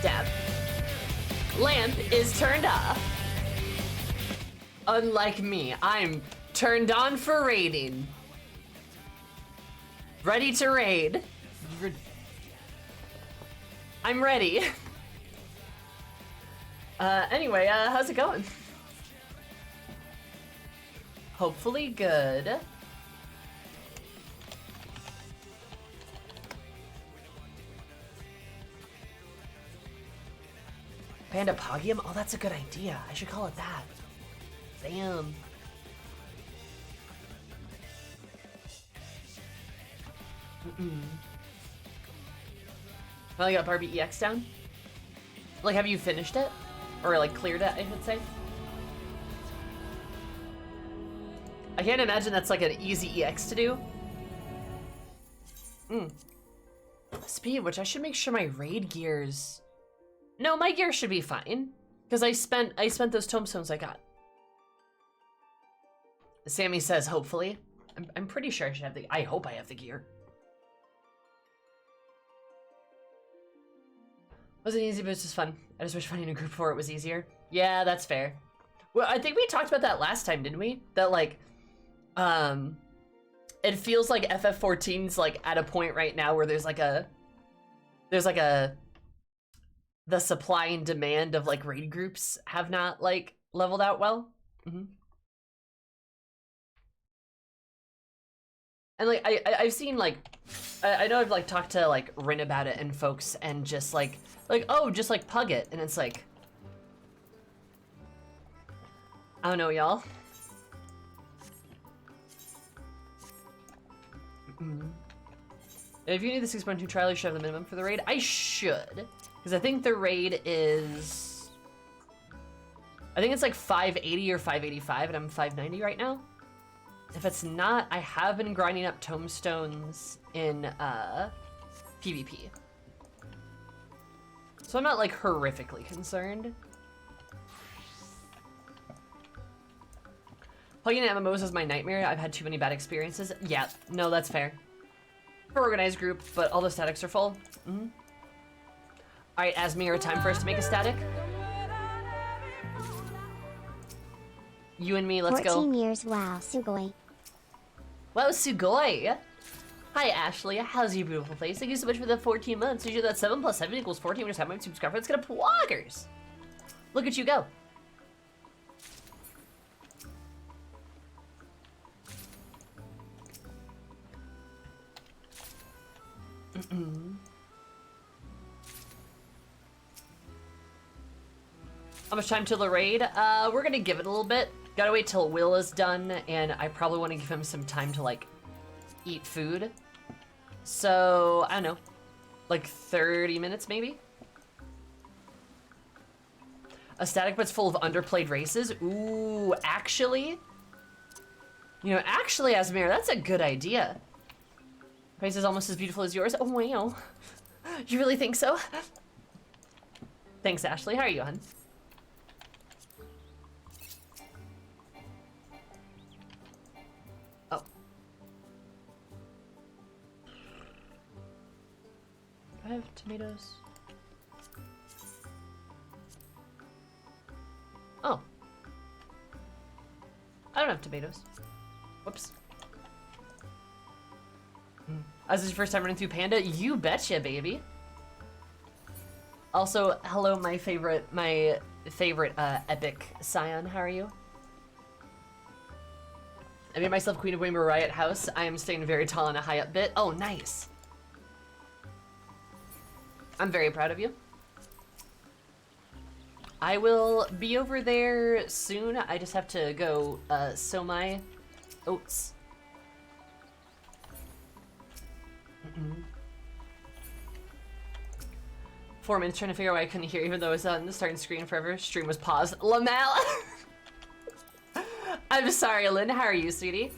Dab. Lamp is turned off. Unlike me, I'm turned on for raiding. Ready to raid. I'm ready. Anyway, how's it going? Hopefully good. Pandemonium? Oh, that's a good idea. I should call it that. Damn. Finally got Barbie EX down. Like, have you finished it? Or, like, cleared it, I should say? I can't imagine that's, like, an easy EX to do. Speed of which, I should make sure my raid gears... No, my gear should be fine. Because I spent those tombstones I got. Sammy says, hopefully. I'm pretty sure I should have I hope I have the gear. Wasn't easy, but it's just fun. I just wish finding a group 4 it was easier. Yeah, that's fair. Well, I think we talked about that last time, didn't we? That, like, it feels like FF14's, like, at a point right now where there's, like, the supply and demand of, like, raid groups have not, like, leveled out well. And, like, I've seen, like, I know I've, like, talked to, like, Rin about it and folks and just, like, oh, just, like, pug it. And it's, like, I don't know, y'all. If you need the 6.2 trial, you should have the minimum for the raid. I should. Because I think the raid is... I think it's, like, 580 or 585, and I'm 590 right now. If it's not, I have been grinding up tombstones in PvP. So I'm not, like, horrifically concerned. Plugging in MMOs is my nightmare. I've had too many bad experiences. Yeah, no, that's fair. For organized group, but all the statics are full. Alright, Asmir, time for us to make a static. You and me, let's go. 14 years, wow, sugoi. Wow, sugoi! Hi, Ashley. How's your beautiful face? Thank you so much for the 14 months. Did you do that 7 plus 7 equals 14 when you have my subscriber? Let's get a ploggers! Look at you go. How much time till the raid? We're gonna give it a little bit. Gotta wait till Will is done, and I probably want to give him some time to, like, eat food. So, I don't know. Like 30 minutes, maybe? A static but's full of underplayed races? Ooh, actually? You know, actually, Asmir, that's a good idea. Face is almost as beautiful as yours. Oh, wow. You really think so? Thanks, Ashley. How are you, hon? Oh. Do I have tomatoes? Oh. I don't have tomatoes. Whoops. This is your first time running through Panda? You betcha, baby. Also, hello, my favorite epic Scion. How are you? I made myself Queen of Rainbow Riot House. I am staying very tall in a high up bit. Oh, nice. I'm very proud of you. I will be over there soon. I just have to go sow my oats. Four minutes trying to figure out why I couldn't hear, even though it was on the starting screen forever. Stream was paused. Lamel! I'm sorry, Lynn. How are you, sweetie?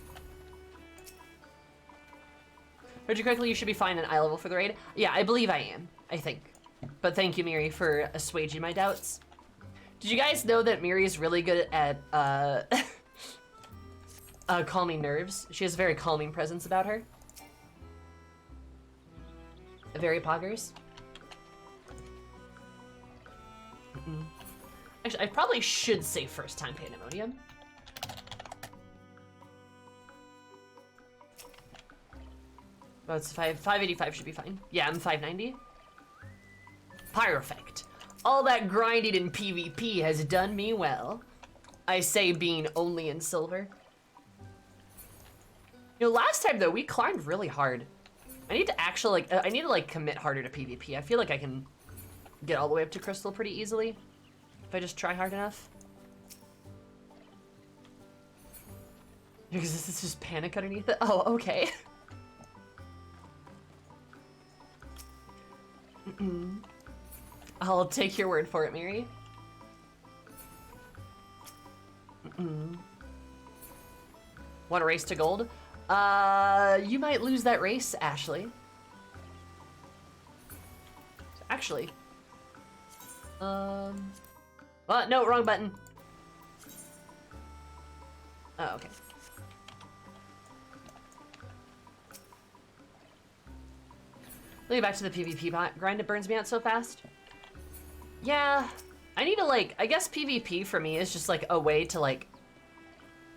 Heard you correctly, you should be fine in eye level for the raid. Yeah, I believe I am. I think. But thank you, Miri, for assuaging my doubts. Did you guys know that Miri is really good at calming nerves? She has a very calming presence about her. Very poggers. Actually, I probably should say first time Pandemonium. Oh, it's 585 should be fine. Yeah, I'm 590. Perfect. All that grinding in PvP has done me well. I say being only in silver. You know, last time though, we climbed really hard. I need to actually commit harder to PvP. I feel like I can get all the way up to crystal pretty easily if I just try hard enough. Because this is just panic underneath it. Oh, okay. I'll take your word for it, Mary. Want to race to gold? You might lose that race, Ashley. Actually. No, wrong button. Oh, okay. Let me back to the PvP grind. It burns me out so fast. Yeah, I need to I guess PvP for me is just a way to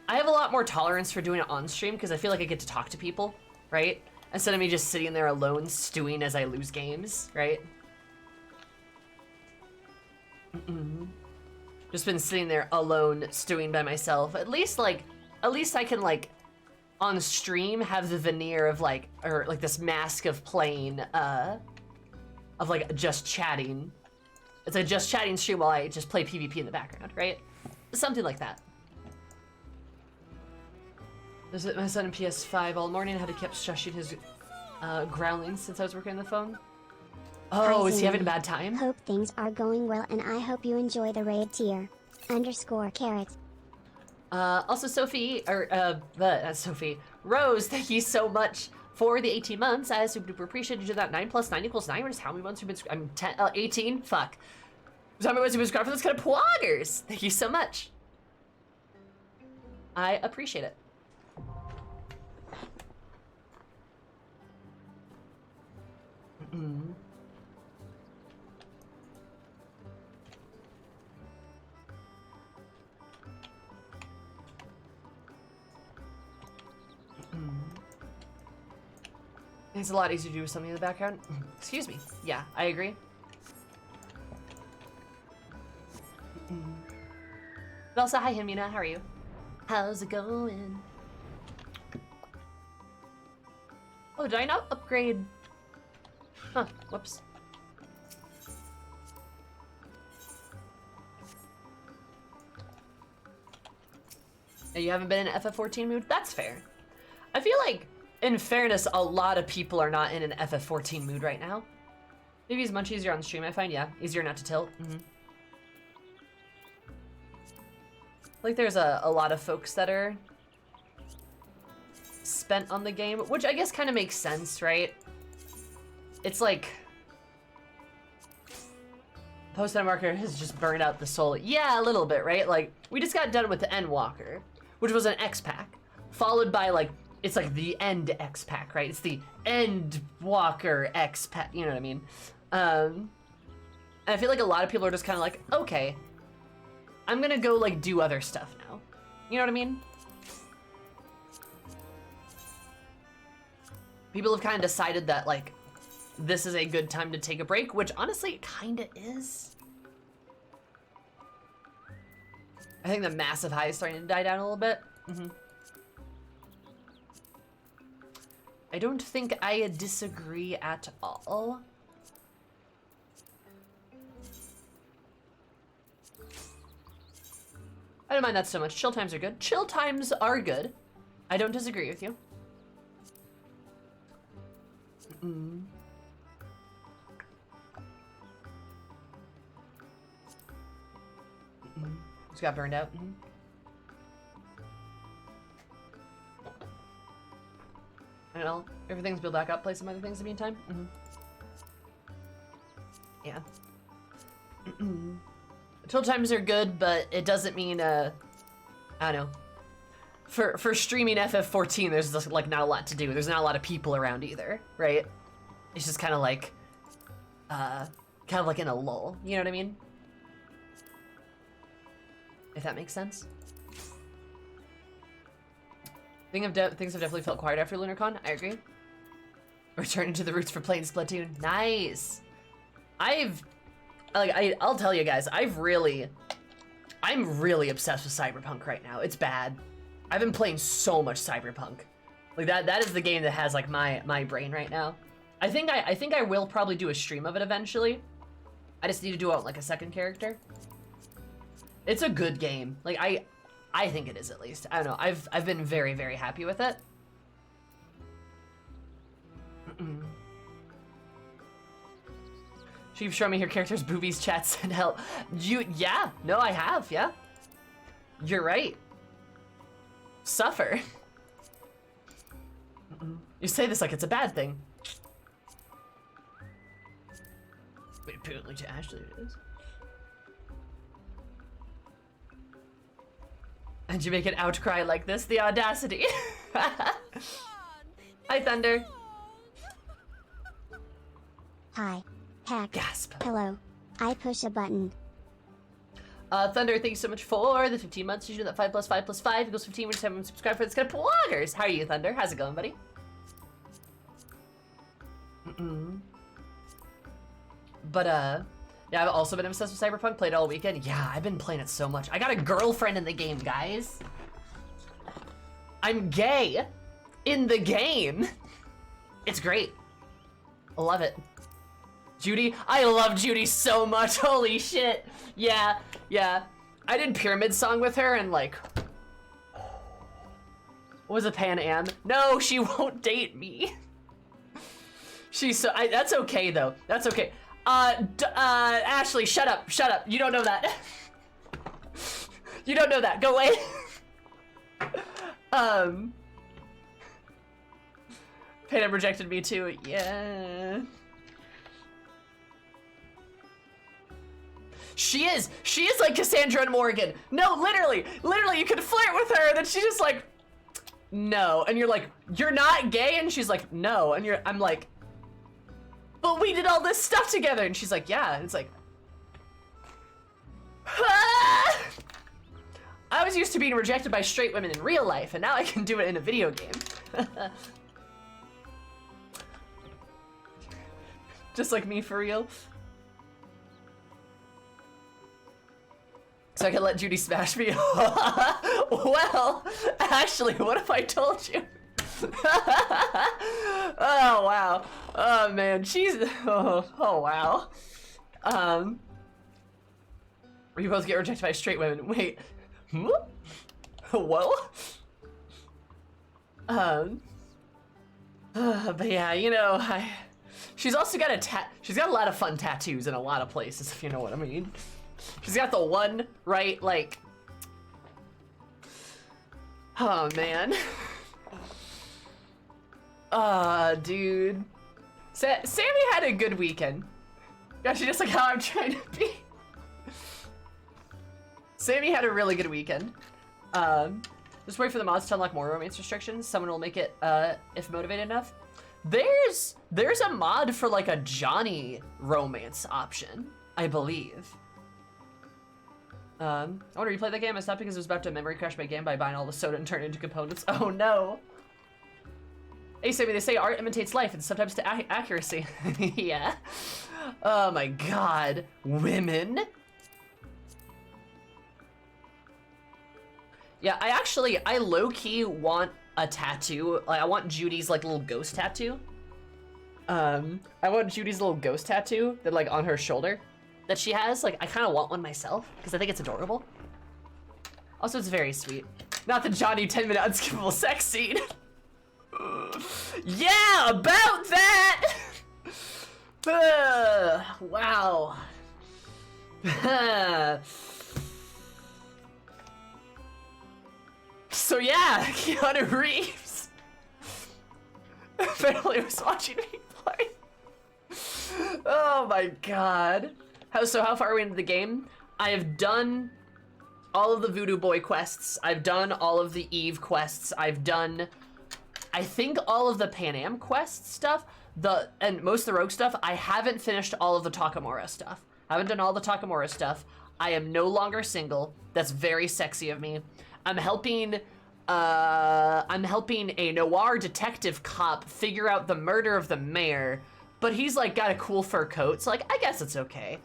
I have a lot more tolerance for doing it on stream because I feel like I get to talk to people, right? Instead of me just sitting there alone stewing as I lose games, right? Just been sitting there alone stewing by myself. At least I can on stream have the veneer of this mask of playing of just chatting. It's a just chatting stream while I just play PvP in the background, right? Something like that. My son in PS5 all morning. I had to keep shushing his growling since I was working on the phone. Oh, is he having a bad time? Hope things are going well, and I hope you enjoy the raid tier. _carrot. Also Sophie, that's Sophie. Rose, thank you so much for the 18 months. I super duper appreciate you. That 9 + 9 = 9. What is how many months you've been? I'm 18. Fuck. How many months you've been subscribed for this kind of poggers? Thank you so much. I appreciate it. It's a lot easier to do with something in the background. Excuse me. Yeah, I agree. But also, hi Himina, how are you? How's it going? Oh, did I not upgrade? Huh, whoops. Now you haven't been in FF14 mood? That's fair. I feel like, in fairness, a lot of people are not in an FF14 mood right now. Maybe it's much easier on stream, I find, yeah. Easier not to tilt. Like there's a lot of folks that are spent on the game, which I guess kind of makes sense, right? It's like post-end marker has just burned out the soul. Yeah, a little bit, right? Like we just got done with the Endwalker, which was an X pack, followed by it's like the End X pack, right? It's the Endwalker X pack, you know what I mean? And I feel like a lot of people are just kind of like, okay, I'm gonna go do other stuff now. You know what I mean? People have kind of decided that this is a good time to take a break, which honestly it kind of is. I think the massive high is starting to die down a little bit. I don't think I disagree at all. I don't mind that so much. Chill times are good. Chill times are good. I don't disagree with you. Just got burned out. I don't know. Everything's built back up. Play some other things in the meantime. Yeah. Chill times are good, but it doesn't mean I don't know. For streaming FF14, there's just not a lot to do. There's not a lot of people around either, right? It's just kind of in a lull. You know what I mean? if that makes sense. Things have definitely felt quiet after LunarCon. I agree. Returning to the roots for playing Splatoon. Nice. I'll tell you guys, I'm really obsessed with Cyberpunk right now. It's bad. I've been playing so much Cyberpunk. Like that is the game that has like my brain right now. I think I will probably do a stream of it eventually. I just need to do it like a second character. It's a good game. Like I think it is, at least. I don't know. I've been very, very happy with it. She's showing me her character's boobies, chats, and help. Yeah. No, I have. Yeah. You're right. Suffer. You say this like it's a bad thing. Wait, apparently to Ashley it is. And you make an outcry like this? The audacity. Hi, Thunder. Hi. Heck. Gasp. Hello. I push a button. Thunder, thank you so much for the 15 months. You do that 5 + 5 + 5 equals 15. We're just having subscribe for this kind of bloggers. How are you, Thunder? How's it going, buddy? But, yeah, I've also been obsessed with Cyberpunk. Played all weekend. Yeah, I've been playing it so much. I got a girlfriend in the game, guys. I'm gay in the game. It's great. I love it. Judy, I love Judy so much. Holy shit. Yeah. I did Pyramid Song with her and like, what was a Pan Am? No, she won't date me. She's so, that's okay though. That's okay. Ashley, shut up. You don't know that. You don't know that. Go away. Pan Am rejected me too. Yeah. She is like Cassandra and Morgan. No, literally, you can flirt with her, and then she's just like, no, and you're like, you're not gay, and she's like, no, and I'm like, but we did all this stuff together, and she's like, yeah, and it's like, ah! I was used to being rejected by straight women in real life, and now I can do it in a video game. Just like me, for real. So I can let Judy smash me? Well, actually, what if I told you? Oh, wow. Oh, man, she's... Oh, wow. We both get rejected by straight women. Wait. Whoa? But yeah, you know, she's also got she's got a lot of fun tattoos in a lot of places, if you know what I mean. She's got the one, right, like... Oh, man. Dude. Sammy had a good weekend. Gosh, just like how I'm trying to be. Sammy had a really good weekend. Just wait for the mods to unlock more romance restrictions. Someone will make it, if motivated enough. There's a mod for like a Johnny romance option, I believe. I want to replay that game. I stopped because it was about to memory crash my game by buying all the soda and turn it into components. Oh no. Hey Sammy, they say art imitates life and sometimes to accuracy. Yeah. Oh my god. Women? Yeah, I low-key want a tattoo. Like, I want Judy's like little ghost tattoo. I want Judy's little ghost tattoo that like on her shoulder that she has. Like, I kind of want one myself because I think it's adorable. Also, it's very sweet. Not the Johnny 10-minute unskippable sex scene. Yeah, about that. Wow. So yeah, Keanu Reeves apparently was watching me play. Oh my god. So how far are we into the game? I have done all of the Voodoo Boy quests. I've done all of the Eve quests. I've done, I think, all of the Pan Am quest stuff. And most of the Rogue stuff. I haven't finished all of the Takamura stuff. I haven't done all the Takamura stuff. I am no longer single. That's very sexy of me. I'm helping a noir detective cop figure out the murder of the mayor, but he's like got a cool fur coat, so like I guess it's okay.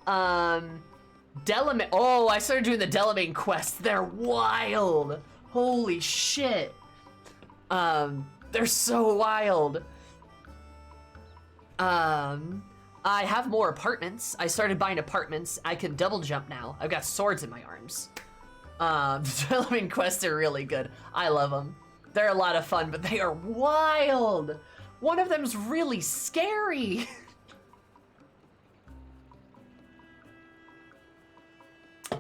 Delamain. Oh, I started doing the Delamain quests. They're wild. Holy shit. They're so wild. I have more apartments. I started buying apartments. I can double jump now. I've got swords in my arms. Delamain quests are really good. I love them. They're a lot of fun, but they are wild. One of them's really scary.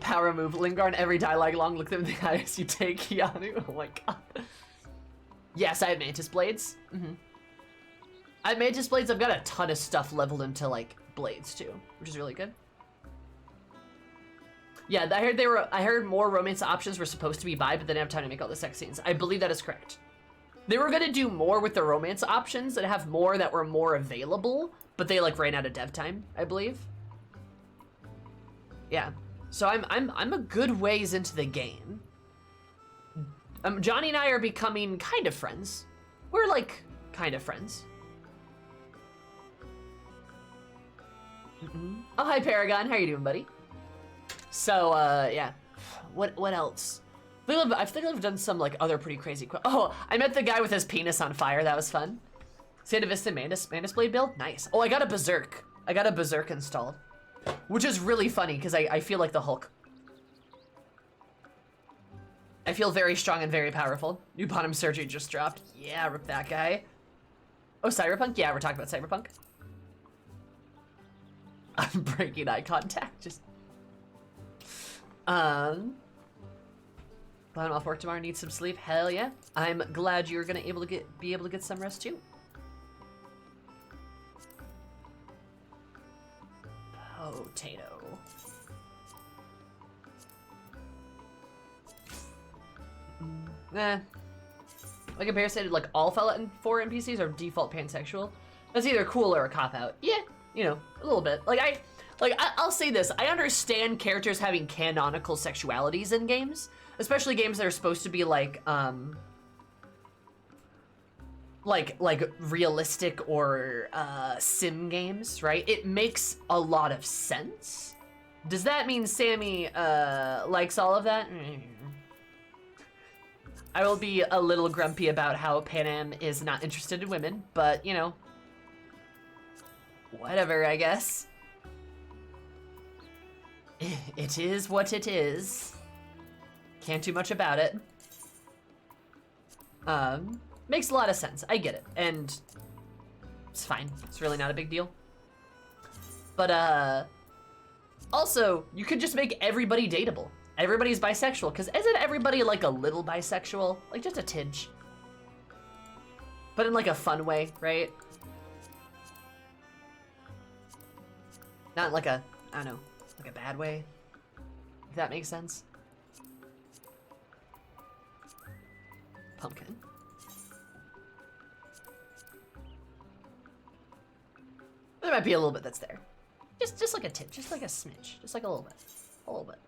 Power move. Linger on every dialogue long. Look them in the eyes. You take Keanu. Oh my god. Yes, I have Mantis Blades. I have Mantis Blades. I've got a ton of stuff leveled into like blades too, which is really good. Yeah, I heard more romance options were supposed to be buy, but they didn't have time to make all the sex scenes. I believe that is correct. They were gonna do more with the romance options and have more that were more available, but they like ran out of dev time, I believe. Yeah. So I'm a good ways into the game. Johnny and I are becoming kind of friends. We're like kind of friends. Oh, hi Paragon. How you doing, buddy? So yeah. What else? I think I've done some like other pretty crazy. Oh, I met the guy with his penis on fire. That was fun. Santa Vista Mantis Blade build. Nice. Oh, I got a Berserk. I got a Berserk installed. Which is really funny, because I feel like the Hulk. I feel very strong and very powerful. New bottom surgery just dropped. Yeah, rip that guy. Oh, Cyberpunk? Yeah, we're talking about Cyberpunk. I'm breaking eye contact. Just... But I'm off work tomorrow, need some sleep. Hell yeah. I'm glad you're gonna be able to get some rest too. Potato. Like a bear said, like all Fallout 4 NPCs are default pansexual. That's either cool or a cop-out. Yeah, you know, a little bit. I'll say this, I understand characters having canonical sexualities in games, especially games that are supposed to be like realistic or sim games, right? It makes a lot of sense. Does that mean Sammy likes all of that? I will be a little grumpy about how Panam is not interested in women, but you know, whatever, I guess. It is what it is. Can't do much about it. Makes a lot of sense. I get it. And it's fine. It's really not a big deal. But, also, you could just make everybody dateable. Everybody's bisexual, because isn't everybody like a little bisexual? Like just a tinge. But in like a fun way, right? Not like a, I don't know, like a bad way. If that makes sense. Pumpkin. There might be a little bit that's there. Just like a tip, just like a smidge, just like a little bit, a little bit.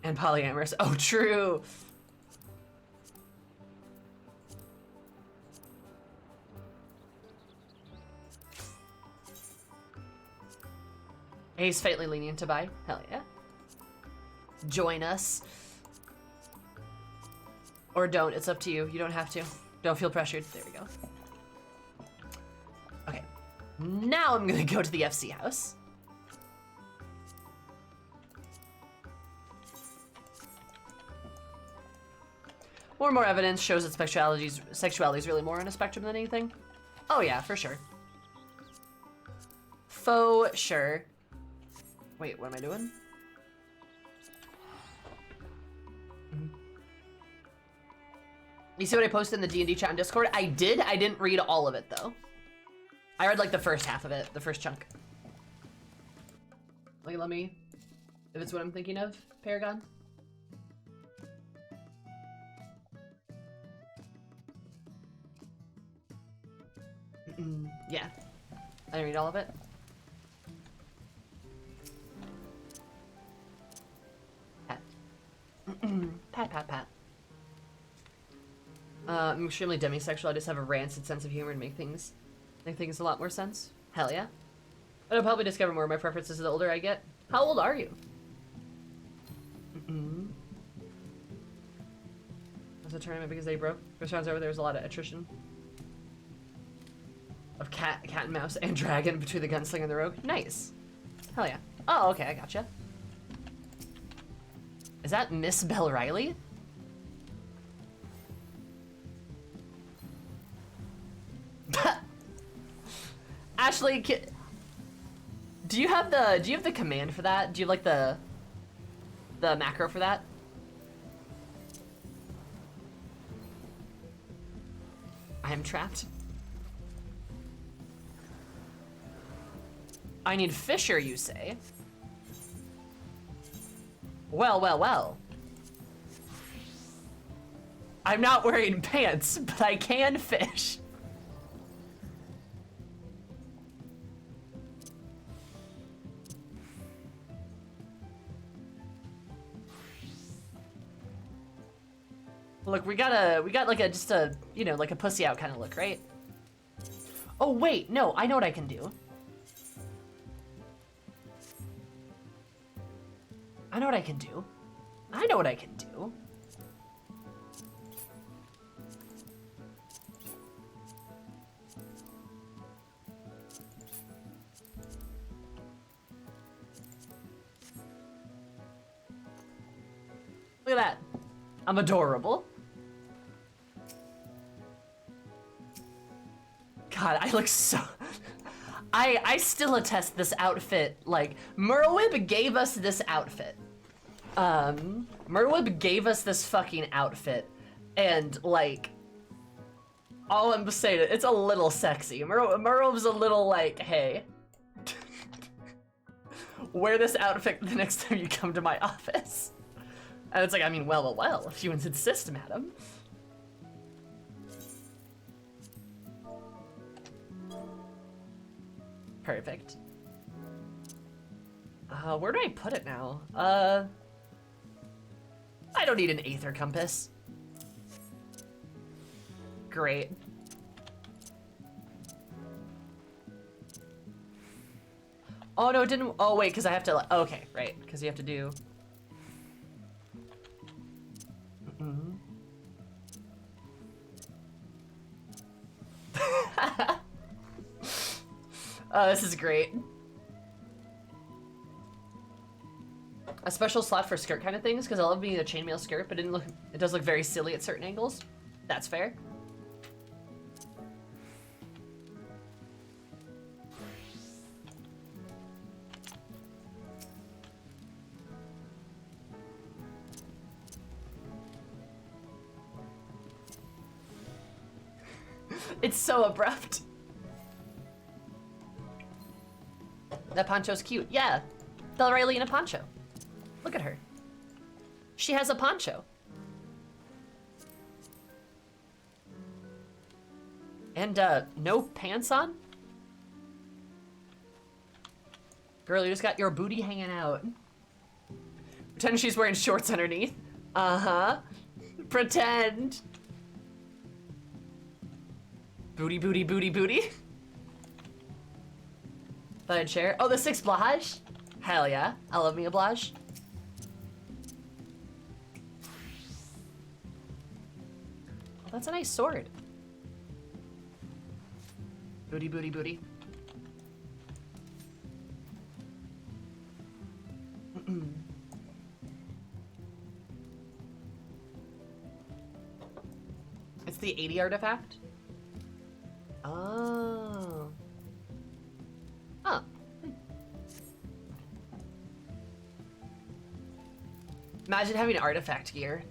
And polyamorous. Oh, true. He's faintly lenient to buy. Hell yeah. Join us. Or don't. It's up to you. You don't have to. Don't feel pressured. There we go. Okay. Now I'm gonna go to the FC house. More and more evidence shows that sexuality is really more on a spectrum than anything. Oh yeah, for sure. Faux sure. Wait, what am I doing? You see what I posted in the D&D chat on Discord? I did. I didn't read all of it though. I read like the first half of it, the first chunk. Like, let me, if it's what I'm thinking of, Paragon. Yeah, I didn't read all of it. Pat, pat, pat. I'm extremely demisexual. I just have a rancid sense of humor and make things a lot more sense. Hell yeah. I'll probably discover more of my preferences the older I get. How old are you? Was a tournament because they broke? First round's over, there was a lot of attrition. Of cat and mouse and dragon between the gunslinger and the rogue. Nice. Hell yeah. Oh, okay, I gotcha. Is that Miss Bell Riley? Ashley, do you have the command for that? Do you have like the macro for that? I am trapped. I need Fisher, you say? Well, well, well. I'm not wearing pants, but I can fish. Look, we got like just a, you know, like a pussy out kind of look, right? Oh wait, no, I know what I can do. I know what I can do. I know what I can do. Look at that. I'm adorable. God, I look so... I still attest this outfit, like, Merwib gave us this outfit. Merwib gave us this fucking outfit, and, like, all I'm saying, it's a little sexy. Merwib's a little like, hey, wear this outfit the next time you come to my office. And it's like, I mean, well, well, well, if you insist, madam. Perfect. Where do I put it now? I don't need an aether compass. Great. Oh no, it didn't. Oh wait, because I have to. Okay, right, because you have to do. Oh, this is great. A special slot for skirt kind of things, because I love being a chainmail skirt, but it does look very silly at certain angles. That's fair. It's so abrupt. That poncho's cute. Yeah, Bella Riley in a poncho. Look at her. She has a poncho. And, no pants on? Girl, you just got your booty hanging out. Pretend she's wearing shorts underneath. Uh-huh. Pretend. Booty, booty, booty, booty. Thought I'd share. Oh, the 6 blage? Hell yeah. I love me a blage. Oh, that's a nice sword. Booty, booty, booty. It's the 80 artifact? Oh. Huh. Imagine having artifact gear.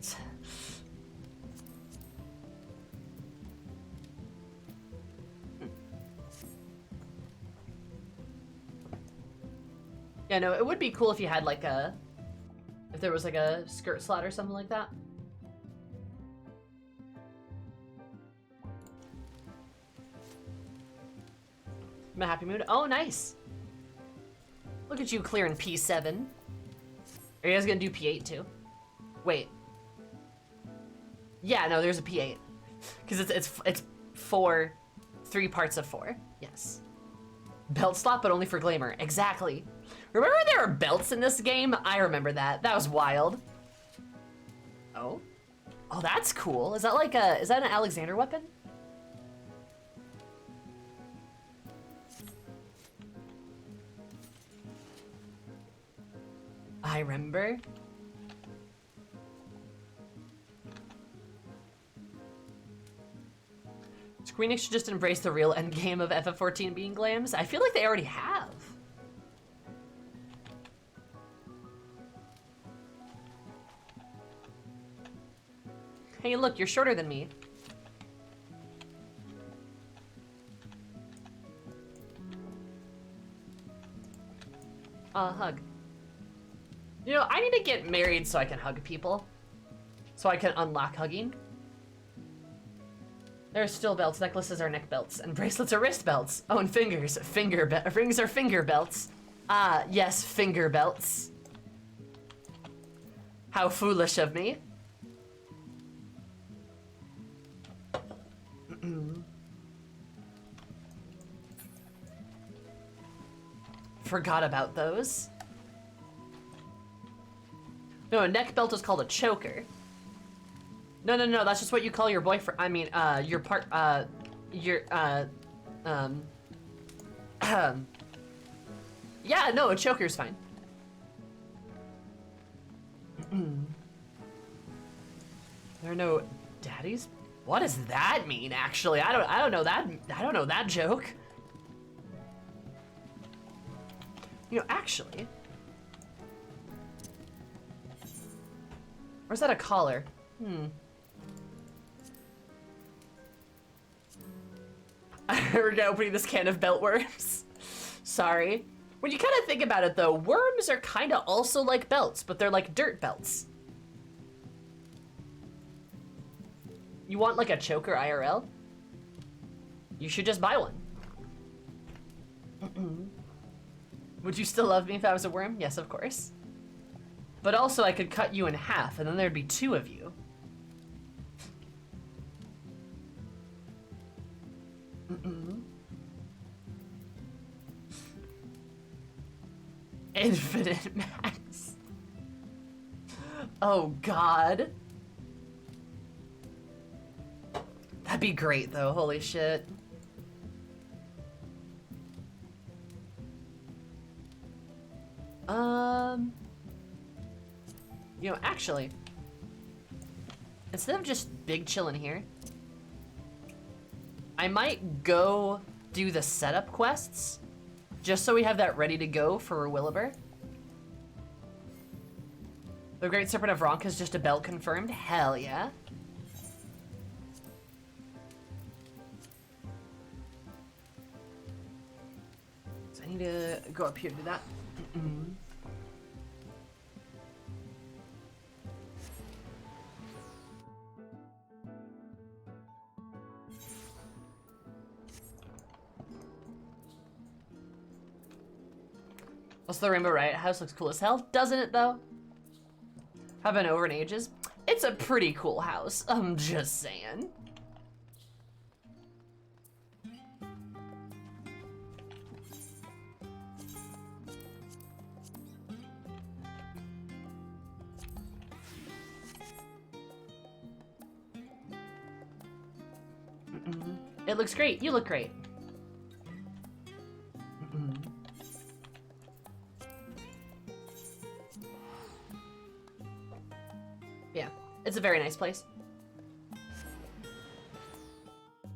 Yeah, no, it would be cool if you had like if there was like a skirt slot or something like that. I'm in a happy mood. Oh, nice. Look at you clearing P7. Are you guys gonna do P8 too? Wait, Yeah, no, there's a P8. Because it's 3 parts of 4. Yes. Belt slot, but only for glamour. Exactly. Remember there were belts in this game? I remember that. That was wild. Oh? Oh, that's cool. Is that like is that an Alexander weapon? I remember. Square Enix should just embrace the real endgame of FF14 being glams. I feel like they already have. Hey, look, you're shorter than me. Hug. You know, I need to get married so I can hug people. So I can unlock hugging. There's still belts, necklaces are neck belts, and bracelets are wrist belts. Oh, and fingers. Rings are finger belts. Ah, yes, finger belts. How foolish of me. Forgot about those. No, a neck belt is called a choker. No, that's just what you call your boyfriend. I mean, your yeah, no, a choker's fine. There are no daddies? What does that mean, actually? I don't know that joke. You know, actually. Or is that a collar? We're opening this can of belt worms. Sorry. When you kind of think about it, though, worms are kind of also like belts, but they're like dirt belts. You want like a choker IRL? You should just buy one. Would you still love me if I was a worm? Yes, of course. But also I could cut you in half and then there'd be 2 of you. Infinite max. Oh God. That'd be great though, holy shit. You know, actually, instead of just big chillin' here, I might go do the setup quests, just so we have that ready to go for Williber. The Great Serpent of Ronk is just a belt confirmed? Hell yeah. So I need to go up here to do that. Also, the Rainbow Riot House looks cool as hell, doesn't it though? Have been over in ages. It's a pretty cool house, I'm just saying. It looks great, you look great. Yeah, it's a very nice place.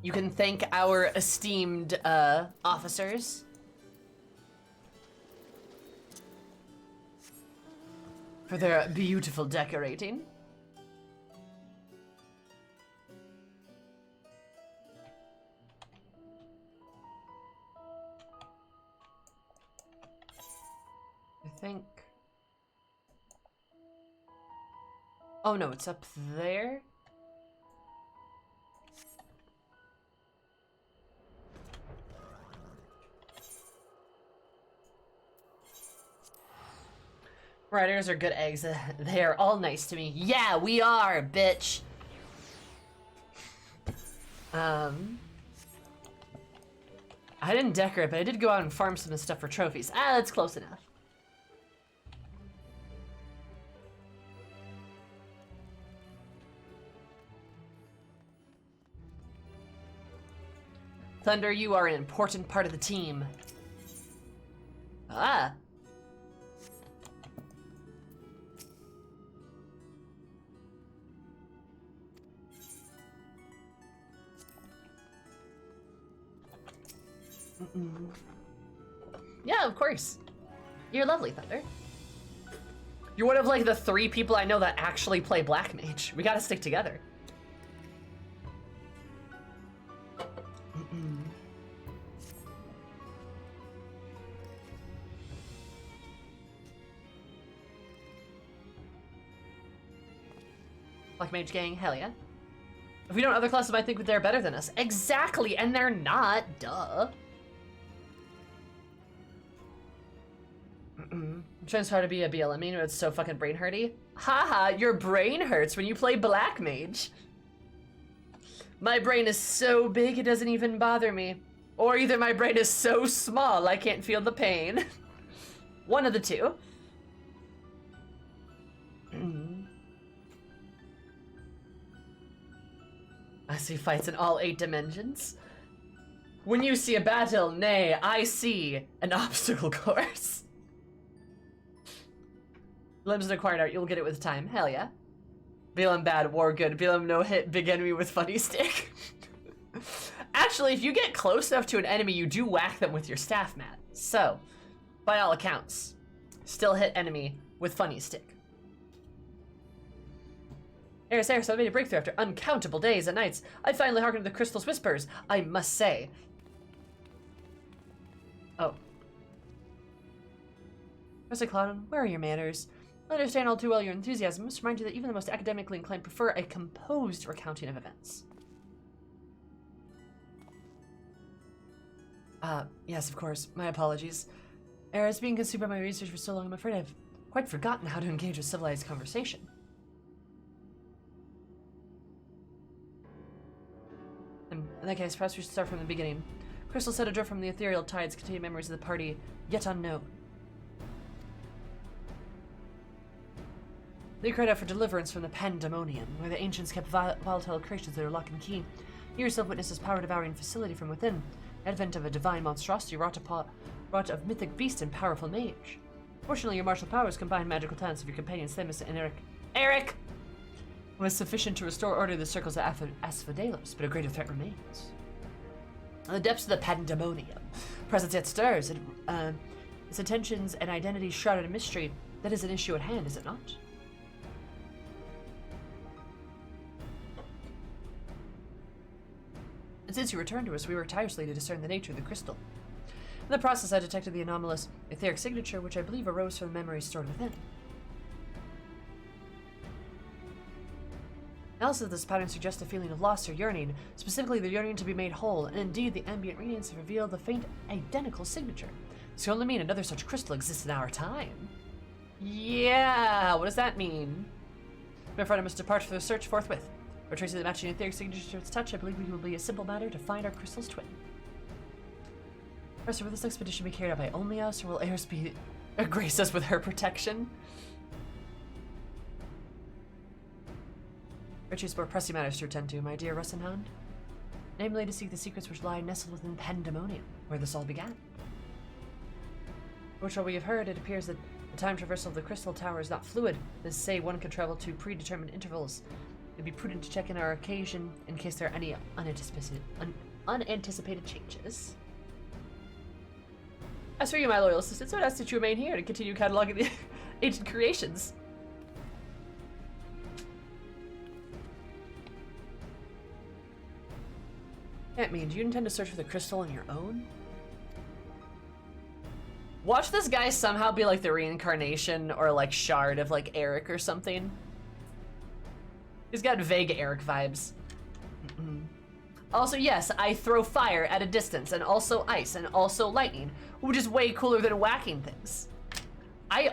You can thank our esteemed officers for their beautiful decorating. I think. Oh no, it's up there? Riders are good eggs. They are all nice to me. Yeah, we are, bitch. I didn't decorate, but I did go out and farm some stuff for trophies. Ah, that's close enough. Thunder, you are an important part of the team. Ah. Yeah, of course. You're lovely, Thunder. You're one of like the 3 people I know that actually play Black Mage. We gotta stick together. Black Mage gang, hell yeah. If we don't, other classes might think they're better than us. Exactly, and they're not, duh. I'm trying so hard to be a BLM, but it's so fucking brain hurty. Haha, your brain hurts when you play Black Mage. My brain is so big it doesn't even bother me. Or either my brain is so small I can't feel the pain. One of the two. I see fights in all 8 dimensions. When you see a battle, nay, I see an obstacle course. Limbs and acquired art, you'll get it with time. Hell yeah. BLM bad, war good. BLM no hit, big enemy with funny stick. Actually, if you get close enough to an enemy, you do whack them with your staff mat. So, by all accounts, still hit enemy with funny stick. Eris, I made a breakthrough after uncountable days and nights. I finally hearkened to the crystal's whispers, I must say. Oh. Mr. Cloudon, where are your manners? I understand all too well your enthusiasm. I must remind you that even the most academically inclined prefer a composed recounting of events. Yes, of course. My apologies. Eris, being consumed by my research for so long, I'm afraid I've quite forgotten how to engage with civilized conversation. In that case, perhaps we should start from the beginning. Crystal said adrift from the ethereal tides contain memories of the party yet unknown. They cried out for deliverance from the Pandemonium, where the ancients kept volatile creatures under lock and key. You yourself witnessed this power-devouring facility from within. Advent of a divine monstrosity wrought of mythic beast and powerful mage. Fortunately, your martial powers combined magical talents of your companions Themis and Eric was sufficient to restore order to the circles of Asphodelos, but a greater threat remains. In the depths of the Pandemonium, presence yet stirs. Its intentions and identities shrouded in mystery. That is an issue at hand, is it not? And since you returned to us, we worked tirelessly to discern the nature of the crystal. In the process, I detected the anomalous etheric signature, which I believe arose from the memories stored within. Analysis of this pattern suggests a feeling of loss or yearning, specifically the yearning to be made whole, and indeed the ambient radiance have revealed the faint, identical signature. This can only mean another such crystal exists in our time. Yeah, what does that mean? My friend, I must depart for the search forthwith. By tracing the matching etheric signature to its touch, I believe it will be a simple matter to find our crystal's twin. Professor, will this expedition be carried out by only us, or will Eris grace us with her protection? Richie's more pressing matters to attend to, my dear Russenhound. Namely, to seek the secrets which lie nestled within Pandemonium, where this all began. Which all we have heard, it appears that the time traversal of the crystal tower is not fluid. That is to say, one can travel to predetermined intervals. It'd be prudent to check in our occasion in case there are any unanticipated changes. As for you, my loyal assistants, I would ask that you remain here to continue cataloging the ancient creations. That means, do you intend to search for the crystal on your own? Watch this guy somehow be like the reincarnation or like shard of like Eric or something. He's got vague Eric vibes. Also, yes, I throw fire at a distance, and also ice, and also lightning, which is way cooler than whacking things.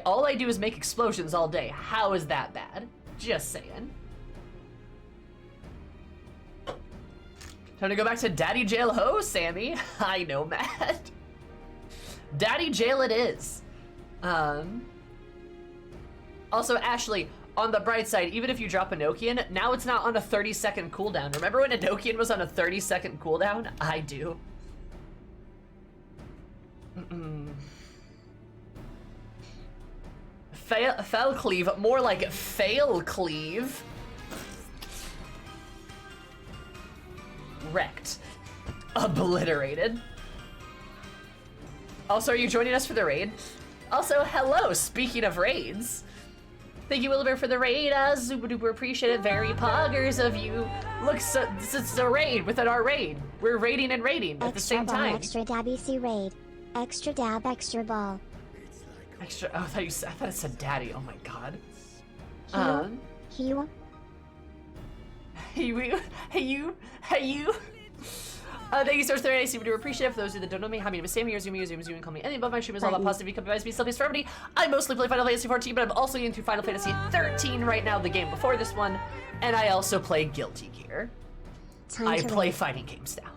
All I do is make explosions all day. How is that bad? Just saying. Time to go back to Daddy Jail Ho, Sammy. I know, Matt. Daddy Jail it is. Also, Ashley, on the bright side, even if you drop a Nokian, now it's not on a 30-second cooldown. Remember when a Nokian was on a 30-second cooldown? I do. Fell cleave, more like fail cleave. Wrecked. Obliterated. Also, are you joining us for the raid? Also, hello, speaking of raids. Thank you, Wilbur, for the raid. Super duper appreciate it. Very poggers of you. Look, so, it's a raid within our raid. We're raiding and raiding at the same time. Extra dabby C raid. Extra dab, extra ball. Extra, oh, I thought it said daddy. Oh my god. Hew. Hey you. Thank you so much for the raid. I super duper appreciate it. For those of you that don't know me, hi, my name is Sammy, or Zoom, and call me any above my stream is all about positive, come advice, be self for everybody. I mostly play Final Fantasy 14, but I'm also into Final Fantasy 13 right now, the game before this one, and I also play Guilty Gear. I play fighting games now.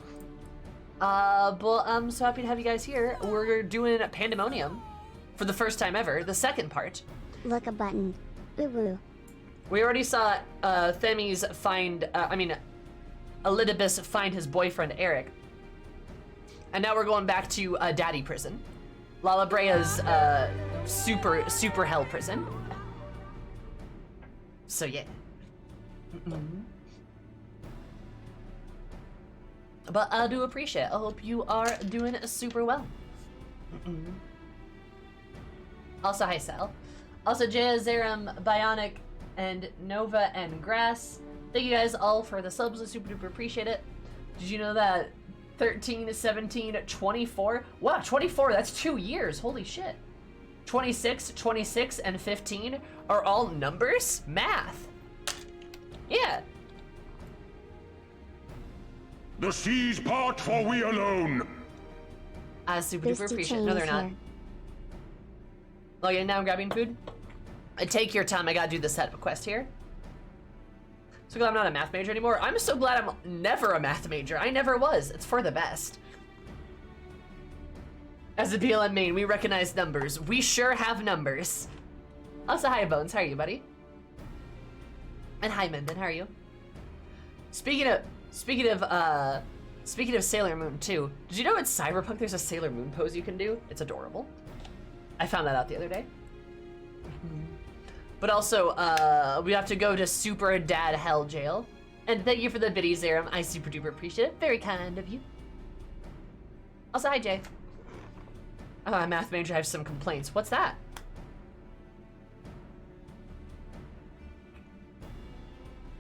But I'm so happy to have you guys here. We're doing Pandemonium for the first time ever, the second part. Look a button. Woo woo. We already saw Themis find, Elidibus find his boyfriend Eric. And now we're going back to Daddy Prison. Lalabrea's super hell prison. So yeah. But I do appreciate it. I hope you are doing super well. Also, hi Sal. Also, Jaya, Zerum, Bionic, and Nova, and Grass. Thank you guys all for the subs. I super duper appreciate it. Did you know that 13, 17, 24? Wow, 24, that's 2 years. Holy shit. 26, 26, and 15 are all numbers? Math. Yeah. The seas part for we alone. I super duper appreciate it. No, they're not. Okay, now I'm grabbing food. Take your time. I gotta do the setup quest here. So glad I'm not a math major anymore. I'm so glad I'm never a math major. I never was. It's for the best. As a BLM main, we recognize numbers. We sure have numbers. Also, hi Bones. How are you, buddy? And hi Menden. How are you? Speaking of Sailor Moon too. Did you know in Cyberpunk there's a Sailor Moon pose you can do? It's adorable. I found that out the other day. But also, we have to go to Super Dad Hell Jail. And thank you for the biddies, Zerum. I super duper appreciate it. Very kind of you. Also, hi, Jay. Math major, I have some complaints. What's that?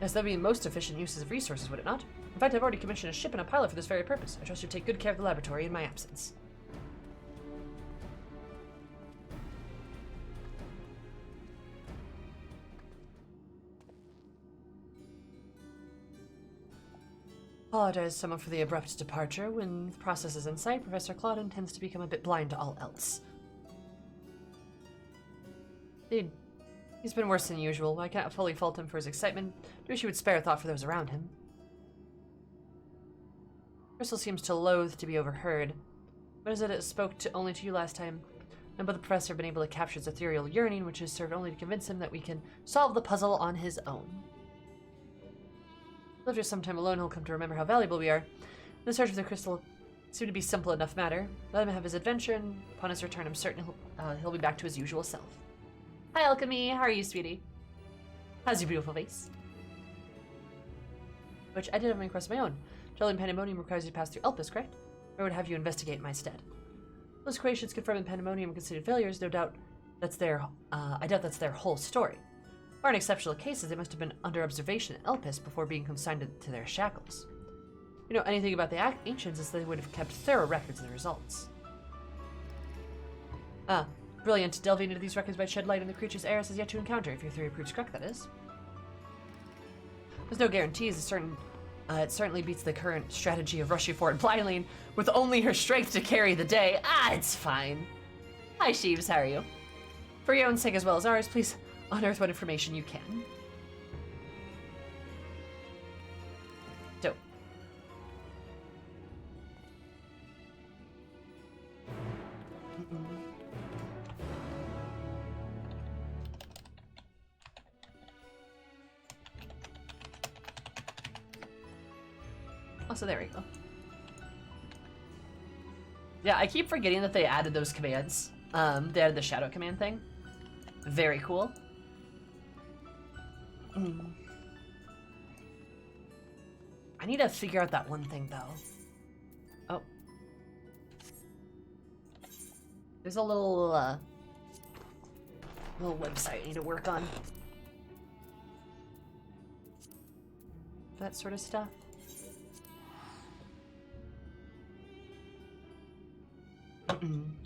Yes, that would be the most efficient uses of resources, would it not? In fact, I've already commissioned a ship and a pilot for this very purpose. I trust you take good care of the laboratory in my absence. Apologize someone for the abrupt departure. When the process is in sight, Professor Claudin tends to become a bit blind to all else. Indeed. He's been worse than usual. I cannot fully fault him for his excitement. I wish he would spare a thought for those around him. Crystal seems to loathe to be overheard. What is it that spoke only to you last time? And but the professor have been able to capture its ethereal yearning, which has served only to convince him that we can solve the puzzle on his own. After some time alone, he'll come to remember how valuable we are. The search for the crystal seemed to be a simple enough matter. Let him have his adventure, and upon his return, I'm certain he'll be back to his usual self. Hi, Alchemy. How are you, sweetie? How's your beautiful face? Which I did have a request of my own. Traveling Pandemonium requires you to pass through Elpis, correct? Or would have you investigate in my stead. Those creations confirmed in Pandemonium considered failures. No doubt that's their. I doubt that's their whole story. Or in exceptional cases, they must have been under observation at Elpis before being consigned to their shackles. You know anything about the ancients is they would have kept thorough records of the results. Ah, brilliant. Delving into these records might shed light on the creatures Eris has yet to encounter, if your theory proves correct, that is. There's no guarantees. It certainly beats the current strategy of rushing forward blindly with only her strength to carry the day. Ah, it's fine. Hi, Sheeves. How are you? For your own sake as well as ours, please unearth what information you can. Dope. Oh, so there we go. Yeah, I keep forgetting that they added those commands. They added the shadow command thing. Very cool. I need to figure out that one thing, though. Oh. There's a little website I need to work on. That sort of stuff.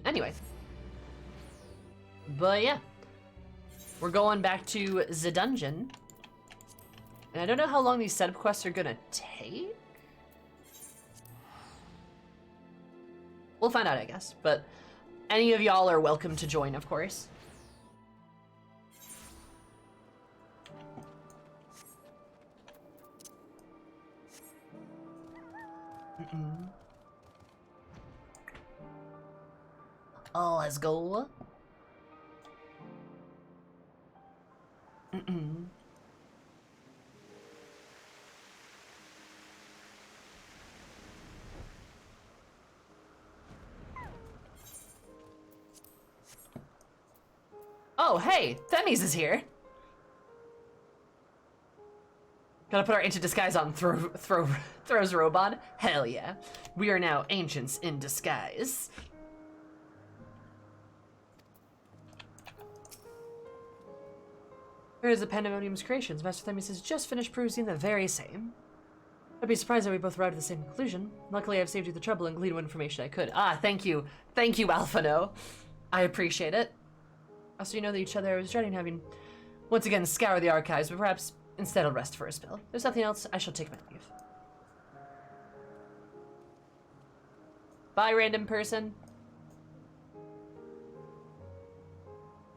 Anyway. But yeah. We're going back to the dungeon. And I don't know how long these setup quests are gonna take. We'll find out, I guess. But any of y'all are welcome to join, of course. Oh, let's go. Oh, hey, Themis is here. Gotta put our ancient disguise on. Throws robot. Hell yeah. We are now ancients in disguise. Here is the Pandemonium's creations. Master Themis has just finished perusing the very same. I'd be surprised that we both arrived at the same conclusion. Luckily, I've saved you the trouble and gleaned what information I could. Ah, thank you. Thank you, Alphano. I appreciate it. Also, you know that each other I was dreading having once again scour the archives, but perhaps instead I'll rest for a spell. If there's nothing else, I shall take my leave. Bye, random person.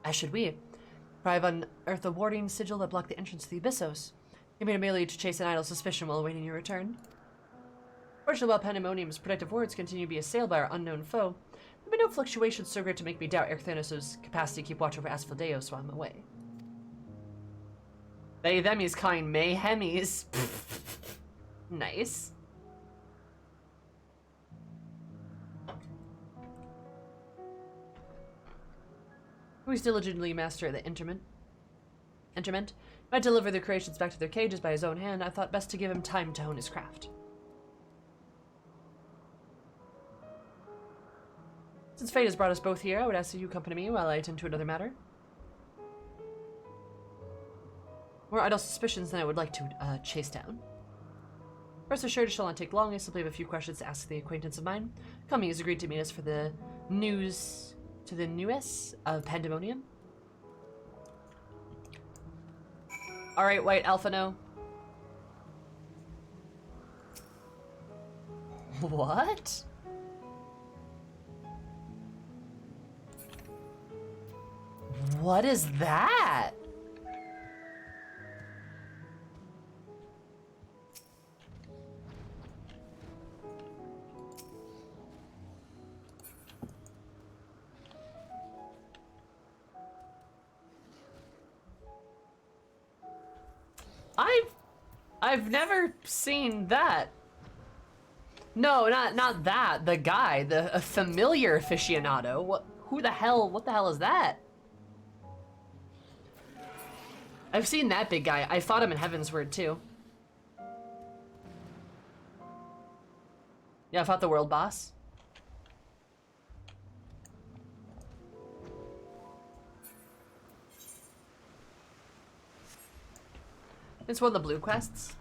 As should we. For I have unearthed a warding sigil that blocked the entrance to the Abyssos. It made it merely to chase an idle suspicion while awaiting your return. Fortunately, while Pandemonium's protective wards continue to be assailed by our unknown foe, there have been no fluctuations so great to make me doubt Erchthanos' capacity to keep watch over Asphodeos while I'm away. They themmies kind mayhemies. Nice. Who's diligently master of the interment? Might deliver the creations back to their cages by his own hand. I thought best to give him time to hone his craft. Since fate has brought us both here, I would ask that you accompany me while I attend to another matter. More idle suspicions than I would like to chase down. Rest assured it shall not take long. I simply have a few questions to ask the acquaintance of mine. Kami has agreed to meet us for the news of Pandemonium. Alright, White Alphano. What? What is that? I've never seen that. No, not that. The guy, a familiar aficionado. What the hell is that? I've seen that big guy. I fought him in Heavensward too. Yeah, I fought the world boss. It's one of the blue quests.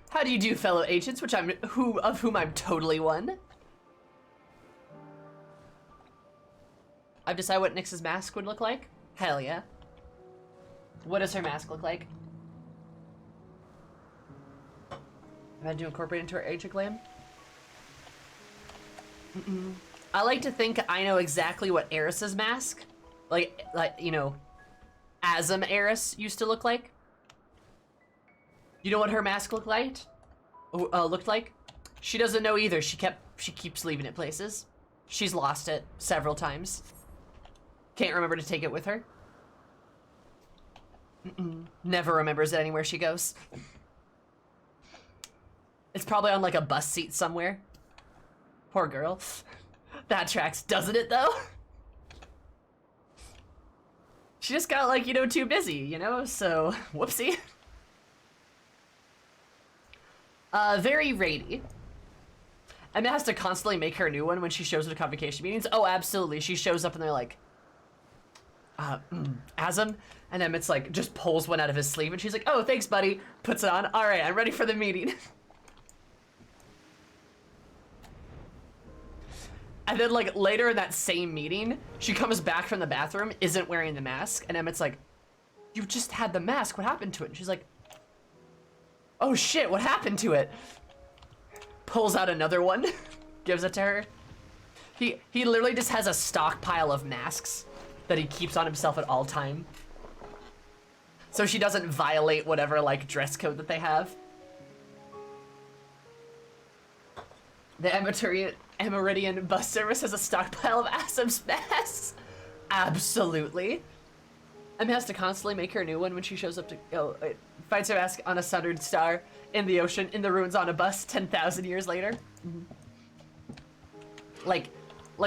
How do you do, fellow ancients? Of whom I'm totally one. I've decided what Nyx's mask would look like. Hell yeah. What does her mask look like? I've had to incorporate into her ancient glam. I like to think I know exactly what Eris's mask, like you know, Asm Eris used to look like. You know what her mask looked like? Looked like? She doesn't know either. She keeps leaving it places. She's lost it several times. Can't remember to take it with her. Never remembers it anywhere she goes. It's probably on like a bus seat somewhere. Poor girl. That tracks, doesn't it though? She just got like, you know, too busy, you know? So, whoopsie. Very raidy. Emma has to constantly make her a new one when she shows up to convocation meetings. Oh, absolutely. She shows up and they're like, Asm, and Emmett's like, just pulls one out of his sleeve and she's like, oh, thanks, buddy. Puts it on. All right, I'm ready for the meeting. And then like later in that same meeting, she comes back from the bathroom, isn't wearing the mask, and Emmett's like, you just had the mask, what happened to it? And she's like, oh shit, what happened to it? Pulls out another one, gives it to her. He literally just has a stockpile of masks that he keeps on himself at all time. So she doesn't violate whatever like dress code that they have. The Emeridian bus service has a stockpile of Asim's masks. Absolutely. Em has to constantly make her a new one when she shows up to finds her mask on a sundered star in the ocean, in the ruins on a bus 10,000 years later. Like,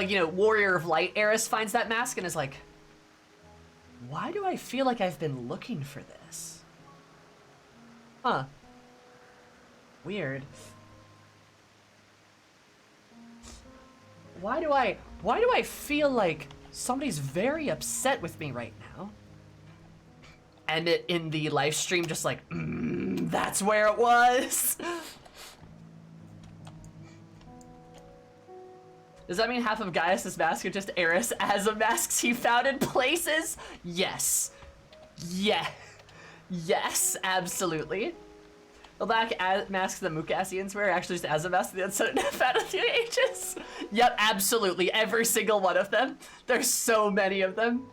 you know, Warrior of Light Eris finds that mask and is like, why do I feel like I've been looking for this? Huh. Weird. Why do I feel like somebody's very upset with me right now? And it in the live stream just like, that's where it was. Does that mean half of Gaius's mask are just Eris as a masks he found in places? Yes. Yeah. Yes, absolutely. The black masks the Mukassians wear are actually just as a mask the uncertain found in the ages. Yep, absolutely. Every single one of them. There's so many of them.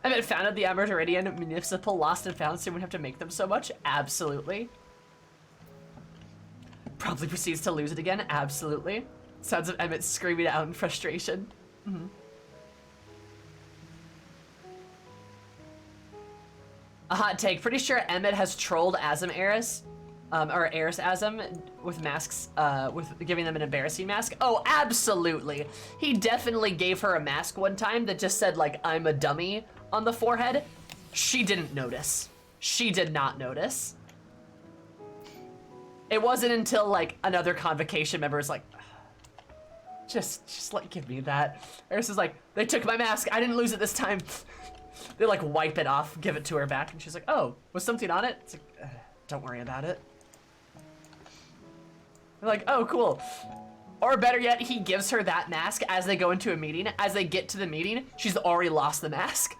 I mean, founded the Amerderidian Municipal Lost and Found, so we wouldn't have to make them so much. Absolutely. Probably proceeds to lose it again. Absolutely. Sounds of Emmett screaming out in frustration. A hot take. Pretty sure Emmett has trolled Asm Eris, or Eris Asm, with masks, with giving them an embarrassing mask. Oh, absolutely. He definitely gave her a mask one time that just said, like, I'm a dummy on the forehead. She didn't notice. She did not notice. It wasn't until, like, another convocation member was like, just like, give me that. Eris is like, they took my mask. I didn't lose it this time. They like wipe it off, give it to her back, and she's like, oh, was something on it? It's like, don't worry about it. They're like, oh, cool. Or better yet, he gives her that mask as they go into a meeting. As they get to the meeting, she's already lost the mask.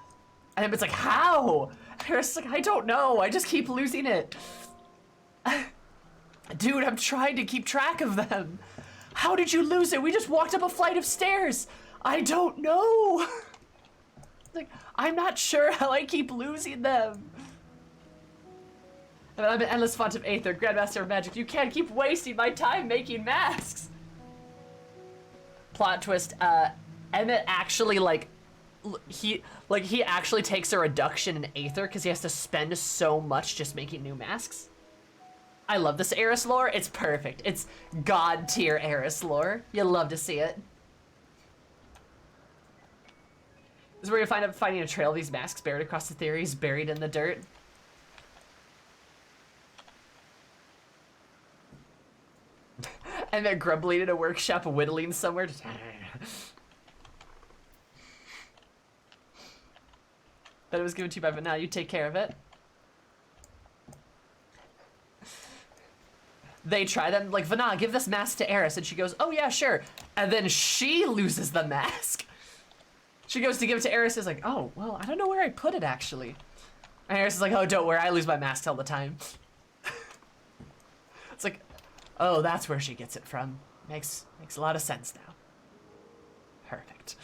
And it's like, how? Eris is like, I don't know. I just keep losing it. Dude, I'm trying to keep track of them. How did you lose it? We just walked up a flight of stairs. I don't know. Like, I'm not sure how I keep losing them. And I'm an endless font of Aether, Grandmaster of Magic. You can't keep wasting my time making masks. Plot twist, Emmett actually, he actually takes a reduction in Aether because he has to spend so much just making new masks. I love this Eris lore. It's perfect. It's god tier Eris lore. You'll love to see it. This is where you find up finding a trail of these masks buried across the theories, buried in the dirt. And they're grumbling in a workshop, whittling somewhere. But it was given to you by Vanna. You take care of it. They try them, like, Vanna, give this mask to Eris. And she goes, oh yeah, sure. And then she loses the mask. She goes to give it to Eris, is like, oh, well, I don't know where I put it, actually. And Eris is like, oh, don't worry, I lose my mask all the time. It's like, oh, that's where she gets it from. Makes a lot of sense now. Perfect.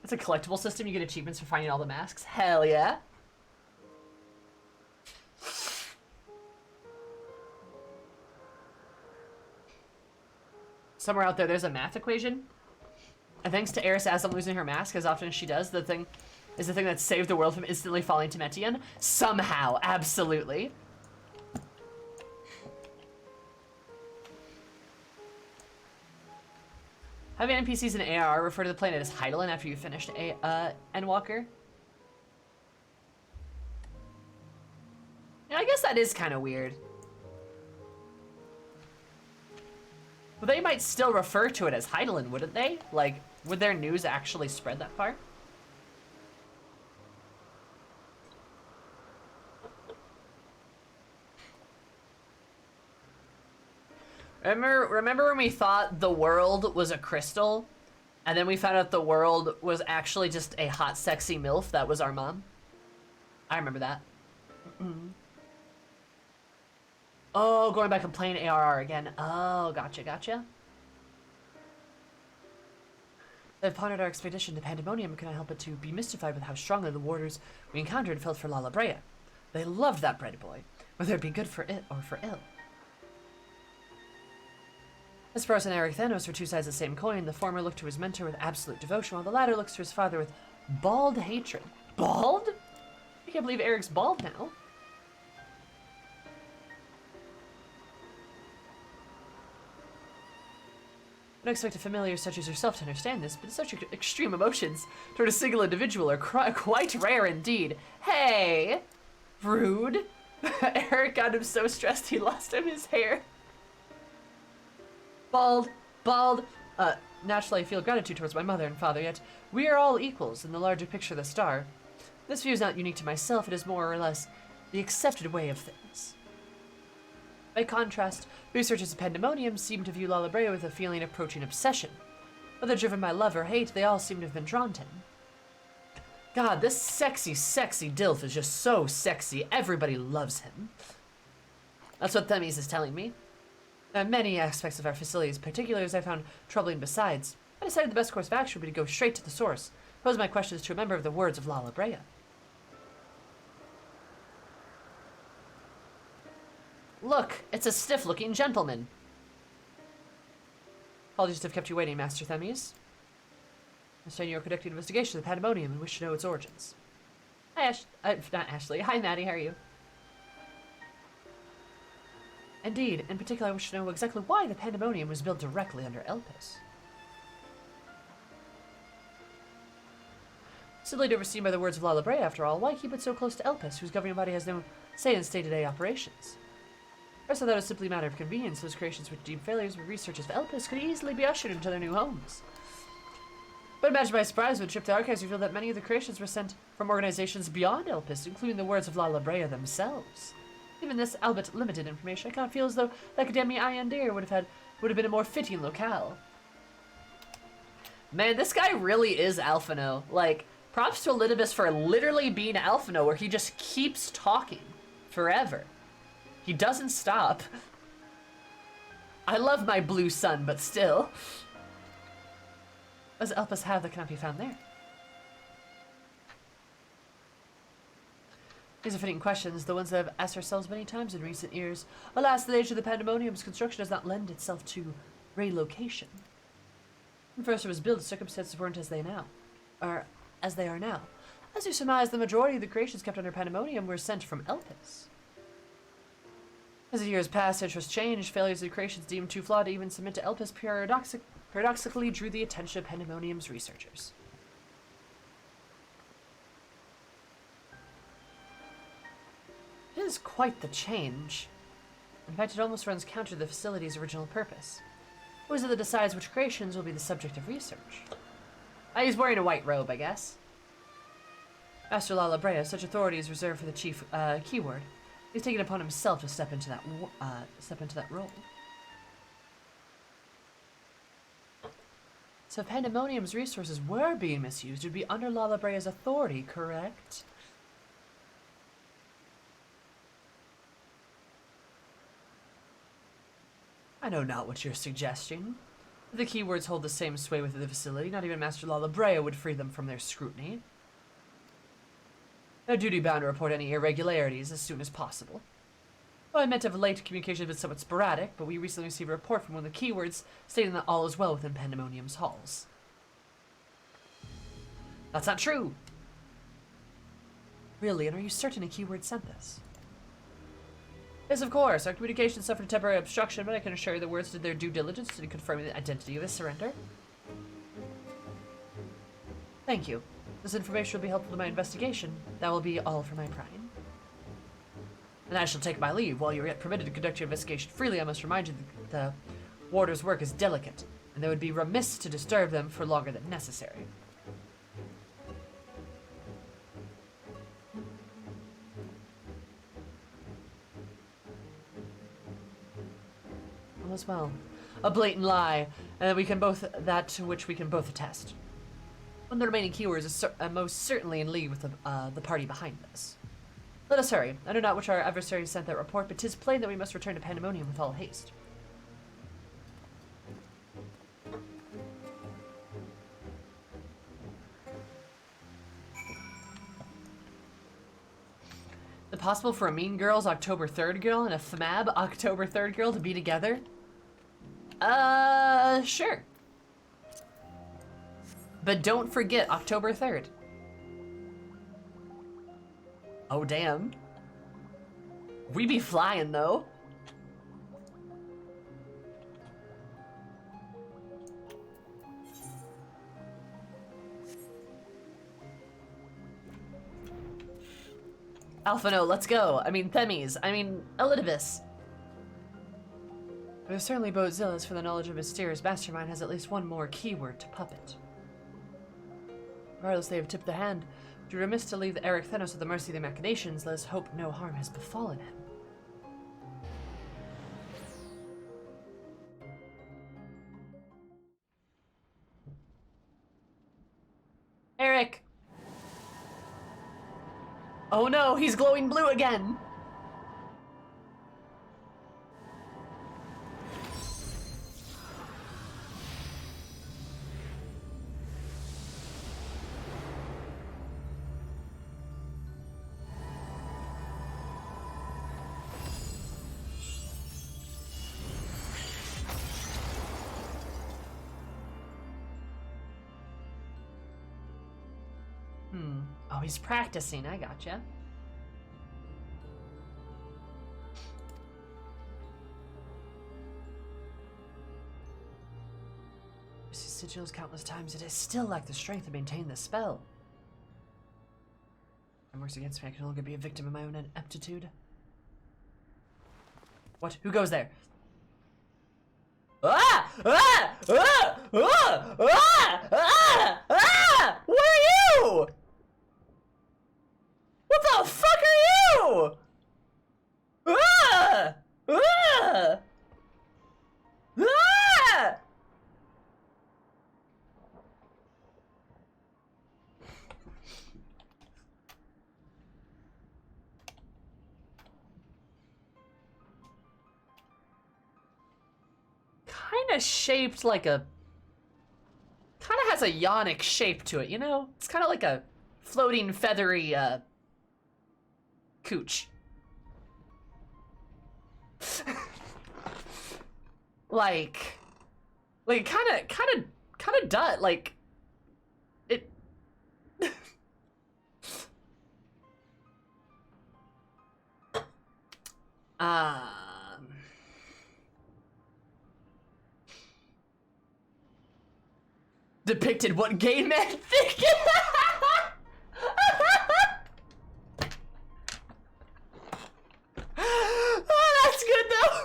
It's a collectible system. You get achievements for finding all the masks. Hell yeah. Somewhere out there's a math equation. And thanks to Eris Asm losing her mask as often as she does, the thing is the thing that saved the world from instantly falling to Metian? Somehow, absolutely. Having NPCs in AR refer to the planet as Heidelin after you finished Endwalker. Yeah, I guess that is kind of weird. But they might still refer to it as Heidelin, wouldn't they? Like, would their news actually spread that far? Remember when we thought the world was a crystal, and then we found out the world was actually just a hot, sexy MILF that was our mom? I remember that. Oh, going back and playing ARR again. Oh, gotcha. Upon our expedition to Pandemonium, can I help but to be mystified with how strongly the warders we encountered felt for Lala Brea. They loved that bread boy, whether it be good for it or for ill. As Sparse and Eric Thanos were two sides of the same coin, the former looked to his mentor with absolute devotion, while the latter looks to his father with bald hatred. Bald? I can't believe Eric's bald now. I don't expect a familiar such as yourself to understand this, but such extreme emotions toward a single individual are quite rare indeed. Hey! Rude. Eric got him so stressed he lost him his hair. Bald. Naturally I feel gratitude towards my mother and father, yet we are all equals in the larger picture of the star. This view is not unique to myself, it is more or less the accepted way of things. By contrast, researchers of Pandemonium seem to view Lala Brea with a feeling approaching obsession. Whether driven by love or hate, they all seem to have been drawn to him. God, this sexy Dilf is just so sexy. Everybody loves him. That's what Themis is telling me. There are many aspects of our facility's particulars I found troubling besides. I decided the best course of action would be to go straight to the source, pose my questions to a member of the words of Lala Brea. Look, it's a stiff-looking gentleman. Apologies to have kept you waiting, Master Themis. I understand you are conducting an investigation of the Pandemonium and wish to know its origins. Hi, not Ashley. Hi, Maddie. How are you? Indeed. In particular, I wish to know exactly why the Pandemonium was built directly under Elpis. Facility overseen by the words of Lala Brea, after all, why keep it so close to Elpis, whose governing body has no say in day-to-day operations? I thought that was simply a matter of convenience. Those creations which deemed failures with researchers of Elpis could easily be ushered into their new homes. But imagine my surprise when Trip to Archives revealed that many of the creations were sent from organizations beyond Elpis, including the words of Lala Brea themselves. Given this, albeit limited information, I can't feel as though the Academia Iandir would have been a more fitting locale. Man, this guy really is Alphino. Like, props to Elidibus for literally being Alphino, where he just keeps talking forever. He doesn't stop. I love my blue sun, but still. What does Elpis have that cannot be found there? These are fitting questions, the ones that have asked ourselves many times in recent years. Alas, the nature of the Pandemonium's construction does not lend itself to relocation. When first it was built, circumstances weren't as they are now. As you surmise, the majority of the creations kept under Pandemonium were sent from Elpis. As the years passed, interest changed. Failures of the creations deemed too flawed to even submit to Elpis paradoxically drew the attention of Pandemonium's researchers. It is quite the change. In fact, it almost runs counter to the facility's original purpose. Who is it that decides which creations will be the subject of research? He's wearing a white robe, I guess. Master Lala Brea, such authority is reserved for the chief keyword. He's taken upon himself to step into that role. So if Pandemonium's resources were being misused, it would be under Lala Brea's authority, correct? I know not what you're suggesting. The keywords hold the same sway within the facility. Not even Master Lala Brea would free them from their scrutiny. They're duty-bound to report any irregularities as soon as possible. Well, I meant of late, communication has been somewhat sporadic, but we recently received a report from one of the keywords stating that all is well within Pandemonium's halls. That's not true. Really, and are you certain a keyword sent this? Yes, of course. Our communication suffered a temporary obstruction, but I can assure you the words did their due diligence in confirming the identity of his surrender. Thank you. This information will be helpful to my investigation. That will be all for my prying. And I shall take my leave. While you are yet permitted to conduct your investigation freely, I must remind you that the warder's work is delicate, and they would be remiss to disturb them for longer than necessary. All is well. A blatant lie, and we can both which we can both attest. One of the remaining keywords is most certainly in league with the party behind this. Let us hurry. I know not which our adversary sent that report, but 'tis plain that we must return to Pandemonium with all haste. Is it possible for a Mean Girls October 3rd girl and a FMAB October 3rd girl to be together? Sure. But don't forget October 3rd. Oh, damn. We be flying, though. Alpha no, let's go. I mean, Themis. I mean, Elidibus. But certainly bodes zealous for the knowledge of mysterious mastermind has at least one more keyword to puppet. Regardless, they have tipped the hand. Would you remiss to leave the Eric Thenos at the mercy of the machinations? Let us hope no harm has befallen him. Eric! Oh no, he's glowing blue again! Oh, he's practicing. I gotcha. Sigils countless times, it is still lack the strength to maintain the spell. It works against me. I can no longer be a victim of my own ineptitude. What? Who goes there? Ah! Ah! Ah! Ah! Ah! Ah! Ah! What are you? What the fuck are you? Ah! Ah! Ah! Kind of shaped like a... Kind of has a yonic shape to it, you know? It's kind of like a floating, feathery, cooch. like kind of dut, like... It... Depicted what gay men think. Oh, that's good though.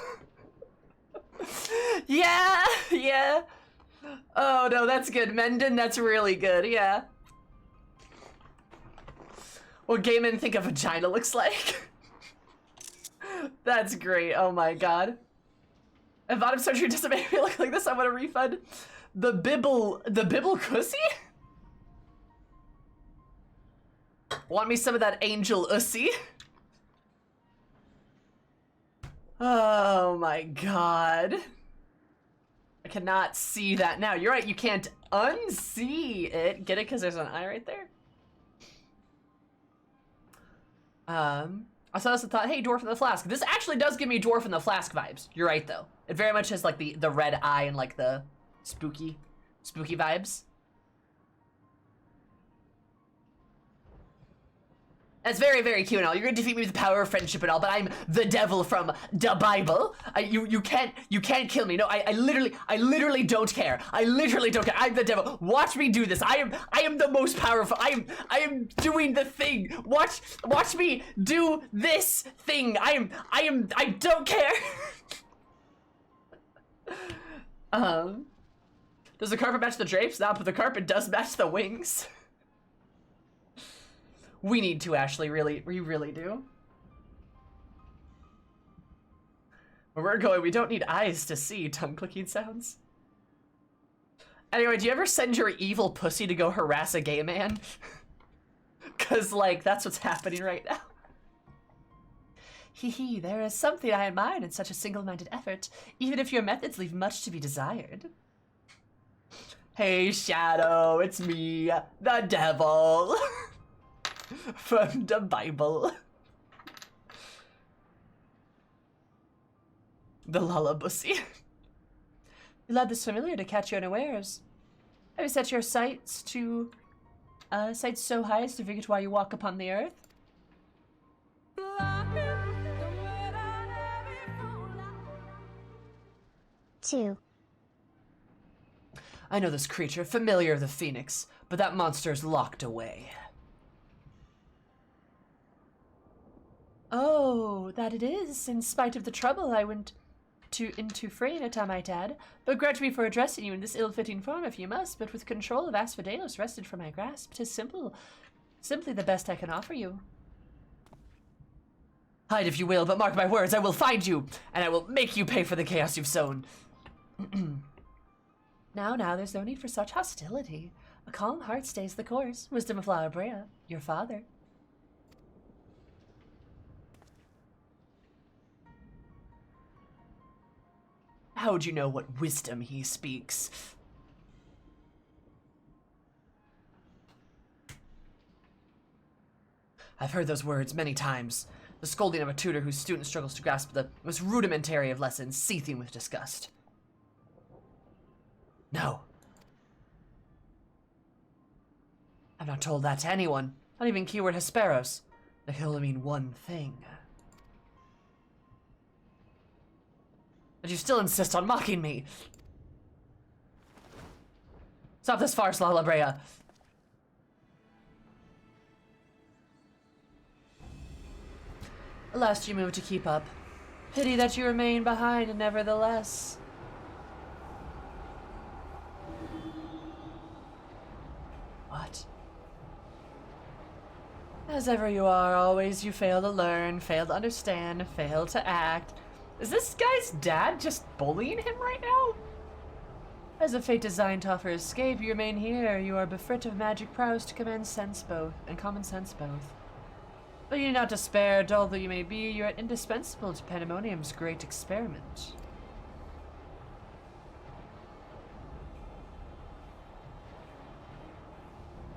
Yeah, yeah. Oh no, that's good. Mendon, that's really good, yeah. What gay men think a vagina looks like. That's great, oh my god. If bottom surgery doesn't make me look like this, I want a refund. The bibble cussy? Want me some of that angel ussy? Oh my god. I cannot see that now. You're right, you can't unsee it. Get it? Because there's an eye right there. I saw this and thought, hey, Dwarf in the Flask. This actually does give me Dwarf in the Flask vibes. You're right, though. It very much has, like, the red eye and, like, the spooky vibes. That's very, very cute and all. You're gonna defeat me with the power of friendship and all, but I'm the devil from the Bible. You can't kill me. No, I literally don't care. I literally don't care. I'm the devil. Watch me do this. I am the most powerful. I am doing the thing. Watch me do this thing. I don't care. Does the carpet match the drapes? No, but the carpet does match the wings. We need to, Ashley, we really do. Where we're going, we don't need eyes to see tongue-clicking sounds. Anyway, do you ever send your evil pussy to go harass a gay man? Cause, like, that's what's happening right now. Hee hee, there is something I admire in such a single-minded effort, even if your methods leave much to be desired. Hey, Shadow, it's me, the devil. From the Bible. The lullabussy. You led this familiar to catch you unawares. Have you set your sights to sights so high as to forget why you walk upon the earth? 2. I know this creature, familiar of the Phoenix, but that monster is locked away. Oh, that it is, in spite of the trouble I went into freeing it, I might add. But grudge me for addressing you in this ill-fitting form if you must, but with control of Asphodelos wrested from my grasp, 'tis simply the best I can offer you. Hide if you will, but mark my words, I will find you, and I will make you pay for the chaos you've sown. Now, there's no need for such hostility. A calm heart stays the course. Wisdom of La Brea, your father. How would you know what wisdom he speaks? I've heard those words many times. The scolding of a tutor whose student struggles to grasp the most rudimentary of lessons, seething with disgust. No. I've not told that to anyone. Not even keyword Hesperos. That can only mean one thing. But you still insist on mocking me. Stop this farce, La Brea. Alas, you moved to keep up. Pity that you remain behind, nevertheless. What? As ever you are, always you fail to learn, fail to understand, fail to act. Is this guy's dad just bullying him right now? As a fate designed to offer escape, you remain here. You are befrit of magic prowess to command sense both, and common sense both. But you need not despair, dull though you may be, you are indispensable to Pandemonium's great experiment.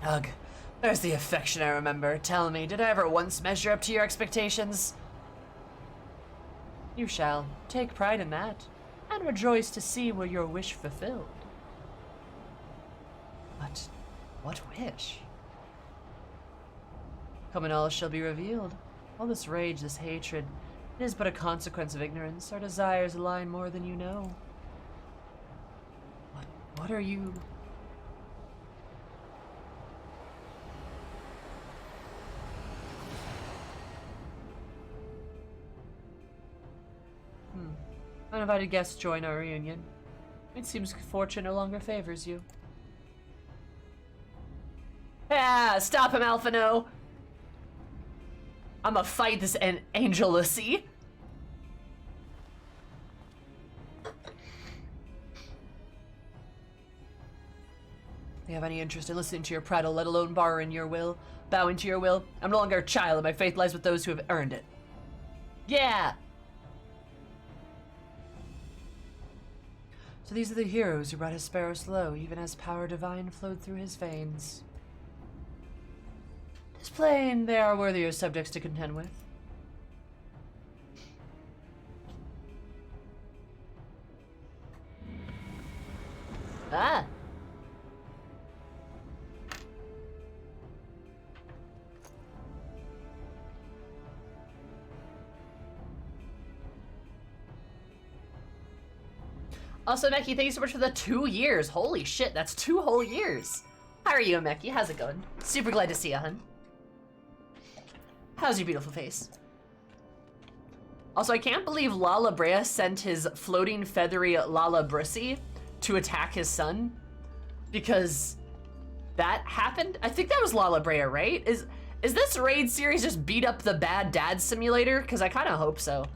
Ugh, there's the affection I remember. Tell me, did I ever once measure up to your expectations? You shall. Take pride in that, and rejoice to see where your wish fulfilled. But what wish? Come and all shall be revealed. All this rage, this hatred, it is but a consequence of ignorance. Our desires align more than you know. What are you? Uninvited guests join our reunion. It seems fortune no longer favors you. Ah, stop him, Alphino! I'ma fight this Angelussy. They have any interest in listening to your prattle, let alone bowing to your will? I'm no longer a child, and my faith lies with those who have earned it. Yeah! So these are the heroes who brought Hesperos low, even as power divine flowed through his veins. 'Tis plain they are worthier subjects to contend with. Ah! Also, Meki, thank you so much for the 2 years. Holy shit, that's 2 whole years. How are you, Meki? How's it going? Super glad to see you, hun. How's your beautiful face? Also, I can't believe Lala Brea sent his floating feathery Lala Brissy to attack his son, because that happened. I think that was Lala Brea, right? Is this raid series just beat up the bad dad simulator? Because I kind of hope so.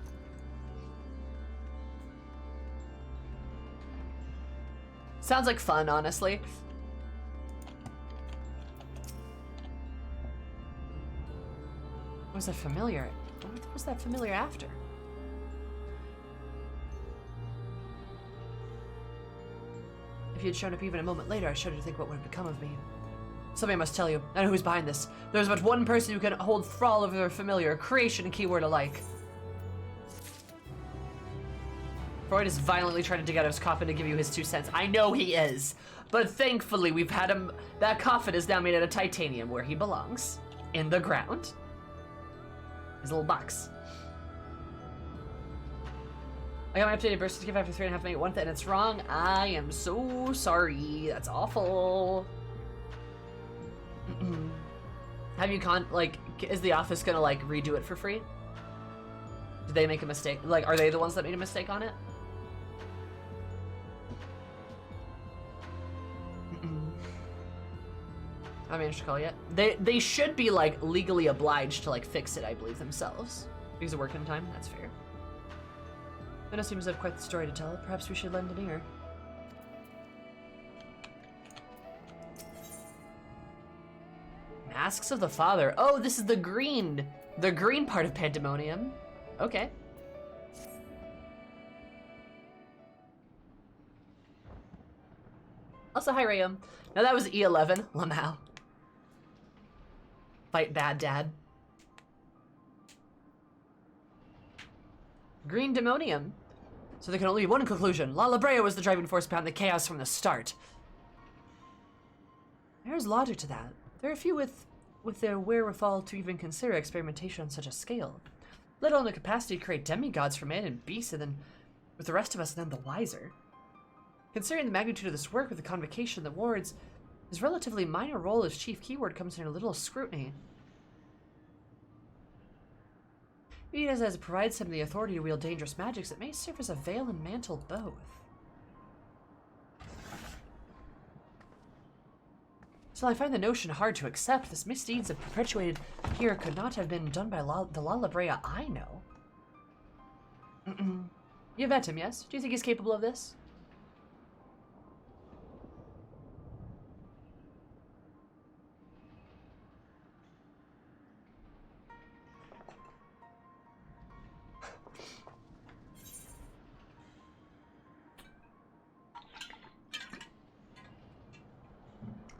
Sounds like fun, honestly. Was that familiar? What was that familiar after? If you had shown up even a moment later, I shudder to think what would have become of me. Somebody must tell you. I know who's behind this. There's but one person who can hold thrall over their familiar, creation and keyword alike. Freud is violently trying to dig out of his coffin to give you his 2 cents. I know he is. But thankfully, we've had him. That coffin is now made out of titanium, where he belongs. In the ground. His little box. I got my updated birth certificate after 3.5 minutes, one and it's wrong. I am so sorry. That's awful. Have you is the office gonna like redo it for free? Did they make a mistake? Like, are they the ones that made a mistake on it? I managed to call yet. They should be like legally obliged to like fix it, I believe, themselves. Because of working time, that's fair. It seems to have quite the story to tell. Perhaps we should lend an ear. Masks of the Father. Oh, this is the green part of Pandemonium. Okay. Also, hi, Rayum. Now that was E11. Lamau. Fight bad dad. Green Demonium. So there can only be one conclusion. Lala Brea was the driving force behind the chaos from the start. There's logic to that. There are few with their wherewithal to even consider experimentation on such a scale, let alone the capacity to create demigods for man and beast, and then with the rest of us none the wiser. Considering the magnitude of this work with the convocation of the wards, his relatively minor role as chief keyword comes under little scrutiny. Even as it provides him the authority to wield dangerous magics, it may serve as a veil and mantle both. Still, I find the notion hard to accept. This misdeeds of perpetuated here could not have been done by the Lala Brea I know. You met him, yes? Do you think he's capable of this?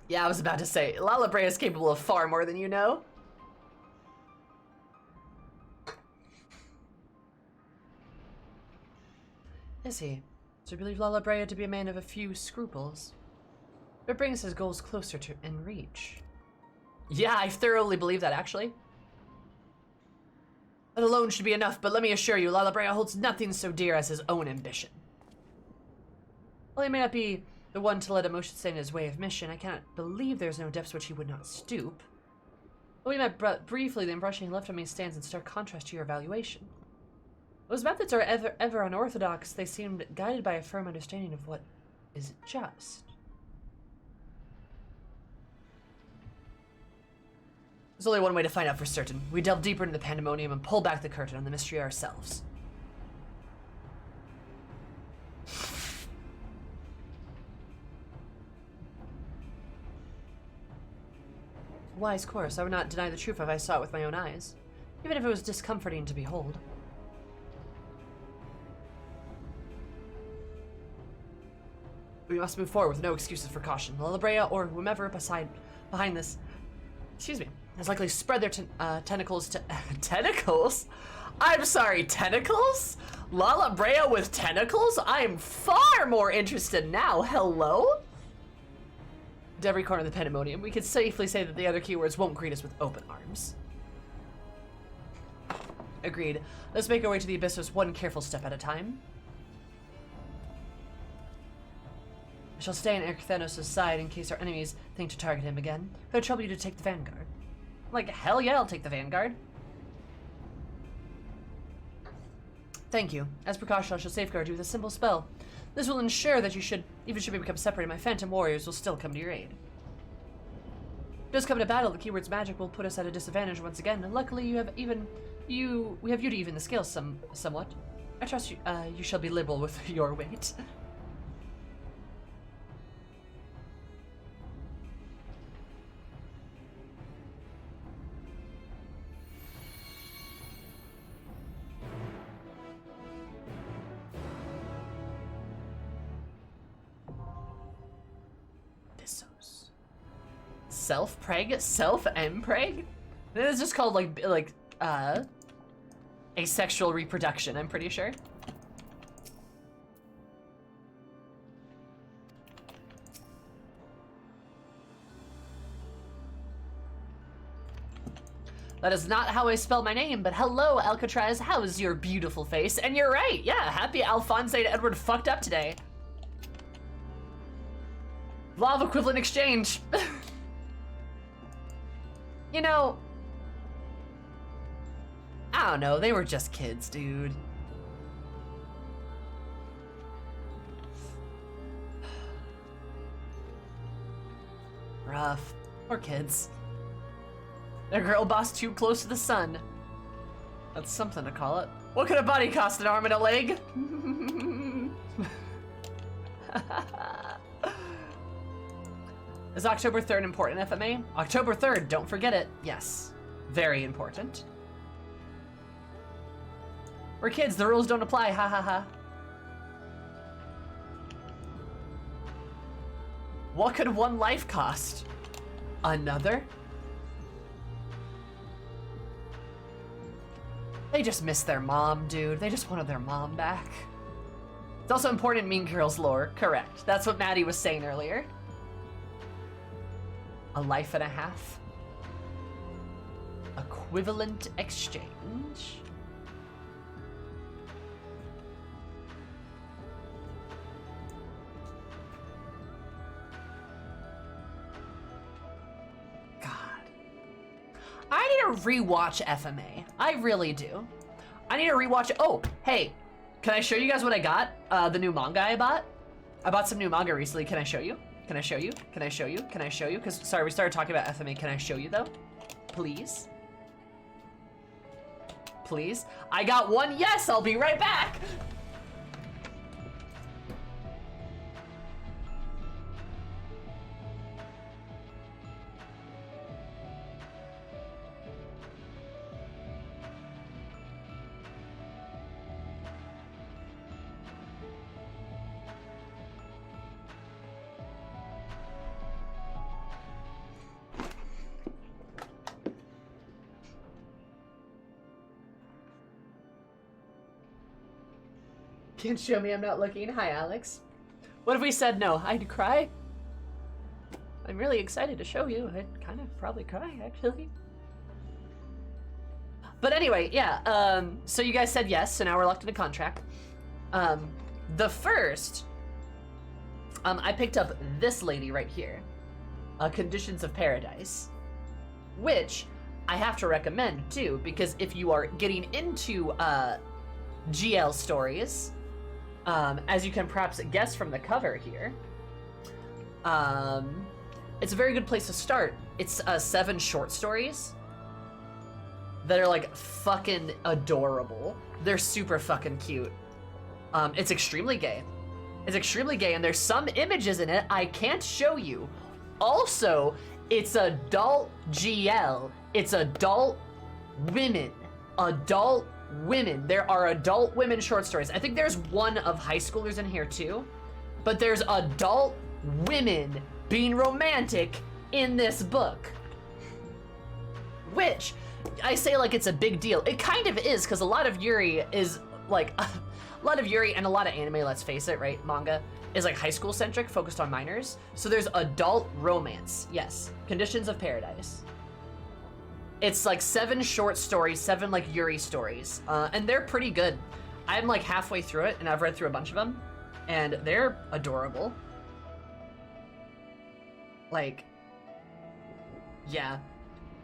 Yeah, I was about to say, Lala Brea is capable of far more than you know. Is he? So you believe Lala Brea to be a man of a few scruples? It brings his goals closer to in reach. Yeah, I thoroughly believe that, actually. That alone should be enough, but let me assure you, Lala Brea holds nothing so dear as his own ambition. While he may not be the one to let emotion stand in his way of mission, I cannot believe there's no depths which he would not stoop. When we met briefly, the impression he left on me stands in stark contrast to your evaluation. Those methods are ever unorthodox. They seemed guided by a firm understanding of what is just. There's only one way to find out for certain. We delve deeper into the Pandemonium and pull back the curtain on the mystery ourselves. Wise course. I would not deny the truth if I saw it with my own eyes, even if it was discomforting to behold. We must move forward with no excuses for caution. Lala Brea or whomever behind this, excuse me, has likely spread their tentacles to tentacles. I'm sorry, tentacles? Lala Brea with tentacles? I'm far more interested now. Hello? To every corner of the Pandemonium, we could safely say that the other keywords won't greet us with open arms. Agreed. Let's make our way to the Abyssos one careful step at a time. shall stay on Erchthanos' side in case our enemies think to target him again. Could I trouble you to take the vanguard? Like, hell yeah, I'll take the vanguard. Thank you. As precaution, I shall safeguard you with a simple spell. This will ensure that even should we become separated, my phantom warriors will still come to your aid. Does come to battle, the keyword's magic will put us at a disadvantage once again, and luckily we have you to even the scales somewhat. I trust you, you shall be liberal with your weight. Self-preg? Self-empreg? It's just called like asexual reproduction, I'm pretty sure. That is not how I spell my name, but hello, Alcatraz, how is your beautiful face? And you're right, yeah, happy Alphonse and Edward fucked up today. Law of equivalent exchange. You know, I don't know, they were just kids, dude. Rough. Poor kids. Their girl boss too close to the sun. That's something to call it. What could a body cost, an arm and a leg? Is October 3rd important, FMA? October 3rd, don't forget it. Yes. Very important. We're kids, the rules don't apply, ha ha ha. What could one life cost? Another? They just miss their mom, dude. They just wanted their mom back. It's also important in Mean Girls lore, correct. That's what Maddie was saying earlier. A life and a half. Equivalent exchange. God. I need to rewatch FMA. I really do. I need to rewatch it. Oh, hey, can I show you guys what I got? The new manga I bought? I bought some new manga recently. Can I show you? Can I show you? Can I show you? Can I show you? Because, sorry, we started talking about FMA. Can I show you, though? Please? Please? I got one yes! I'll be right back! Can't show me, I'm not looking. Hi, Alex. What if we said no? I'd cry. I'm really excited to show you. I'd kind of probably cry, actually. But anyway, yeah, so you guys said yes, so now we're locked in a contract. The first, I picked up this lady right here, Conditions of Paradise, which I have to recommend, too, because if you are getting into, GL stories, as you can perhaps guess from the cover here, it's a very good place to start. It's 7 short stories that are like fucking adorable. They're super fucking cute. It's extremely gay. It's extremely gay, and there's some images in it I can't show you. Also, it's adult GL. It's adult women. Adult women. There are adult women short stories. I think there's one of high schoolers in here too, but there's adult women being romantic in this book, which I say like it's a big deal. It kind of is, because a lot of Yuri is like a lot of Yuri and a lot of anime, let's face it, right, manga is like high school centric, focused on minors. So there's adult romance. Yes. Conditions of Paradise. It's like 7 short stories, 7 like Yuri stories, and they're pretty good. I'm like halfway through it, and I've read through a bunch of them, and they're adorable. Like, yeah.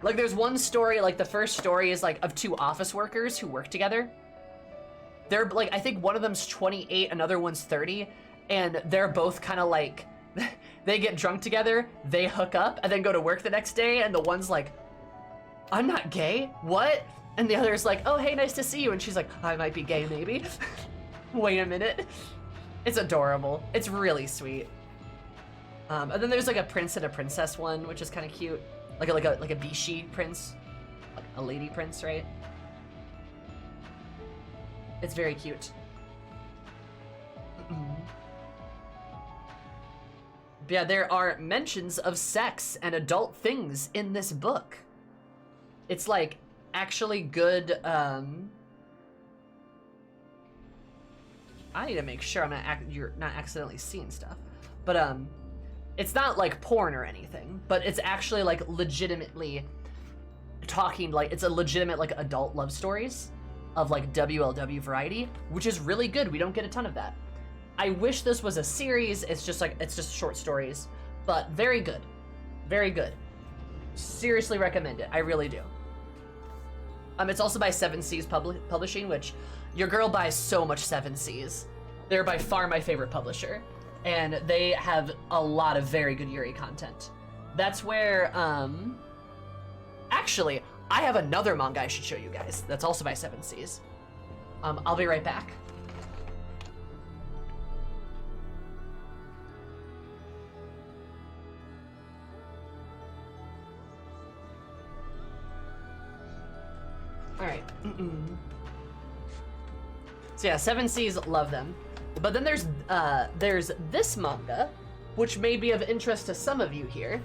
Like, there's one story, like, the first story is, like, of two office workers who work together. They're, like, I think one of them's 28, another one's 30, and they're both kind of, like, they get drunk together, they hook up, and then go to work the next day, and the one's like, I'm not gay, what? And the other's like, oh, hey, nice to see you, and she's like, I might be gay, maybe. Wait a minute. It's adorable. It's really sweet. And then there's, like, a prince and a princess one, which is kind of cute. Like a Bishi prince, like a lady prince, right? It's very cute. But yeah, there are mentions of sex and adult things in this book. It's like actually good. I need to make sure you're not accidentally seeing stuff, but it's not like porn or anything, but it's actually like legitimately talking, like it's a legitimate like adult love stories of like WLW variety, which is really good. We don't get a ton of that. I wish this was a series. It's just short stories, but very good. Very good. Seriously recommend it. I really do. It's also by 7Seas Publishing, which your girl buys so much 7Seas. They're by far my favorite publisher. And they have a lot of very good Yuri content. That's where, actually, I have another manga I should show you guys that's also by 7Seas. I'll be right back. All right. So yeah, 7Seas, love them. But then there's this manga, which may be of interest to some of you here,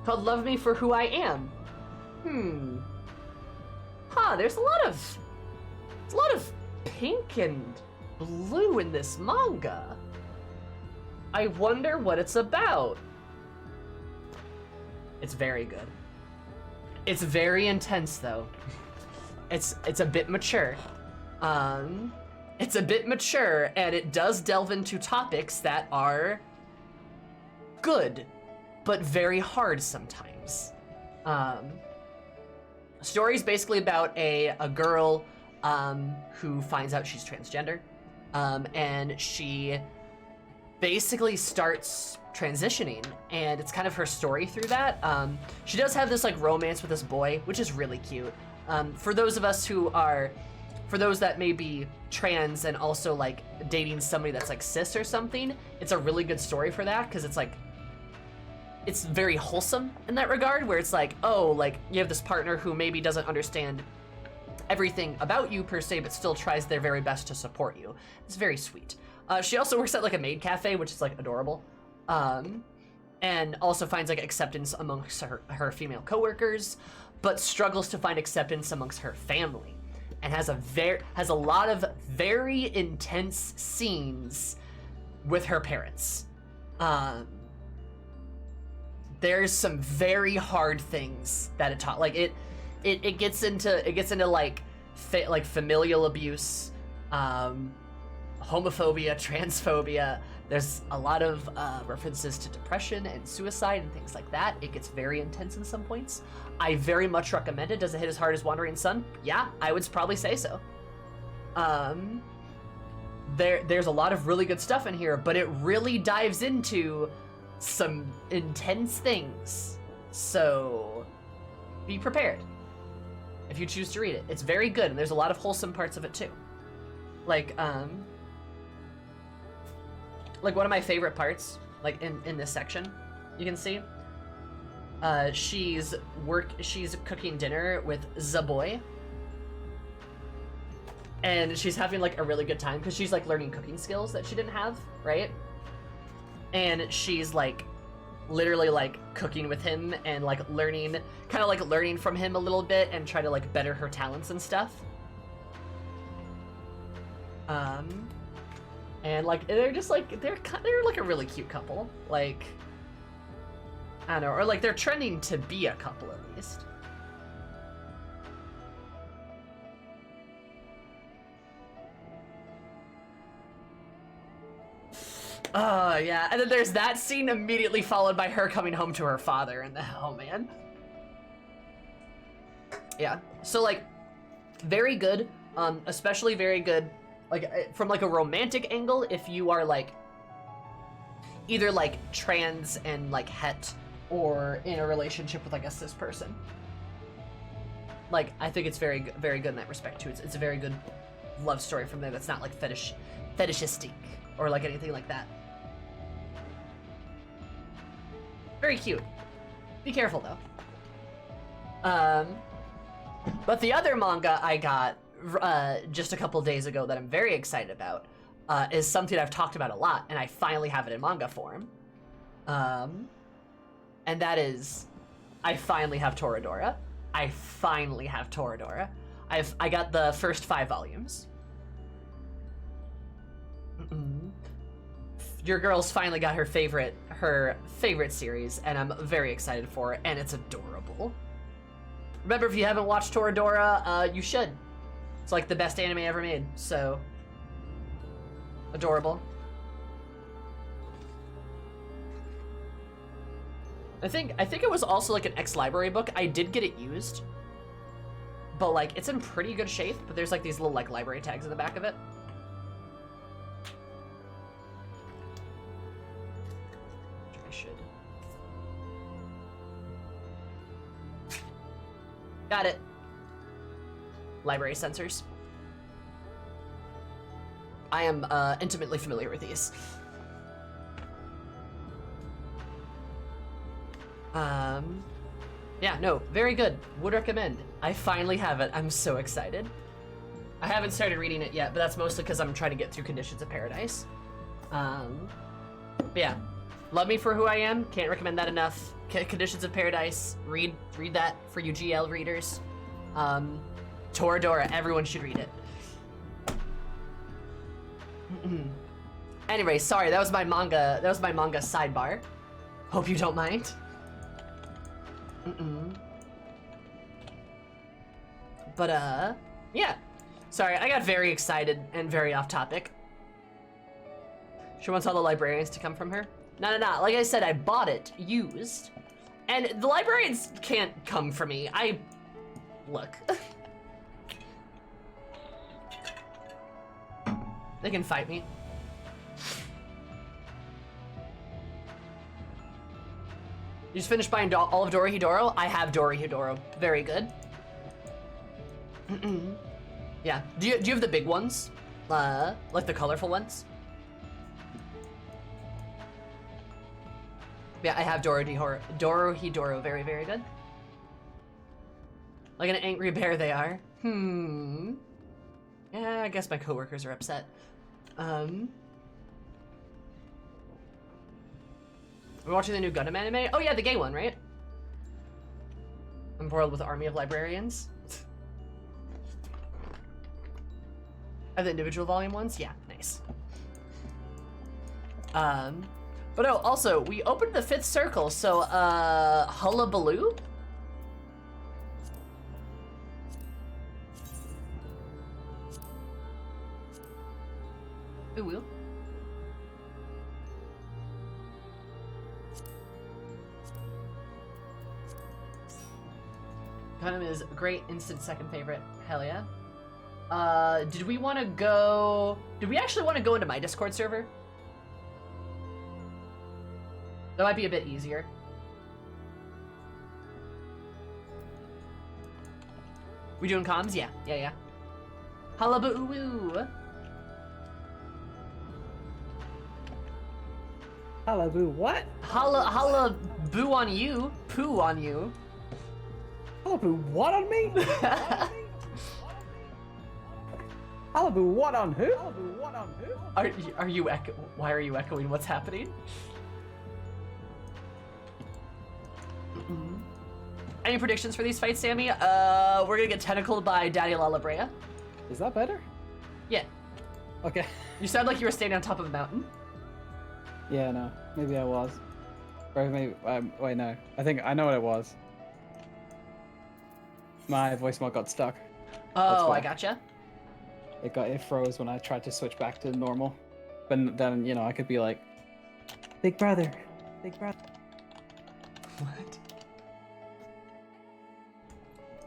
called Love Me for Who I Am. There's a lot of pink and blue in this manga. I wonder what it's about. It's very good. It's very intense though. It's a bit mature. It's a bit mature, and it does delve into topics that are good, but very hard sometimes. Story's basically about a girl who finds out she's transgender, and she basically starts transitioning, and it's kind of her story through that. She does have this like romance with this boy, which is really cute. For those that may be trans and also like dating somebody that's like cis or something, it's a really good story for that, because it's like, it's very wholesome in that regard, where it's like, oh, like you have this partner who maybe doesn't understand everything about you per se, but still tries their very best to support you. It's very sweet. She also works at like a maid cafe, which is like adorable. And also finds like acceptance amongst her female coworkers, but struggles to find acceptance amongst her family. And has a lot of very intense scenes with her parents. There's some very hard things that it taught. Like it gets into like familial abuse, homophobia, transphobia. There's a lot of references to depression and suicide and things like that. It gets very intense in some points. I very much recommend it. Does it hit as hard as Wandering Sun? Yeah, I would probably say so. There's a lot of really good stuff in here, but it really dives into some intense things. So be prepared if you choose to read it. It's very good, and there's a lot of wholesome parts of it too. Like one of my favorite parts, like in this section, you can see, she's cooking dinner with the boy, and she's having like a really good time because she's like learning cooking skills that she didn't have, right? And she's like literally like cooking with him and like learning from him a little bit and try to like better her talents and stuff. And like they're just like they're like a really cute couple, like I don't know, or like they're trending to be a couple at least. Oh, yeah. And then there's that scene immediately followed by her coming home to her father. And oh, man. Yeah. So, like, very good. Especially very good, like, from, like, a romantic angle if you are, like, either, like, trans and, like, het or in a relationship with, like, a cis person. Like, I think it's very good in that respect, too. It's a very good love story from there that's not, like, fetishistic or, like, anything like that. Very cute. Be careful, though. But the other manga I got just a couple days ago that I'm very excited about is something I've talked about a lot, and I finally have it in manga form. And that is, I finally have Toradora. I got the first 5 volumes. Your girl's finally got her favorite series, and I'm very excited for it, and it's adorable. Remember, if you haven't watched Toradora, you should. It's like the best anime ever made, so adorable. I think it was also like an ex-library book. I did get it used, but like it's in pretty good shape. But there's like these little like library tags in the back of it. I should. Got it. Library sensors. I am intimately familiar with these. Yeah, no, very good. Would recommend. I finally have it. I'm so excited. I haven't started reading it yet, but that's mostly because I'm trying to get through Conditions of Paradise. But yeah, love me for who I am. Can't recommend that enough. Conditions of Paradise. Read that for you GL readers. Toradora. Everyone should read it. Anyway, sorry. That was my manga sidebar. Hope you don't mind. But yeah. Sorry, I got very excited and very off topic. She wants all the librarians to come from her. No. Like I said, I bought it used, and the librarians can't come for me. Look. They can fight me. You just finished buying all of Dorohedoro? I have Dorohedoro. Very good. Yeah. Do you have the big ones? Like the colorful ones? Yeah, I have Dorohedoro. Very, very good. Like an angry bear they are. Yeah, I guess my coworkers are upset. We're watching the new Gundam anime? Oh yeah, the gay one, right? Embroiled with an army of librarians. Are the individual volume ones? Yeah, nice. But no, also, we opened the 5th circle, so, hullabaloo? Ooh, wheel. Gundam is great, instant second favorite. Hell yeah. Did we actually want to go into my Discord server? That might be a bit easier. We doing comms? Yeah. Hullaboo. Hullaboo what? Hullaboo on you. Poo on you. Hullaboo what on me? Hullaboo what on who? Hullaboo what on who? Are you why are you echoing what's happening? Any predictions for these fights, Sammy? We're gonna get tentacled by Daddy Lalabrea. Is that better? Yeah. Okay. You sound like you were standing on top of a mountain. Yeah, no. Maybe I was. Or maybe, wait, no. I think I know what it was. My voicemail got stuck. Oh, I gotcha. It froze when I tried to switch back to normal. But then, you know, I could be like Big brother. Big brother. What?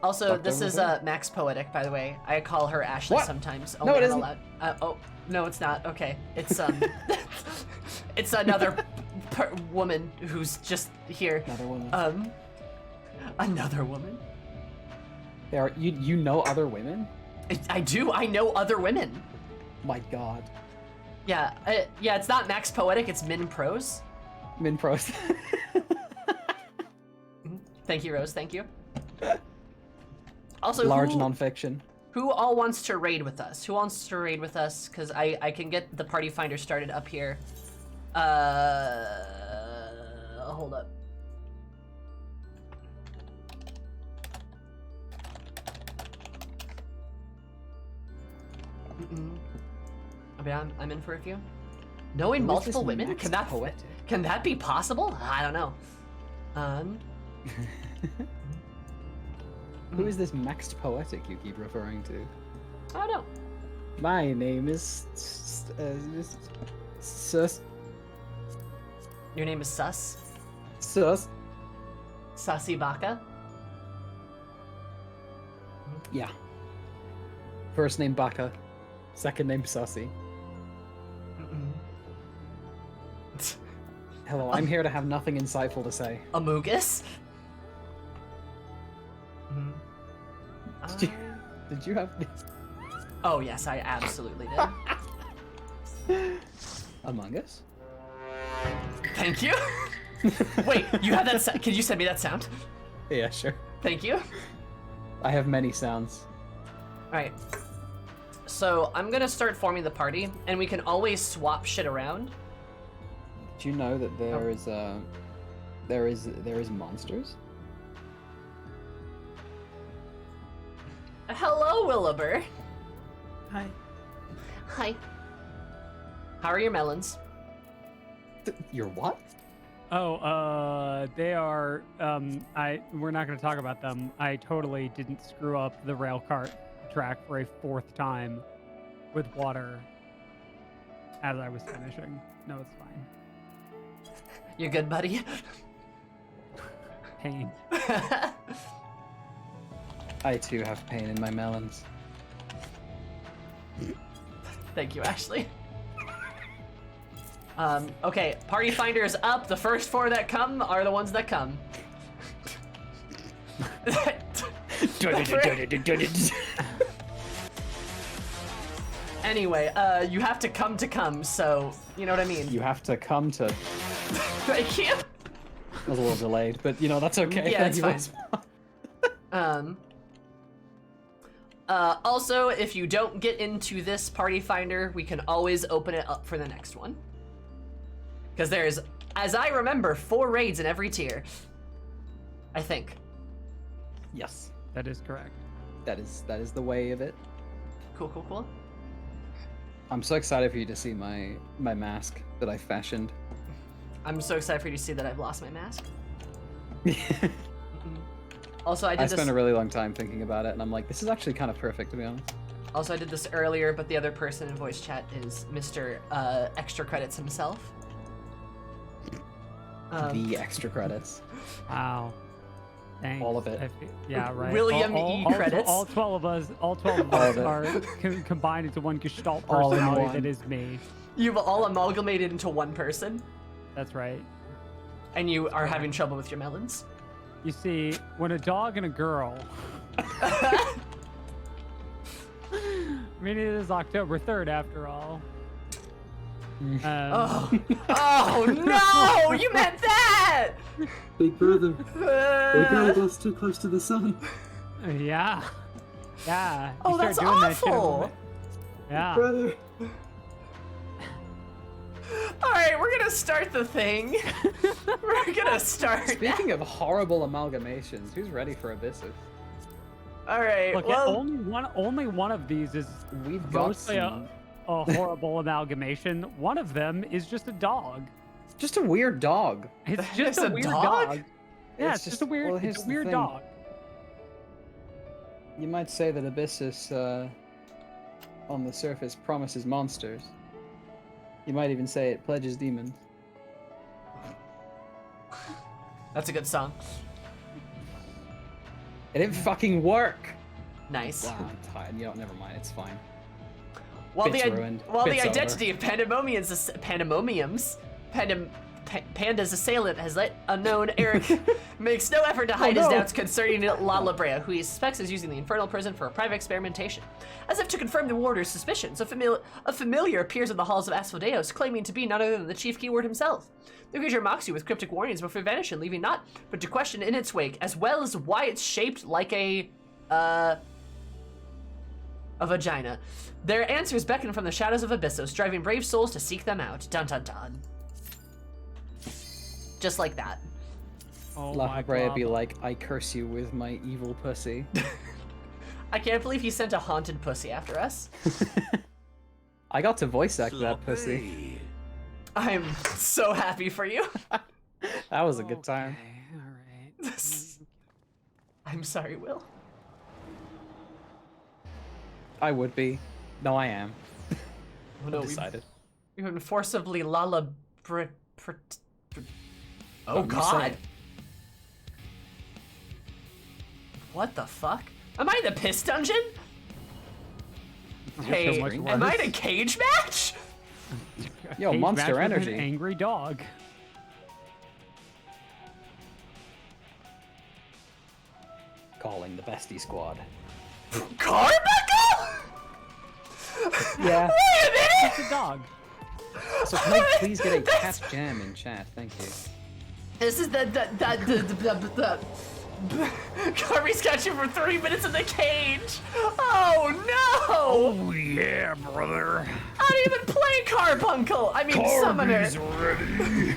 Also, Fucked this is everything. Max Poetic, by the way. I call her Ashley What? sometimes. No, it I'm isn't. allowed- oh, no, it's not. Okay, it's it's another woman who's just here. Another woman. Another woman. There, you know other women? I do. I know other women. My God. Yeah, yeah. It's not Max Poetic. It's Min Prose. Min pros. Thank you, Rose. Thank you. Also, Large who, nonfiction. who all wants to raid with us? Who wants to raid with us? Because I can get the party finder started up here. Hold up. I mean, I'm in for a few. Knowing Who is multiple this women? Max Poetic? Can that be possible? I don't know. Who is this Maxed Poetic you keep referring to? I don't know. My name is Sus. Your name is Sus? Sus. Sussy Baka? Yeah. First name Baka. Second name Sussy. Hello, I'm here to have nothing insightful to say. Amogus? Did you have this? Oh yes, I absolutely did. Among Us? Thank you. Wait, you have that? Can you send me that sound? Yeah, sure. Thank you. I have many sounds. All right. So I'm gonna start forming the party, and we can always swap shit around. Do you know that there is monsters? Hello, Willibur. Hi. Hi. How are your melons? Your what? Oh, they are, we're not going to talk about them. I totally didn't screw up the rail cart track for a fourth time with water as I was finishing. No, it's fine. You good, buddy? Pain. I too have pain in my melons. Thank you, Ashley. Okay, party finder is up. The first 4 that come are the ones that come. Anyway, you have to come, so you know what I mean. You have to come to. Thank you. I was a little delayed, but you know that's okay. Yeah, Thank it's you. fine. Also, if you don't get into this party finder, we can always open it up for the next one. Because there's, as I remember, 4 raids in every tier. I think. Yes, That is correct. that is the way of it. Cool, cool, cool. I'm so excited for you to see my mask that I fashioned. I'm so excited for you to see that I've lost my mask. Also, I I did spent this. a really long time thinking about it, and I'm like, this is actually kind of perfect, to be honest. Also, I did this earlier, but the other person in voice chat is Mr. Extra Credits himself. The extra credits. Wow. Thanks. All of it. Yeah, right. William E. credits. All 12 of us, All are of it. combined into one gestalt All in personality one. that is me. You've all amalgamated into one person, That's right. and you are having trouble with your melons. You see, when a dog and a girl. I mean, it is October 3rd after all. Oh, oh no! You meant that! Big brother, we got us too close to the sun. Yeah. Yeah. you Oh, start that's doing that shit a little awful. bit. Yeah. Brother, All right, we're gonna start the thing. We're gonna start. Speaking of horrible amalgamations, who's ready for Abyssus? All right. Look, well, only one of these is We've got mostly some... a horrible amalgamation. One of them is just a dog. Just a weird dog. It's It's just a a weird dog? dog. Yeah, it's just a weird, well, here's it's a the weird thing. dog. You might say that Abyssus, on the surface, promises monsters. You might even say it pledges demons. That's a good song. It didn't fucking work. Nice. Wow, I'm tired. You know, never mind. It's fine. While Bit's the ruined. while the Bit's over. identity of Panda's assailant has let unknown Eric makes no effort to hide his no. doubts concerning La Brea, who he suspects is using the infernal prison for a private experimentation. As if to confirm the warder's suspicions, a familiar appears in the halls of Asphodeos, claiming to be none other than the chief keyword himself. The creature mocks you with cryptic warnings before vanishing, leaving naught but to question in its wake, as well as why it's shaped like a vagina. Their answers beckon from the shadows of Abyssos, driving brave souls to seek them out. Dun dun dun. Just like that. Oh La my Brea God. be like, I curse you with my evil pussy. I can't believe he sent a haunted pussy after us. I got to voice act that pussy. I'm so happy for you. That was a good time. All right. I'm sorry, Will. I would be. No, I am. Oh, no, I've decided. we've been forcibly Oh, you God. say it. What the fuck? Am I in the piss dungeon? Hey, much am I in worse. a cage match? Yo, Cage Monster match with an Energy. angry dog. Calling the bestie squad. Carbuncle? Yeah. Wait a minute! It's a dog. So can I please get a cat jam in chat? Thank you. This is the Carby's got you for 3 minutes in the cage. Oh no! Oh yeah, brother. I don't even play Carbuncle. I mean Summoner. Corby's ready.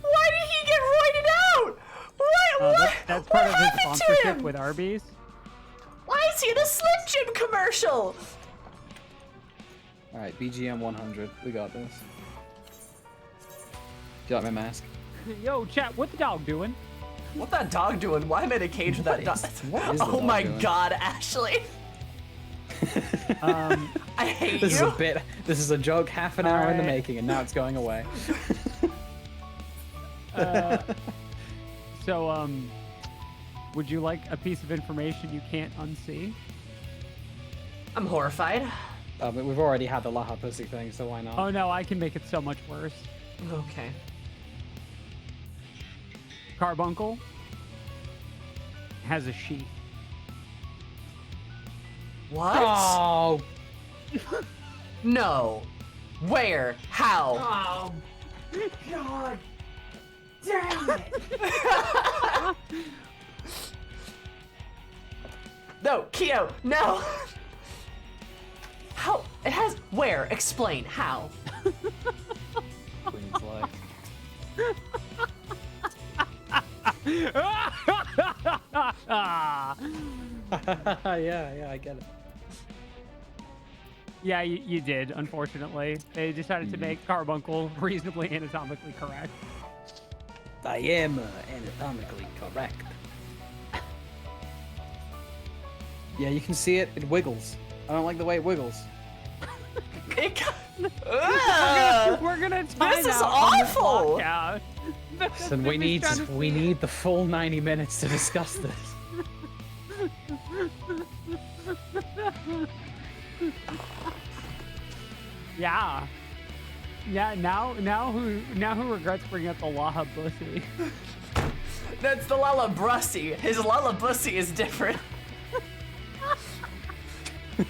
Why did he get roided out? What That's part of his happened to sponsorship him? with Arby's. Why is he in a Slim Jim commercial? Alright, BGM 100. We got this. Do you like my mask? Yo, chat, what the dog doing? What that dog doing? Why am I in a cage with that dog? what is the Oh dog my doing? god, Ashley. I hate This is you. a bit. This is a joke half an hour in the Alright. making, and now it's going away. So, would you like a piece of information you can't unsee? I'm horrified. But we've already had the Laha pussy thing, so why not? Oh no, I can make it so much worse. Okay. Carbuncle has a sheath. What? Oh, No. Where? How? Oh, God damn it! No, Keo, no. How? It has. Where? Explain. How? Queen's life. Yeah, I get it. Yeah, you did, unfortunately. They decided to make Carbuncle reasonably anatomically correct. I am anatomically correct. Yeah, you can see it. It wiggles. I don't like the way it wiggles. It. Ugh. We're gonna time This is out on this awful. lockout. Listen, we need the full 90 minutes to discuss this. Yeah. Yeah, now who regrets bringing up the Laha Bussy? That's the Lala Brussy. His Lala Bussy is different.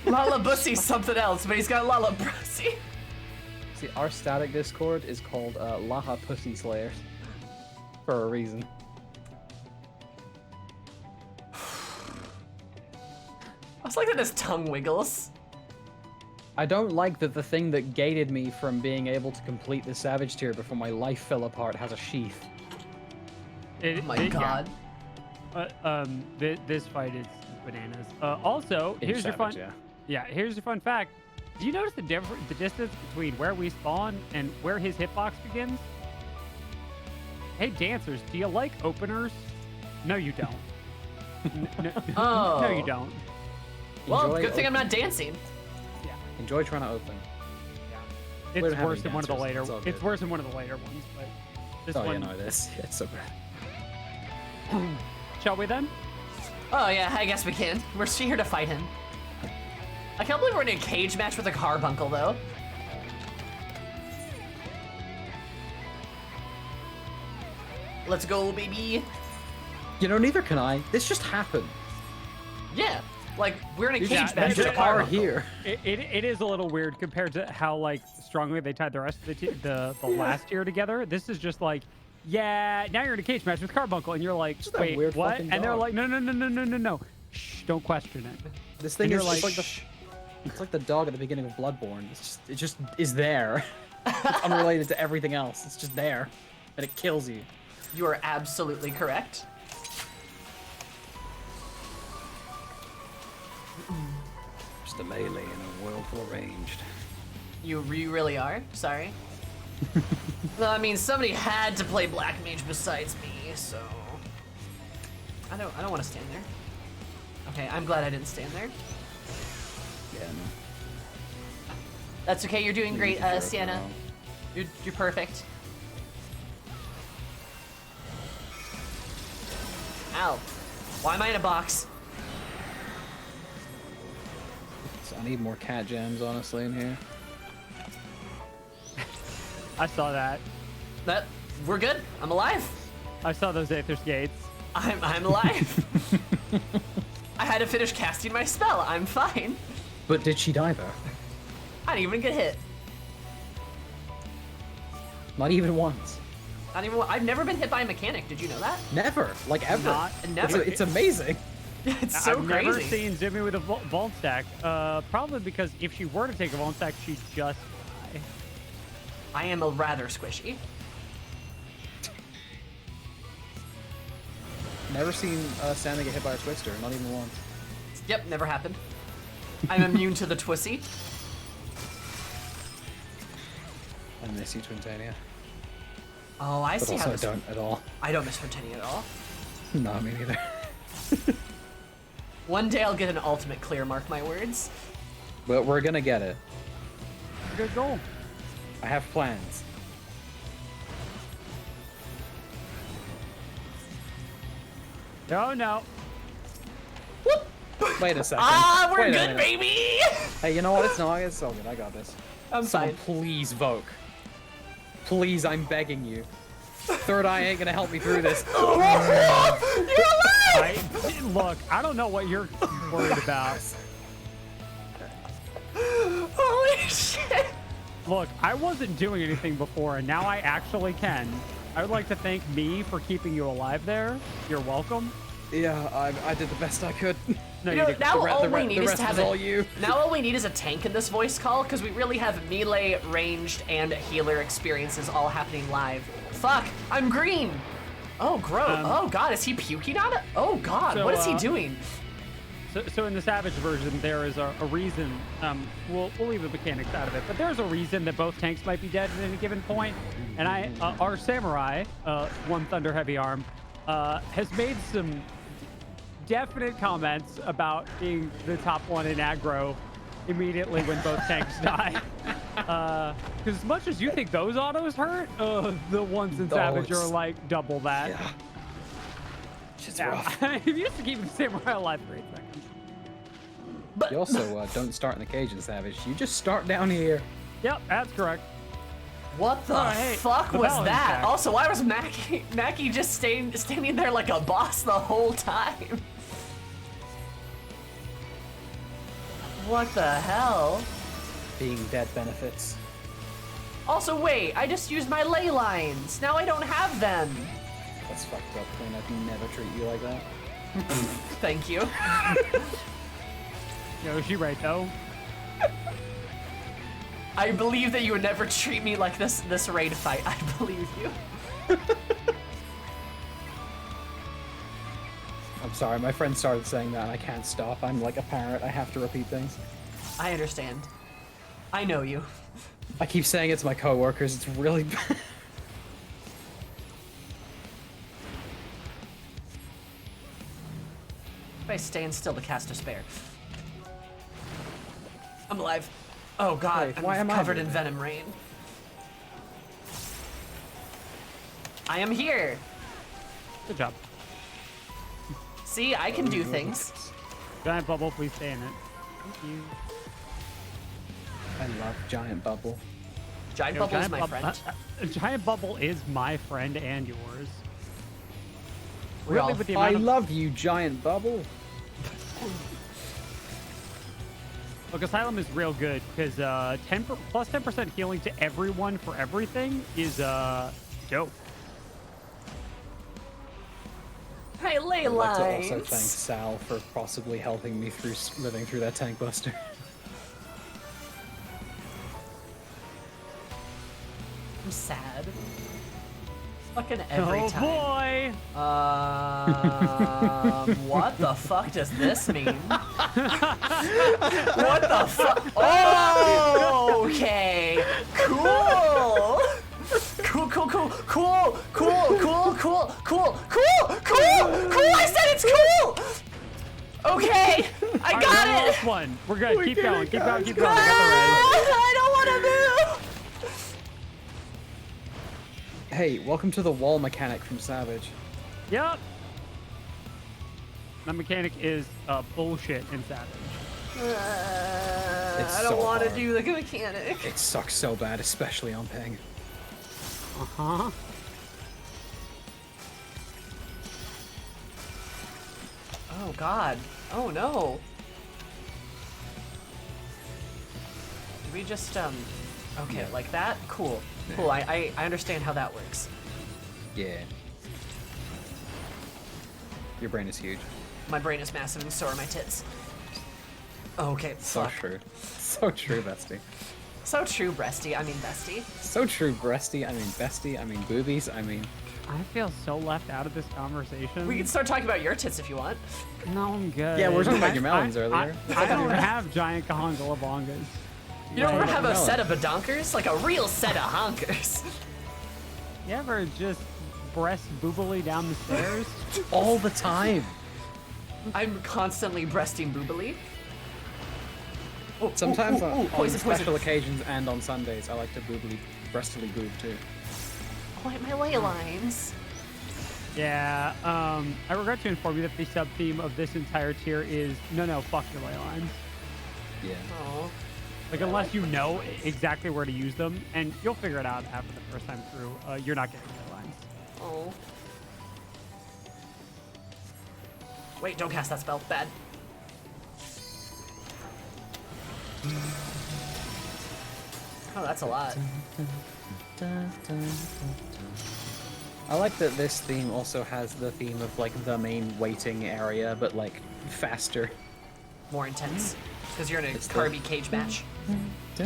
Lala Bussy's something else, but he's got Lala Brussy. See, our static Discord is called Laha Pussy Slayers. For a reason. I was like that his tongue wiggles. I don't like that the thing that gated me from being able to complete the Savage tier before my life fell apart has a sheath. Oh my god. This fight is bananas. Also, In here's your fun. Savage, Here's your fun fact. Do you notice the distance between where we spawn and where his hitbox begins? Hey dancers, do you like openers? No, you don't. Oh. No, you don't. Well, Enjoy good thing I'm not open. dancing. Yeah, Enjoy trying to open. it's don't have worse any than one of the dancers, later. it's all It's good. worse than one of the later ones, but This Oh, one. you know this. Yeah, it's so bad. Shall we then? Oh yeah, I guess we can. We're here to fight him. I can't believe we're in a cage match with a carbuncle though. Let's go, baby. You know, neither can I. This just happened. Yeah, like we're in a cage Yeah, match they with a Just are carbuncle. here. It is a little weird compared to how like strongly they tied the rest of the last tier together. This is just like, yeah, now you're in a cage match with Carbuncle, and you're like, Just that wait, weird what? fucking And they're dog. like, no. Shh, don't question it. This thing And is you're just like, like it's like the dog at the beginning of Bloodborne. It just is there. It's unrelated to everything else. It's just there, and it kills you. You are absolutely correct. Just a melee in a world full of ranged. You really are. Sorry. No, I mean somebody had to play Black Mage besides me, so I don't want to stand there. Okay, I'm glad I didn't stand there. Yeah, no. That's okay. You're doing great, Sienna. You're perfect. Ow. Why am I in a box? So I need more cat gems, honestly, in here. I saw that. We're good. I'm alive. I saw those Aether's Gates. I'm alive. I had to finish casting my spell. I'm fine. But did she die though? I didn't even get hit. Not even once. Not even. I've never been hit by a mechanic. Did you know that? Never. Like ever. Never. It's amazing. It's so I've crazy. never seen Zimmy with a vault stack. Probably because if she were to take a vault stack, she'd just die. I am a rather squishy. Never seen Santa get hit by a twister. Not even once. Yep, never happened. I'm immune to the twissy. I miss you, Twintania. Oh, I But see how also this. don't at all. I don't miss Fertini at all. No, me neither. One day I'll get an ultimate clear. Mark my words. But we're gonna get it. Good goal. I have plans. No. Wait a second. Ah, we're Wait a good, minute. baby. Hey, you know what? It's not. It's all good. I got this. I'm Someone fine. please Voke. Please, I'm begging you. Third Eye ain't gonna help me through this. You're alive. Look, I don't know what you're worried about. Holy shit. Look, I wasn't doing anything before, and now I actually can. I would like to thank me for keeping you alive there. You're welcome. Yeah, I did the best I could. No, You know, did. now all the we need is rest to have is all you. Now all we need is a tank in this voice call, because we really have melee, ranged, and healer experiences all happening live. Fuck, I'm green. Oh, gross. Oh god, is he puking on it? Oh god, So, what is he doing? So in the Savage version, there is a reason. We'll leave the mechanics out of it, but there's a reason that both tanks might be dead at any given point. And our samurai, one Thunder Heavy Arm, has made some definite comments about being the top one in aggro immediately when both tanks die. Because as much as you think those autos hurt, the ones in Savage are like double that. Yeah. Shit's Yeah. rough. He used to keep the samurai alive for 8 seconds. But You also don't start in the cage in Savage. You just start down here. Yep, that's correct. what the hey, fuck the was balance that? back. Also, why was Mackie just standing there like a boss the whole time? What the hell? Being dead benefits. Also, wait, I just used my ley lines. Now I don't have them. That's fucked up, Queen. I'd never treat you like that. Thank you. Yo, is she right though? I believe that you would never treat me like this raid fight. I believe you. I'm sorry, my friend started saying that and I can't stop. I'm like a parrot. I have to repeat things. I understand. I know you. I keep saying it to my coworkers. It's really bad. If I stand still to cast Despair. I'm alive. Oh god, Wait, why I'm am I covered doing in that? venom rain. I am here. Good job. See, I can do things. Giant bubble, please stay in it. Thank you. I love Giant Bubble. Giant Yo, Bubble is Giant my Bub- friend. Giant Bubble is my friend and yours. We all- Really, with the I amount of... love you, Giant Bubble. Look, Asylum is real good because plus 10% healing to everyone for everything is dope. Hey, ley I'd like to also lines. thank Sal for possibly helping me through living through that tank buster. I'm sad. Fucking every Oh time. boy! What the fuck does this mean? What the fuck? Oh, okay. Cool. Cool, cool, cool, cool, cool, cool, cool, cool, cool, cool. I said it's cool. Okay, I All right, got one it. last one. We're good. Keep going. Keep going. Keep Ah, going. I got I don't want to move. Hey, welcome to the wall mechanic from Savage. the raid. Yep. That mechanic is bullshit in Savage. It's I don't so want to hard. do the mechanic. It sucks so bad, especially on ping. Uh-huh. Oh God. Oh no. Did we just okay, Yeah. like that? Cool. Cool. I understand how that works. Yeah. Your brain is huge. My brain is massive and so are my tits. Okay, So fuck. true. So true, bestie. So true, breasty. I mean bestie. So true, breasty. I mean bestie. I mean boobies. I mean... I feel so left out of this conversation. We can start talking about your tits if you want. No, I'm good. Yeah, we were talking about your melons I earlier. don't have giant kahongalabongas. You don't Right. have a No. set of badonkers? Like a real set of honkers. You ever just breast boobily down the stairs? All the time. I'm constantly breasting boobily. Oh, Sometimes on poison, special poison. occasions and on Sundays, I like to breastily boob too. Oh, my ley lines. Yeah, I regret to inform you that the sub-theme of this entire tier is no, fuck your ley lines. Yeah. Oh. Like, unless you know exactly where to use them, and you'll figure it out after the first time through, you're not getting ley lines. Oh. Wait, don't cast that spell. Bad. Oh, that's a lot. I like that this theme also has the theme of like the main waiting area, but like faster. More intense. Because you're in a It's the- Kirby cage match. Oh,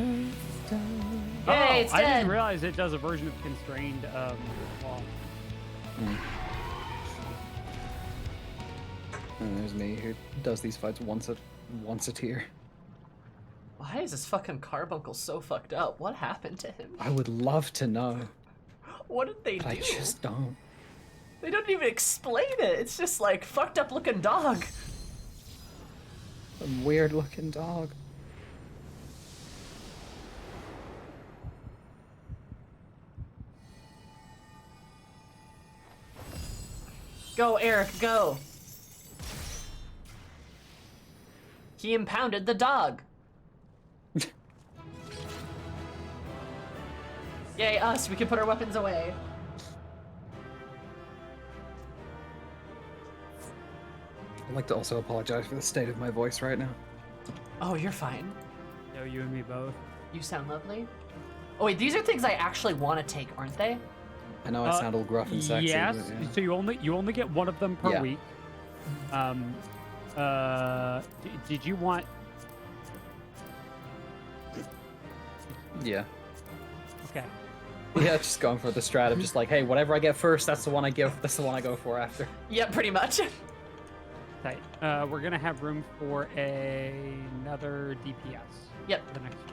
Yay, it's I dead. didn't realize it does a version of constrained wall. And there's me who does these fights once a tier. Why is this fucking carbuncle so fucked up? What happened to him? I would love to know, What did they but do? I just don't. They don't even explain it. It's just like fucked up looking dog. A weird looking dog. Go, Eric, go. He impounded the dog. Yay, us. We can put our weapons away. I'd like to also apologize for the state of my voice right now. Oh, you're fine. No, you and me both. You sound lovely. Oh wait, these are things I actually want to take, aren't they? I know I sound all gruff and sexy. Yes. But yeah. So you only get one of them per Yeah. week. Did you want? Yeah. Okay. Yeah, just going for the strat of just like, hey, whatever I get first, that's the one I give. That's the one I go for after. Yep, pretty much. Tight. We're gonna have room for another DPS. Yep. For the next one.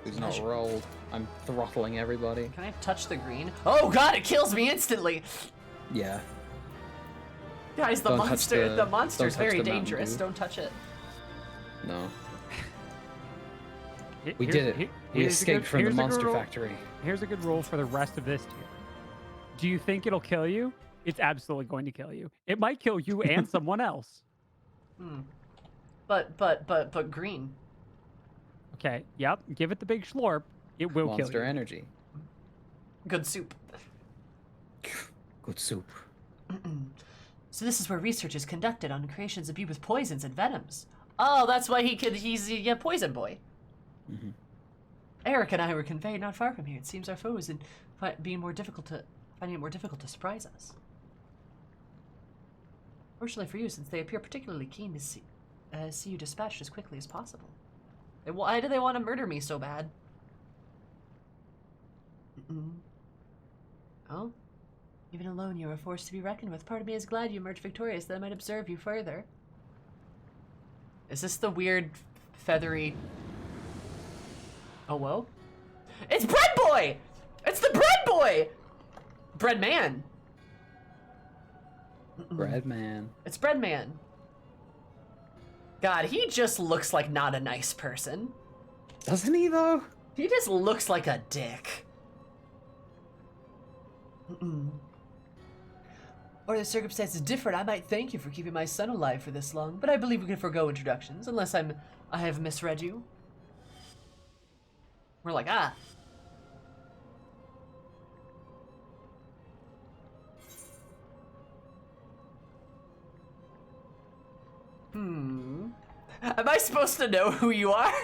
Who's not rolled? I'm throttling everybody. Can I touch the green? Oh god, it kills me instantly. Yeah. Guys, the Don't touch monster, the- the monster's don't touch very the Mountain dangerous. Dew. Don't touch it. No. He- We here's- did it. he- We here's a escaped good- from the here's a good monster rule- factory. Here's a good rule for the rest of this tier. Do you think it'll kill you? It's absolutely going to kill you. It might kill you and someone else. But green. Okay, yep. Give it the big slurp. It will kill Monster you. energy. Good soup. Good soup. So this is where research is conducted on creations imbued with poisons and venoms. Oh, that's why he's a poison boy. Mm-hmm. Eric and I were conveyed not far from here. It seems our foes and finding it more difficult to surprise us. Fortunately for you, since they appear particularly keen to see you dispatched as quickly as possible. Why do they want to murder me so bad? Oh? Even alone, you are a force to be reckoned with. Part of me is glad you emerged victorious, that I might observe you further. Is this the weird, feathery... Oh, whoa? It's Bread Boy! It's the Bread Boy! Bread Man. Bread Man. It's Bread Man. God, he just looks like not a nice person. Doesn't he, though? He just looks like a dick. Or the circumstances different, I might thank you for keeping my son alive for this long, but I believe we can forgo introductions, unless I have misread you. We're like, ah. Am I supposed to know who you are?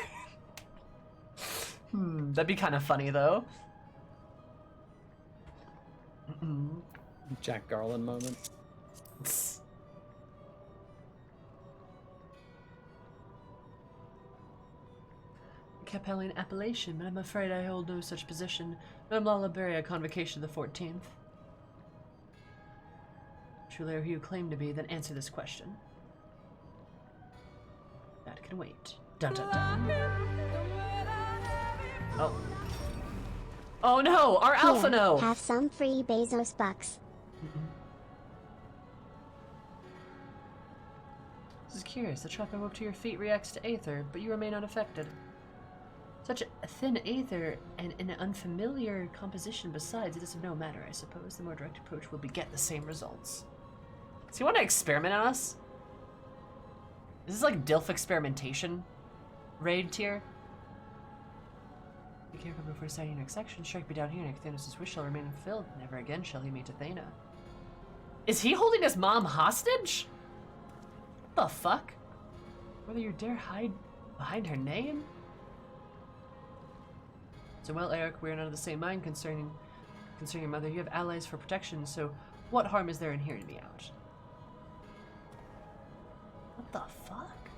That'd be kind of funny, though. Jack Garland moment. Capellian appellation, but I'm afraid I hold no such position. I'm Lalaberia, Convocation of the 14th. Truly are who you claim to be, then answer this question. That can wait. Dun dun dun. Oh. Oh no! Our Alpha no! Have some free Bezos bucks. This is curious. The trap I woke to your feet reacts to aether, but you remain unaffected. Such a thin aether and an unfamiliar composition besides, it is of no matter, I suppose. The more direct approach will beget the same results. Does he want to experiment on us? Is this like DILF experimentation? Raid tier? Be careful before starting your next section. Strike me down here, and Thanos' wish shall remain fulfilled. Never again shall he meet Athena. Is he holding his mom hostage? What the fuck? Whether you dare hide behind her name? So well, Eric, we are not of the same mind concerning your mother. You have allies for protection, so what harm is there in hearing me out? What the fuck?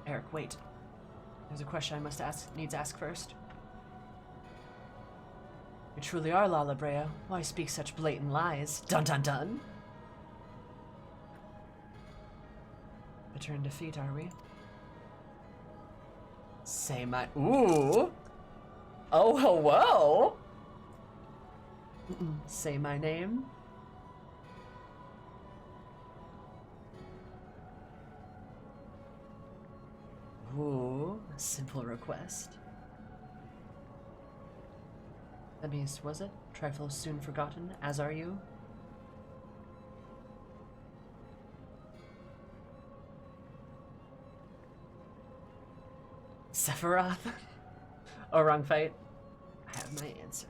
Eric, wait. There's a question I must ask first. You truly are Lala Why speak such blatant lies? Dun dun dun! Return defeat, are we? Say my... Ooh! Oh, hello! Say my name. Ooh, a simple request. That means, was it? Trifle soon forgotten, as are you? Sephiroth? Oh, wrong fight. I have my answer.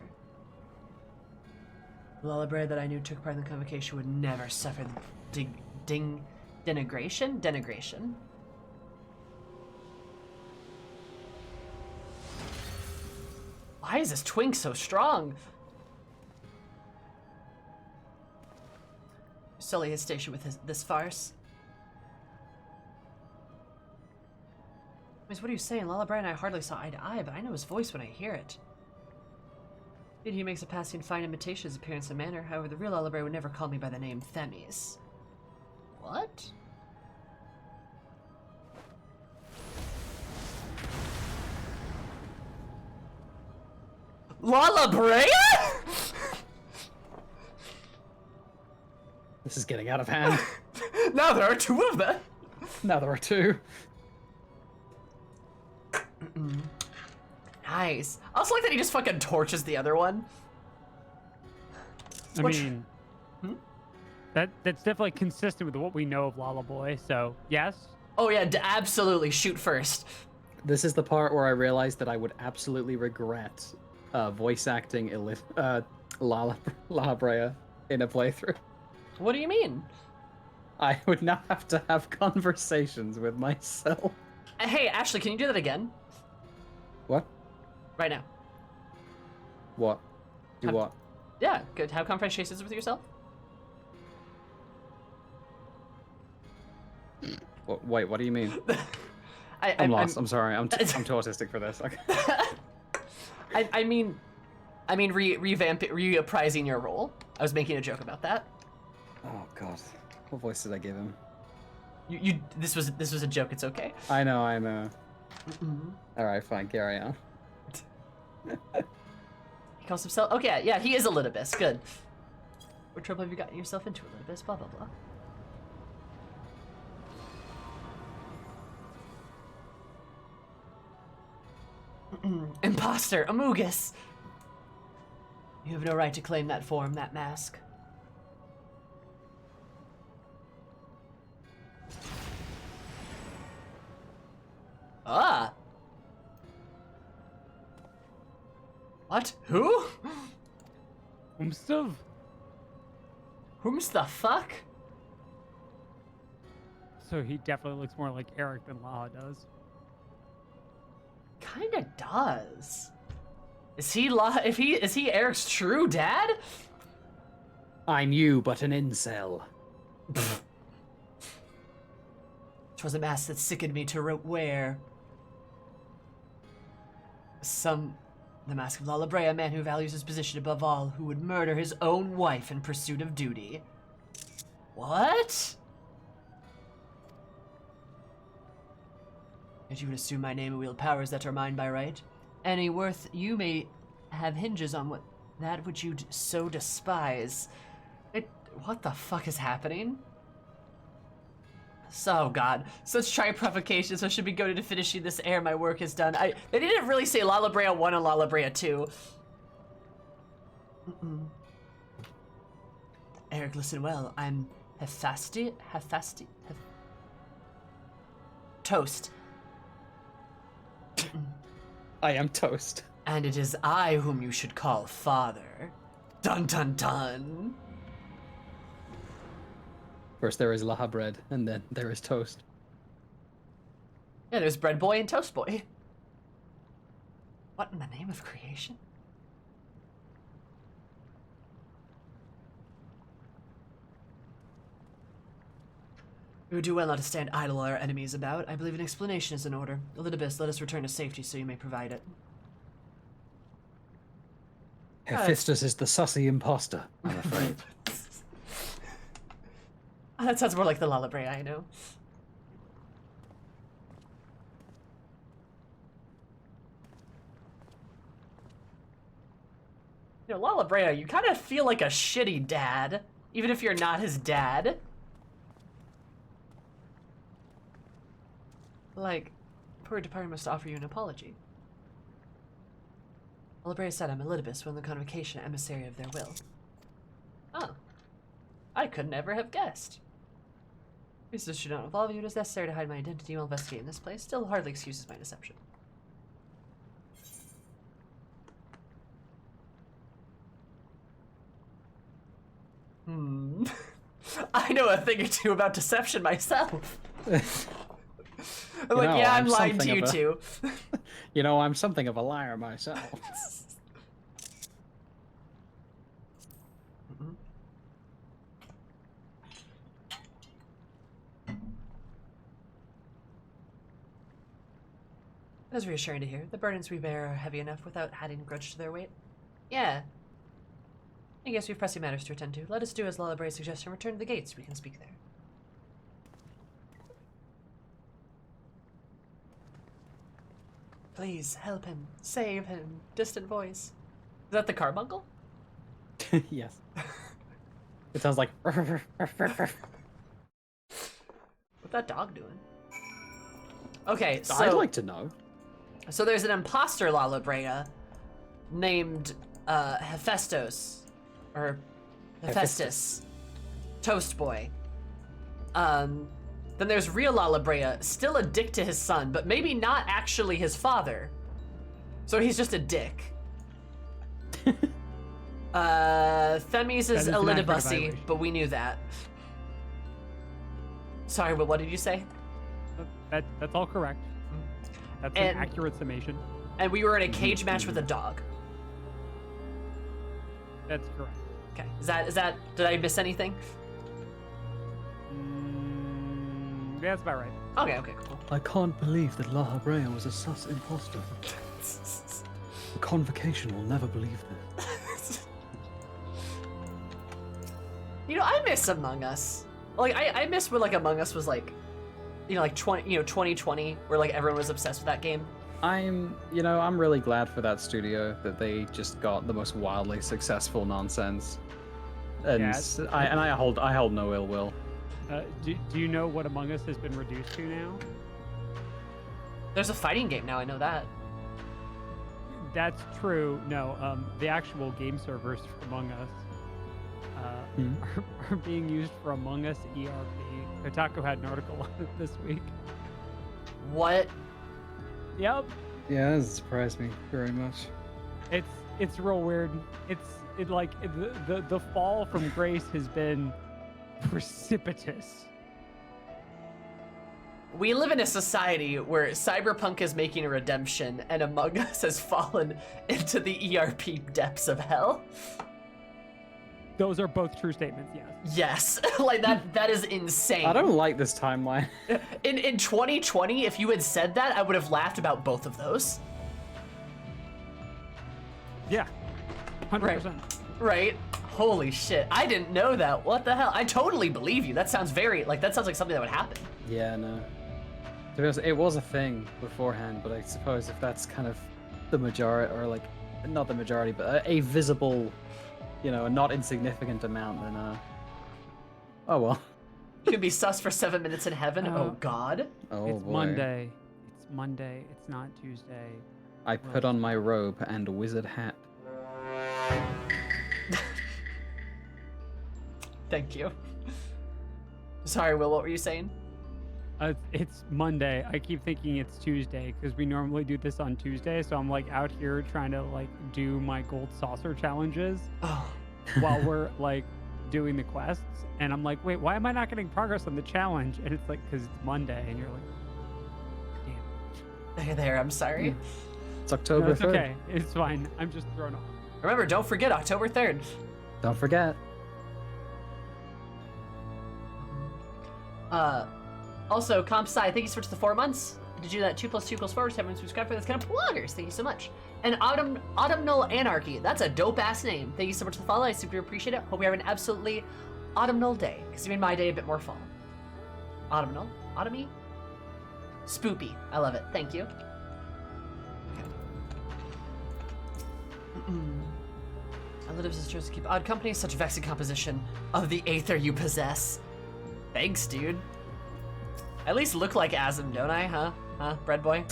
The Lullaby that I knew took part in the convocation would never suffer the denigration? Denigration. Why is this twink so strong? Sully his station with this farce. Miss, what are you saying? Lullaby and I hardly saw eye to eye, but I know his voice when I hear it. Indeed, he makes a passing fine imitation of his appearance and manner. However, the real Lullaby would never call me by the name Themis. What? Lullaby? This is getting out of hand. Now there are two of them. Now there are two. Nice. I also like that he just fucking torches the other one. I What- mean, Hmm? that's definitely consistent with what we know of Lala Boy. So yes. Oh yeah, absolutely. Shoot first. This is the part where I realized that I would absolutely regret voice acting La Brea in a playthrough. What do you mean? I would now have to have conversations with myself. Hey, Ashley, can you do that again? What? Right now. What? Do Have- what? Yeah, good. Have conversations with yourself. Wait, what do you mean? I'm I'm lost. I'm sorry. I'm too autistic for this. Okay. I mean, reapprising your role. I was making a joke about that. Oh God, what voice did I give him? This was a joke. It's okay. I know. All right, fine. Carry on. He calls himself. Okay, yeah, he is a Litibus. Good. What trouble have you gotten yourself into, Litibus? Blah blah blah. Imposter, Amogus. You have no right to claim that form, that mask. Ah. What? Who? Umstuv. Whom's the fuck? So he definitely looks more like Eric than Laha does. Kinda does. Is he Eric's true dad? I'm you, but an incel. 'Twas a mask that sickened me to wear. The mask of Lala Brea, a man who values his position above all, who would murder his own wife in pursuit of duty. What? Yet you would assume my name and wield powers that are mine by right. Any worth you may have hinges on that which you so despise. What the fuck is happening? So God, such try provocation, so should be goaded to finishing this ere my work is done. They didn't really say Lala Brea 1 and Lala Brea 2. Eric, listen well. I'm Toast. I am toast. And it is I whom you should call father. Dun dun dun. First there is Laha bread, and then there is toast. Yeah, there's Bread Boy and Toast Boy. What in the name of creation? We would do well not to stand idle while our enemies about. I believe an explanation is in order. Elidibus, let us return to safety so you may provide it. Hephaestus is the sussy imposter, I'm afraid. That sounds more like the Lala Brea I know. You know, Lala Brea, you kind of feel like a shitty dad, even if you're not his dad. Like, poor department must offer you an apology. Lala Brea said I'm Elidibus, one of the convocation emissary of their will. Oh. I could never have guessed. This should not involve you. It is necessary to hide my identity while investigating this place. Still hardly excuses my deception. I know a thing or two about deception myself. I'm like, yeah, I'm lying to you too. You know, I'm something of a liar myself. It was reassuring to hear. The burdens we bear are heavy enough without adding a grudge to their weight. Yeah. I guess we've pressing matters to attend to. Let us do as Lala Brea's suggestion. Return to the gates. We can speak there. Please, help him. Save him. Distant voice. Is that the carbuncle? Yes. It sounds like... What's that dog doing? Okay, so... I'd like to know. So there's an imposter Lala Brea named Hephaestus, or Hephaestus. Toast Boy. Then there's real Lalabrea, still a dick to his son, but maybe not actually his father. So he's just a dick. Themis is an a accurate Lidibussy, evaluation. but we knew that. Sorry, but what did you say? That's all correct. That's And- an accurate summation. And we were in a cage match with a dog. That's correct. Okay, is that, did I miss anything? Yeah, that's about right. Okay, cool. I can't believe that La Habrea was a sus imposter. The Convocation will never believe this. You know, I miss Among Us. Like, I miss when, like, Among Us was, like, you know, like 2020, where, like, everyone was obsessed with that game. I'm really glad for that studio that they just got the most wildly successful nonsense. And Yes. I hold no ill will. Do you know what Among Us has been reduced to now? There's a fighting game now, I know that. That's true. No, the actual game servers for Among Us are being used for Among Us ERP. Kotaku had an article on it this week. What? Yep, Yeah, that doesn't surprise me very much. it's real weird. The fall from grace has been precipitous. We live in a society where Cyberpunk is making a redemption and Among Us has fallen into the ERP depths of hell. Those are both true statements. Yes. Yes, like that is insane. I don't like this timeline. In 2020, if you had said that, I would have laughed about both of those. Yeah. 100%. Right? Holy shit. I didn't know that. What the hell? I totally believe you. That sounds that sounds like something that would happen. Yeah, no. To be honest, it was a thing beforehand, but I suppose if that's kind of the majority, or like, not the majority, but a visible, a not insignificant amount, then, oh well. You could be sus for 7 minutes in heaven. Oh god. Oh It's boy. Monday. It's Monday. It's not Tuesday. I put on my robe and wizard hat. Thank you. Sorry, Will, what were you saying? It's Monday. I keep thinking it's Tuesday because we normally do this on Tuesday. So I'm like out here trying to like do my gold saucer challenges Oh. while we're like doing the quests. And I'm like, wait, why am I not getting progress on the challenge? And it's like, because it's Monday. And you're like, damn. There, I'm sorry. It's October No, it's 3rd. okay. It's fine. I'm just thrown off. Remember, don't forget October 3rd. Don't forget. Also, Comp Sci, thank you so much for the 4 months. Did you do that 2 + 2 = 4? 7 subscribe for this kind of bloggers. Thank you so much. And Autumnal Anarchy. That's a dope ass name. Thank you so much for the follow. I super appreciate it. Hope you have an absolutely autumnal day, because you made my day a bit more fall. Autumnal? Autumny? Spoopy. I love it. Thank you. Elidibs is chosen to keep odd company, such vexing composition of the aether you possess. Thanks, dude. I at least look like Azim, don't I? Huh? Bread boy?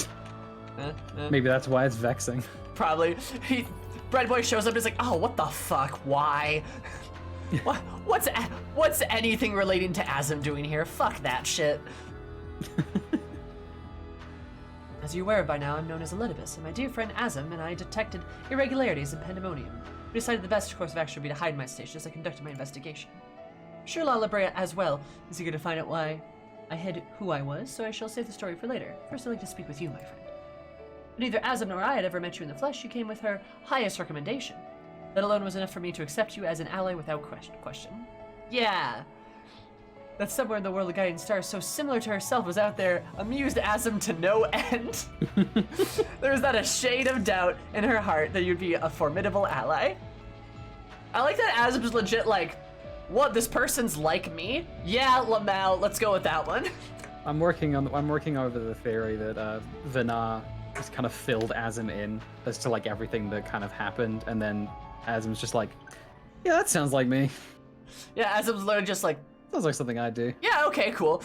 Maybe that's why it's vexing. Probably. Bread boy shows up and is like, oh, what the fuck? Why? What's anything relating to Azim doing here? Fuck that shit. As you're aware by now, I'm known as Elidibus, and my dear friend Azim and I detected irregularities in Pandemonium. We decided the best course of action would be to hide my station as I conducted my investigation. Sure, Lalabrea as well is eager to find out why I hid who I was, so I shall save the story for later. First, I'd like to speak with you, my friend. Neither Azim nor I had ever met you in the flesh. You came with her highest recommendation. That alone was enough for me to accept you as an ally without question. Yeah. That somewhere in the world of guiding stars so similar to herself was out there, amused Azim to no end. There was not a shade of doubt in her heart that you'd be a formidable ally. I like that Azim's legit like, what, this person's like me? Yeah, Lamau, let's go with that one. I'm working over the theory that Vinar just kind of filled Azim in as to like everything that kind of happened, and then Azim's just like, yeah, that sounds like me. Yeah, Azim's literally just like, Sounds like something I do. yeah, okay, cool.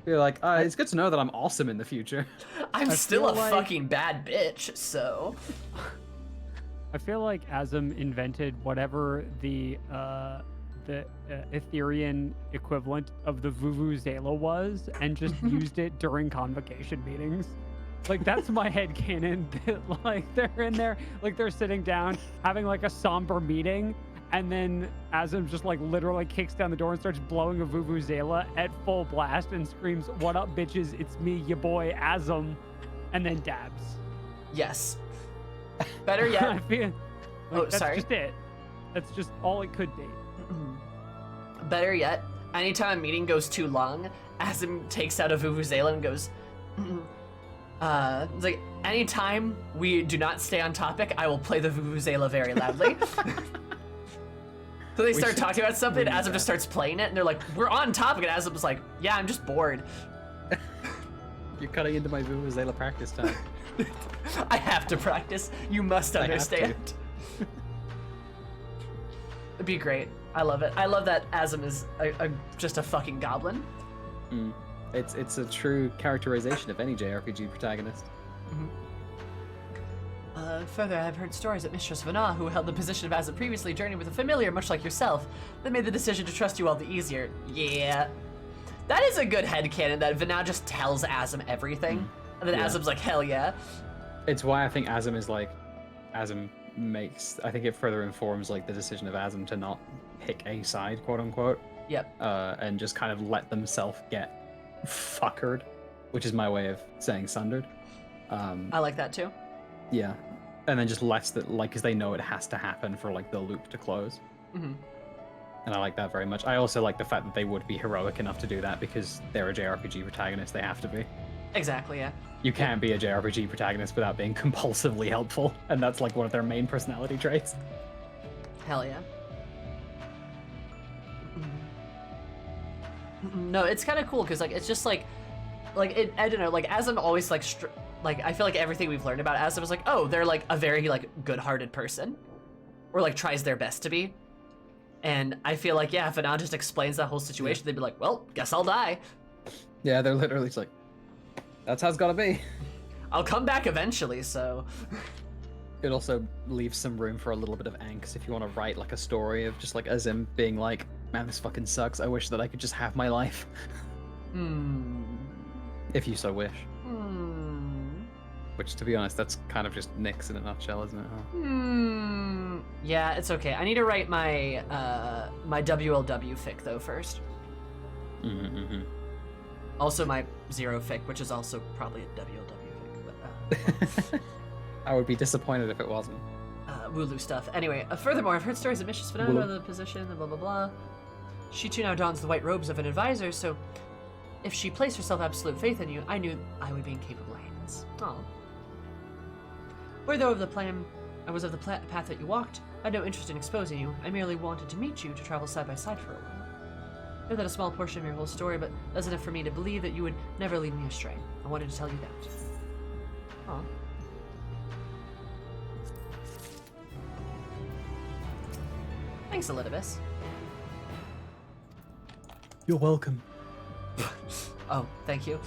You're like, it's good to know that I'm awesome in the future. I'm still a feel like- fucking bad bitch, so. I feel like Azim invented whatever the the Etherean equivalent of the Vuvuzela was and just used it during convocation meetings. Like, that's my headcanon, that, like, they're in there, like, they're sitting down, having, like, a somber meeting, and then Azim just, like, literally kicks down the door and starts blowing a Vuvuzela at full blast and screams, "What up, bitches? It's me, your boy, Azim," and then dabs. Yes. Better yet. I feel like that's sorry. just it. That's just all it could be. Better yet, anytime a meeting goes too long, Azim takes out a Vuvuzela and goes, it's like, anytime we do not stay on topic, I will play the Vuvuzela very loudly. So they start talking about something, and Azim just starts playing it, and they're like, we're on topic, and Azim's like, yeah, I'm just bored. You're cutting into my Vuvuzela practice time. I have to practice. You must I have to. understand. It'd be great. I love it. I love that Azim is just a fucking goblin. It's a true characterization of any JRPG protagonist. Further, I've heard stories that Mistress Vana, who held the position of Azim previously, journeyed with a familiar much like yourself, that made the decision to trust you all the easier. Yeah. That is a good headcanon, that Vana just tells Azim everything, and then Yeah. Azim's like, hell yeah. It's why I think Azim is like, Azim makes, I think it further informs like the decision of Azim to not pick a side, quote unquote, Yep. and just kind of let themselves get fuckered, which is my way of saying sundered. I like that too. Yeah, and then just lets that, like, because they know it has to happen for like the loop to close. Mhm. And I like that very much. I also like the fact that they would be heroic enough to do that because they're a JRPG protagonist. They have to be. Exactly, yeah. You can't be a JRPG protagonist without being compulsively helpful, and that's like one of their main personality traits. Hell yeah. No, it's kind of cool because like it's just like it, I don't know, like Azim always like like I feel like everything we've learned about Azim is like, oh, they're like a very like good-hearted person, or like tries their best to be. And I feel like, yeah, if Anand just explains that whole situation, they'd be like, well, guess I'll die. Yeah, they're literally just like, that's how it's gotta be. I'll come back eventually, so. It also leaves some room for a little bit of angst if you want to write like a story of just like Azim being like, man, this fucking sucks. I wish that I could just have my life. If you so wish. Which, to be honest, that's kind of just Nyx in a nutshell, isn't it? Huh? Yeah, it's okay. I need to write my my WLW fic though first. Also my Zero fic, which is also probably a WLW fic, but I would be disappointed if it wasn't. Wooloo stuff. Anyway, furthermore, I've heard stories of Mistress Fernanda, the position, and blah blah blah. She too now dons the white robes of an advisor, so if she placed herself absolute faith in you, I knew I would be in capable hands. Oh. Were though of the plan, I was of the path that you walked, I had no interest in exposing you. I merely wanted to meet you to travel side by side for a while. I know that a small portion of your whole story, but that's enough for me to believe that you would never lead me astray. I wanted to tell you that. Aw. Thanks, Elidibus. You're welcome. Oh, thank you.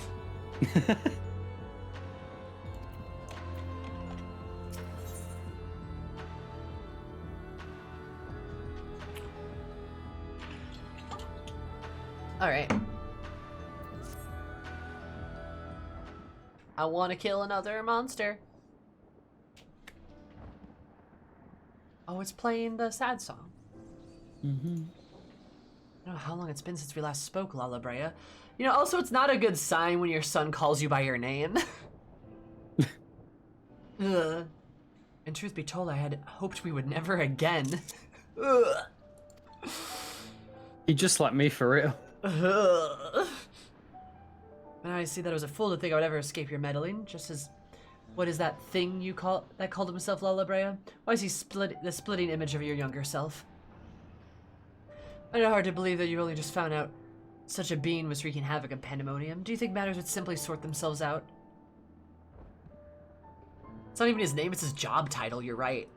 All right. I want to kill another monster. Oh, it's playing the sad song. I don't know how long it's been since we last spoke, Lalabrea. You know, also, it's not a good sign when your son calls you by your name. Ugh. And truth be told, I had hoped we would never again. Ugh. He just slapped me for real. Ugh. And I see that it was a fool to think I would ever escape your meddling, just as... What is that thing you called himself, Lalabrea? Why is he the splitting image of your younger self? I know hard to believe that you only just found out such a being was wreaking havoc in Pandemonium. Do you think matters would simply sort themselves out? It's not even his name, it's his job title, you're right.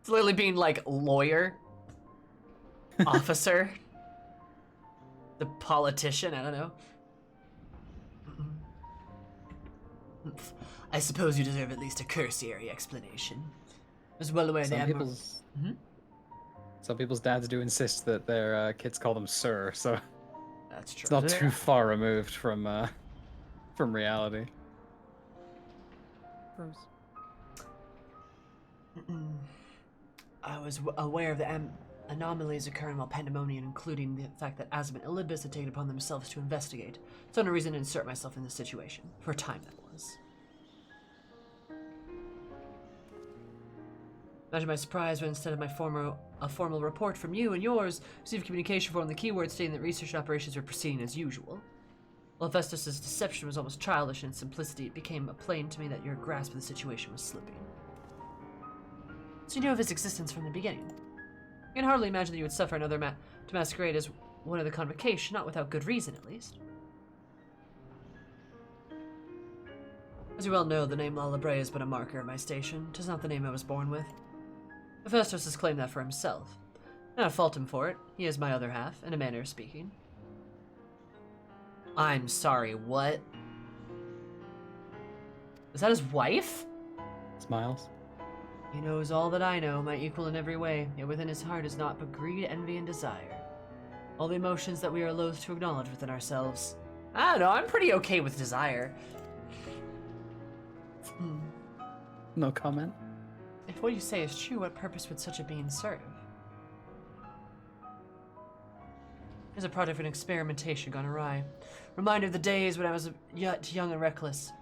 It's literally being like lawyer, officer, the politician, I don't know. I suppose you deserve at least a cursory explanation. As well aware Some the people's Some people's dads do insist that their kids call them sir, so That's true. it's not too far removed from reality. Gross. I was aware of the anomalies occurring while Pandemonium, including the fact that Asm and Olympus had taken upon themselves to investigate. So no reason to insert myself in this situation. For a time, that was. Imagine my surprise when instead of a formal report from you and yours, received communication from the keyword stating that research operations were proceeding as usual. While Festus's deception was almost childish in its simplicity, it became plain to me that your grasp of the situation was slipping. So you knew of his existence from the beginning. I can hardly imagine that you would suffer another to masquerade as one of the convocation, not without good reason at least. As you well know, the name Lalabrea has been a marker of my station. 'Tis not the name I was born with. Hephaestus has claimed that for himself. I don't fault him for it. He is my other half, in a manner of speaking. I'm sorry, what? Is that his wife? Smiles. He knows all that I know, my equal in every way, yet within his heart is naught but greed, envy, and desire. All the emotions that we are loath to acknowledge within ourselves. I don't know, I'm pretty okay with desire. No comment. If what you say is true, what purpose would such a being serve? It is a product of an experimentation gone awry. Reminder of the days when I was yet young and reckless.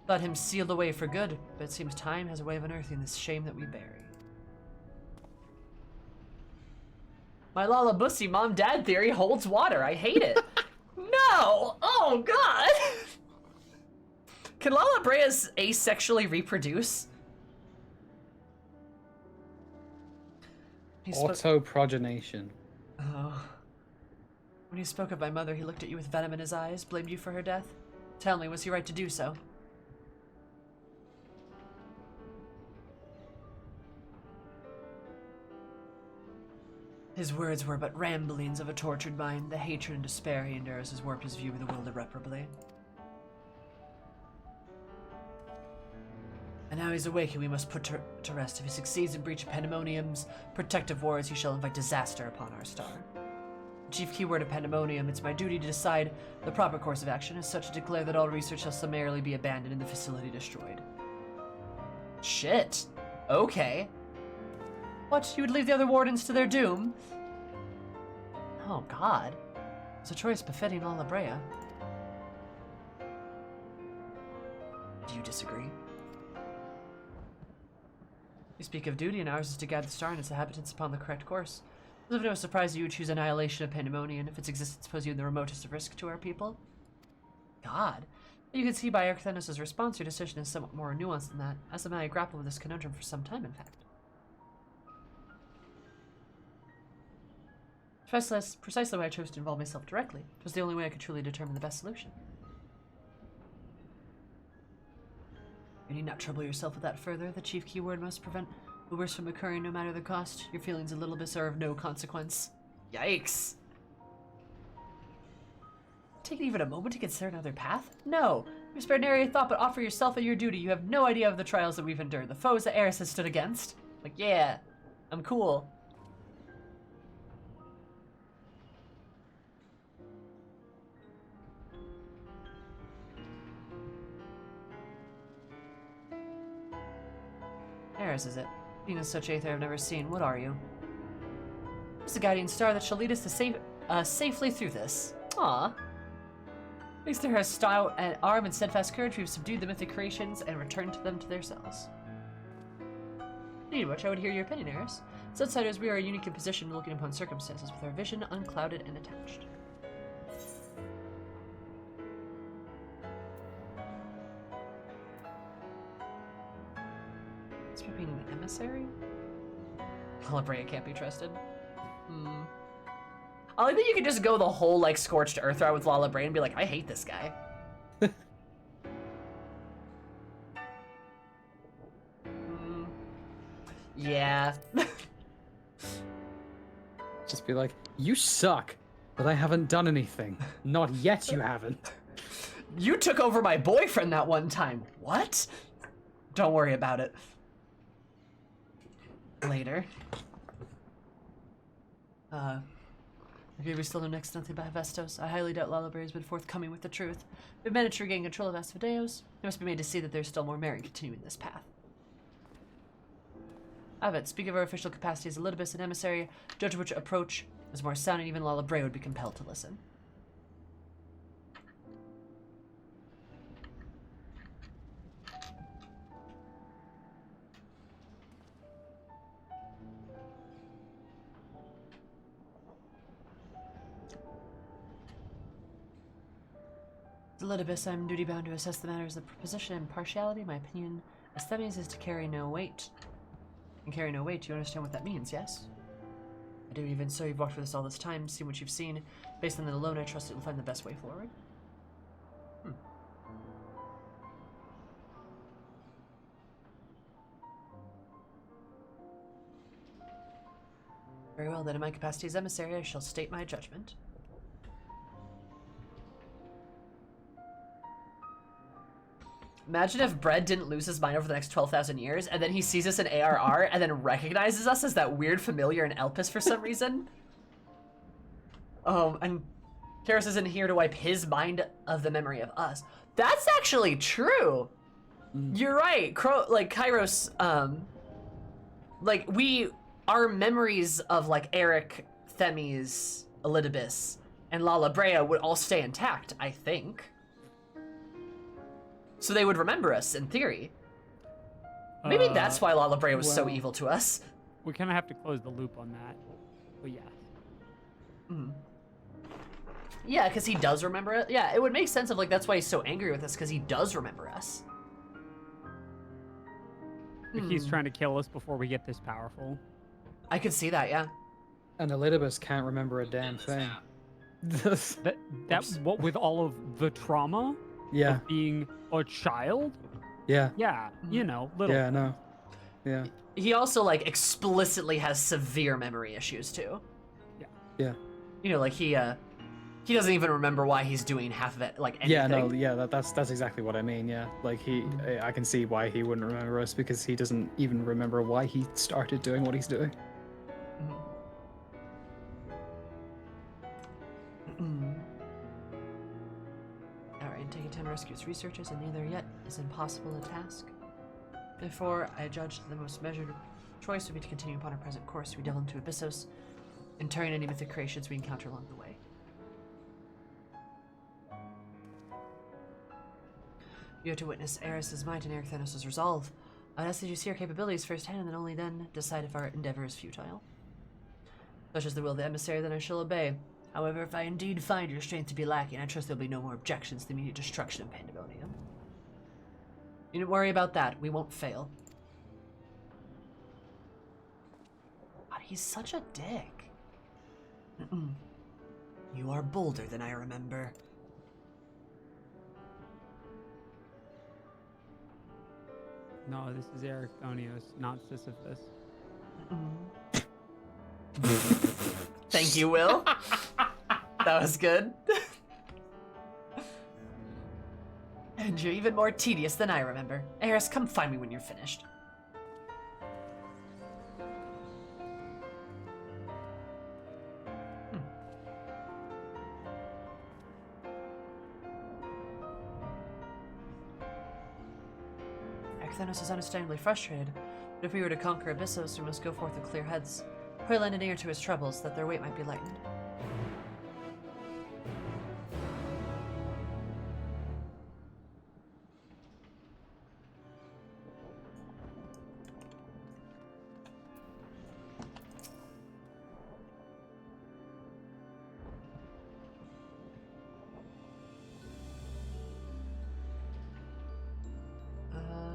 Thought him sealed away for good, but it seems time has a way of unearthing this shame that we bury. My Lala Bussy mom-dad theory holds water. I hate it. No! Oh, God! Can Lalabreas asexually reproduce? Autoprogenation. Oh. When he spoke of my mother, he looked at you with venom in his eyes, blamed you for her death. Tell me, was he right to do so? His words were but ramblings of a tortured mind. The hatred and despair he endures has warped his view of the world irreparably. And now he's awake and we must put to rest. If he succeeds in breach of Pandemonium's protective wards, he shall invite disaster upon our star. The chief keyword of Pandemonium, it's my duty to decide the proper course of action, as such to declare that all research shall summarily be abandoned and the facility destroyed. Shit. Okay. What? You would leave the other wardens to their doom? Oh, God. It's a choice befitting Lalabrea. Do you disagree? You speak of duty, and ours is to guide the star and its inhabitants upon the correct course. It's of no surprise that you would choose annihilation of Pandemonium if its existence posed you in the remotest of risk to our people. God. You can see by Arcthenos' response your decision is somewhat more nuanced than that, as the man I grappled with this conundrum for some time, in fact. Precisely why I chose to involve myself directly. It was the only way I could truly determine the best solution. You need not trouble yourself with that further. The chief keyword must prevent the worst from occurring no matter the cost. Your feelings and little bits are of no consequence. Yikes. Take even a moment to consider another path? No. You spared nary a thought but offer yourself and your duty. You have no idea of the trials that we've endured, the foes that Eris has stood against. Like, yeah, I'm cool. Eris, is it? Being such aether I've never seen. What are you? It's the guiding star that shall lead us to safely through this. Aw. Thanks to her stout and arm and steadfast courage, we've subdued the mythic creations and returned them to their cells. Indeed, which I would hear your opinion, Eris. As outsiders, we are unique in position looking upon circumstances with our vision unclouded and attached. Being an emissary? Lalabrea can't be trusted. I like that you could just go the whole, like, scorched earth route with Lalabrea and be like, I hate this guy. Yeah. Just be like, you suck, but I haven't done anything. Not yet, you haven't. You took over my boyfriend that one time. What? Don't worry about it. Later. I fear we still know next to nothing about Hephaestus. I highly doubt Lalabray has been forthcoming with the truth. We've managed to regain control of Asphodeos. It must be made to see that there's still more merit continuing this path. Abbott, speak of our official capacity as Elidibus and emissary. Judge which approach is more sound, and even Lalabray would be compelled to listen. Elidibus, I am duty-bound to assess the matters of position and partiality. My opinion as Themis is to carry no weight. And carry no weight, you understand what that means, yes? I do. Even so, you've walked with us all this time, seen what you've seen. Based on that alone, I trust it will find the best way forward. Very well, then in my capacity as emissary, I shall state my judgment. Imagine if Bread didn't lose his mind over the next 12,000 years, and then he sees us in ARR, and then recognizes us as that weird familiar in Elpis for some reason. And Karos isn't here to wipe his mind of the memory of us. That's actually true! You're right, Kairos, our memories of, like, Eric, Themis, Elidibus, and Lalabrea would all stay intact, I think. So they would remember us, in theory. Maybe that's why Lalabrea was so evil to us. We kind of have to close the loop on that. But yeah. Yeah, because he does remember it. Yeah, it would make sense of, like, that's why he's so angry with us, because he does remember us. Like he's trying to kill us before we get this powerful. I could see that, yeah. And Elidibus can't remember a damn thing. What with all of the trauma Yeah. of being a child? Yeah. Yeah, you know, little. Yeah, no. Yeah. He also, like, explicitly has severe memory issues, too. Yeah. You know, like, he doesn't even remember why he's doing half of it, like, anything. Yeah, no, yeah, that's exactly what I mean, yeah. Like, I can see why he wouldn't remember us, because he doesn't even remember why he started doing what he's doing. Alright, taking time to rescue its researchers, and neither yet is impossible a task. Therefore, I judged the most measured choice would be to continue upon our present course. We delve into Abyssos, interring any mythic creations we encounter along the way. You have to witness Eris's might and Eric Thanos' resolve. I'd ask that you see our capabilities firsthand, and then only then decide if our endeavor is futile. Such is the will of the emissary, then I shall obey. However, if I indeed find your strength to be lacking, I trust there'll be no more objections to the immediate destruction of Pandemonium. You don't worry about that. We won't fail. God, he's such a dick. You are bolder than I remember. No, this is Eric Thonios, not Sisyphus. Thank you, Will. That was good. And you're even more tedious than I remember. Eris, come find me when you're finished. Thanos is understandably frustrated, but if we were to conquer Abyssos, we must go forth with clear heads. Pray lend an ear to his troubles, that their weight might be lightened.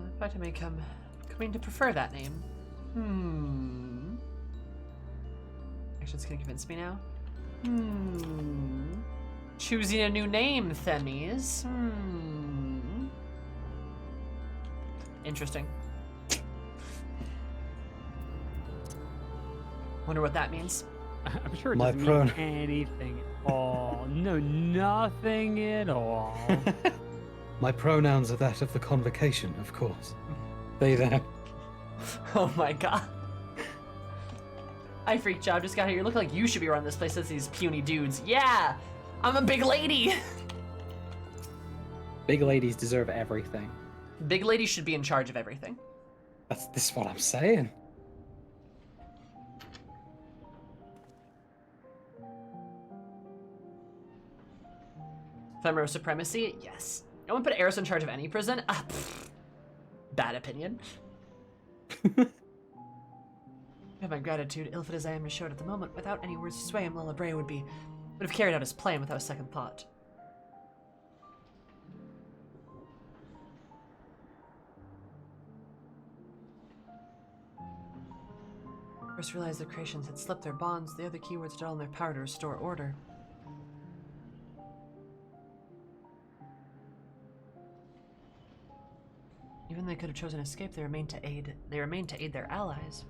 In fact, I may coming to prefer that name. Actually, it's gonna convince me now. Choosing a new name, Themis. Interesting. Wonder what that means. I'm sure it doesn't mean anything at all. No, nothing at all. My pronouns are that of the convocation, of course. They, them. Oh my god. I freak job just got here. You look like you should be running this place as these puny dudes. Yeah, I'm a big lady. Big ladies deserve everything. Big lady should be in charge of everything. This is what I'm saying. Ephemeral supremacy? Yes. No one put Eris in charge of any prison? Bad opinion. I have my gratitude, ill-fit as I am to show it at the moment. Without any words to sway him, Lalabrea would have carried out his plan without a second thought. First realized the creations had slipped their bonds, the other keywords had all in their power to restore order. Even they could have chosen escape, they remained to aid their allies.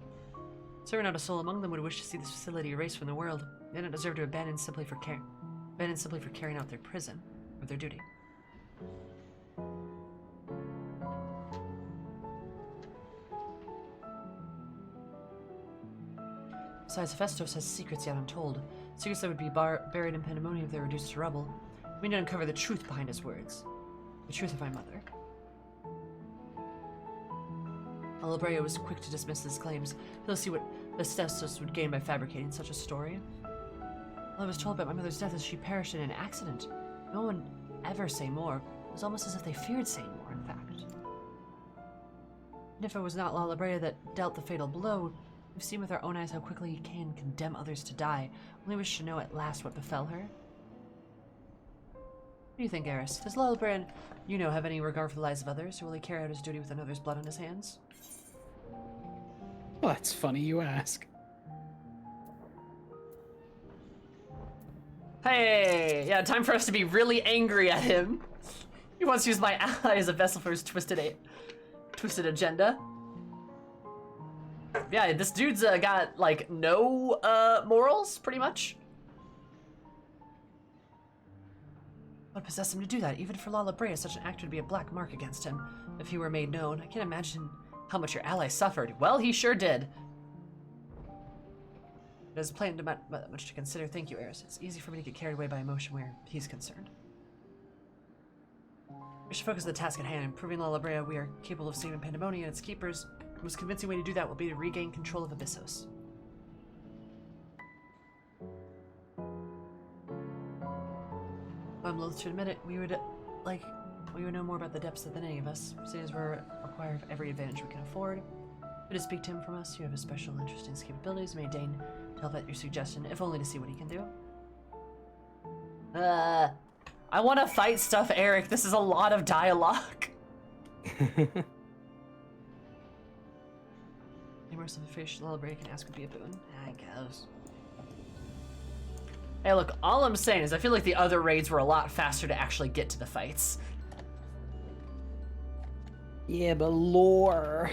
Serving not a soul among them would wish to see this facility erased from the world. They don't deserve to abandon simply for carrying out their prison, or their duty. Besides, Hephaestus has secrets yet untold. Secrets that would be buried in Pandemonium if they were reduced to rubble. We need to uncover the truth behind his words. The truth of my mother. Lalabrea was quick to dismiss his claims. He'll see what Hephaestus would gain by fabricating such a story. All I was told about my mother's death is she perished in an accident. No one ever say more. It was almost as if they feared saying more, in fact. And if it was not Lalabrea that dealt the fatal blow, we've seen with our own eyes how quickly he can condemn others to die. Only wish to know at last what befell her. What do you think, Eris? Does Lalabrea, have any regard for the lives of others, or will he carry out his duty with another's blood on his hands? Well, that's funny you ask. Hey! Yeah, time for us to be really angry at him. He wants to use my ally as a vessel for his twisted agenda. Yeah, this dude's got, like, no morals, pretty much. What possessed him to do that? Even for Lalabrea, such an act would be a black mark against him. If he were made known, I can't imagine how much your ally suffered. Well, he sure did. It is plain to much to consider. Thank you, Eris. It's easy for me to get carried away by emotion where he's concerned. We should focus on the task at hand. Proving Lalabrea we are capable of saving Pandemonium and its keepers. The most convincing way to do that will be to regain control of Abyssos. I'm loath to admit it, we would know more about the depths than any of us, seeing as we're required of every advantage we can afford. If to speak to him from us, you have a special interest in his capabilities, may deign to help at your suggestion, if only to see what he can do. I want to fight stuff, Eric. This is a lot of dialogue. Immersive fish Lalabrea can ask would be a boon, I guess. Hey, look, all I'm saying is I feel like the other raids were a lot faster to actually get to the fights. Yeah, but lore.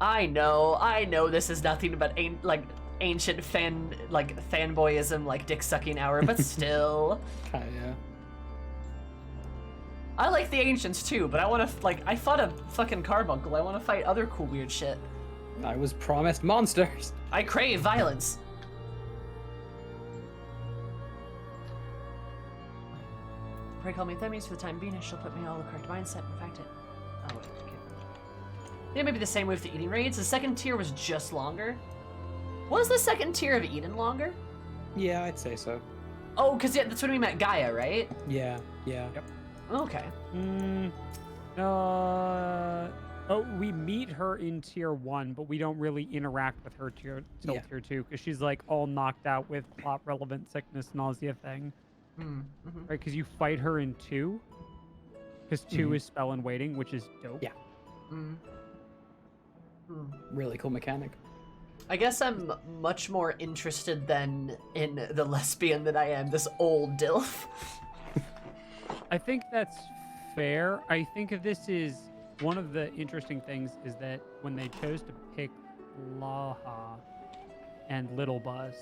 I know this is nothing but ancient fanboyism, like dick sucking hour, but still. Yeah. I like the ancients too, but I want to I fought a fucking carbuncle. I want to fight other cool weird shit. I was promised monsters. I crave violence. Pray call me Themis for the time being. She'll put me in all the correct mindset. In fact, oh wait, okay. I think it may be the same with the eating raids. The second tier was just longer. Was the second tier of Eden longer? Yeah, I'd say so. Oh, because that's when we met Gaia, right? Yeah. Yep. Okay. We meet her in tier 1, but we don't really interact with her till tier 2, because she's like all knocked out with plot relevant sickness, nausea thing. Right, because you fight her in 2, because 2 is spell and waiting, which is dope. Yeah. Really cool mechanic. I guess I'm much more interested than in the lesbian than I am this old DILF. I think that's fair. I think this is one of the interesting things is that when they chose to pick Laha and Little Bus,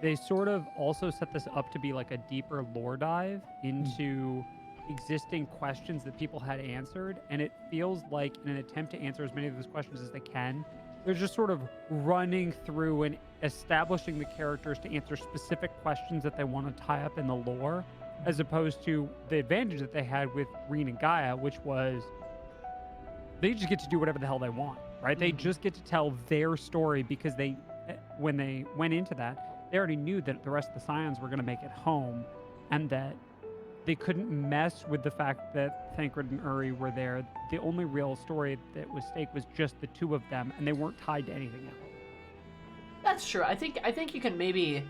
they sort of also set this up to be like a deeper lore dive into existing questions that people had answered, and it feels like in an attempt to answer as many of those questions as they can, They're just sort of running through and establishing the characters to answer specific questions that they want to tie up in the lore, as opposed to the advantage that they had with Reen and Gaia, which was they just get to do whatever the hell they want, right? They just get to tell their story because when they went into that, they already knew that the rest of the Scions were going to make it home, and that they couldn't mess with the fact that Thancred and Uri were there. The only real story that was stake was just the two of them, and they weren't tied to anything else. That's true. I think you can maybe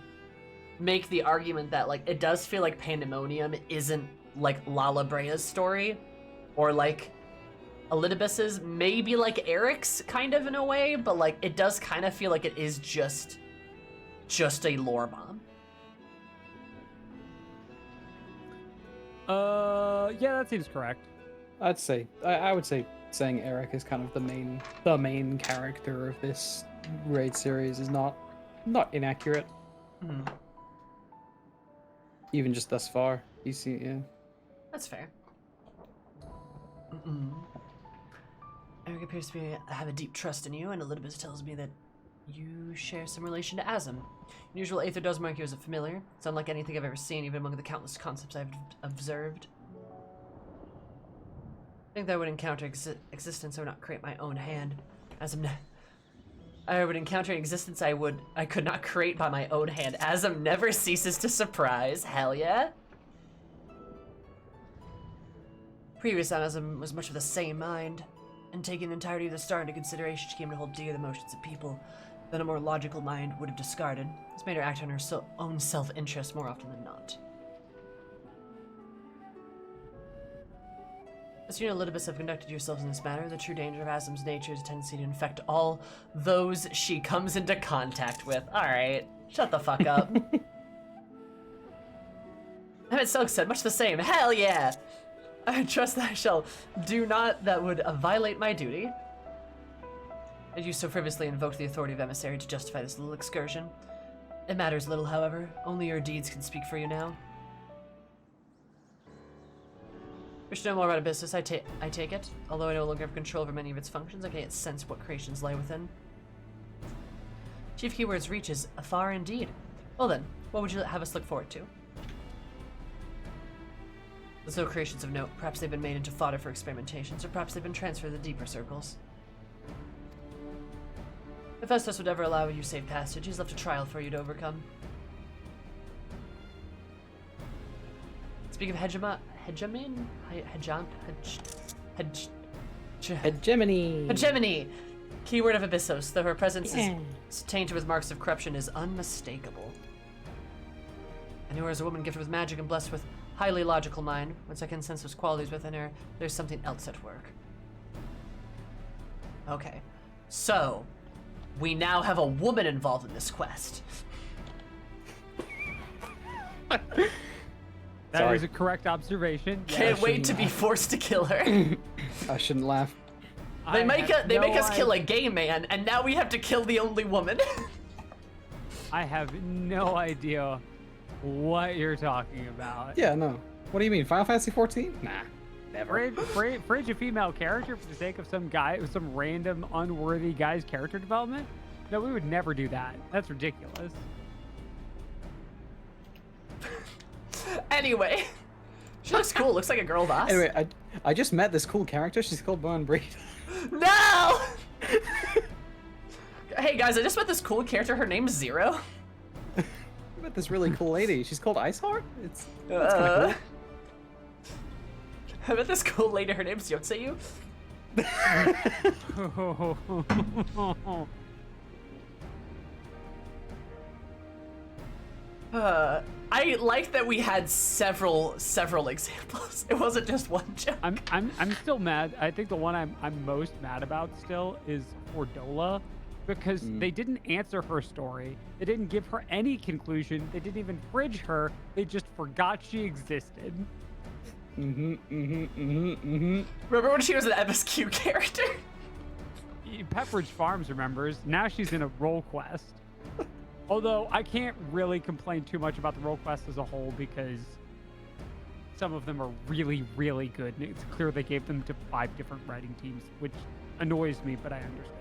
make the argument that like it does feel like Pandemonium isn't like Lala Brea's story, or like Elidibus's, maybe like Eric's kind of in a way, but like it does kind of feel like it is just a lore bomb. Yeah, that seems correct. I'd say I would say saying Eric is kind of the main character of this raid series is not inaccurate. Even just thus far, you see, yeah. That's fair. Eric appears to have a deep trust in you, and Elidibus tells me that you share some relation to Azim. Unusual Aether does mark you as a familiar. It's unlike anything I've ever seen, even among the countless concepts I've observed. I think that I would encounter existence I would not create my own hand. I would encounter an existence I could not create by my own hand. Azim never ceases to surprise. Hell yeah. Previous Azim was much of the same mind, and taking the entirety of the star into consideration, she came to hold dear the motions of people that a more logical mind would have discarded. This made her act on her own self-interest more often than not. As you know, Elidibus have conducted yourselves in this manner. The true danger of Azim's nature is a tendency to infect all those she comes into contact with. Alright, shut the fuck up. Emmett Silk said, much the same. Hell yeah! I trust that I shall do not that would violate my duty. Did you so frivolously invoke the authority of emissary to justify this little excursion? It matters little, however. Only your deeds can speak for you now. Wish to know more about a business, I take it. Although I no longer have control over many of its functions, I can't sense what creations lie within. Chief Keywords reaches afar indeed. Well then, what would you have us look forward to? There's no creations of note. Perhaps they've been made into fodder for experimentations, or perhaps they've been transferred to the deeper circles. If Estos would ever allow you safe passage, he's left a trial for you to overcome. Speaking of hegemony. Keyword of Abyssos, though her presence is tainted with marks of corruption, is unmistakable. I knew her as a woman gifted with magic and blessed with highly logical mind. Once I can sense those qualities within her, there's something else at work. Okay, so we now have a woman involved in this quest. That is a correct observation. Can't wait to be forced to kill her. I shouldn't laugh. They make us kill a gay man, and now we have to kill the only woman. I have no idea what you're talking about. Yeah, no. What do you mean, Final Fantasy 14? Nah, never. Bridge a female character for the sake of some random unworthy guy's character development? No, we would never do that. That's ridiculous. Anyway, she looks cool. Looks like a girl boss. Anyway, I just met this cool character. She's called Bone Breed. No! Hey guys, I just met this cool character. Her name's Zero. I met this really cool lady. She's called Iceheart. That's kind of cool. I met this cool lady. Her name's Yotseyu. I like that we had several examples. It wasn't just one joke. I'm still mad. I think the one I'm most mad about still is Fordola, because they didn't answer her story. They didn't give her any conclusion. They didn't even bridge her. They just forgot she existed. Remember when she was an MSQ character? Pepperidge Farms remembers. Now she's in a role quest. Although I can't really complain too much about the role quest as a whole, because some of them are really, really good. And it's clear they gave them to 5 different writing teams, which annoys me, but I understand.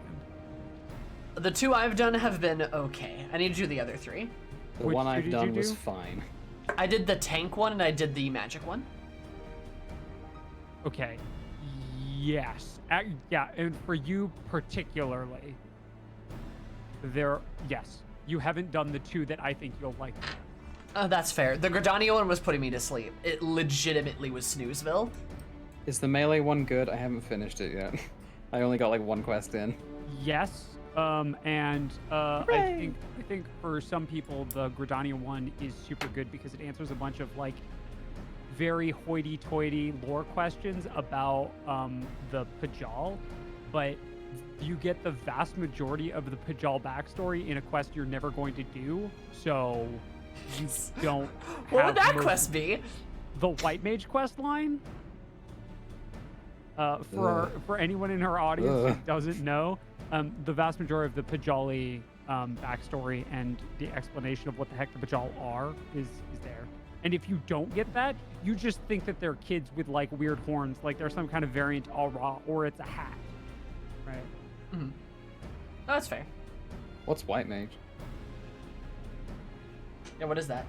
The 2 I've done have been okay. I need to do the other 3. The Which one two I've did done you was do? fine. I did the tank one and I did the magic one. Okay. Yes. Yeah, and for you particularly, yes, you haven't done the 2 that I think you'll like. That's fair. The Gridania one was putting me to sleep. It legitimately was Snoozeville. Is the melee one good? I haven't finished it yet. I only got like 1 quest in. Yes. I think for some people the Gridania one is super good because it answers a bunch of like very hoity-toity lore questions about the Pajal, but you get the vast majority of the Pajal backstory in a quest you're never going to do, so you don't. What would that most- quest be? The White Mage quest line. For anyone in our audience who doesn't know, the vast majority of the Pajali backstory and the explanation of what the heck the Pajal are is there. And if you don't get that, you just think that they're kids with like weird horns, like they're some kind of variant Aura, or it's a hat, right? Mm-hmm. Oh, that's fair. What's White Mage? Yeah, what is that?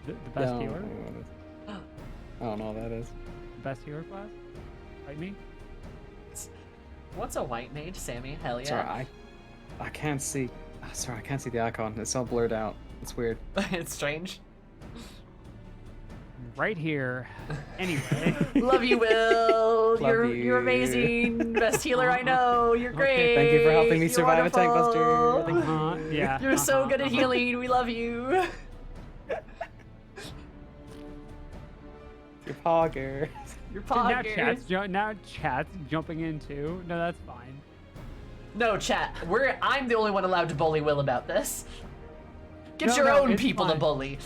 The best No, healer, what is- I don't know what that is. the best healer class, like me. What's a white mage, Sammy? Hell yeah. Sorry, I can't see. Sorry, I can't see the icon. It's all blurred out. It's weird. It's strange. Right here. Anyway. Love you, Will. Love you're you. amazing. Best healer I know. You're great. Thank you for helping me You're survive a tank buster. wonderful. Thank you. Yeah. You're so good at healing. We love you. Your pogger. You're Now chat's jumping in too. No, that's fine. No, chat. I'm the only one allowed to bully Will about this. Get No, your no, own it's people to fine. bully.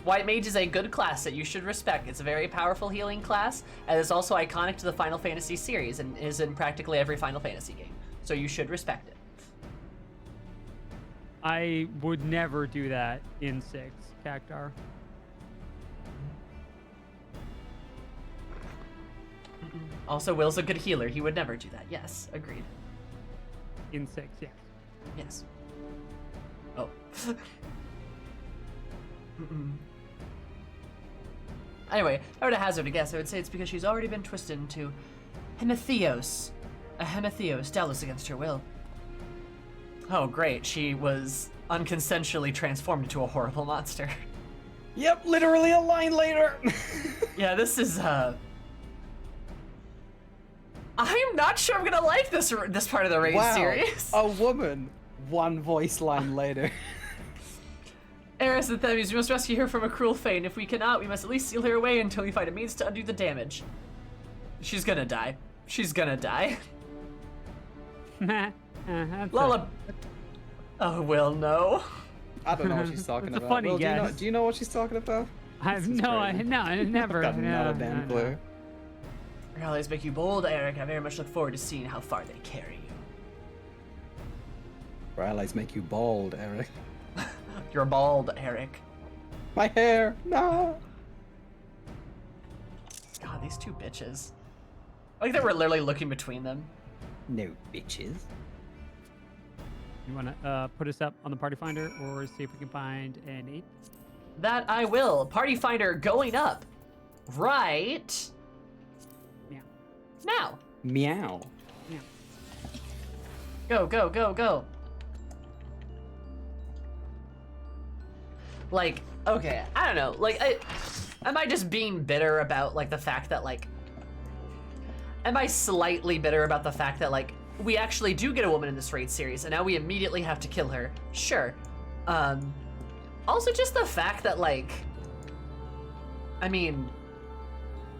White Mage is a good class that you should respect. It's a very powerful healing class, and it's also iconic to the Final Fantasy series and is in practically every Final Fantasy game. So you should respect it. I would never do that in 6, Cactar. Also, Will's a good healer. He would never do that. Yes, agreed. In 6, yes. Yes. Oh. Mm-mm. Anyway, if I were to hazard a guess, I would say it's because she's already been twisted into Hemetheos. A Hemetheos, doubtless against her will. Oh, great. She was unconsensually transformed into a horrible monster. Yep, literally a line later. Yeah, this is, I'm not sure I'm gonna like this part of the raid Wow, series. a woman, 1 voice line later. Eris and Themis, we must rescue her from a cruel fate, and if we cannot, we must at least seal her away until we find a means to undo the damage. She's gonna die. She's gonna die. That's Lola. Oh, Will, no. I don't know what she's talking It's a about. funny Will, guess. do you know what she's talking about? I have This is crazy. never. Got not a damn clue. Your allies make you bold, Eric. I very much look forward to seeing how far they carry you. Our allies make you bald, Eric. You're bald, Eric. My hair, no. God, these 2 bitches. I like that we're literally looking between them. No bitches. You want to put us up on the party finder or see if we can find an 8? That I will. Party finder going up. Right. Yeah. Now. Meow. Yeah. Go, go, go, go. Like, okay, I don't know. Like, am I just being bitter about, like, the fact that, like... Am I slightly bitter about the fact that, like, we actually do get a woman in this raid series, and now we immediately have to kill her? Sure. Also just the fact that, like... I mean...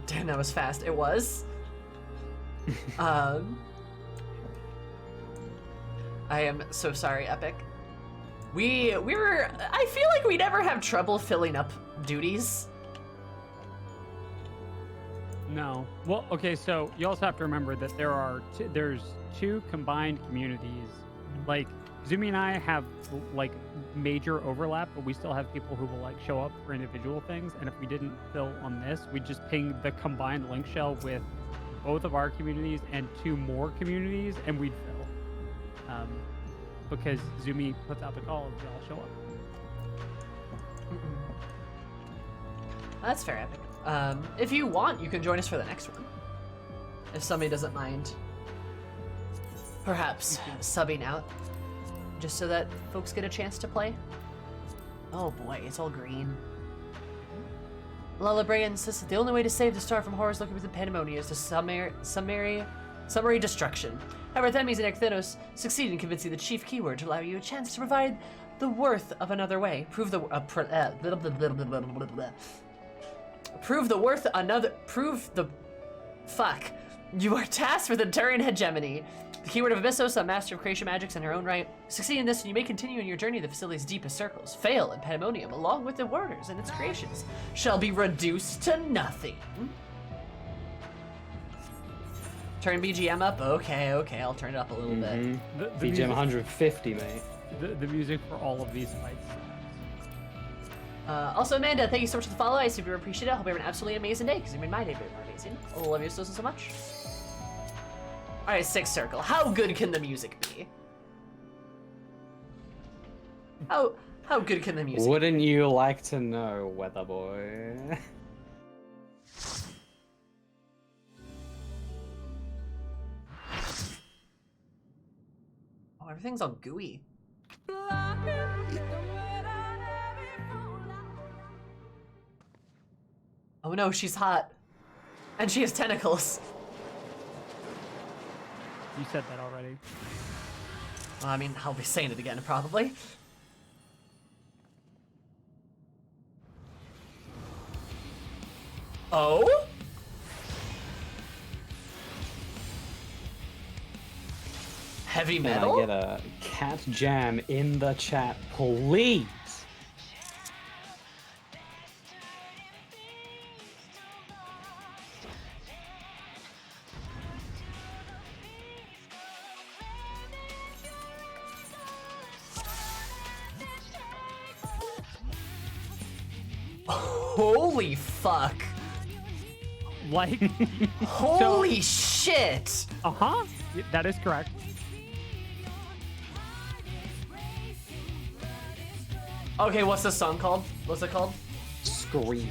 Damn, that was fast. It was. I am so sorry, Epic. I feel like we never have trouble filling up duties. No. Well, okay, so you also have to remember that there's 2 combined communities. Like, Zumi and I have, like, major overlap, but we still have people who will, like, show up for individual things, and if we didn't fill on this, we'd just ping the combined link shell with both of our communities and 2 more communities, and we'd fill. because Zumi puts out the call, they all show up. That's fair, Epic. If you want, you can join us for the next one. If somebody doesn't mind. Perhaps subbing out. Just so that folks get a chance to play. Oh boy, it's all green. Lullaby insists that the only way to save the star from horrors looking within Pandemonium is to summary destruction. However, Themis and Ecthenos succeed in convincing the chief keyword to allow you a chance to provide the worth of another way. Prove the fuck. You are tasked with enduring hegemony. The keyword of Abyssos, a master of creation magics in her own right. Succeed in this and you may continue in your journey to the facility's deepest circles. Fail in Pandemonium, along with the warders and its creations, shall be reduced to nothing. Turn BGM up? Okay, I'll turn it up a little bit. The BGM music, 150, mate. the music for all of these fights. Also, Amanda, thank you so much for the follow. I super appreciate it. I hope you have an absolutely amazing day, because you made my day very more amazing. I love you so much. Alright, sixth circle. How good can the music be? How good can the music be? Wouldn't you like to know, Weather Boy? Oh, everything's all gooey. Oh no, she's hot. And she has tentacles. You said that already. Well, I mean, I'll be saying it again, probably. Oh? Heavy metal? Can I get a cat jam in the chat, please? Holy fuck. Like, Holy shit. uh-huh, that is correct. Okay, what's the song called? What's it called? Scream.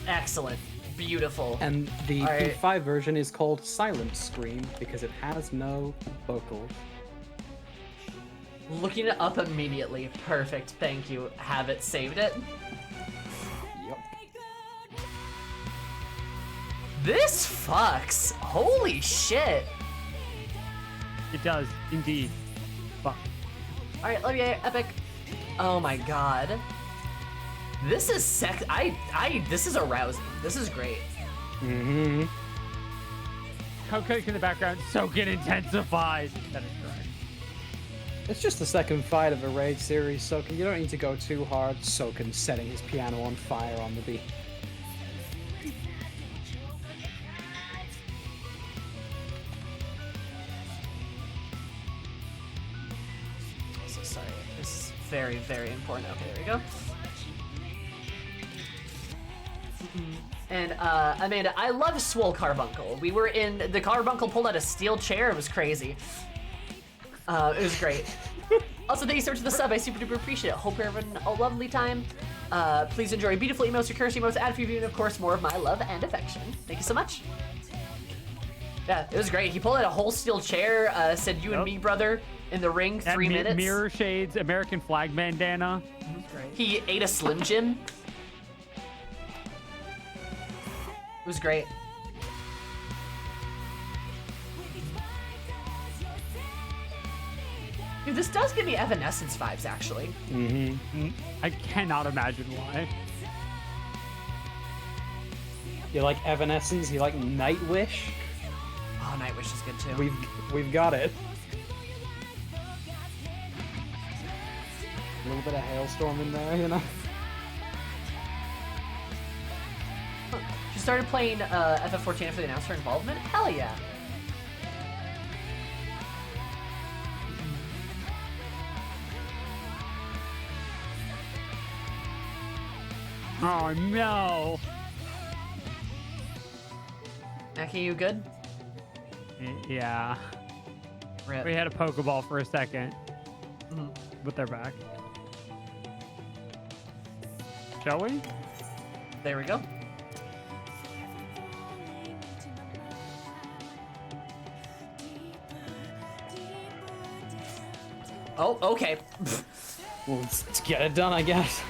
Excellent. Beautiful. And the Alright. P5 version is called Silent Scream because it has no vocals. Looking it up immediately. Perfect. Thank you. Have it. Saved it. Yep. This fucks. Holy shit. It does, indeed. Fuck. Alright, love you, Epic. Oh my god. This is this is arousing. This is great. Mm-hmm. Coke in the background, so get intensified. That is correct. It's just the second fight of a raid series, Soken. You don't need to go too hard. Soken setting his piano on fire on the beat. So sorry. This is very, very important. Okay, there we go. And Amanda, I love Swole Carbuncle. We were in the Carbuncle pulled out a steel chair. It was crazy. It was great. Also, thank you so much for the sub. I super duper appreciate it. Hope you're having a lovely time. Please enjoy beautiful emotes, your cursing emotes, ad free view, and of course more of my love and affection. Thank you so much. Yeah, it was great. He pulled out a whole steel chair. Said you and me, brother, in the ring. That 3 minutes. Mirror Shades, American flag bandana. He ate a Slim Jim. It was great. Dude, this does give me Evanescence vibes, actually. Mm-hmm. I cannot imagine why. You like Evanescence? You like Nightwish? Oh, Nightwish is good too. We've got it. A little bit of Hailstorm in there, you know? She started playing FF14 after they announced her involvement? Hell yeah. Oh no. Mackie, you good? Yeah. Rip. We had a Pokeball for a second, Mhm. but they're back. Shall we? There we go. Oh, okay. Well, let's get it done, I guess.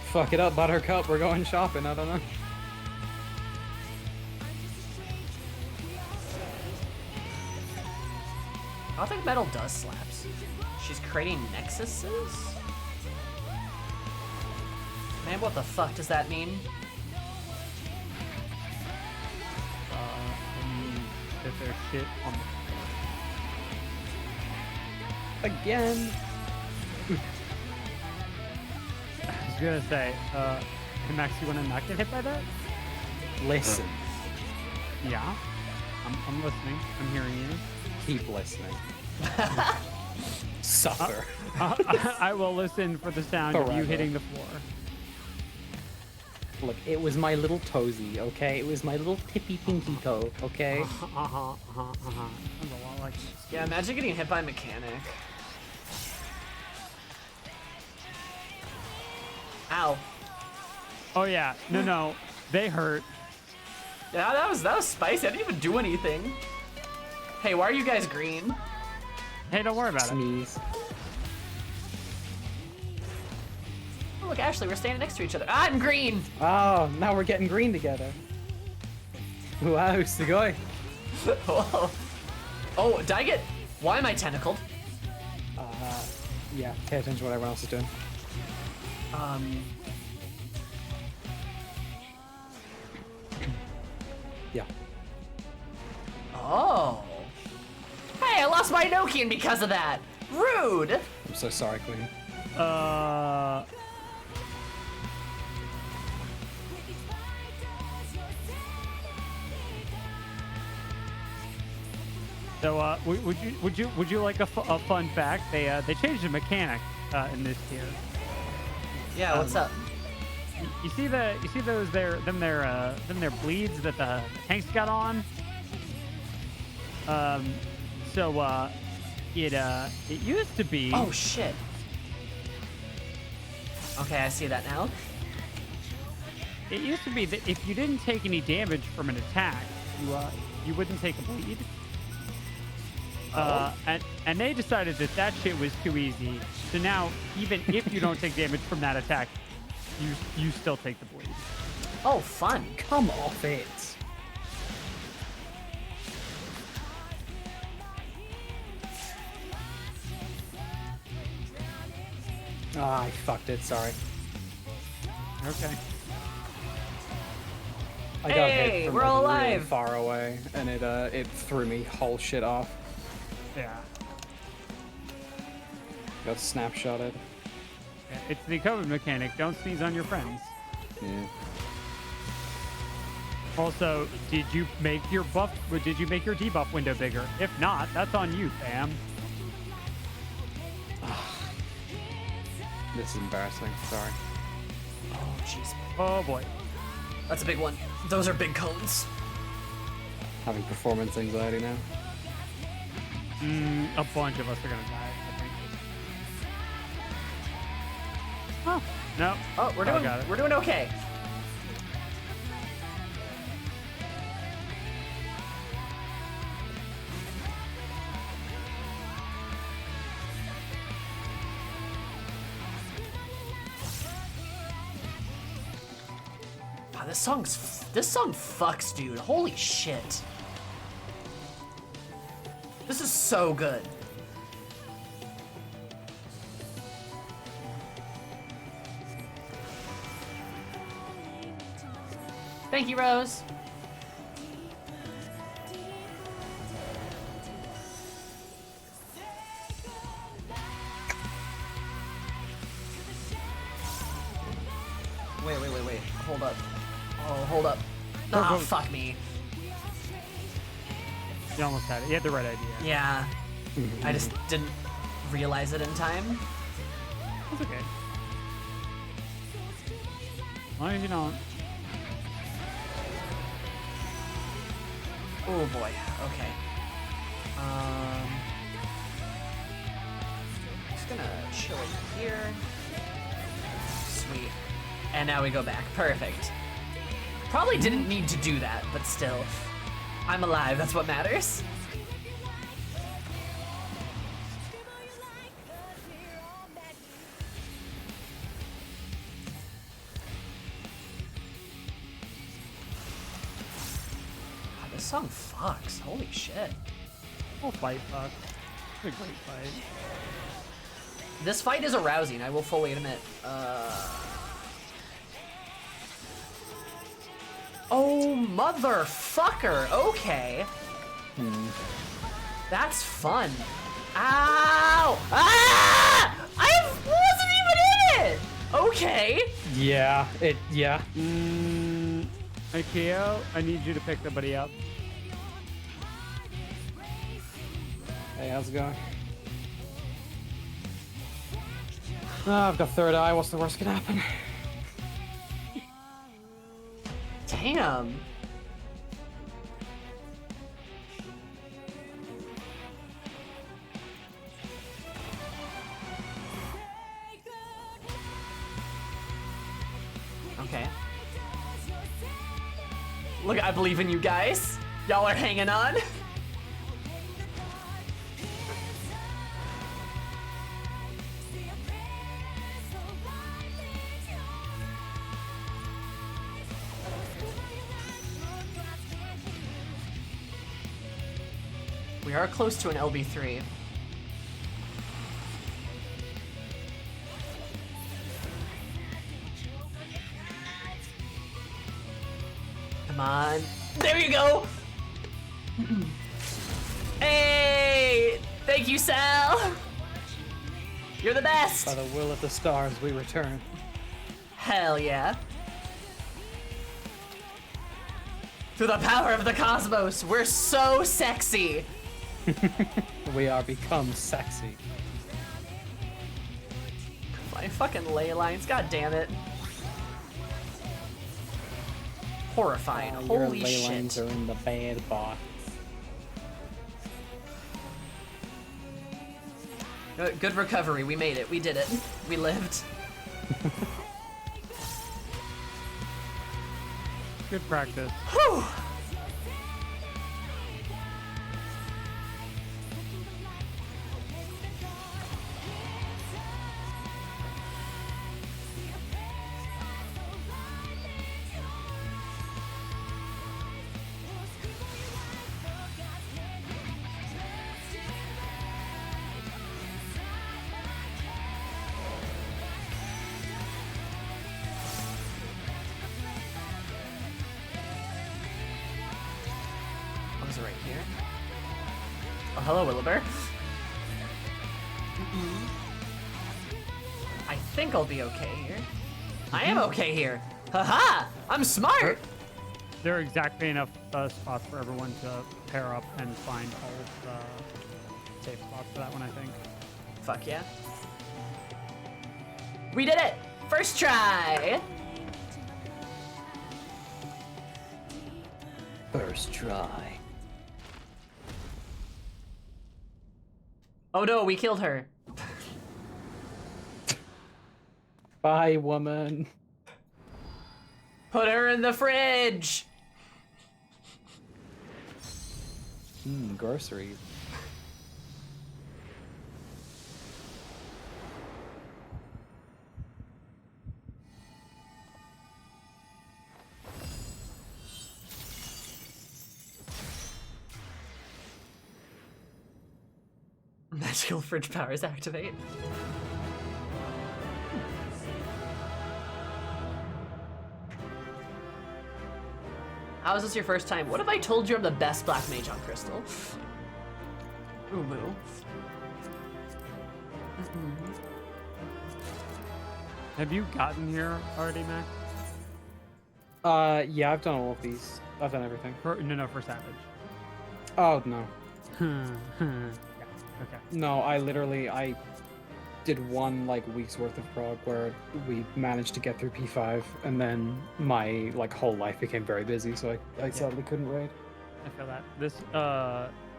Fuck it up, Buttercup. We're going shopping. I don't know. I don't think metal does slaps. She's creating nexuses? Man, what the fuck does that mean? I mean, that there's shit on the Again. I was gonna say, hey Max, you wanna not get hit by that? Listen. Yeah. I'm listening. I'm hearing you. Keep listening. Suffer. I will listen for the sound of you Forever. hitting the floor. Look, it was my little toesy, okay? It was my little tippy pinky toe, okay? Sounds a lot like this. Yeah, imagine getting hit by a mechanic. Ow. Oh yeah, no, they hurt. Yeah, that was spicy. I didn't even do anything. Hey, why are you guys green? Hey, don't worry about it. Sneeze. Oh, look, Ashley, we're standing next to each other. I'm green! Oh, now we're getting green together. Wow, sugoi. Whoa. Oh, did I get... Why am I tentacled? Yeah, pay attention to what everyone else is doing. Yeah. Oh. Hey, I lost my Nokian because of that. Rude. I'm so sorry, Queen. So, would you like a fun fact? They changed the mechanic in this tier. Yeah, what's up? You see those their bleeds that the tanks got on. It used to be. Oh, shit. Okay, I see that now. It used to be that if you didn't take any damage from an attack, you wouldn't take a bleed. And they decided that shit was too easy. So now, even if you don't take damage from that attack, you still take the bleed. Oh, fun. Come off it. Ah, I fucked it. Sorry. Okay. I got Hey, hit from we're all like, really alive. far away, and it threw me whole shit off. Yeah. Got snapshotted. It's the COVID mechanic. Don't sneeze on your friends. Yeah. Also, did you make your debuff window bigger? If not, that's on you, fam. This is embarrassing. Sorry. Oh, jeez. Oh boy. That's a big one. Those are big cones. Having performance anxiety now. A bunch of us are gonna die, I think. Oh, no. Oh, we're got it. doing okay. Wow, this song fucks, dude. Holy shit. This is so good. Thank you, Rose. Wait. Hold up. Oh, hold up. Go. Fuck me. You almost had it. You had the right idea. Yeah. I just didn't realize it in time. It's okay. As long as you don't. Oh boy. Okay. Just gonna chill it here. Sweet. And now we go back. Perfect. Probably didn't need to do that, but still. I'm alive, that's what matters. God, this song fucks. Holy shit. Whole fight fuck. It's a great fight. This fight is arousing, I will fully admit. Oh, motherfucker. Okay. That's fun. Ow! Ah! I wasn't even in it! Okay. Yeah, yeah. Akio, I need you to pick somebody up. Hey, how's it going? I've got third eye. What's the worst can happen? Damn. Okay. Look, I believe in you guys. Y'all are hanging on. We are close to an LB3. Come on. There you go! Hey! Thank you, Sal! You're the best! By the will of the stars, we return. Hell yeah. Through the power of the cosmos, we're so sexy! We are become sexy. My fucking ley lines, god damn it. Horrifying, holy your ley shit. lines are in the bad box. Good recovery, we made it, we did it. We lived. Good practice. Whew! Was it right here? Oh, hello, Willowbear. I think I'll be okay here. I am okay here. Haha! I'm smart! There are exactly enough spots for everyone to pair up and find all of the safe spots for that one, I think. Fuck yeah. We did it! First try! First try. Oh no, we killed her. Bye, woman. Put her in the fridge! Groceries. Magical fridge powers activate. How is this your first time? What if I told you I'm the best black mage on Crystal? Ooh, moo. Have you gotten here already, Mac? Yeah, I've done all of these. I've done everything. No, for Savage. Oh, no. Yeah, okay. No, I did one, like, week's worth of prog where we managed to get through P5, and then my, like, whole life became very busy, so I sadly couldn't raid. I feel that. This,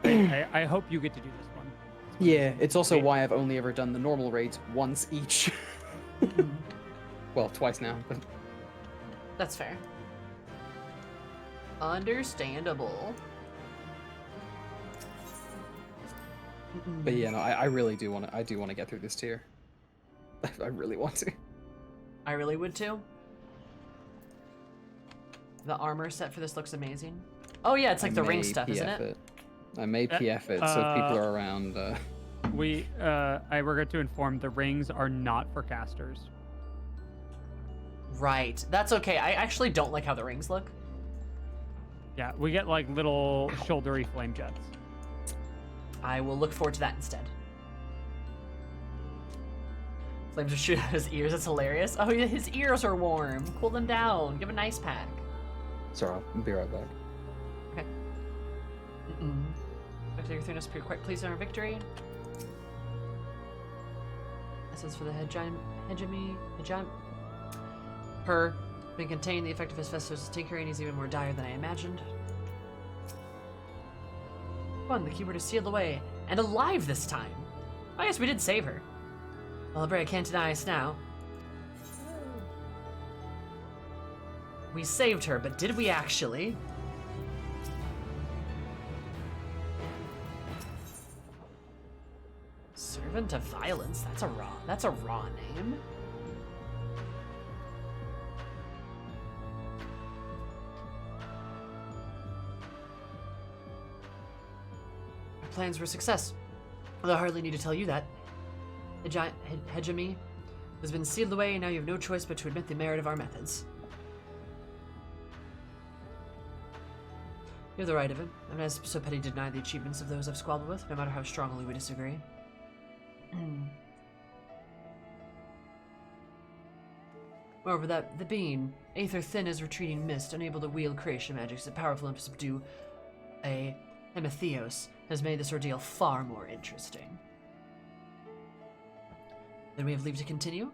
I hope you get to do this one. Yeah, it's also Wait. why I've only ever done the normal raids once each. Well, twice now, but That's fair. Understandable. but yeah, no, I really do want to. I do want to get through this tier. I really want to. I really would too. The armor set for this looks amazing. Oh yeah, it's like the ring stuff, isn't it? I may PF it, so if people are around. I forgot to inform the rings are not for casters. Right. That's okay. I actually don't like how the rings look. Yeah, we get like little shouldery flame jets. I will look forward to that instead. Flames are shooting out his ears. That's hilarious. Oh, yeah, his ears are warm. Cool them down. Give him an ice pack. Sorry, I'll be right back. Okay. Dr. Thurnos appear quite pleased on our victory. Essence for the hegemony. Her. Been contained, the effect of his Festus' tinkering is even more dire than I imagined. Fun, the keyword is sealed away. And alive this time. I guess we did save her. Well, Bray can't deny us now. We saved her, but did we actually? Servant of Violence? That's a raw name. Our plans were a success. Although I hardly need to tell you that. The giant hegemony has been sealed away, and now you have no choice but to admit the merit of our methods. You have the right of it. I'm not so petty to deny the achievements of those I've squabbled with, no matter how strongly we disagree. Moreover, the being, aether thin as retreating mist, unable to wield creation magics, yet powerful enough to subdue a Hemetheos, has made this ordeal far more interesting. Then we have leave to continue.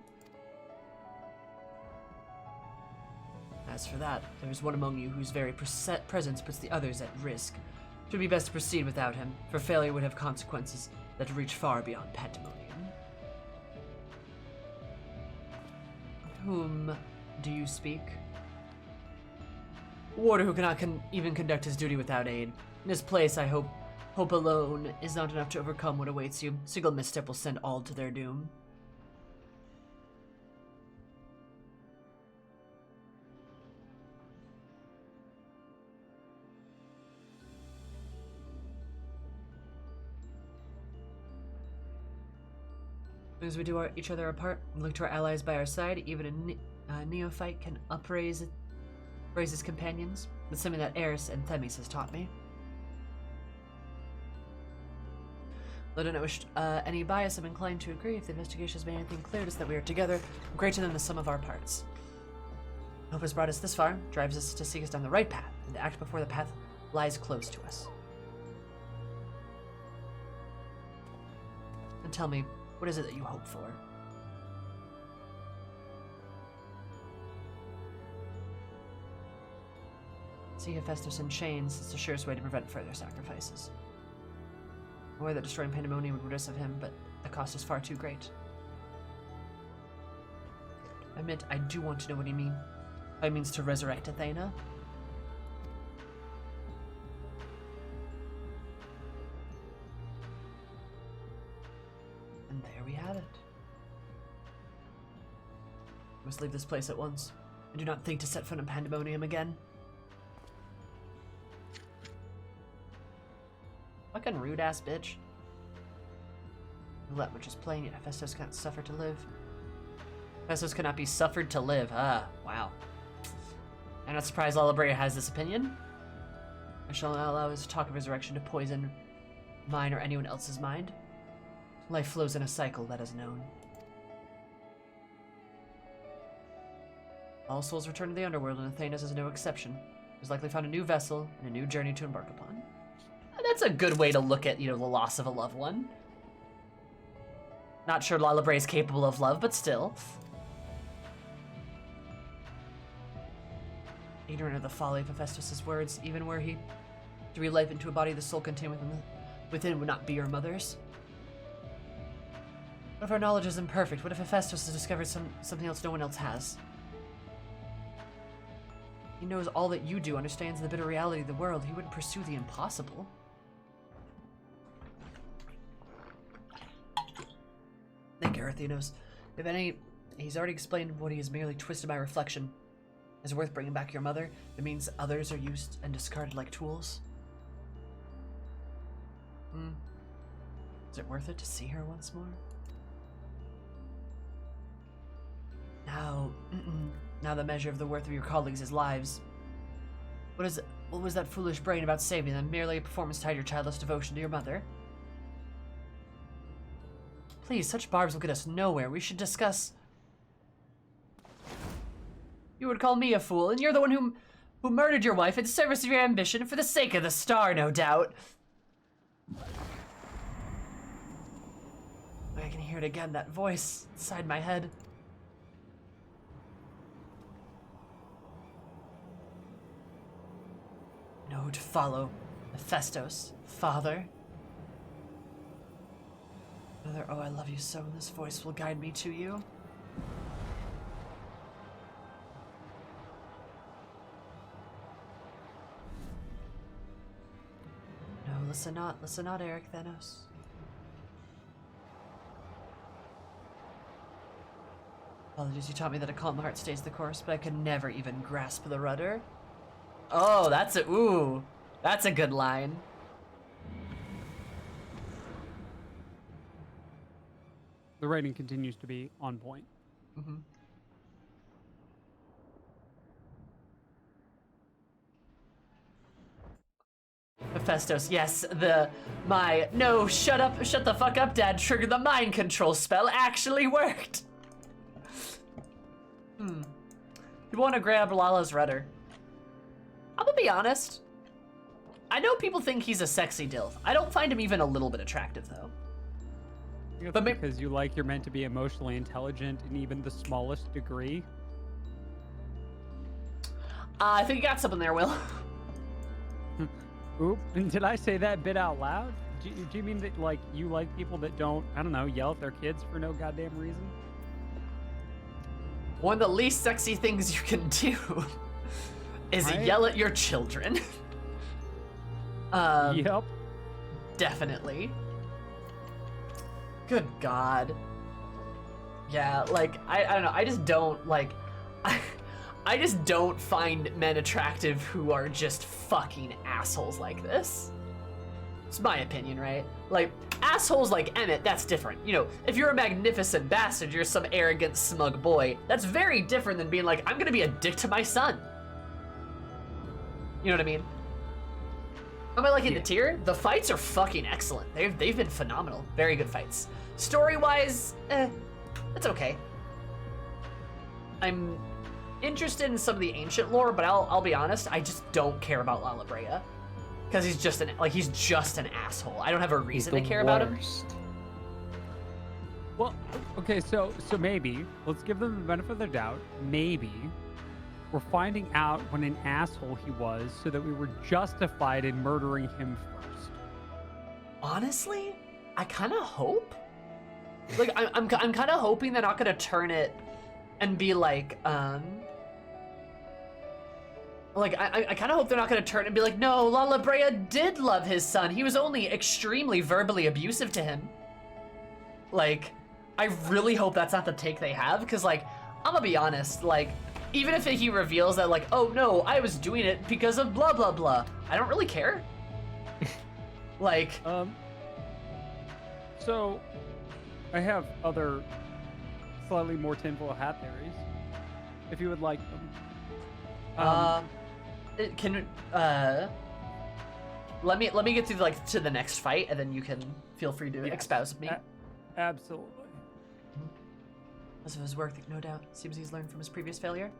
As for that, there is one among you whose very presence puts the others at risk. It would be best to proceed without him, for failure would have consequences that reach far beyond Pandemonium. Whom do you speak? A warder who cannot even conduct his duty without aid. In this place, I hope alone is not enough to overcome what awaits you. A single misstep will send all to their doom. As we do each other apart, we look to our allies by our side. Even a neophyte can raise his companions. That's something that Eris and Themis has taught me. Though I don't wish any bias, I'm inclined to agree. If the investigation has made anything clear to us that we are together, greater than the sum of our parts. Hope has brought us this far, drives us to seek us down the right path, and to act before the path lies close to us. And tell me, what is it that you hope for? See Hephaestus in chains. It's the surest way to prevent further sacrifices. I'm aware that destroying Pandemonium would rid us of him, but the cost is far too great. I admit, I do want to know what he means. How he means to resurrect Athena. And there we have it. I must leave this place at once. I do not think to set foot in Pandemonium again. Fucking rude ass bitch. Roulette which is playing, yet Hephaestus cannot suffer to live. Hephaestus cannot be suffered to live. Ah, wow. I'm not surprised Lalabrea has this opinion. I shall not allow his talk of resurrection to poison mine or anyone else's mind. Life flows in a cycle, that is known. All souls return to the underworld, and Athena's is no exception. He has likely found a new vessel and a new journey to embark upon. That's a good way to look at, the loss of a loved one. Not sure Lalabrea is capable of love, but still. Ignorant of the folly of Hephaestus' words, even were he To breathe life into a body the soul contained within would not be your mother's. What if our knowledge is imperfect? What if Hephaestus has discovered something else no one else has? He knows all that you do, understands the bitter reality of the world. He wouldn't pursue the impossible. Think, Erythenos. If any, he's already explained what he has merely twisted my reflection. Is it worth bringing back your mother? It means others are used and discarded like tools. Is it worth it to see her once more? Now the measure of the worth of your colleagues is lives. What was that foolish brain about saving them? Merely a performance tied to your childless devotion to your mother? Please, such barbs will get us nowhere. We should discuss... You would call me a fool, and you're the one who murdered your wife in service of your ambition for the sake of the star, no doubt. I can hear it again, that voice inside my head. No, to follow Hephaestus, father. Mother, oh, I love you so, and this voice will guide me to you. No, listen not, Eric Thanos. Apologies, you taught me that a calm heart stays the course, but I could never even grasp the rudder. Oh, that's a good line. The writing continues to be on point. Mm-hmm. Hephaestus, yes, no, shut the fuck up, Dad, triggered the mind control spell actually worked. You want to grab Lala's rudder. I'm gonna be honest. I know people think he's a sexy dilf. I don't find him even a little bit attractive, though. But because you're meant to be emotionally intelligent in even the smallest degree. I think you got something there, Will. Oop, and did I say that bit out loud? Do you mean that, like, you like people that don't, I don't know, yell at their kids for no goddamn reason? One of the least sexy things you can do is yell at your children. Yep. Definitely. Good God. Yeah, like, I don't know, I just don't, like, I just don't find men attractive who are just fucking assholes like this. It's my opinion, right? Like, assholes like Emmett, that's different. You know, if you're a magnificent bastard, you're some arrogant, smug boy, that's very different than being like, I'm gonna be a dick to my son. You know what I mean? Am I liking the tier? The fights are fucking excellent. They've been phenomenal. Very good fights. Story-wise, it's okay. I'm interested in some of the ancient lore, but I'll be honest, I just don't care about Lala Brea. Because he's just an asshole. I don't have a reason to care about him. Well, okay, so maybe, let's give them the benefit of the doubt. Maybe we're finding out what an asshole he was so that we were justified in murdering him first. Honestly, I kind of hope. Like, I'm kind of hoping they're not going to turn it and be like, I kind of hope they're not going to turn it and be like, no, Lala Brea did love his son. He was only extremely verbally abusive to him. Like, I really hope that's not the take they have, because, like, I'm gonna be honest, like, even if he reveals that, like, oh no, I was doing it because of blah blah blah, I don't really care. Like, so I have other slightly more tinfoil hat theories, if you would like them. Let me get through to the next fight, and then you can feel free to espouse with me. Absolutely. Most of his work, no doubt. Seems he's learned from his previous failure.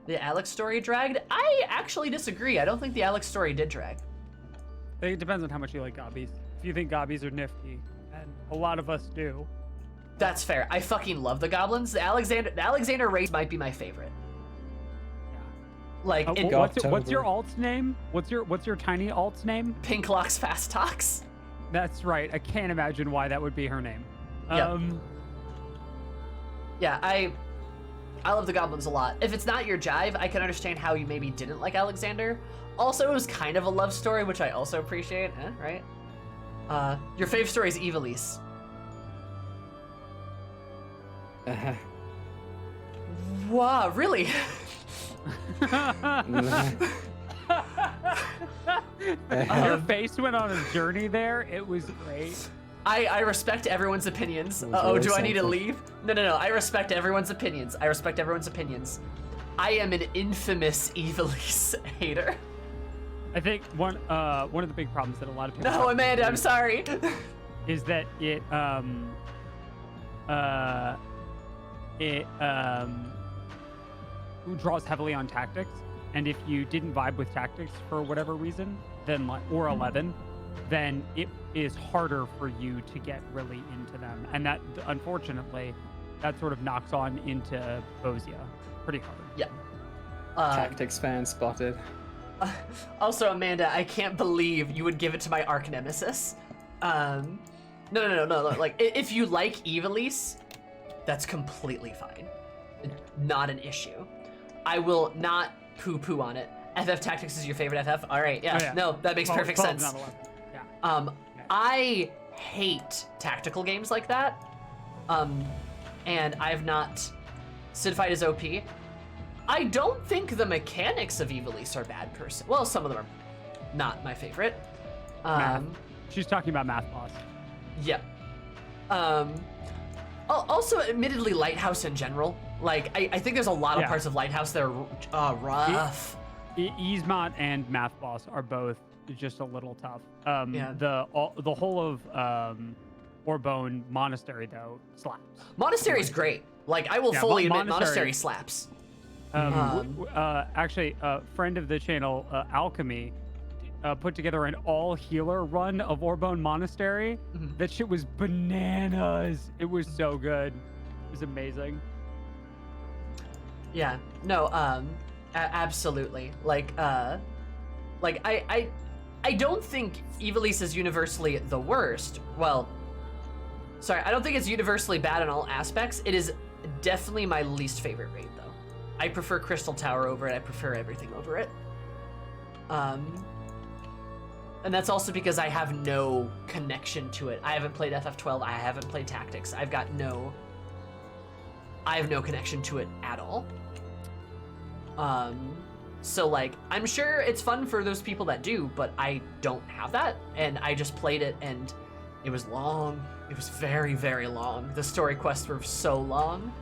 The Alex story dragged? I actually disagree. I don't think the Alex story did drag. It depends on how much you like gobbies. If you think gobbies are nifty, and a lot of us do. That's fair. I fucking love the goblins. The Alexander race might be my favorite. Like, in What's your alt's name? What's your tiny alt's name? Pink Locks Fast Talks. That's right. I can't imagine why that would be her name. Yep. Yeah, I love the goblins a lot. If it's not your jive, I can understand how you maybe didn't like Alexander. Also, it was kind of a love story, which I also appreciate, right? Your fave story is Evilise. Wow, really? Your face went on a journey there. It was great. I respect everyone's opinions. Really Do I need to something. leave? No. I respect everyone's opinions. I am an infamous Evilise hater. I think one of the big problems that a lot of people No, have Amanda, I'm sorry. is that it draws heavily on tactics, and if you didn't vibe with tactics for whatever reason, then or 11, then it is harder for you to get really into them, and that unfortunately that sort of knocks on into Bosia pretty hard. Yeah. Tactics fan spotted. Also, Amanda, I can't believe you would give it to my arch nemesis. No. Like, if you like Evilise, that's completely fine. Not an issue. I will not poo-poo on it. FF Tactics is your favorite FF? All right, yeah. Oh, yeah. No, that makes perfect 12, sense. not 11. Yeah. I hate tactical games like that. And I've not... Sid Fight is OP. I don't think the mechanics of Evilise are bad per se. Well, some of them are not my favorite. Math. She's talking about Math Boss. Yeah. Also, admittedly, Lighthouse in general. Like, I think there's a lot of Yeah. parts of Lighthouse that are rough. Easmont and Math Boss are both just a little tough. Yeah. The whole of Orbone Monastery though slaps. Monastery's great. Like, I will Yeah, fully admit, Monastery Monastery slaps. Actually, a friend of the channel, Alchemy, put together an all healer run of Orbone Monastery. Mhm. That shit was bananas. It was so good. It was amazing. Yeah. No. Absolutely. Like I don't think Evilise is universally the worst. Well, sorry, I don't think it's universally bad in all aspects. It is definitely my least favorite raid, though. I prefer Crystal Tower over it. I prefer everything over it. And that's also because I have no connection to it. I haven't played FF12. I haven't played Tactics. I have no connection to it at all. So like, I'm sure it's fun for those people that do, but I don't have that, and I just played it, and it was long. It was very, very long. The story quests were so long.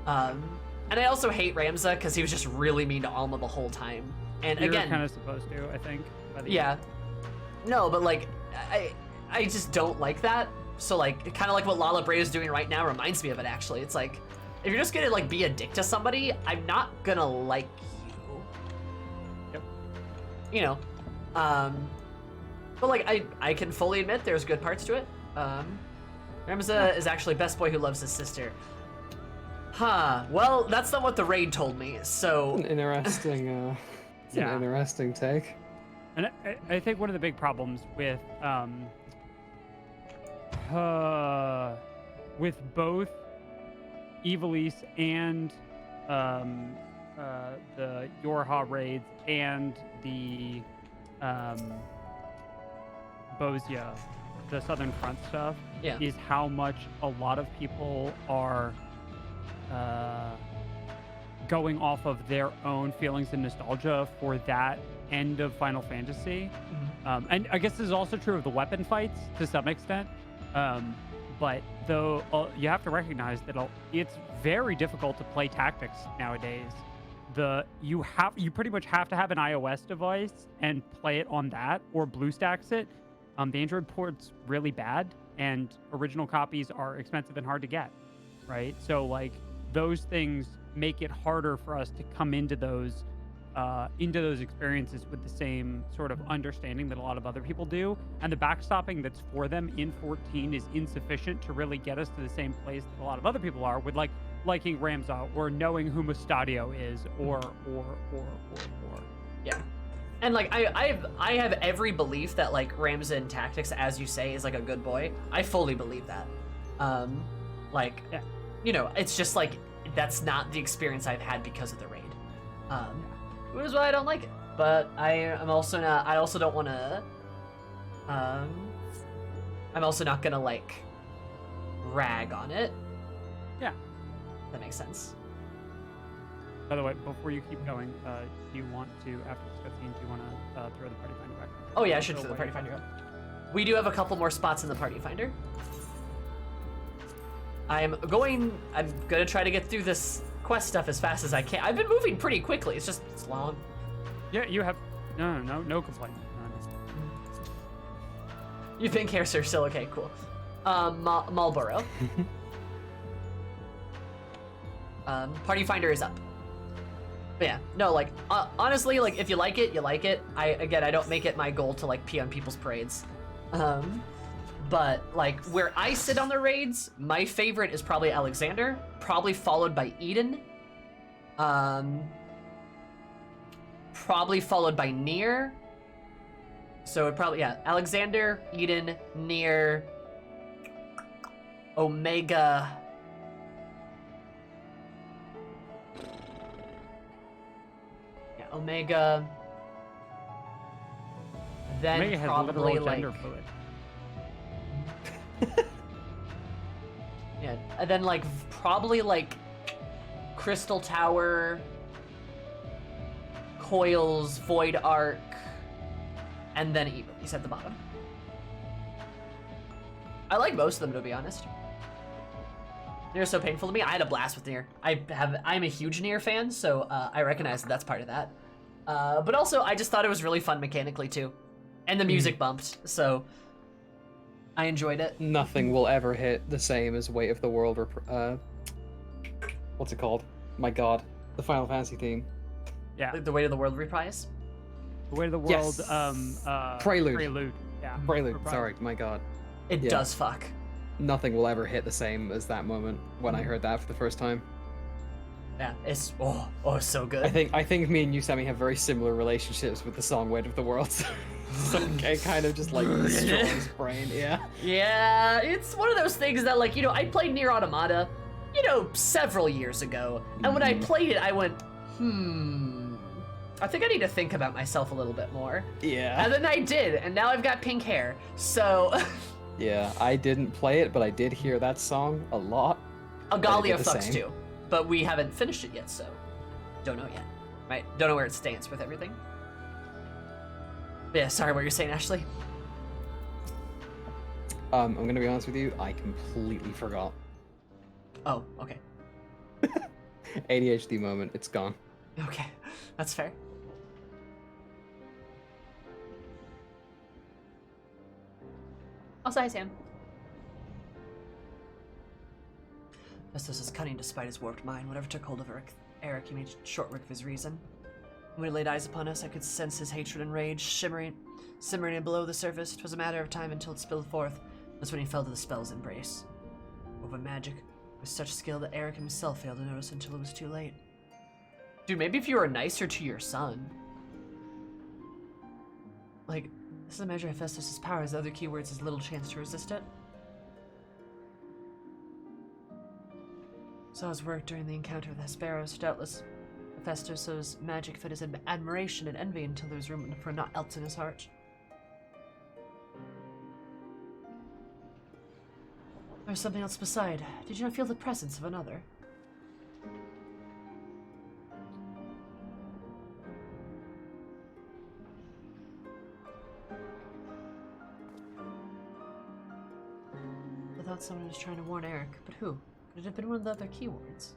And I also hate Ramza because he was just really mean to Alma the whole time. And You're again, kind of supposed to, I think. by the yeah, end. no, but like, I just don't like that. So like, kind of like what Lala Brea is doing right now reminds me of it. Actually, it's like, if you're just gonna like be a dick to somebody, I'm not gonna like you. Yep. You know, but like I can fully admit there's good parts to it. Ramza is actually best boy who loves his sister. Huh. Well, that's not what the raid told me. So An interesting, it's Yeah. an interesting take. And I think one of the big problems with both Evilise and the Yorha raids and the Bosia, the Southern Front stuff, Yeah. is how much a lot of people are going off of their own feelings and nostalgia for that end of Final Fantasy. And I guess this is also true of the weapon fights to some extent. But though you have to recognize that it's very difficult to play tactics nowadays. You pretty much have to have an iOS device and play it on that, or BlueStacks it. The Android port's really bad, and original copies are expensive and hard to get, right? So like those things make it harder for us to come into those experiences with the same sort of understanding that a lot of other people do, and the backstopping that's for them in 14 is insufficient to really get us to the same place that a lot of other people are with like liking Ramza or knowing who Mustadio is or. Yeah. And like I have every belief that like Ramza in Tactics, as you say, is like a good boy. I fully believe that. Like Yeah. you know, it's just like that's not the experience I've had because of the raid. Which is why I don't like it. But I'm also not I also don't wanna I'm also not gonna like rag on it. Yeah. That makes sense. By the way, before you keep going, do you want to, after this cutscene, do you want to throw the party finder back? Oh yeah, I should throw the party finder up. We do have a couple more spots in the party finder. I'm gonna try to get through this quest stuff as fast as I can. I've been moving pretty quickly. It's long. Yeah, you have no complaint. You think hair are still okay? Cool. Marlboro. Party finder is up. But yeah, no, like honestly, like if you like it, you like it. I don't make it my goal to like pee on people's parades. But like where I sit on the raids, my favorite is probably Alexander, probably followed by Eden. Probably followed by Nier. So it probably, yeah, Alexander, Eden, Nier, Omega. Yeah, Omega. Then Omega has probably literal like gender fluid. yeah, and then like probably like Crystal Tower, Coils, Void Arc, and then Evil. He's at the bottom. I like most of them, to be honest. Nier's so painful to me. I had a blast with Nier. I'm a huge Nier fan, so I recognize that's part of that. But also, I just thought it was really fun mechanically too, and the music bumped, so I enjoyed it. Nothing will ever hit the same as Weight of the World. What's it called? My God, the Final Fantasy theme. Yeah. The Weight of the World reprise. The Way of the Yes. World, Prelude. Prelude. Yeah. Prelude. Reprise. Sorry, my God. It Yeah. does fuck. Nothing will ever hit the same as that moment when I heard that for the first time. Yeah, it's so good. I think me and you, Sammy, have very similar relationships with the song "Weight of the World." So it kind of just like destroys his brain. Yeah. Yeah, it's one of those things that like, you know, I played Nier Automata, you know, several years ago. And when I played it, I went, I think I need to think about myself a little bit more. Yeah. And then I did, and now I've got pink hair. So Yeah, I didn't play it, but I did hear that song a lot. Agalia the fucks same. too. But we haven't finished it yet, so don't know yet. Right? Don't know where it stands with everything. But yeah, sorry what you're saying, Ashley. I'm gonna be honest with you, I completely forgot. Oh, okay. ADHD moment, it's gone. Okay. That's fair. Also, hi, Sam. Festus is cunning despite his warped mind. Whatever took hold of Eric, he made short work of his reason. When he laid eyes upon us, I could sense his hatred and rage, simmering below the surface. 'Twas a matter of time until it spilled forth. That's when he fell to the spell's embrace. Over magic, with such skill that Eric himself failed to notice until it was too late. Dude, maybe if you were nicer to your son. Like, this is a measure of Festus's power. As other keywords, has little chance to resist it. Saw his work during the encounter with Hesperos. Doubtless, Festus's magic fed his admiration and envy until there was room for naught else in his heart. There was something else beside. Did you not feel the presence of another? I thought someone was trying to warn Eric, but who? Could it have been one of the other keywords?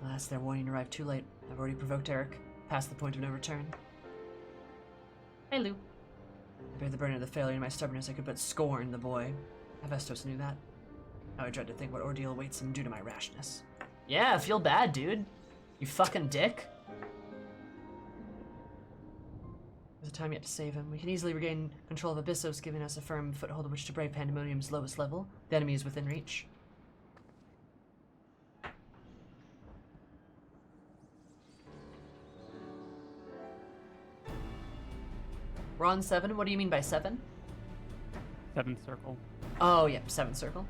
Alas, their warning arrived too late. I've already provoked Eric, past the point of no return. Hey, Lou. I bear the burden of the failure in my stubbornness. I could but scorn the boy. Hephaestus knew that. Now I dread to think what ordeal awaits him due to my rashness. Yeah, feel bad, dude. You fucking dick. There's a time yet to save him. We can easily regain control of Abyssos, giving us a firm foothold on which to brave Pandemonium's lowest level. The enemy is within reach. We're on 7. What do you mean by 7? 7th circle. Oh, yep, 7th circle.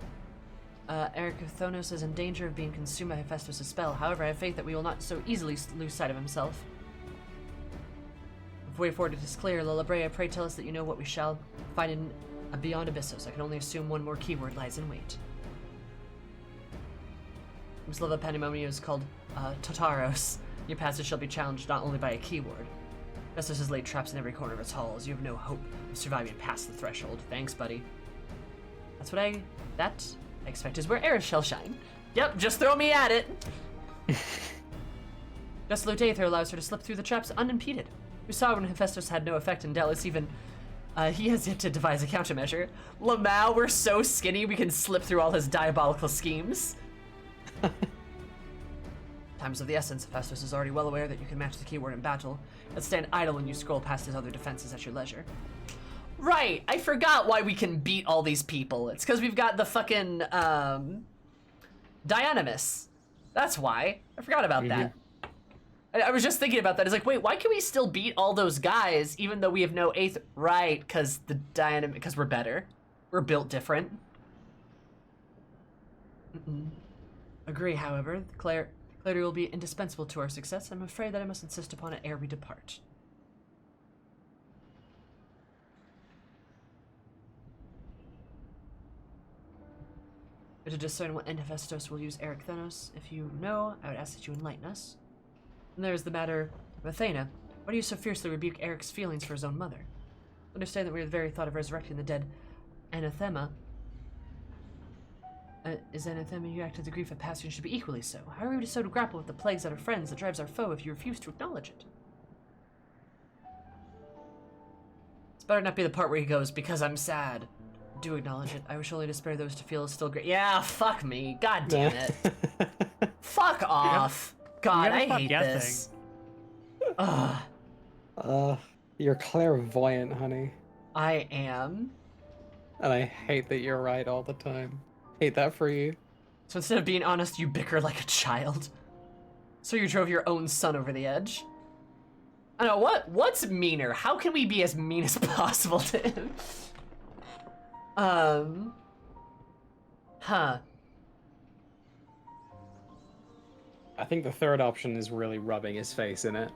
Eric Thonos is in danger of being consumed by Hephaestus' spell. However, I have faith that we will not so easily lose sight of himself. If way forward it is clear, Lilibrea, pray tell us that you know what we shall find in beyond Abyssos. I can only assume one more keyword lies in wait. This level of Pandemonium is called Totaros. Your passage shall be challenged not only by a keyword. Abyssos has laid traps in every corner of its halls. You have no hope of surviving past the threshold. Thanks, buddy. That's what I expect is where Eris shall shine. Yep, just throw me at it. Desolate Aether allows her to slip through the traps unimpeded. We saw when Hephaestus had no effect in Delos, even he has yet to devise a countermeasure. Lamau, we're so skinny we can slip through all his diabolical schemes. Time's of the essence. Hephaestus is already well aware that you can match the keyword in battle. Let's stand idle when you scroll past his other defenses at your leisure. Right, I forgot why we can beat all these people. It's because we've got the fucking, Dionymus. That's why. I forgot about that. I was just thinking about that. It's like, wait, why can we still beat all those guys even though we have no 8th? Right, because because we're better. We're built different. Agree, however. Clarity will be indispensable to our success. I'm afraid that I must insist upon it ere we depart. To discern what end Hephaestus will use Eric Thenos, if you know, I would ask that you enlighten us. And there is the matter of Athena. Why do you so fiercely rebuke Eric's feelings for his own mother? Understand that we are the very thought of resurrecting the dead anathema. Is anathema you acted the grief of passion should be equally so. How are we so to grapple with the plagues that are friends that drives our foe if you refuse to acknowledge it? It's better not be the part where he goes, because I'm sad. Do acknowledge it. I wish only to spare those to feel still great. Yeah, fuck me. God damn it. Fuck off. God, I hate this. Ugh. You're clairvoyant, honey. I am. And I hate that you're right all the time. Hate that for you. So instead of being honest, you bicker like a child. So you drove your own son over the edge. I don't know, what's meaner? How can we be as mean as possible to him? Huh. I think the third option is really rubbing his face in it.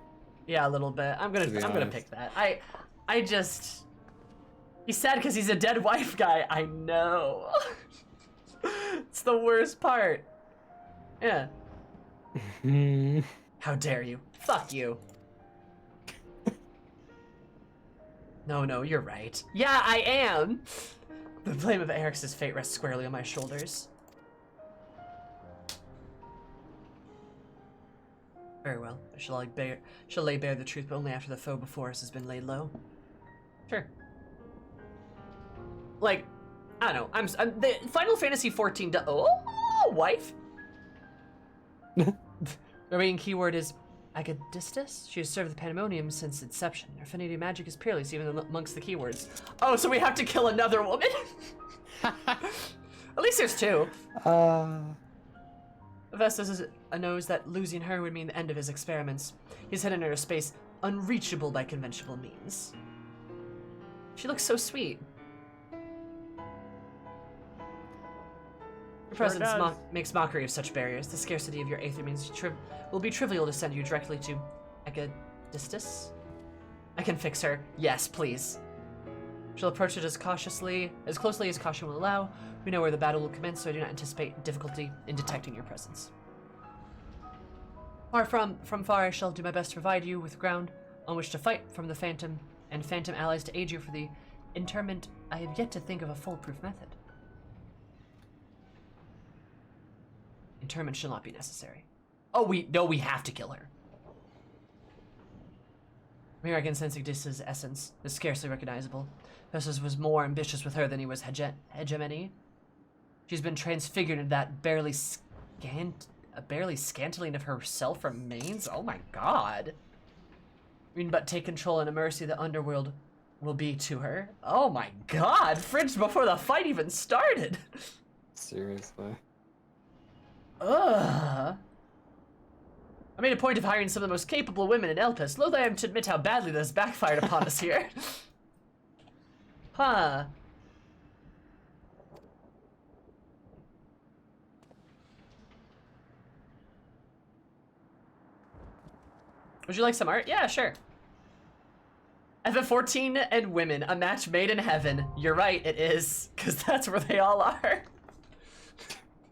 Yeah, a little bit. I'm gonna pick that. I just... He's sad because he's a dead wife guy. I know. It's the worst part. Yeah. How dare you? Fuck you. No, you're right. Yeah, I am. The blame of Eric's fate rests squarely on my shoulders. Very well. I shall lay bare the truth, but only after the foe before us has been laid low. Sure. Like, I don't know. I'm the Final Fantasy XIV. Wife. The remaining keyword is Agadistus. She has served the Pandemonium since inception. Her affinity magic is peerless even amongst the keywords. Oh, so we have to kill another woman? At least there's 2. Hephaestus knows that losing her would mean the end of his experiments. He's hidden in her space, unreachable by conventional means. She looks so sweet. Your presence makes mockery of such barriers. The scarcity of your aether means will be trivial to send you directly to Agadistus. I can fix her. Yes, please. She'll approach it as closely as caution will allow. We know where the battle will commence, so I do not anticipate difficulty in detecting your presence. From far, I shall do my best to provide you with ground on which to fight from the Phantom and Phantom allies to aid you for the interment. I have yet to think of a foolproof method. Interment shall not be necessary. Oh, we have to kill her. Here I can sense Agadistus' essence is scarcely recognizable. Hephaestus was more ambitious with her than he was hegemony. She's been transfigured into that barely scantling of herself remains. Oh my god. We can but take control and a mercy the underworld will be to her. Oh my god, fridged before the fight even started. Seriously. Ugh. I made a point of hiring some of the most capable women in Elpis. Loath I am to admit how badly this backfired upon us here. Huh. Would you like some art? Yeah, sure. FF14 and women, a match made in heaven. You're right, it is, because that's where they all are.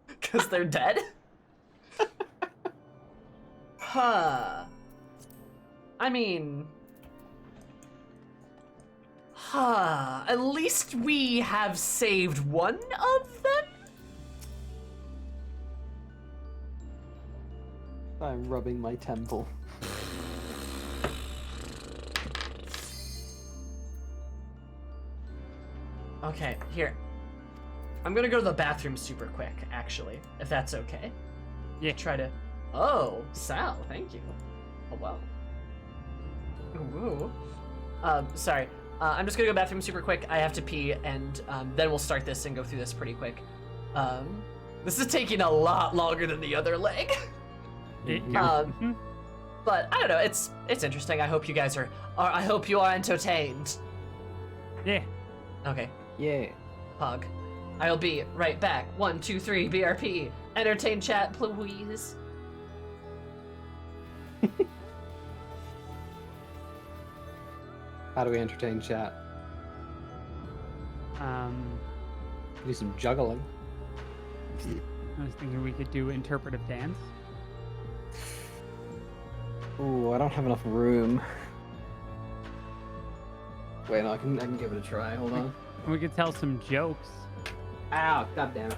Because they're dead? Huh. I mean... Huh. At least we have saved one of them? I'm rubbing my temple. Okay, here. I'm gonna go to the bathroom super quick, actually, if that's okay. Yeah. Try to... Oh, Sal, thank you. Oh, wow. Ooh. Sorry. I'm just gonna go bathroom super quick. I have to pee, and then we'll start this and go through this pretty quick. This is taking a lot longer than the other leg. But I don't know. It's interesting. I hope you guys are I hope you are entertained. Yeah. Okay. Yeah. Pug. I'll be right back. 1, 2, 3, BRP. Entertain chat, please. How do we entertain chat? Do some juggling. I was thinking we could do interpretive dance. Ooh, I don't have enough room. Wait, no, I can give it a try. Hold on. We could tell some jokes. Ow! God damn it!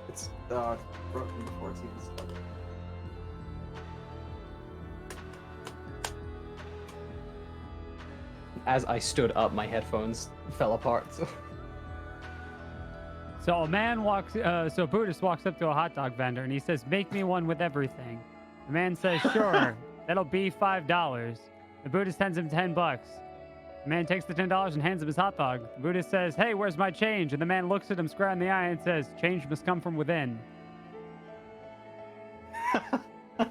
It's broken before it's even started. As I stood up, my headphones fell apart. So a man walks, so a Buddhist walks up to a hot dog vendor and he says, "Make me one with everything." The man says, "Sure, that'll be $5. The Buddhist hands him $10. The man takes the $10 and hands him his hot dog. The Buddhist says, "Hey, where's my change?" And the man looks at him square in the eye and says, "Change must come from within." It's a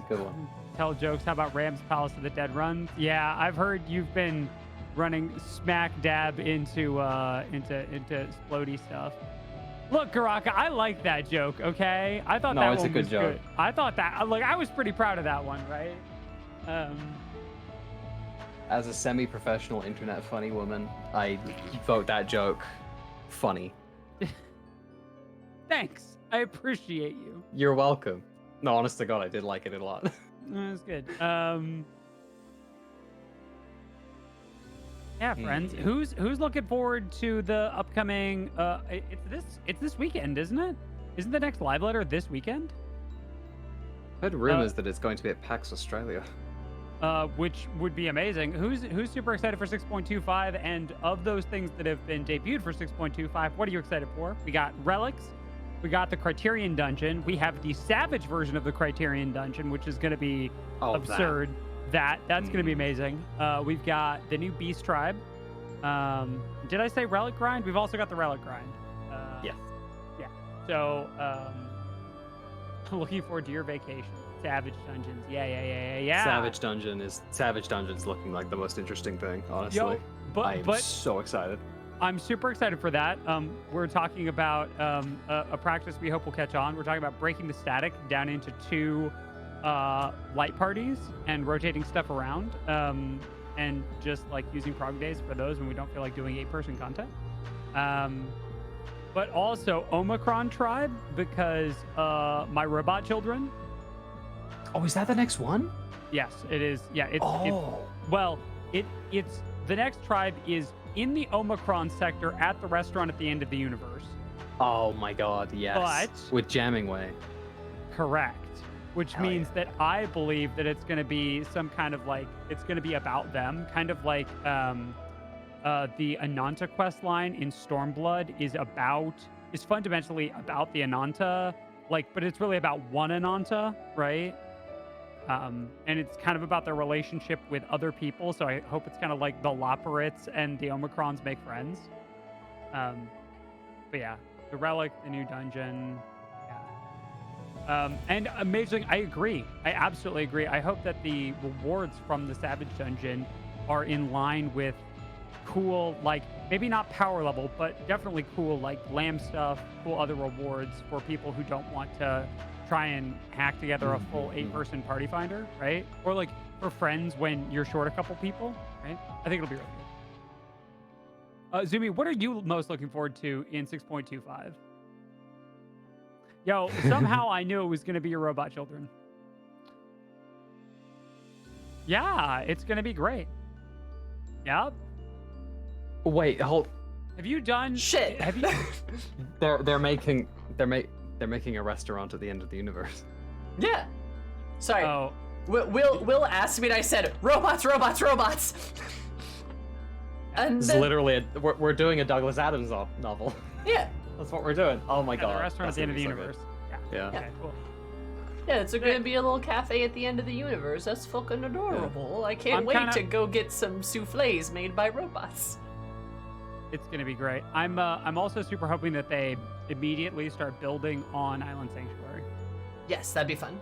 good one. Tell jokes. How about Ram's Palace of the Dead runs? Yeah, I've heard you've been running smack dab into splody stuff. Look, Garaka, I like that joke. Okay, I thought No, that it's a one good was joke. good. I thought that. Look, I was pretty proud of that one, right? As a semi-professional internet funny woman, I vote that joke funny. Thanks. I appreciate you. You're welcome. No, honest to God, I did like it a lot. That was good. Yeah, friends. Who's looking forward to the upcoming? It's this weekend, isn't it? Isn't the next live letter this weekend? I heard rumors that it's going to be at PAX Australia. Which would be amazing. Who's super excited for 6.25? And of those things that have been debuted for 6.25, what are you excited for? We got Relics. We got the Criterion Dungeon. We have the Savage version of the Criterion Dungeon, which is going to be absurd. That's going to be amazing. We've got the new Beast Tribe. Did I say Relic Grind? We've also got the Relic Grind. Yes. Yeah. So, looking forward to your vacation. Savage Dungeons. Yeah. Savage Dungeon's looking like the most interesting thing, honestly. Yo, I'm but so excited. I'm super excited for that. We're talking about a practice we hope will catch on. We're talking about breaking the static down into 2 light parties and rotating stuff around, and just like using prog days for those when we don't feel like doing 8-person content. But also Omicron Tribe, because my robot children. Oh, is that the next one? Yes, it is. Yeah, it's the next tribe is in the Omicron sector at the restaurant at the end of the universe. Oh my God, yes. But with Jamming Way. Correct. Which Hell means yeah. that I believe that it's going to be some kind of like, it's going to be about them, kind of like the Ananta quest line in Stormblood is fundamentally about the Ananta, like, but it's really about one Ananta, right? And it's kind of about their relationship with other people. So I hope it's kind of like the Loporits and the Omicrons make friends. But yeah, the Relic, the new dungeon. Yeah. And amazing. I agree. I absolutely agree. I hope that the rewards from the Savage Dungeon are in line with cool, like maybe not power level, but definitely cool, like glam stuff, cool other rewards for people who don't want to try and hack together a full 8-person party finder, right? Or like for friends when you're short a couple people, right? I think it'll be really good. Zumi, what are you most looking forward to in 6.25? Yo, somehow I knew it was going to be your robot children. Yeah, it's going to be great. Yep. Wait, hold. Have you done Shit. Have you They're making a restaurant at the end of the universe. Yeah. Sorry. Oh, Will asked me and I said, robots, robots, robots. And It's then, literally we're doing a Douglas Adams novel. yeah. That's what we're doing. Oh my yeah, god. the restaurant at that's the end of the gonna be so universe. good. Yeah. Okay, cool. Yeah, it's gonna be a little cafe at the end of the universe. That's fucking adorable. I can't I'm wait kinda- to go get some souffles made by robots. It's gonna be great. I'm also super hoping that they immediately start building on Island Sanctuary. Yes, that'd be fun.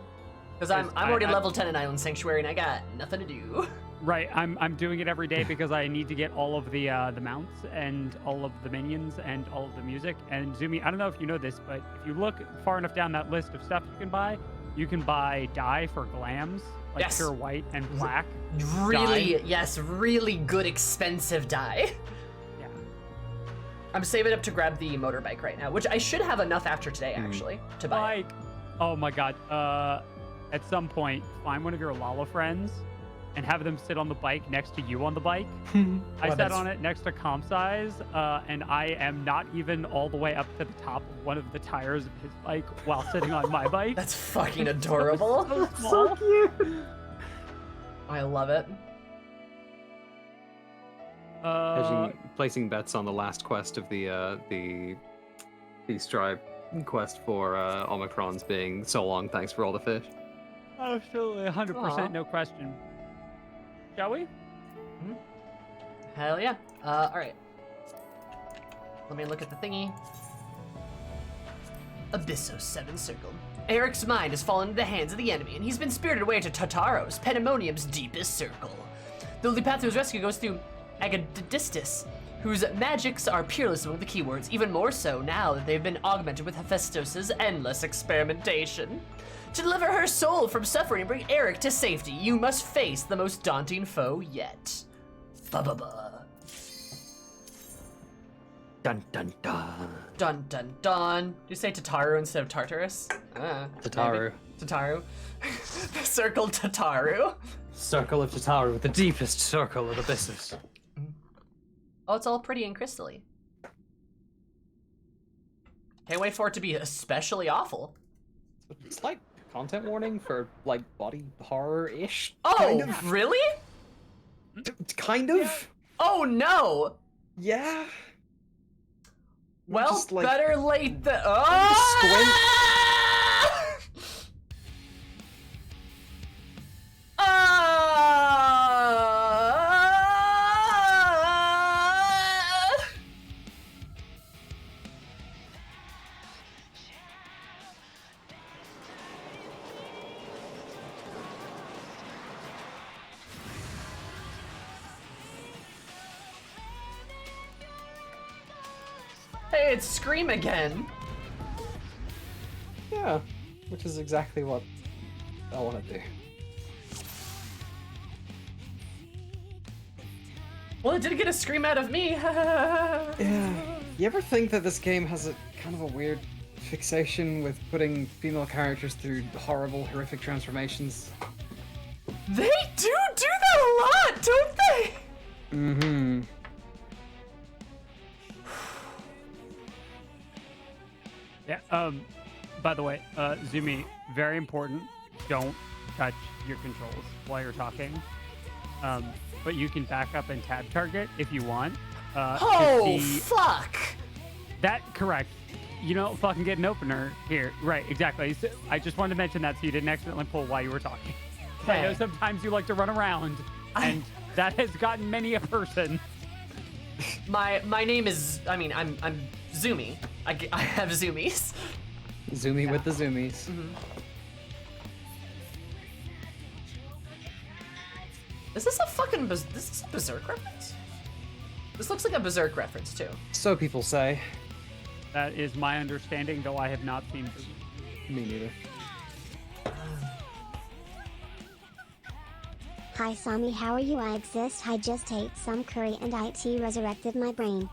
Because I'm I- already I- level 10 in Island Sanctuary and I got nothing to do. Right, I'm doing it every day because I need to get all of the mounts and all of the minions and all of the music. And Zumi, I don't know if you know this, but if you look far enough down that list of stuff you can buy dye for glams, like Yes. pure white and black. Really, Dye? yes, really good expensive dye. Yeah. I'm saving up to grab the motorbike right now, which I should have enough after today, actually, to buy. Like, oh my god. At some point, find one of your Lala friends and have them sit on the bike next to you on the bike. I sat on it next to comp size, and I am not even all the way up to the top of one of the tires of his bike while sitting on my bike. That's fucking adorable. So small. I love it. Placing bets on the last quest of the Stripe quest for Omicron's being so long. Thanks for all the fish. Absolutely, 100%, Aw. no question. Shall we? Hell yeah. Alright. Let me look at the thingy. Abysso 7 Circle. Eric's mind has fallen into the hands of the enemy, and he's been spirited away to Tartaros, Pandemonium's deepest circle. The only path to his rescue goes through Agadistis, whose magics are peerless among the keywords, even more so now that they've been augmented with Hephaestus's endless experimentation. To deliver her soul from suffering and bring Eric to safety, you must face the most daunting foe yet. Ba-ba-ba. Dun dun dun. Dun dun dun. Do you say Tataru instead of Tartarus? Tataru. Maybe. Tataru. The circle Tataru. Circle of Tataru, the deepest circle of abysses. Oh, it's all pretty and crystally. Can't wait for it to be especially awful. It's like content warning for like body horror-ish. Oh, kind of. really? Kind of. Oh no! Yeah. Well, Just, like, better late than. squint. Oh! Hey, it's Scream again. Yeah, which is exactly what I want to do. Well, it did get a scream out of me. Yeah. You ever think that this game has a kind of a weird fixation with putting female characters through horrible, horrific transformations? They do that a lot, don't they? Mm-hmm. Yeah, by the way, Zumi, very important, don't touch your controls while you're talking. But you can back up and tab target if you want. To Oh, see- fuck. That, correct. You don't fucking get an opener here. Right, exactly. So I just wanted to mention that so you didn't accidentally pull while you were talking. I know Okay. sometimes you like to run around, and that has gotten many a person. My name is, I'm Zumi. I have zoomies. Zoomy with the zoomies. Is this a fucking this is a Berserk reference? This looks like a Berserk reference too. So people say. That is my understanding, though I have not seen. Me neither. Hi Sami, how are you? I exist. I just ate some curry and IT resurrected my brain.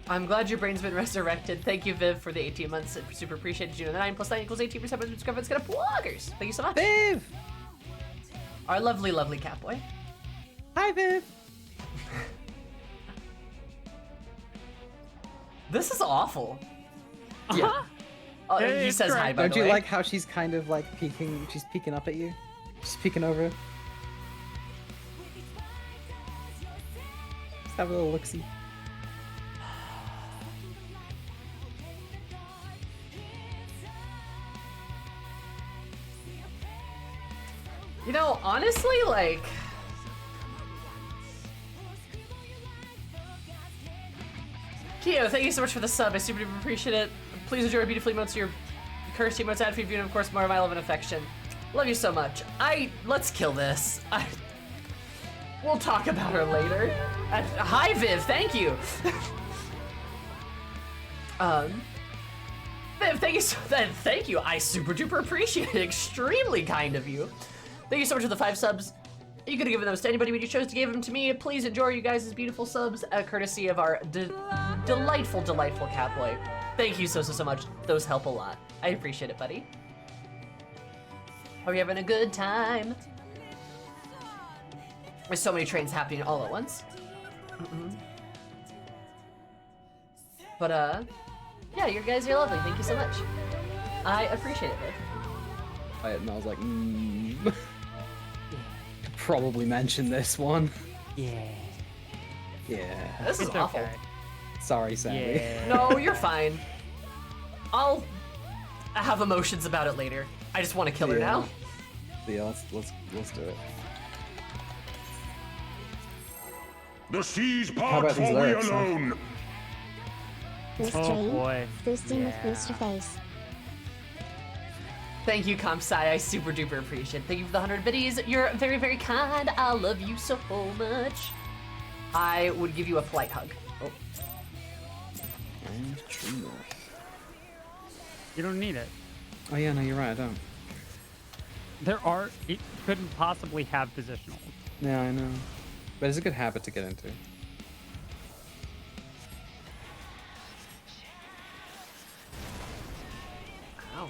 I'm glad your brain's been resurrected. Thank you, Viv, for the 18 months. Super appreciated you. 9 plus 9 equals 18% of discovery. Gonna bloggers. Thank you so much. Viv! Our lovely, lovely Catboy. Hi, Viv! This is awful. Yeah. Oh, Yeah, he it's says hi, correct. by Don't the you way. like how she's kind of like peeking? She's peeking up at you. She's peeking over. Just have a little look-see. You know, honestly, like... Keo, thank you so much for the sub. I super duper appreciate it. Please enjoy beautifully emotes, your cursed emotes, ad free view, and of course more of my love and affection. Love you so much. Let's kill this. We'll talk about her later. Hi, Viv, thank you. Viv, thank you. I super duper appreciate it. Extremely kind of you. Thank you so much for the 5 subs. You could have given those to anybody, but you chose to give them to me. Please enjoy you guys' beautiful subs, courtesy of our delightful, delightful Catboy. Thank you so much. Those help a lot. I appreciate it, buddy. Are you having a good time? There's so many trains happening all at once. But, yeah, you guys are lovely. Thank you so much. I appreciate it, Viv. And I was like, probably mention this one. Yeah. Yeah. This is It's awful. okay. Sorry, Sandy. Yeah. No, you're fine. I'll have emotions about it later. I just want to kill her Yeah. now. Yeah, let's do it. The seas How part about these for we lyrics, huh? alone. This Oh dream, boy. boosting with Yeah. booster face. Thank you, Comsci. I super duper appreciate it. Thank you for the 100 biddies. You're very, very kind. I love you so much. I would give you a polite hug. Oh. And true north. You don't need it. Oh yeah, no, you're right. I don't. It couldn't possibly have positional. Yeah, I know. But it's a good habit to get into. Ow.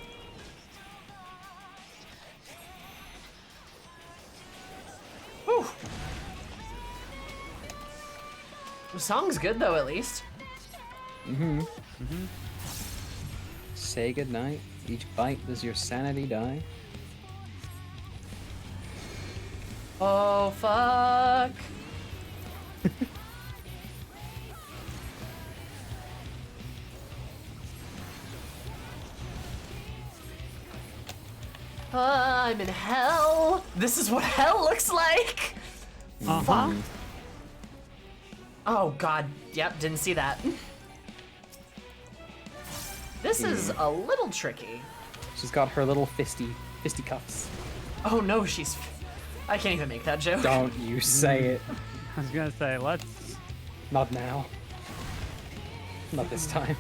Whew. The song's good though, at least. Say goodnight. Each bite does your sanity die. Oh, fuck. I'm in hell. This is what hell looks like. Fuck. Oh, God. Yep, didn't see that. This is a little tricky. She's got her little fisticuffs. Oh, no, she's... I can't even make that joke. Don't you say it. I was gonna say, let's. Not now. Not this time.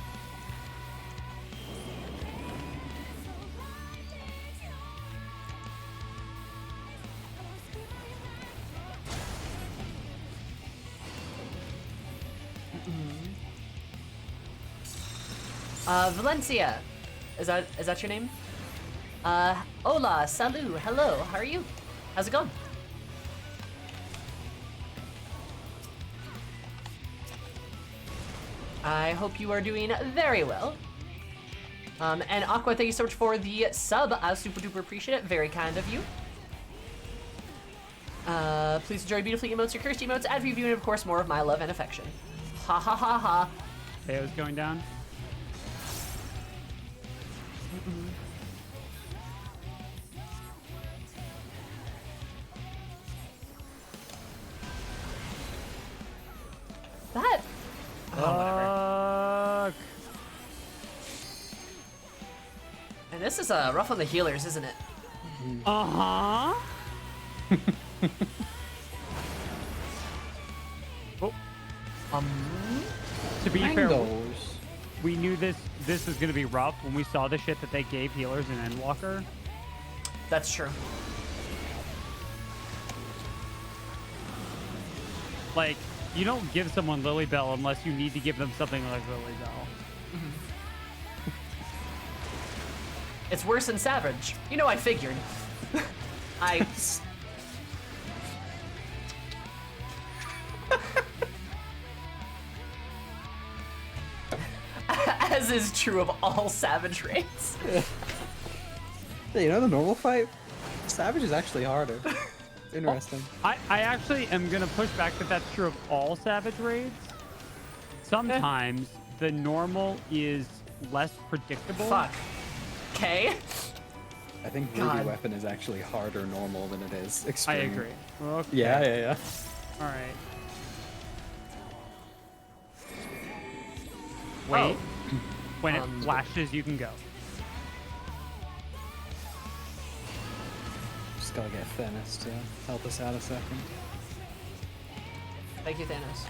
Valencia. Is that your name? Hola, salut, hello, how are you? How's it going? I hope you are doing very well. And Aqua, thank you so much for the sub. I super duper appreciate it. Very kind of you. Please enjoy beautifully emotes, your cursed emotes, ad review, and of course more of my love and affection. Ha ha ha ha. Theo's going down. That. Oh, whatever. Fuck. And this is rough on the healers, isn't it? Uh huh. this is gonna be rough when we saw the shit that they gave healers in Endwalker. That's true. Like, you don't give someone Lilybell unless you need to give them something like Lilybell. It's worse than Savage. You know, I figured. I... As is true of all Savage raids. Yeah, you know the normal fight? Savage is actually harder. It's interesting. I actually am gonna push back that that's true of all Savage raids. Sometimes the normal is less predictable. Fuck. Okay. I think God. Ruby Weapon is actually harder normal than it is I extreme. agree. Okay. Yeah. All right. Wait. When it flashes, you can go. Just gotta get Thanos to help us out a second. Thank you, Thanos.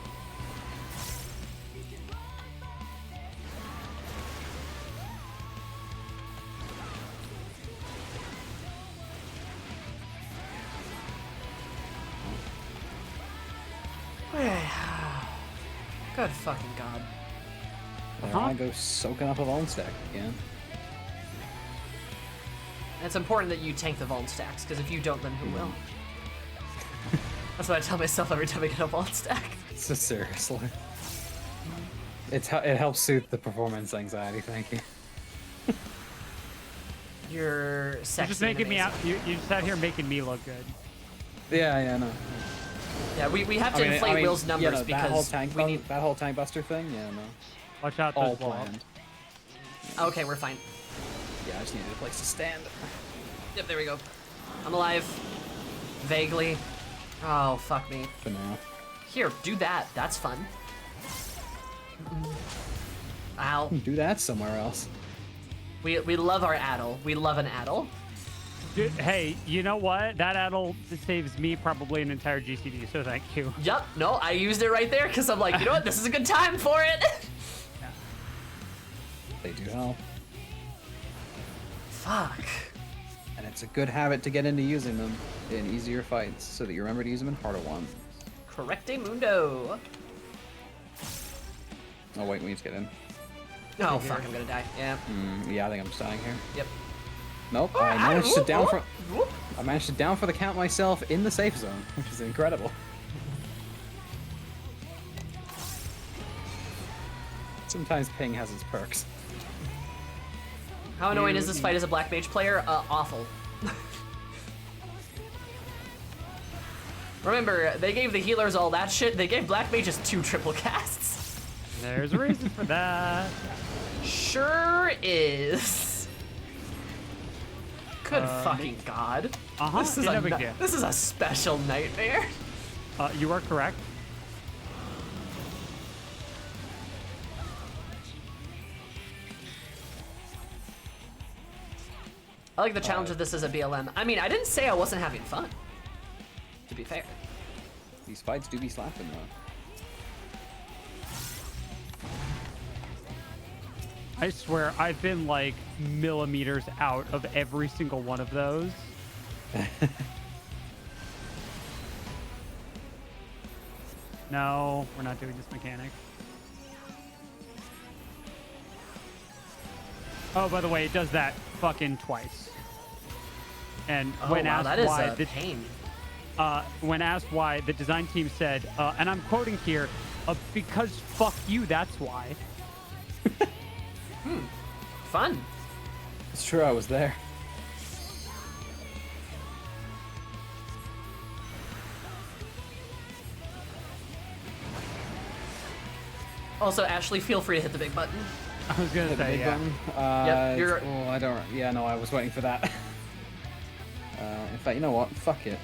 Good fucking god. There I go soaking up a Vuln stack again. And it's important that you tank the Vuln stacks, because if you don't, then who will? That's what I tell myself every time I get a Vuln stack. So seriously. It helps soothe the performance anxiety, thank you. You're sexy. You're just making and me out. amazing. You just out here making me look good. Yeah, no. Yeah, we have to inflate Will's numbers because we need. that whole tank buster thing, yeah, no. Watch out, All those blow up. planned. Okay, we're fine. Yeah, I just needed a place to stand. Yep, there we go. I'm alive. Vaguely. Oh, fuck me. For now. Here, do that. That's fun. Ow. Do that somewhere else. We love our addle. We love an addle. Dude, hey, you know what? That addle saves me probably an entire GCD, so thank you. Yup, no, I used it right there because I'm like, you know what? This is a good time for it. They do help. Fuck. And it's a good habit to get into using them in easier fights so that you remember to use them in harder ones. Correcte mundo. Oh wait, we need to get in. Oh, fuck, I'm gonna die. Yeah. Yeah, I think I'm dying here. Yep. Nope, I managed to down for the count myself in the safe zone, which is incredible. Sometimes ping has its perks. How annoying is this fight as a black mage player? Awful. Remember, they gave the healers all that shit. They gave black mages 2 triple casts. There's a reason for that. Sure is. Good fucking god. This is no big deal. this is a special nightmare. You are correct. I like the challenge of this as a BLM. I mean, I didn't say I wasn't having fun. To be fair. These fights do be slapping though. I swear, I've been like millimeters out of every single one of those. No, we're not doing this mechanic. Oh, by the way, it does that fucking twice. And Oh, when wow, asked that is why, a pain. when asked why, the design team said, and I'm quoting here, because fuck you, that's why. Fun. It's true, I was there. Also, Ashley, feel free to hit the big button. I was gonna Hit the say, big yeah. button. Yep, you're- Oh, I don't. Yeah, no, I was waiting for that. In fact, you know what? Fuck it.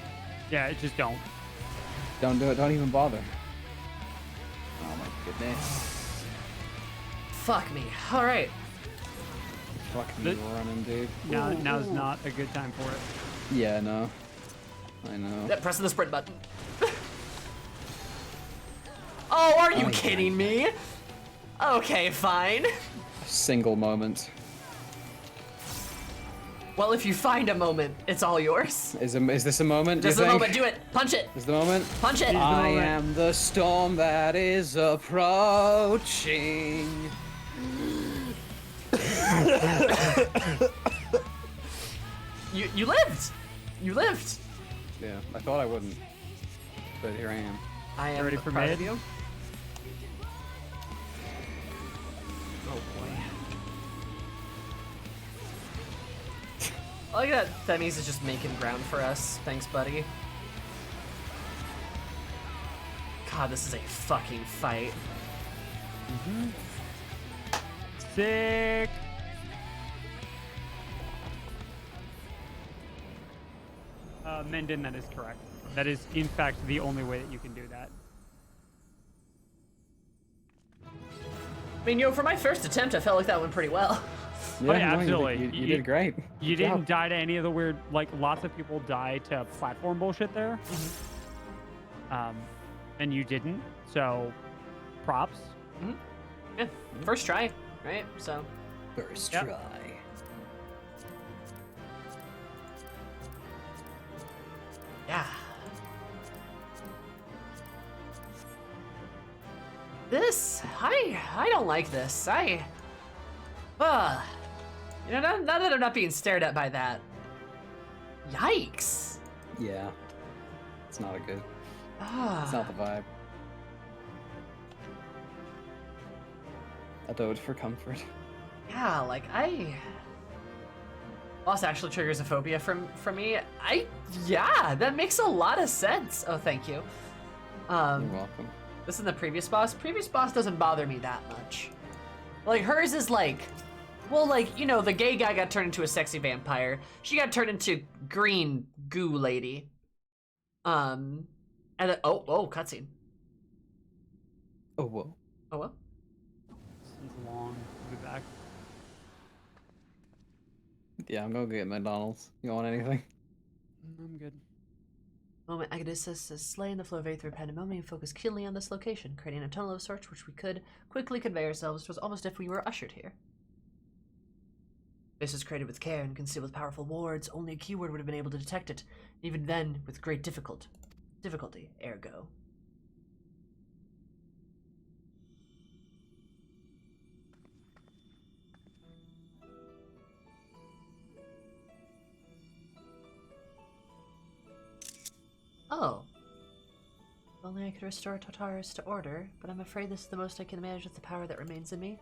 Yeah, just don't. Don't do it. Don't even bother. Oh my goodness. Fuck me. All right. Fuck me running, dude. Now's not a good time for it. Yeah, no. I know. Yeah, pressing the sprint button. Oh, are you Oh, kidding me? Okay, fine. single moment. Well, if you find a moment, it's all yours. Is this a moment? This is do the you think? moment. Do it. Punch it. Is the moment? Punch it. I am the storm that is approaching. You lived. You lived. Yeah, I thought I wouldn't, but here I am. I am ready for proud mid? of you. Oh boy. I like that Themis is just making ground for us. Thanks, buddy. God, this is a fucking fight. Sick. Mendon, that is correct. That is, in fact, the only way that you can do that. I mean, for my first attempt, I felt like that went pretty well. Yeah, no, absolutely. You did great. You Good didn't job. die to any of the weird, like, lots of people die to platform bullshit there. And you didn't, so props. Yeah, first try, right? So. First Yep. try. Yeah. This, I don't like this. You know, now that I'm not being stared at by that. Yikes. Yeah. It's not a good. Ah. It's not the vibe. A dode for comfort. Yeah, like Loss actually triggers a phobia from me. Yeah, that makes a lot of sense. Oh, thank you. You're welcome. This is the previous boss. Previous boss doesn't bother me that much. Like, hers is like, well, like, you know, the gay guy got turned into a sexy vampire. She got turned into green goo lady. And then, oh, cutscene. Oh, whoa. Oh, well. This is long. I'll be back. Yeah, I'm gonna go get McDonald's. You want anything? I'm good. Moment Agassiz is slaying the flow of aether Pandemonium focused keenly on this location, creating a tunnel of sorts which we could quickly convey ourselves. It was almost as if we were ushered here. This was created with care and concealed with powerful wards. Only a keyword would have been able to detect it, even then with great difficulty, ergo. Oh. If only I could restore Tartarus to order, but I'm afraid this is the most I can manage with the power that remains in me.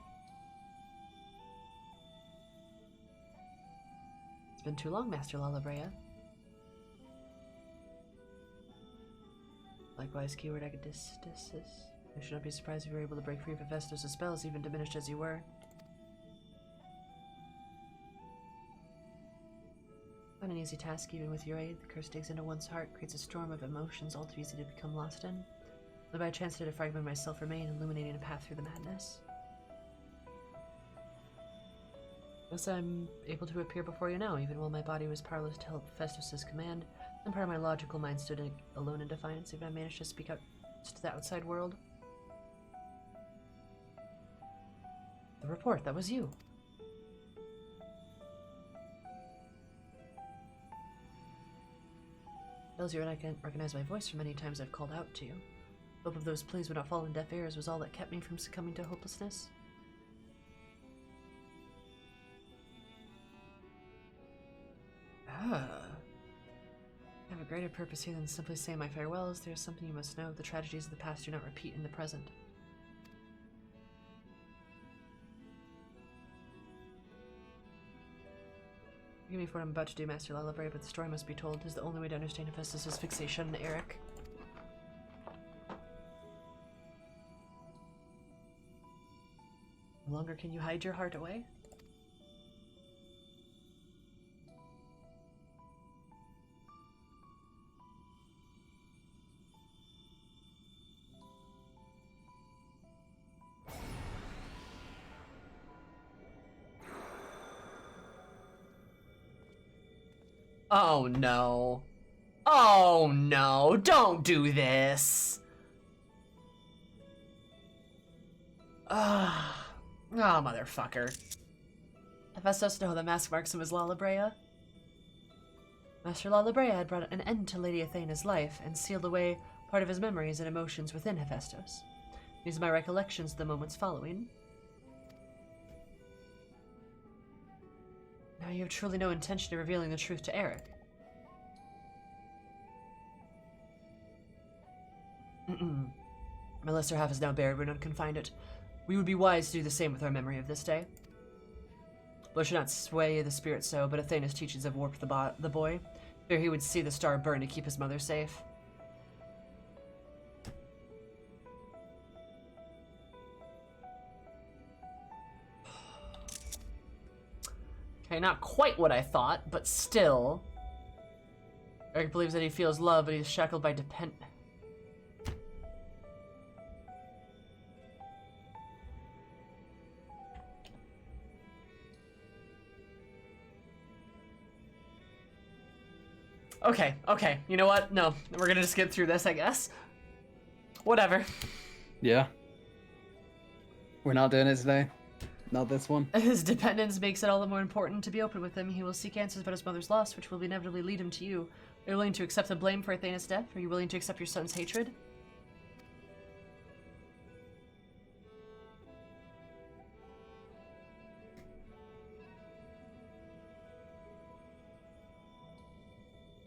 It's been too long, Master Lalabrea. Likewise, keyword Agassiz. I should not be surprised if you were able to break free of Hephaestus' spells, even diminished as you were. Not an easy task, even with your aid. The curse digs into one's heart, creates a storm of emotions, all too easy to become lost in. Only by chance did a fragment of myself remain, illuminating a path through the madness. Thus I'm able to appear before you now, even while my body was powerless to help Festus' command, and part of my logical mind stood alone in defiance, even I managed to speak out to the outside world. The report, that was you. Belzier and I can recognize my voice from many times I've called out to you. Hope of those pleas would not fall on deaf ears was all that kept me from succumbing to hopelessness. I have a greater purpose here than simply saying my farewells. There is something you must know. The tragedies of the past do not repeat in the present. Forgive me for what I'm about to do, Master Lalabrea, but the story must be told. It is the only way to understand Hephaestus' fixation on Eric. No longer can you hide your heart away? Oh no. Oh no, don't do this. Oh, motherfucker. Hephaestus know the mask marks him as Lalabrea. Master Lalabrea had brought an end to Lady Athena's life and sealed away part of his memories and emotions within Hephaestus. These are my recollections of the moments following. Now you have truly no intention of revealing the truth to Eric. My lesser half is now buried where none can find it. We would be wise to do the same with our memory of this day. Blood should not sway the spirit so, but Athena's teachings have warped the boy. Fear he would see the star burn to keep his mother safe. Okay, not quite what I thought, but still. Eric believes that he feels love, but he's shackled by Okay, you know what? No, we're gonna just get through this, I guess. Whatever. Yeah. We're not doing it today. Not this one. His dependence makes it all the more important to be open with him. He will seek answers about his mother's loss, which will inevitably lead him to you. Are you willing to accept the blame for Athena's death? Are you willing to accept your son's hatred?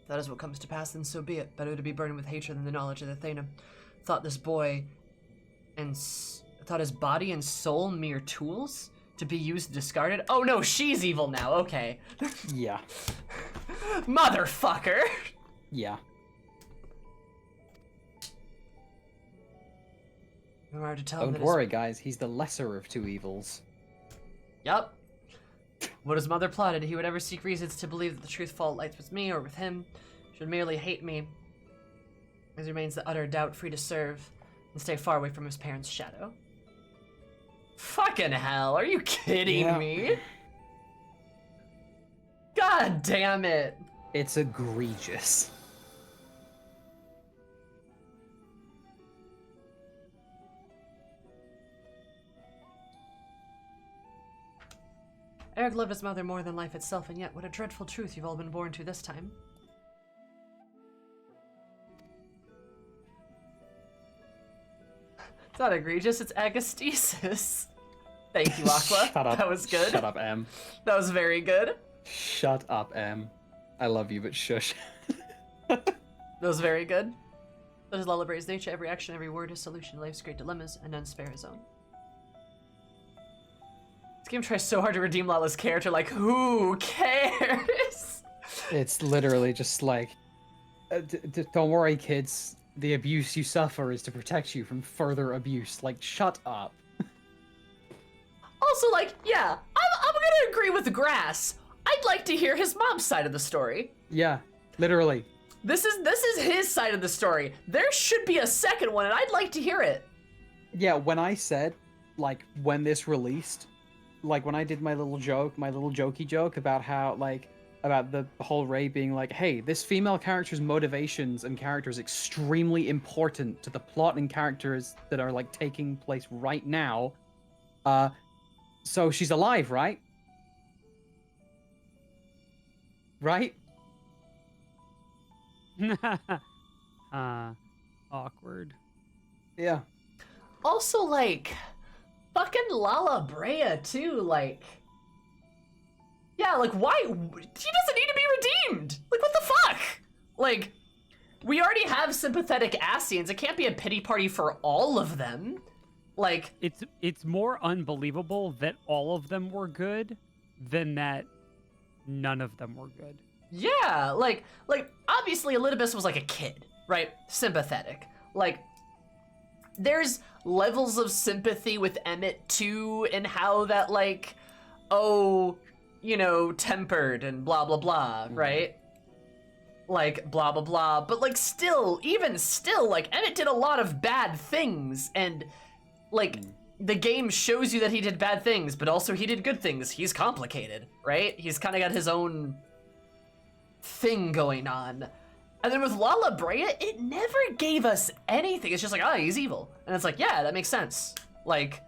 If that is what comes to pass, then so be it. Better to be burdened with hatred than the knowledge that Athena thought this boy and thought his body and soul mere tools to be used, discarded. Oh no, she's evil now. Okay. Yeah. Motherfucker. Yeah. Remember to tell him Don't that worry, guys. He's the lesser of two evils. Yup. What his mother plotted, he would ever seek reasons to believe that the truth fall lies with me or with him, should merely hate me, as remains the utter doubt free to serve and stay far away from his parents' shadow. Fucking hell, are you kidding me? God damn it. It's egregious. Eric loved his mother more than life itself, and yet what a dreadful truth you've all been born to this time. It's not egregious, it's agastesis. Thank you, Aqua. Shut up. That was good. Shut up, Em. That was very good. Shut up, Em. I love you, but shush. That was very good. That is Lullabrae's nature. Every action, every word is solution to life's great dilemmas, and none spare his own. This game tries so hard to redeem Lala's character, like, who cares? It's literally just like, don't worry, kids. The abuse you suffer is to protect you from further abuse. Like, shut up. Also, like, yeah, I'm gonna agree with Grass. I'd like to hear his mom's side of the story. Yeah, literally. This is his side of the story. There should be a second one, and I'd like to hear it. Yeah, when I said, like, when this released, like, when I did my little jokey joke about how, like, about the whole Ray being like, hey, this female character's motivations and character is extremely important to the plot and characters that are, like, taking place right now. So she's alive, right? Right? Awkward. Yeah. Also, like, fucking Lala Brea, too, like... Yeah, like, why? He doesn't need to be redeemed! Like, what the fuck? Like, we already have sympathetic Asians. It can't be a pity party for all of them. Like... It's more unbelievable that all of them were good than that none of them were good. Yeah, like, obviously Elidibus was like a kid, right? Sympathetic. Like, there's levels of sympathy with Emmett, too, and how that, like, oh, you know, tempered and blah, blah, blah, right? Like, blah, blah, blah. But, like, still, even still, like, Emmett did a lot of bad things, and, like, the game shows you that he did bad things, but also he did good things. He's complicated, right? He's kind of got his own thing going on. And then with Lala Brea, it never gave us anything. It's just like, oh, he's evil. And it's like, yeah, that makes sense. Like,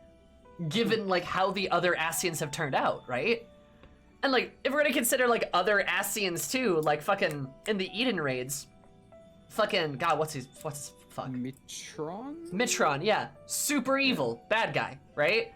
given like how the other Ascians have turned out, right? And like, if we're gonna consider like other Ascians too, like fucking in the Eden raids, fucking God, what's fuck? Mitron, yeah, super evil, bad guy, right?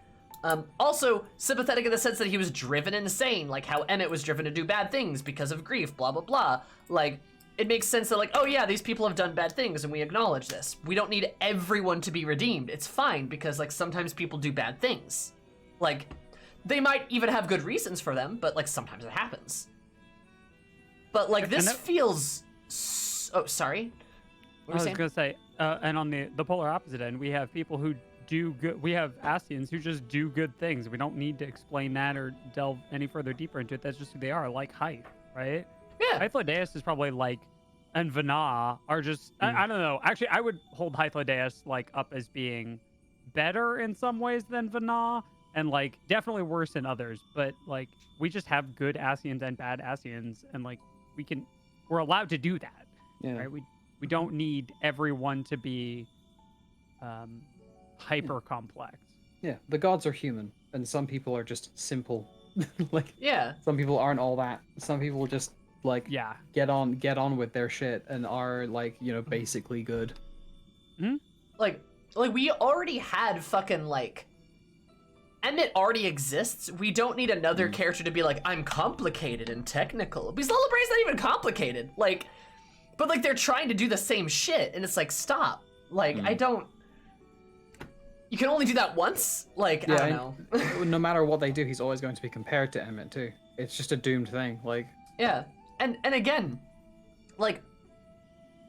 Also sympathetic in the sense that he was driven insane, like how Emmett was driven to do bad things because of grief, blah blah blah. Like, it makes sense that like, oh yeah, these people have done bad things and we acknowledge this. We don't need everyone to be redeemed. It's fine because like sometimes people do bad things. Like, they might even have good reasons for them, but like sometimes it happens. But like this feels oh, sorry. What were you saying? I was gonna say, and on the polar opposite end, we have people who do good. We have Ascians who just do good things. We don't need to explain that or delve any further deeper into it. That's just who they are, like Hythe, right? Yeah. Hythlodaeus is probably like, and Vana are just, I don't know. Actually, I would hold Hythlodaeus like up as being better in some ways than Vana, and like definitely worse in others. But like, we just have good Ascians and bad Ascians, and like we're allowed to do that. Yeah. Right? We don't need everyone to be hyper complex. Yeah, the gods are human, and some people are just simple. Like, Yeah. some people aren't all that. Some people just like Yeah. get on with their shit and are like, you know, basically good. Like we already had fucking like, Emmett already exists. We don't need another character to be like, I'm complicated and technical. Because Lullabray's not even complicated. Like, but like they're trying to do the same shit, and it's like, stop. Like, I don't. You can only do that once. Like, I don't know. No matter what they do, he's always going to be compared to Emmett too. It's just a doomed thing. Like, Yeah, and again, like,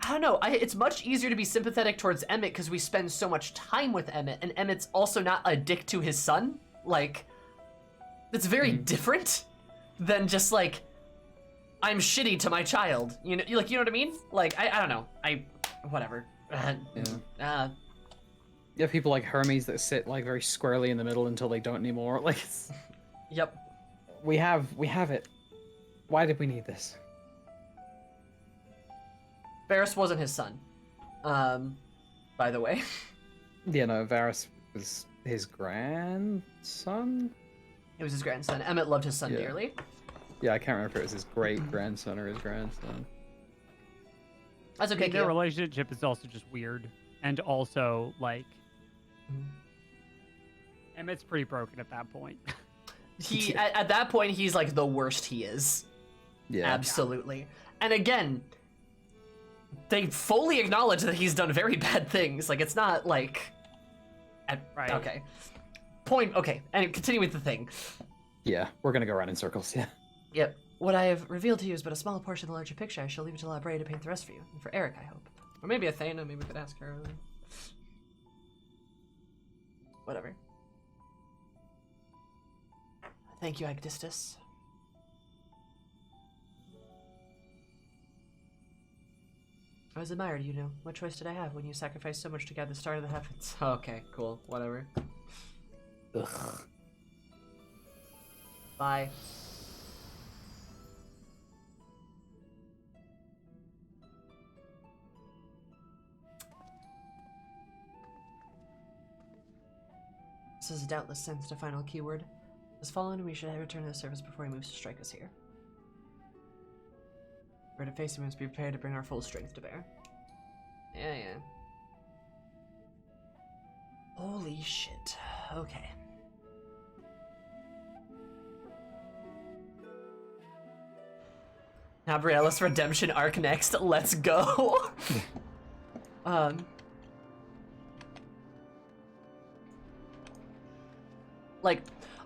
I don't know. It's much easier to be sympathetic towards Emmett because we spend so much time with Emmett, and Emmett's also not a dick to his son. Like, that's very different than just like, I'm shitty to my child. You know, like, you know what I mean? Like, I don't know. Whatever. you have people like Hermes that sit like very squarely in the middle until they don't anymore. Like, Yep. we have it. Why did we need this? Varys wasn't his son. By the way. Yeah, no, Varys was his grandson. It was his grandson. Emmett loved his son Yeah. dearly. Yeah, I can't remember if it was his great grandson or his grandson. That's okay, Their Keo. relationship is also just weird, and also like, Emmett's pretty broken at that point. He at that point, he's like the worst he is. Yeah. Absolutely. And again, they fully acknowledge that he's done very bad things. Like, it's not like... Right. Okay. Okay, and continue with the thing. Yeah, we're gonna go around in circles. Yeah. Yep. What I have revealed to you is but a small portion of the larger picture. I shall leave it to Labray to paint the rest for you. And for Eric, I hope. Or maybe Athena, maybe we could ask her. Whatever. Thank you, Agdistus. I was admired, you know. What choice did I have when you sacrificed so much to guide the star to the heavens? Okay, cool. Whatever. Ugh. Bye. This is doubtless sensed a final keyword. Has fallen, we should return to the surface before he moves to strike us here. If we're to face him, we must be prepared to bring our full strength to bear. Yeah. Holy shit. Okay. Gabriella's redemption arc next. Let's go. Like,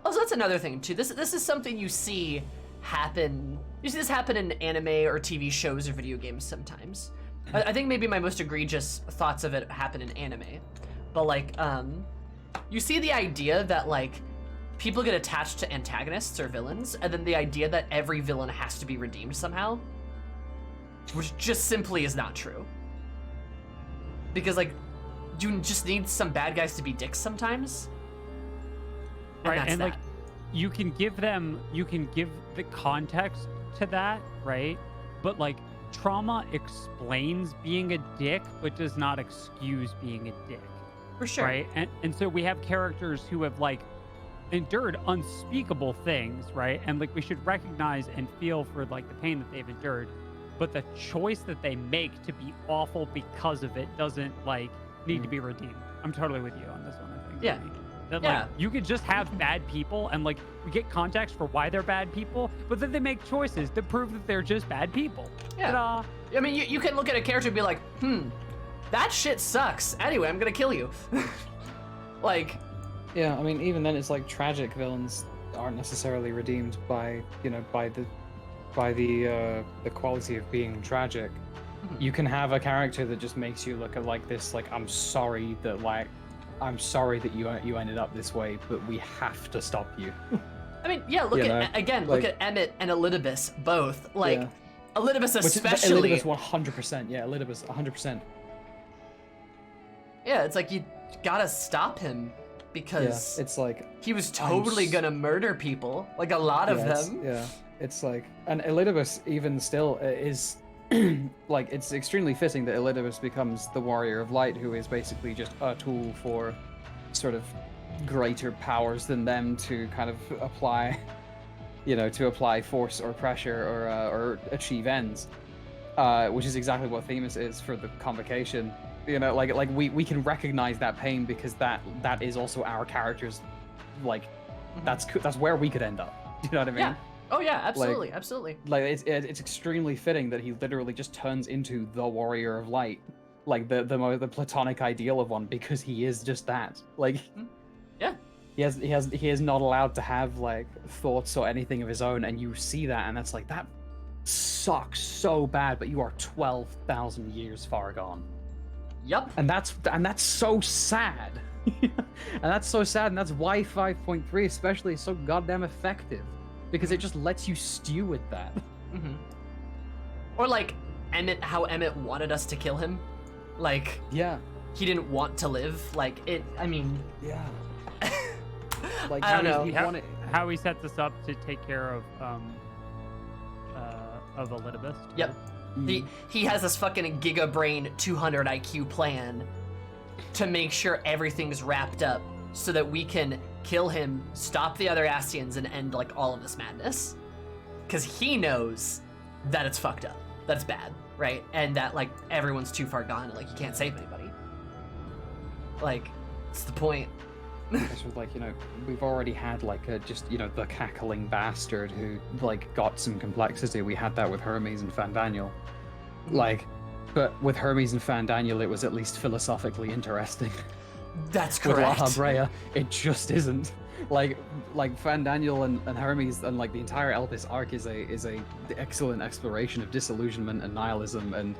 also that's another thing too. This is something you see happen. You see this happen in anime or TV shows or video games sometimes. I think maybe my most egregious thoughts of it happen in anime, but like, you see the idea that like people get attached to antagonists or villains, and then the idea that every villain has to be redeemed somehow, which just simply is not true. Because like, you just need some bad guys to be dicks sometimes. Right, that's and that. like, you can give the context to that, right? But like, trauma explains being a dick, but does not excuse being a dick. For sure. Right? And so we have characters who have like endured unspeakable things, right? And like we should recognize and feel for like the pain that they've endured. But the choice that they make to be awful because of it doesn't like need to be redeemed. I'm totally with you on this one, I think. Yeah. Maybe. That Yeah. like you could just have bad people and like we get context for why they're bad people, but then they make choices that prove that they're just bad people. Yeah. Ta-da. I mean, you can look at a character and be like, that shit sucks. Anyway, I'm gonna kill you. Like, Yeah, I mean, even then, it's like tragic villains aren't necessarily redeemed by, you know, by the quality of being tragic. You can have a character that just makes you look at like this, like, I'm sorry that you ended up this way, but we have to stop you. I mean, yeah, look You at, know, again, like- look at Emmett and Elidibus, both. Like, Yeah. Elidibus Which especially. Elidibus 100%, yeah, Elidibus 100%. Yeah, it's like, you gotta stop him Yeah, because it's like, he was totally gonna murder people. Like, a lot of them. Yeah, it's like, and Elidibus even still is, like, it's extremely fitting that Elidibus becomes the Warrior of Light, who is basically just a tool for sort of greater powers than them to kind of apply, you know, to apply force or pressure or achieve ends, which is exactly what Themis is for the Convocation. You know, like we can recognize that pain because that is also our characters, like, that's where we could end up. You know what I mean? Yeah. Oh yeah, absolutely, absolutely. Like it's extremely fitting that he literally just turns into the Warrior of Light, like the platonic ideal of one, because he is just that. Like, Yeah. he is not allowed to have like thoughts or anything of his own, and you see that, and that's like, that sucks so bad. But you are 12,000 years far gone, Yup. and that's so sad. And that's so sad, and that's why 5.3 especially is so goddamn effective. Because it just lets you stew with that. Or like how Emmett wanted us to kill him. Like, Yeah. he didn't want to live. Like, I mean, Yeah. Like, I don't know. he How, wanted- how he sets us up to take care of Elidibus. too. Yep. He has this fucking Giga Brain 200 IQ plan to make sure everything's wrapped up so that we can kill him, stop the other Astians, and end like all of this madness. Because he knows that it's fucked up, that it's bad, right? And that like everyone's too far gone, and like you can't save anybody. Like, it's the point. It's just like, you know, we've already had like just, you know, the cackling bastard who like got some complexity. We had that with Hermes and Fandaniel. Like, but with Hermes and Fandaniel, it was at least philosophically interesting. That's With La correct. Habrea, it just isn't. Like Fandaniel and Hermes and like the entire Elpis arc is a excellent exploration of disillusionment and nihilism and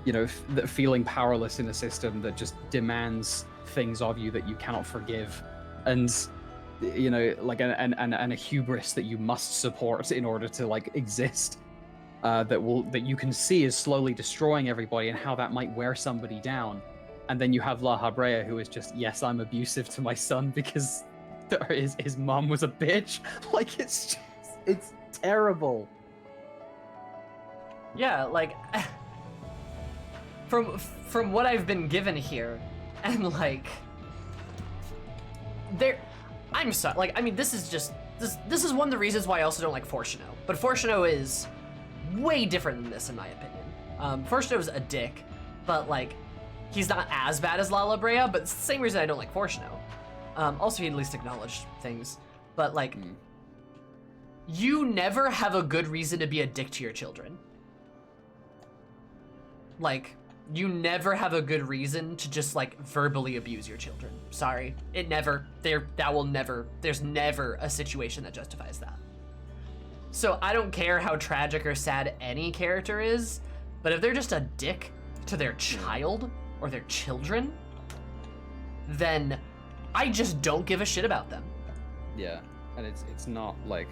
you know, feeling powerless in a system that just demands things of you that you cannot forgive, and you know, like and a hubris that you must support in order to like exist. That you can see is slowly destroying everybody, and how that might wear somebody down. And then you have La Habrea, who is just, yes, I'm abusive to my son because his mom was a bitch. Like, it's terrible. Yeah, like from what I've been given here, and like I'm sorry, like, I mean, this is one of the reasons why I also don't like Fortuno. But Fortuno is way different than this, in my opinion. Fortuno's a dick, but like, he's not as bad as La Brea, but it's the same reason I don't like Fortuno. Also, he at least acknowledged things, but like, you never have a good reason to be a dick to your children. Like, you never have a good reason to just like verbally abuse your children. Sorry, there's never a situation that justifies that. So I don't care how tragic or sad any character is, but if they're just a dick to their child or their children, then I just don't give a shit about them. Yeah, and it's not like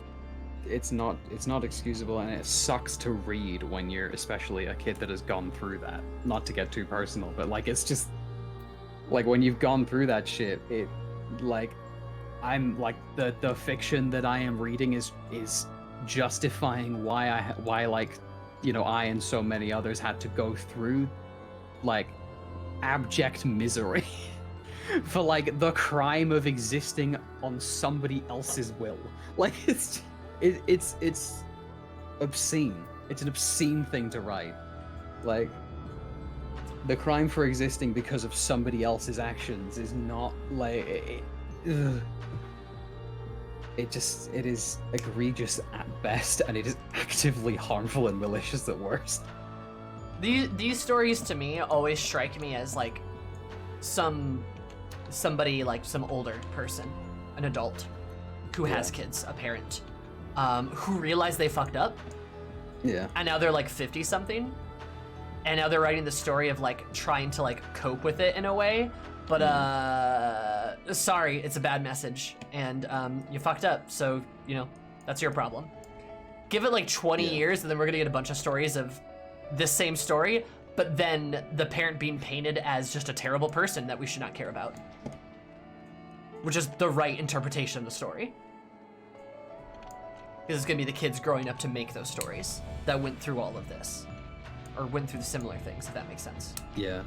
it's not excusable, and it sucks to read when you're especially a kid that has gone through that. Not to get too personal, but like, it's just like when you've gone through that shit, it like, I'm like, the fiction that I am reading is justifying why like, you know, I and so many others had to go through like abject misery for like the crime of existing on somebody else's will. Like it's obscene. It's an obscene thing to write. Like the crime for existing because of somebody else's actions is not like it is egregious at best, and it is actively harmful and malicious at worst. These stories to me always strike me as like somebody like some older person, an adult who has kids, a parent, who realized they fucked up. Yeah. And now they're like 50 something. And now they're writing the story of like trying to like cope with it in a way. But sorry, it's a bad message. And you fucked up, so you know, that's your problem. Give it like 20 years and then we're gonna get a bunch of stories of this same story, but then the parent being painted as just a terrible person that we should not care about. Which is the right interpretation of the story. Because it's gonna be the kids growing up to make those stories that went through all of this. Or went through the similar things, if that makes sense. Yeah.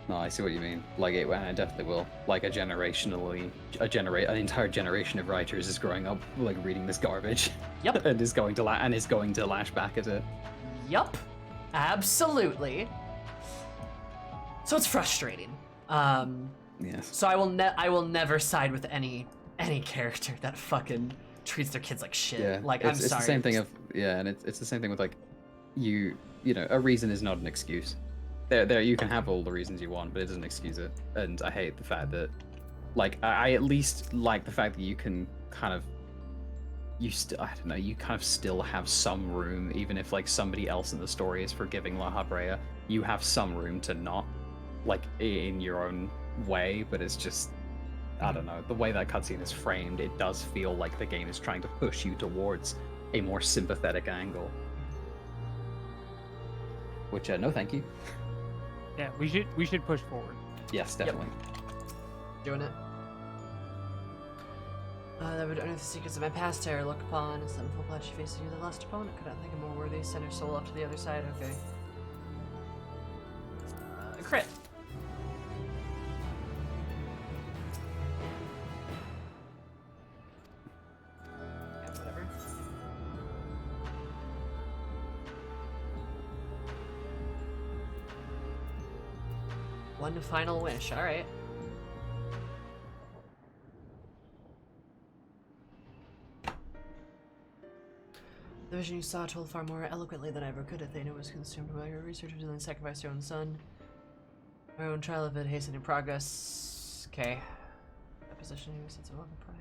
No, I see what you mean. Like it definitely will. Like an entire generation of writers is growing up like reading this garbage. Yep. and is going to lash back at it. Yup. Absolutely. So it's frustrating. Yes. So I will never side with any character that fucking treats their kids like shit. Yeah. Like it's I'm sorry. the same thing of and it's the same thing with like you know, a reason is not an excuse. There you can have all the reasons you want, but it doesn't excuse it. And I hate the fact that like I at least like the fact that you can kind of you kind of still have some room, even if like somebody else in the story is forgiving La Habrea, you have some room to not like in your own way, but it's just I don't know, the way that cutscene is framed, it does feel like the game is trying to push you towards a more sympathetic angle. Which no thank you. Yeah, we should push forward. Yes, definitely. Doing it. That would unearth the secrets of my past terror. Look upon as some full blood she faces you, the last opponent. Could not think of more worthy. Send her soul up to the other side. Okay. Crit. Yeah, whatever. One final wish. All right. The vision you saw told far more eloquently than I ever could. Athena was consumed by her research until then sacrificed her own son. Her own trial of it hastened in progress. Okay. That position was sense of love and pride.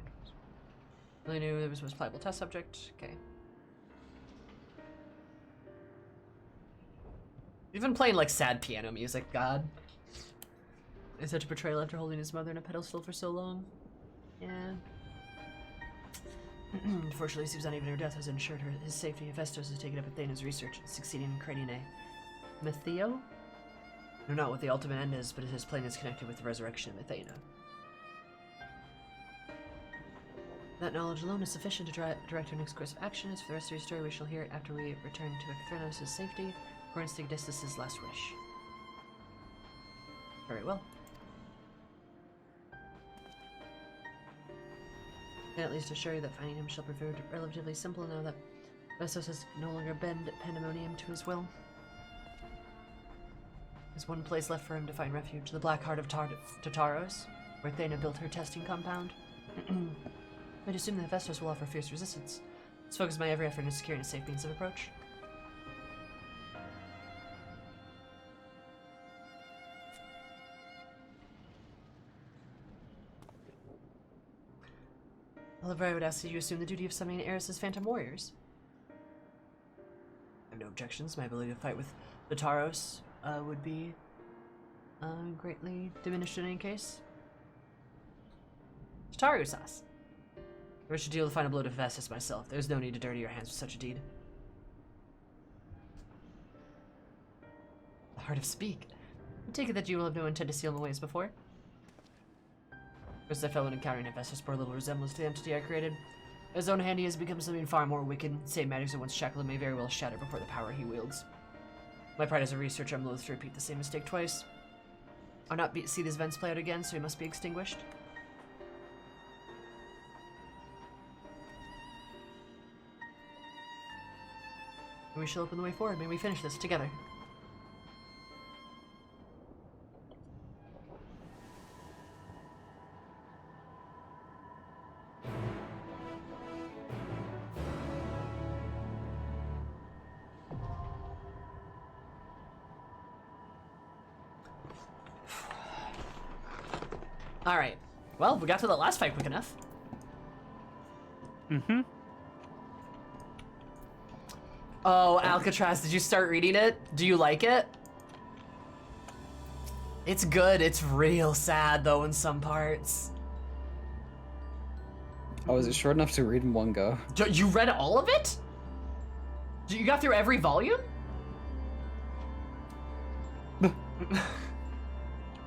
Really knew there was most pliable test subject. Okay. You've been playing like sad piano music, God. Is such a betrayal after holding his mother in a pedestal for so long? Yeah. Unfortunately, Susan, even her death has ensured his safety. Hephaestus has taken up Athena's research, succeeding in creating a Mytheo? I don't know what the ultimate end is, but his plan is connected with the resurrection of Athena. That knowledge alone is sufficient to direct our next course of action. As for the rest of your story, we shall hear it after we return to Ekthranos' safety, according to Odysseus' last wish. Very well. I can at least assure you that finding him shall prove relatively simple now that Vessos has no longer bent Pandemonium to his will. There's one place left for him to find refuge, the Black Heart of Tartaros, where Athena built her testing compound. I'd assume that Vestos will offer fierce resistance. Let's focus my every effort on securing a safe means of approach. However, I would ask that you assume the duty of summoning Eris's phantom warriors. I have no objections. My ability to fight with the Taros would be greatly diminished in any case. Taru-sas. I wish to deal the final blow to Hephaestus myself. There's no need to dirty your hands with such a deed. The Heart of Speak. I take it that you will have no intent to seal my ways before. First I felt when encountering Hephaestus bore little resemblance to the entity I created. In his own hand he has become something far more wicked. Same matters that once shackled may very well shatter before the power he wields. My pride as a researcher, I'm loath to repeat the same mistake twice. or not see these events play out again, so he must be extinguished. And we shall open the way forward. May we finish this together. All right. Well, we got to the last fight quick enough. Mm-hmm. Oh, Alcatraz, did you start reading it? Do you like it? It's good. It's real sad, though, in some parts. Oh, is it short enough to read in one go? You read all of it? You got through every volume?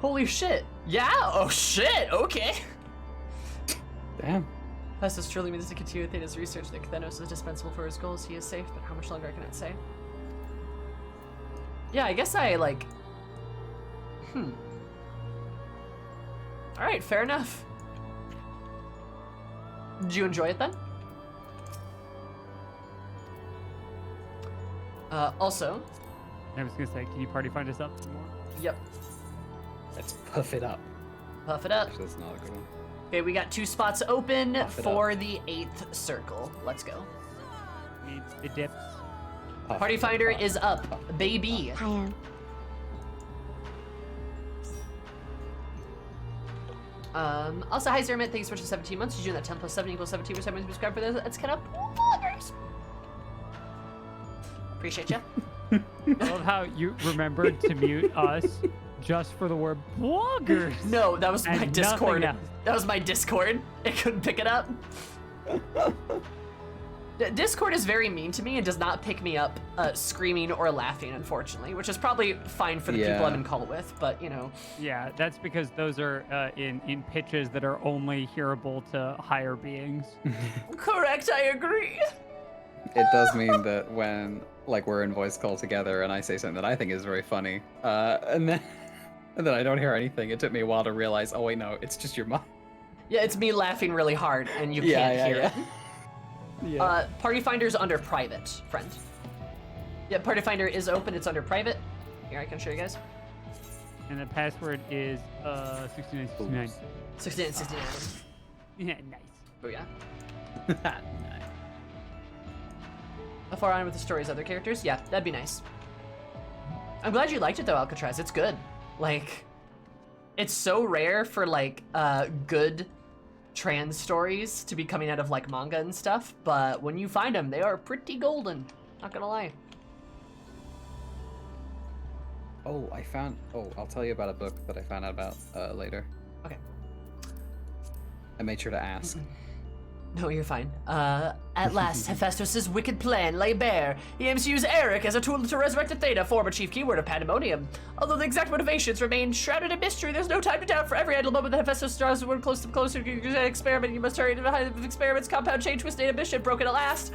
Holy shit. Yeah? Oh shit, okay. Damn. Festus truly means to continue with Theda's research that Thanos is dispensable for his goals. He is safe, but how much longer I cannot say. Yeah, I guess I, like... Alright, fair enough. Did you enjoy it then? Also... I was gonna say, can you party find us up some more? Yep. Let's puff it up. Puff it up. Actually, that's not a good one. Okay, we got 2 spots open Puff it for up. the 8th circle. Let's go. Needs the dips. Puff, Party Finder puff, is up, puff. baby. Hiya. Also, hi, Zermit. Thanks for 17 months. Did you know that 10 plus 7 equals 17 for 7 subscribe for this? That's kind of bloggers. Appreciate you. I love how you remembered to mute us just for the word bloggers. No, that was my And Discord. nothing else. That was my Discord. It couldn't pick it up. Discord is very mean to me and does not pick me up screaming or laughing, unfortunately, which is probably fine for the people I'm Yeah. in call with, but you know. Yeah, that's because those are in pitches that are only hearable to higher beings. Correct, I agree. It does mean that when, like, we're in voice call together and I say something that I think is very funny, and then I don't hear anything, it took me a while to realize, oh wait, no, it's just your mic. Yeah, it's me laughing really hard and you Yeah, can't yeah, hear yeah. it. Yeah. Party Finder's under private, friend. Yeah, Party Finder is open, it's under private. Here, I can show you guys. And the password is 6969. 6969. Yeah, nice. Booyah. How far on with the story's other characters? Yeah, that'd be nice. I'm glad you liked it though, Alcatraz. It's good. Like, it's so rare for like good trans stories to be coming out of like manga and stuff, but when you find them, they are pretty golden. Not gonna lie. Oh, I'll tell you about a book that I found out about later. Okay. I made sure to ask. No, you're fine. At last, Hephaestus' wicked plan lay bare. He aims to use Eric as a tool to resurrect Theta, former chief keyword of Pandemonium. Although the exact motivations remain shrouded in mystery, there's no time to doubt. For every idle moment that Hephaestus draws one closer to an experiment, you must hurry to the height of experiments. Compound change with state of mission, broken at last.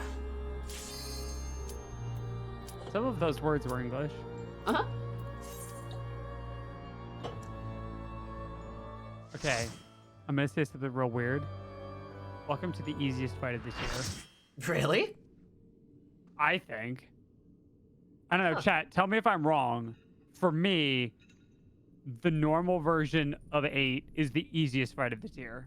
Some of those words were English. Uh-huh. Okay, I'm gonna say something real weird. Welcome to the easiest fight of this year. Really? I think. I don't know, Huh. chat, tell me if I'm wrong. For me, the normal version of 8 is the easiest fight of this year.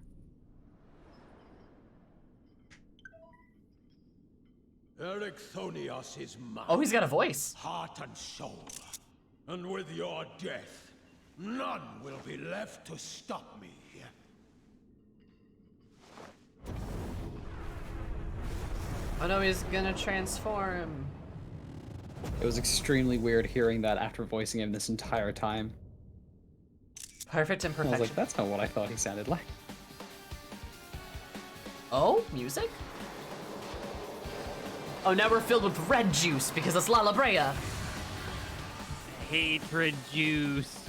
Ericthonios is mine, Oh, he's got a voice. heart and soul. And with your death, none will be left to stop me. Oh no, he's gonna transform. It was extremely weird hearing that after voicing him this entire time. Perfect I was imperfection. like, that's not what I thought he sounded like. Oh, music? Oh, now we're filled with red juice because it's La La Brea. Hatred juice.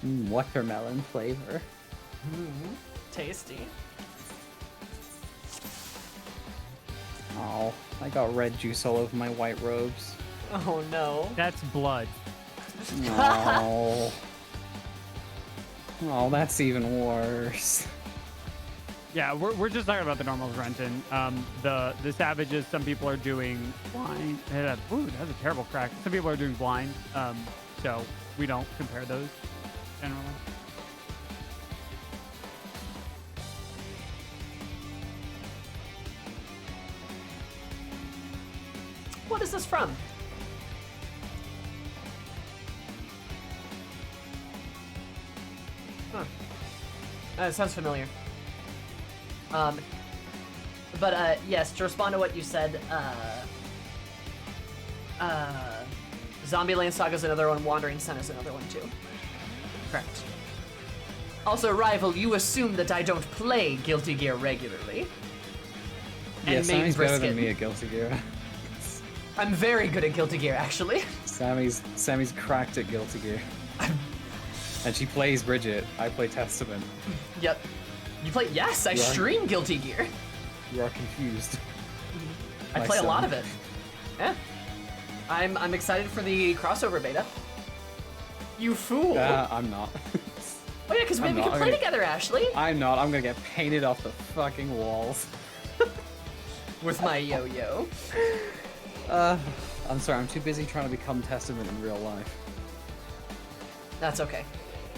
Watermelon flavor. Tasty. Oh, I got red juice all over my white robes. Oh no. That's blood. Oh. Oh, that's even worse. Yeah, we're just talking about the normals, Renton. The savages, some people are doing blind. Ooh, that's a terrible crack. Some people are doing blind. So we don't compare those generally. What is this from? Huh. It sounds familiar. Yes, to respond to what you said, Zombieland Saga is another one, Wandering Sun is another one too. Correct. Also, Rival, you assume that I don't play Guilty Gear regularly. Yeah, And Main Sammy's better than Brisket. me at Guilty Gear. I'm very good at Guilty Gear, actually. Sammy's cracked at Guilty Gear. And she plays Bridget. I play Testament. Yep. You play? Yes, I You are- stream Guilty Gear. You are confused. I My play a lot son. of it. Yeah. I'm excited for the crossover beta. You fool. I'm not. Oh yeah, because I'm maybe we not. can play together, Ashley. I'm not. I'm gonna get painted off the fucking walls. With my yo-yo. I'm sorry. I'm too busy trying to become Testament in real life. That's okay.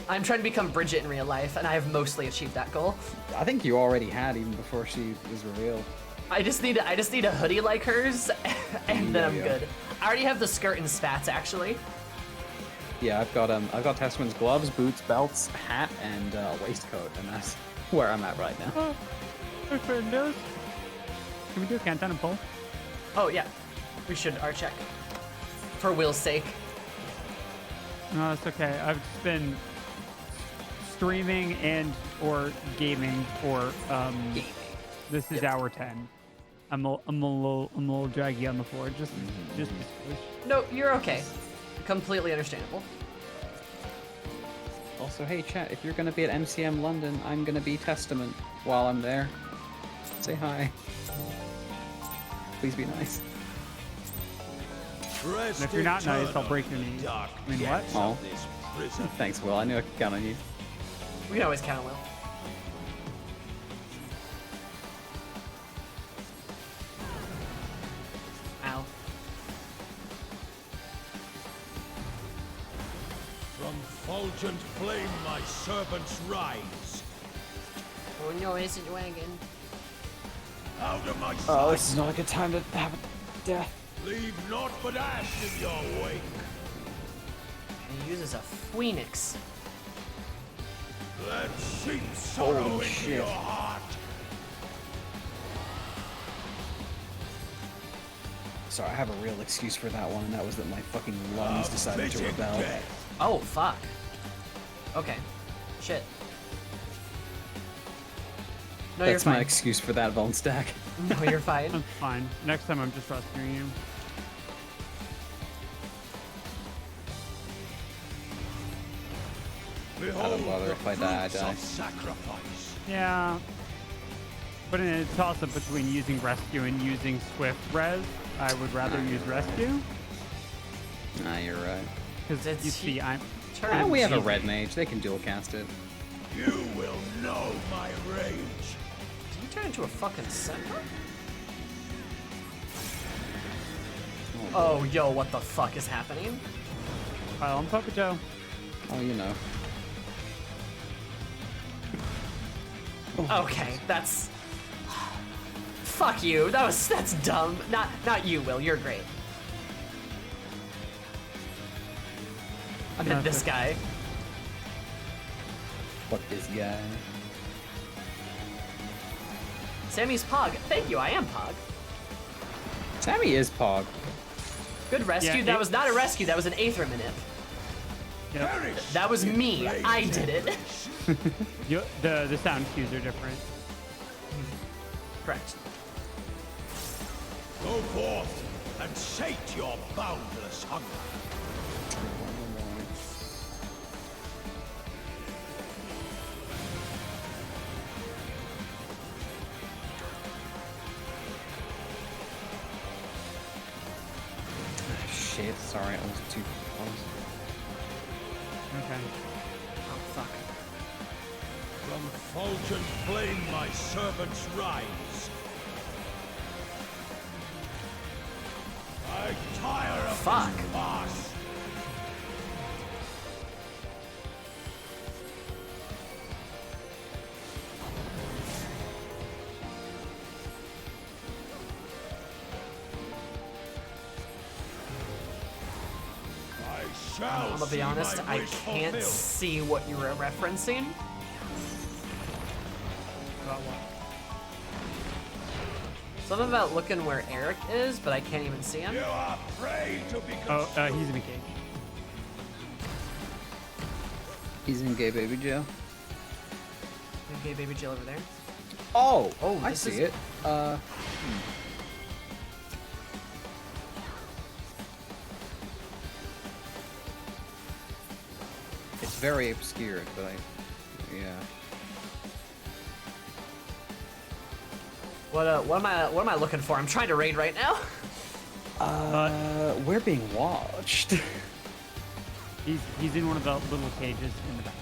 I'm trying to become Bridget in real life, and I have mostly achieved that goal. I think you already had even before she was revealed. I just need a hoodie like hers, and then I'm Yeah. good. I already have the skirt and spats, actually. Yeah, I've got Testament's gloves, boots, belts, hat, and waistcoat, and that's where I'm at right now. Oh, my friend knows. Can we do a countdown and poll? Oh yeah, we should art check. For Will's sake. No, it's okay. I've just been streaming and or gaming for this is hour 10. I'm a little draggy on the floor. Just No, you're okay. Completely understandable. Also, hey chat, if you're gonna be at MCM London, I'm gonna be Testament while I'm there. Say hi. Please be nice. Rest And if you're not nice, I'll eternal, break your knees. dark I mean, what? depths Oh. of this prison. Thanks, Will. I knew I could count on you. We can always count on Will. Ow. From fulgent flame my servants rise. Oh no, is it wagon? Out of my sight, Oh, this is not a good time to have a death. leave naught but ash in your wake. He uses a phoenix. Let sheep sorrow Holy into shit. your heart. Sorry, I have a real excuse for that one, and that was that my fucking lungs A decided to fitting rebel. death. Oh fuck. Okay. Shit. No, That's you're my fine. excuse for that, Bone Stack. No, you're fine. That's fine. Next time I'm just rescuing you. Behold bother the if I die, I fruits die. of sacrifice. Yeah. But in a toss-up between using rescue and using swift res, I would rather use rescue. Nah, you're right. Because That's you see, I'm Turn Oh, we have a easy. red mage. They can dual cast it. You will know my rage. Did you turn into a fucking centaur? Oh, yo, what the fuck is happening? I'm Papa Joe. Oh, you know. Okay, that's... Fuck you, that's dumb. Not you, Will, you're great. I meant this guy. Fuck this guy. Sammy's Pog. Thank you, I am Pog. Sammy is Pog. Good rescue. Yeah, That it- was not a rescue, that was an Aether Manip. Yep. Perish That was in me. flames I and did it. ash. The sound cues are different. Correct. Go forth and sate your boundless hunger. shit. Sorry, I was too close. Okay. Oh, fuck. From fulgent flame my servants rise. I tire of Fuck. this farce. I'm gonna be honest, I can't see what you were referencing. About what? Something about looking where Eric is, but I can't even see him. You are prey to be Oh, consumed. he's in a cage. He's in gay baby jail. Okay, baby Jill over there. Oh, Oh, I this see is- it. It's very obscured, but yeah. What am I looking for? I'm trying to raid right now. We're being watched. He's in one of the little cages in the back.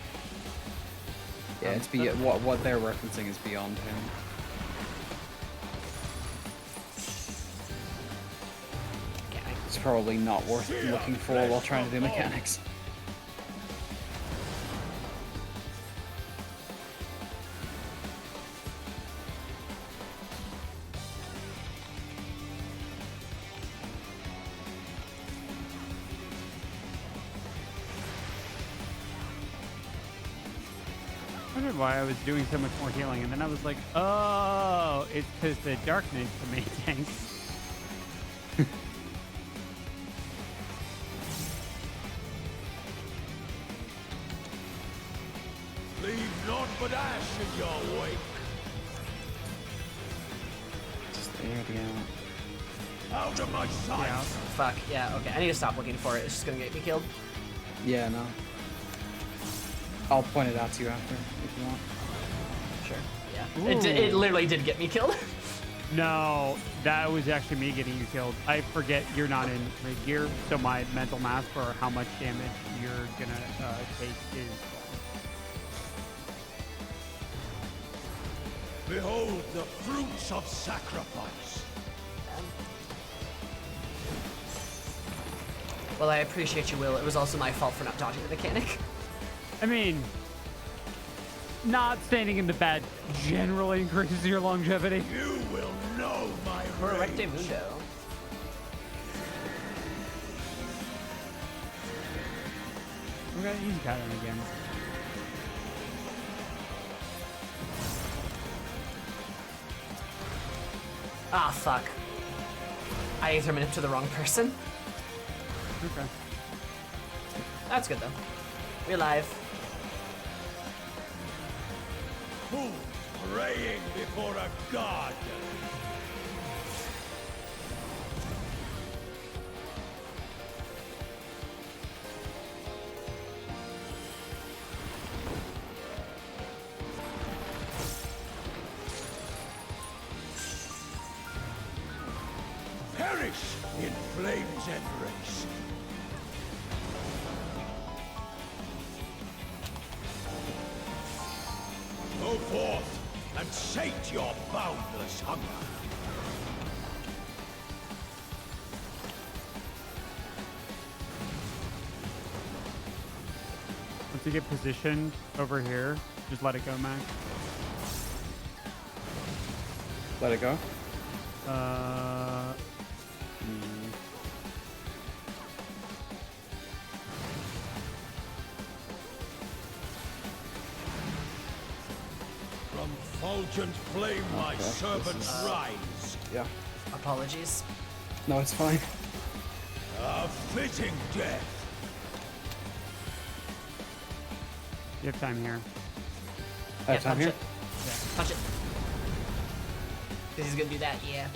Yeah, it's what they're referencing is beyond him. It's probably not worth looking for while trying to do mechanics. I wondered why I was doing so much more healing, and then I was like, oh, it's because the darkness the main tank. Leave naught but ash in your wake. There we go. Out of my sight. Yeah. Fuck, yeah, okay. I need to stop looking for it. It's just gonna get me killed. Yeah, no. I'll point it out to you after if you want. Sure. Yeah. It literally did get me killed. No, that was actually me getting you killed. I forget you're not in raid gear, so my mental math for how much damage you're gonna take is Behold the fruits of sacrifice. Well, I appreciate you, Will. It was also my fault for not dodging the mechanic. I mean, not standing in the bed generally increases your longevity. You will know my Or rage. Recte Mundo. Okay, he's got him again. Ah, fuck. I threw it to the wrong person. Okay. That's good, though. We're live. Who praying before a god? Perish in flame's embrace. Go forth and sate your boundless hunger. Once you get positioned over here, just let it go, Max. Let it go. From fulgent flame my servants rise. Yeah. Apologies. No, it's fine. A fitting death. You have time here. I have time punch here. it. Punch it. This is gonna do that, yeah.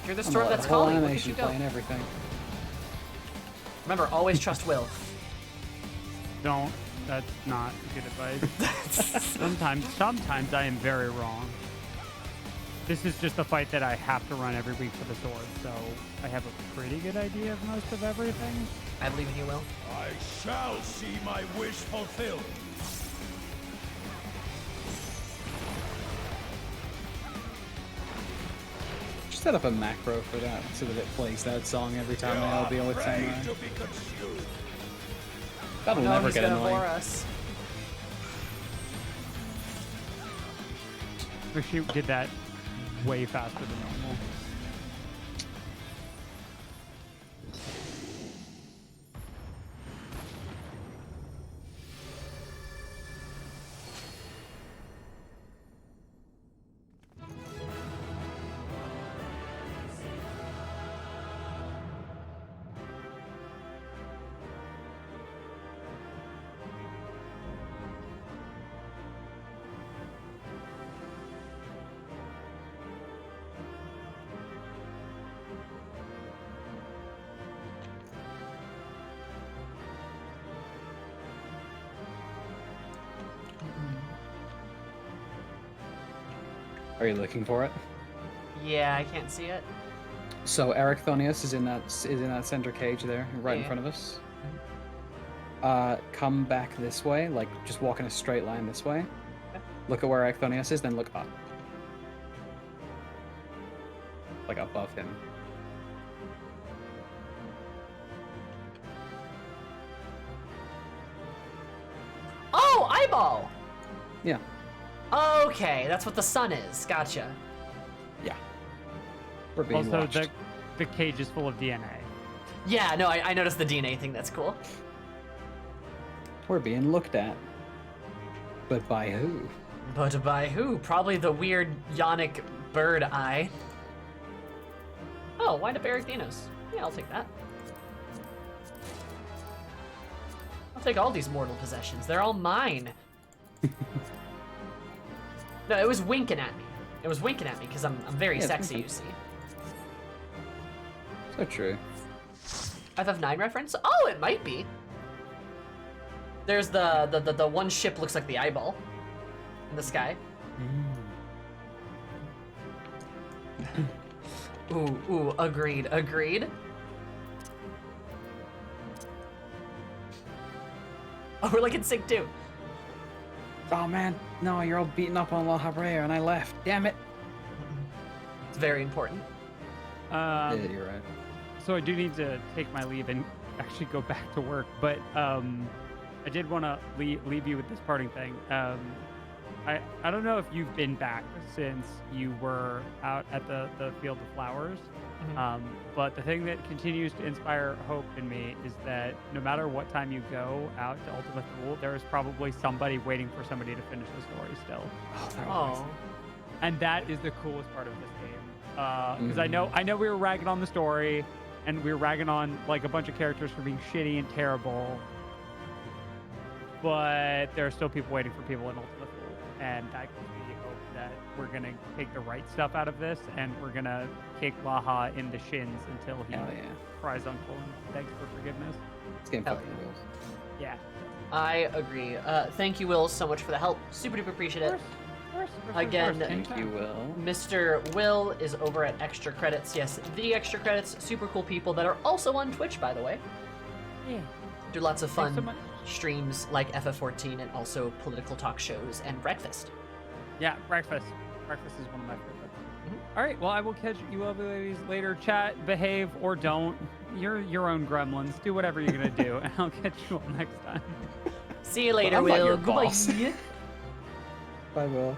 You're the storm that's whole calling. Look at animation you go. playing everything. Remember, always trust Will. Don't. That's not good advice. Sometimes I am very wrong. this is just a fight that I have to run every week for the sword, so I have a pretty good idea of most of everything. I believe in you, Will. I shall see my wish fulfilled. Just set up a macro for that so that it plays that song every time they all deal with Afraid samurai. to be consumed. That'll No, never he's get gonna annoying. bore us. But she did that way faster than normal. Are you looking for it? Yeah, I can't see it. So Eric Thonius is in that center cage there, right in Yeah. front of us. Come back this way, like just walk in a straight line this way. Okay. Look at where Eric Thonius is, then look up. Like above him. Oh, eyeball! Yeah. Okay, that's what the sun is. Gotcha. Yeah. We're being Also, watched. the cage is full of DNA. Yeah, no, I noticed the DNA thing. That's cool. We're being looked at. But by who? But by who? Probably the weird yonic bird eye. Oh, wind up Eric Dinos. Yeah, I'll take that. I'll take all these mortal possessions. They're all mine. No, it was winking at me. It was winking at me because I'm very Yeah, it's sexy, winking. you see. So true. FF9 reference? Oh, it might be. There's the one ship looks like the eyeball in the sky. Ooh, agreed. Oh, we're like in sync too. Oh man, no, you're all beaten up on La Habrea and I left. Damn it. It's very important. Yeah, you're right. So I do need to take my leave and actually go back to work, but I did want to leave you with this parting thing. I don't know if you've been back since you were out at the Field of Flowers, but the thing that continues to inspire hope in me is that no matter what time you go out to Ultima Thule, there is probably somebody waiting for somebody to finish the story still. Oh. And that is the coolest part of this game. Because I know we were ragging on the story, and we were ragging on like a bunch of characters for being shitty and terrible, but there are still people waiting for people in Ultima Thule, and that gives me hope that we're gonna take the right stuff out of this, and we're gonna kick Laha in the shins until he Hell yeah. cries uncle and begs for forgiveness. This game Hell fucking yeah. rules. Yeah. I agree. Thank you, Will, so much for the help. Super duper appreciate it. Again, Thank you, Will. Mr. Will is over at Extra Credits. Yes, the Extra Credits, super cool people that are also on Twitch, by the way. Yeah. Do lots of Thanks fun so much. streams like FF14 and also political talk shows and breakfast. Yeah, breakfast. Breakfast is one of my favorites. Mhm. All right, well, I will catch you lovely ladies later. Chat, behave, or don't. You're your own gremlins. Do whatever you're going to do, and I'll catch you all next time. See you later, I'm not Will. your Goodbye. boss. Bye, Will.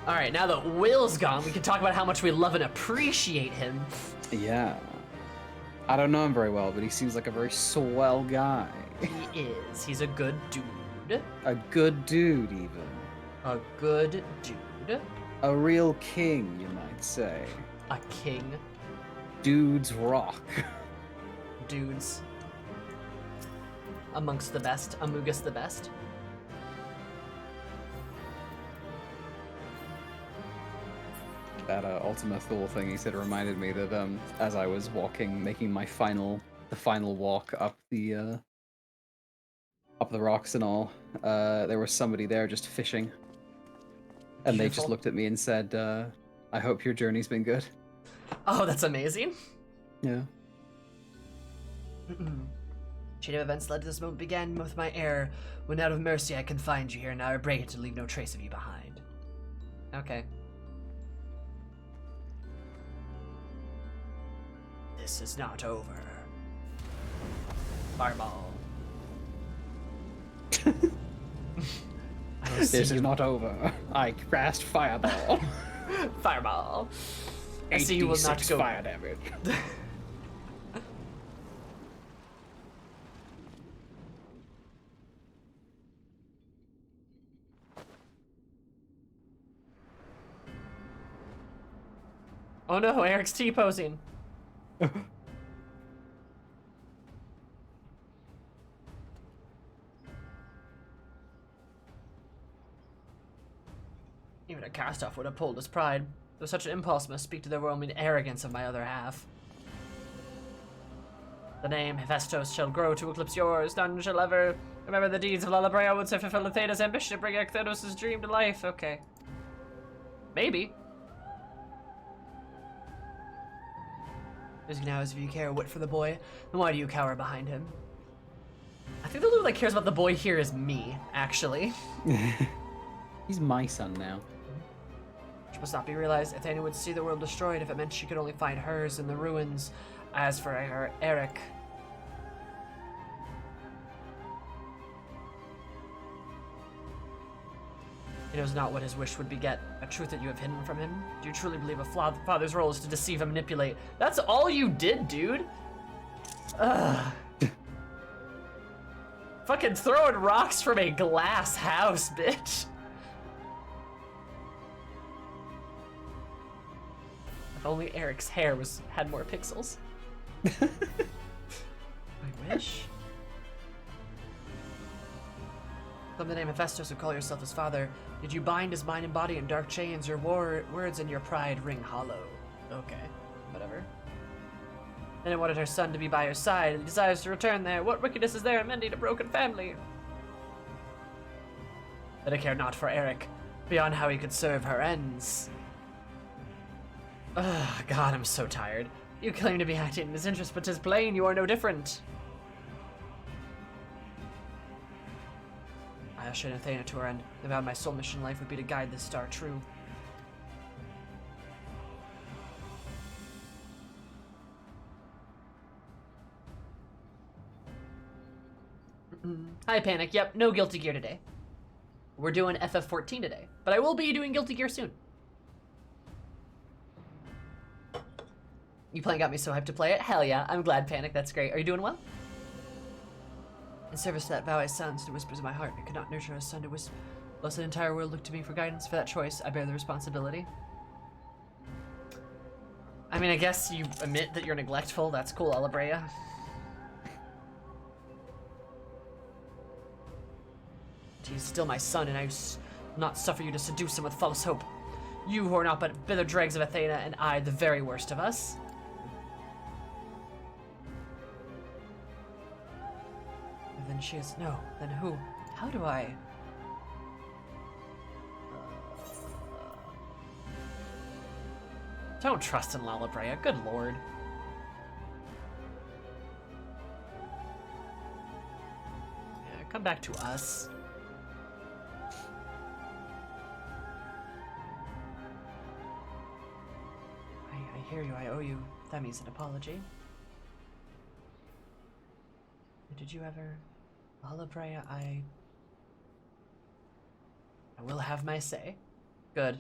All right, now that Will's gone, we can talk about how much we love and appreciate him. Yeah. I don't know him very well, but he seems like a very swell guy. He is. He's a good dude. A good dude, even. A good dude. A real king, you might say. A king. Dudes rock. Dudes. Amongst the best. Amogus the best. That Ultima Thule thing he said reminded me that as I was walking, making my final walk up the rocks and all, there was somebody there just fishing. And they just Cheerful. looked at me and said, I hope your journey's been good. Oh, that's amazing. Yeah. Chain of events led to this moment began with my error. When out of mercy I confined you here, now I break it to leave no trace of you behind. Okay. This is not over. Fireball. This is not over. I cast fireball. Fireball. I see you will not 8d6 go. fire damage. Oh no, Eric's T-posing. Even a cast-off would have pulled his pride. Though such an impulse must speak to the overwhelming arrogance of my other half. The name Hephaestus shall grow to eclipse yours. None shall ever remember the deeds of Lalabrea once I fulfill Athena's ambition to bring Ecthenos' dream to life. Okay. Maybe. Asking now as if you care a whit for the boy, then why do you cower behind him? I think the only one that cares about the boy here is me, actually. He's my son now. Which must not be realized. Athena would see the world destroyed if it meant she could only find hers in the ruins. As for her Eric, he knows not what his wish would beget, a truth that you have hidden from him. Do you truly believe a father's role is to deceive and manipulate? That's all you did, dude. Ugh. Fucking throwing rocks from a glass house, bitch. If only Eric's hair had more pixels. I wish. From the name Hephaestus who call yourself his father, did you bind his mind and body in dark chains? Your words and your pride ring hollow. Okay, whatever. Then it wanted her son to be by her side, and desires to return there. What wickedness is there in mending a broken family? But I care not for Eric, beyond how he could serve her ends. Ugh, God, I'm so tired. You claim to be acting in his interest, but 'tis plain you are no different. I ushered Athena to her end. The vow of my sole mission in life would be to guide this star true. Hi, Panic. Yep, no Guilty Gear today. We're doing FF14 today, but I will be doing Guilty Gear soon. You playing got me so hyped to play it? Hell yeah, I'm glad, Panic. That's great. Are you doing well? In service to that vow I silenced the whispers of my heart. I could not nurture a son to whisper. Lest an entire world look to me for guidance. For that choice, I bear the responsibility. I mean, I guess you admit that you're neglectful. That's cool, Alabrea. He's still my son, and I will not suffer you to seduce him with false hope. You who are not but bitter dregs of Athena, and I, the very worst of us. And then she is... No, then who? How do I... Don't trust in Lalabrea, good lord. Yeah, come back to us. I hear you, I owe you. That means an apology. Did you ever... Lalabrea, I will have my say. Good.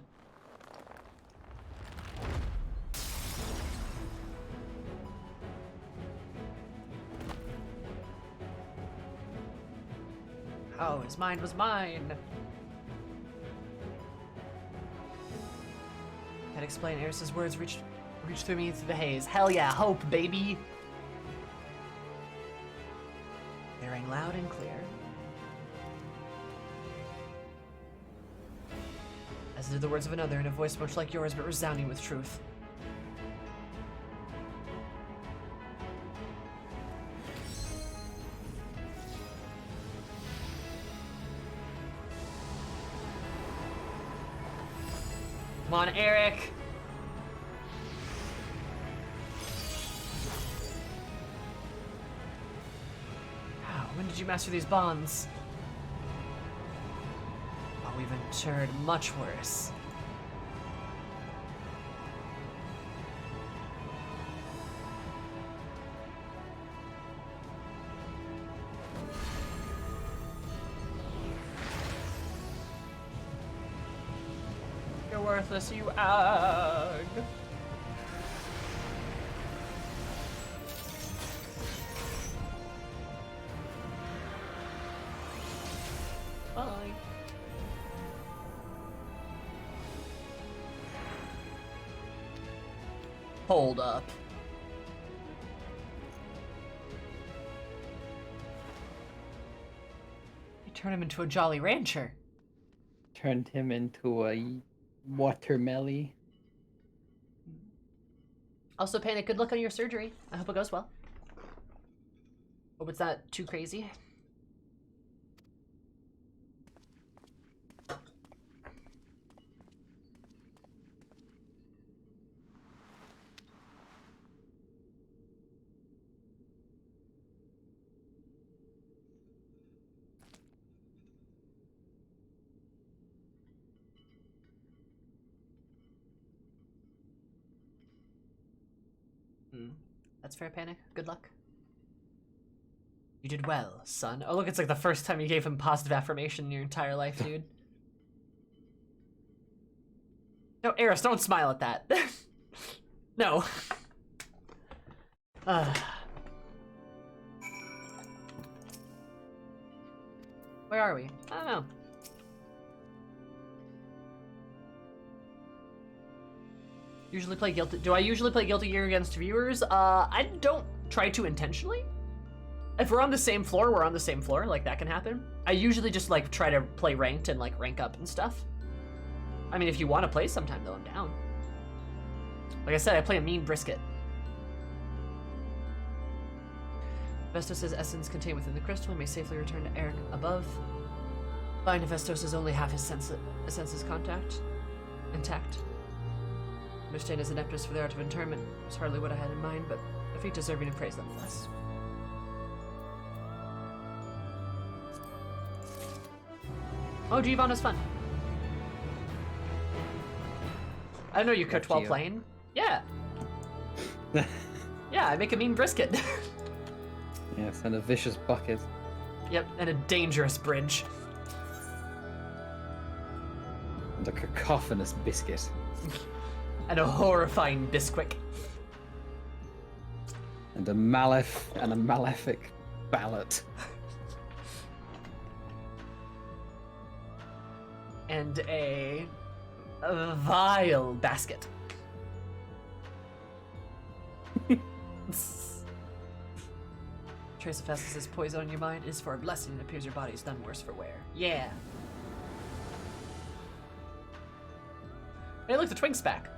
Oh, his mind was mine. Can't explain. Eris's words reach through me through the haze. Hell yeah, hope, baby. They rang loud and clear. As did the words of another in a voice much like yours, but resounding with truth. Come on, Eric. Wow, when did you master these bonds? Oh, we've endured much worse. You're worthless, you ag. Bye. Hold up. You turn him into a Jolly Rancher. Turned him into a watermelon. Also, Panic, good luck on your surgery. I hope it goes well. Hope it's not too crazy. That's fair, Panic. Good luck. You did well, son. Oh, look, it's like the first time you gave him positive affirmation in your entire life, dude. No, Eris, don't smile at that. No. Where are we? I don't know. Usually play Guilty. Do I usually play Guilty Gear against viewers? I don't try to intentionally. If we're on the same floor, we're on the same floor. Like, that can happen. I usually just, like, try to play ranked and, like, rank up and stuff. I mean, if you want to play sometime, though, I'm down. Like I said, I play a mean brisket. Vestos' essence contained within the crystal may safely return to Eric above. Find Vestos is only half his senses intact. Understand his ineptness for the art of interment was hardly what I had in mind, but a feat deserving of praise nonetheless. Oh, G-Von is fun. I didn't know you cooked while playing. Yeah. Yeah, I make a mean brisket. Yes, and a vicious bucket. Yep, and a dangerous bridge. And a cacophonous biscuit. And a horrifying Bisquick. And a malefic ballot. And a vile basket. Trace of Festus' poison on your mind is for a blessing. It appears your body is none worse for wear. Yeah. Hey, look, the Twink's back.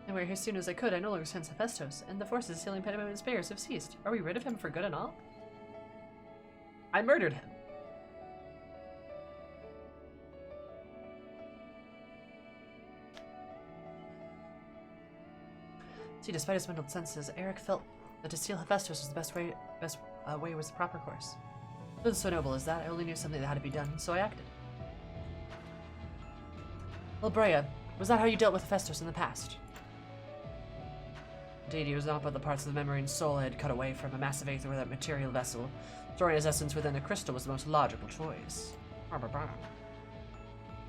And we're here as soon as I could. I no longer sense Hephaestus, and the forces sealing Pandemonium's bears have ceased. Are we rid of him for good and all? I murdered him. See, despite his mental senses, Eric felt that to steal Hephaestus was the best way was the proper course. It wasn't so noble as that. I only knew something that had to be done, so I acted. Well, Brea, was that how you dealt with Hephaestus in the past? Indeed, he was not but the parts of the memory and soul I had cut away from a massive aether without material vessel. Storing his essence within a crystal was the most logical choice.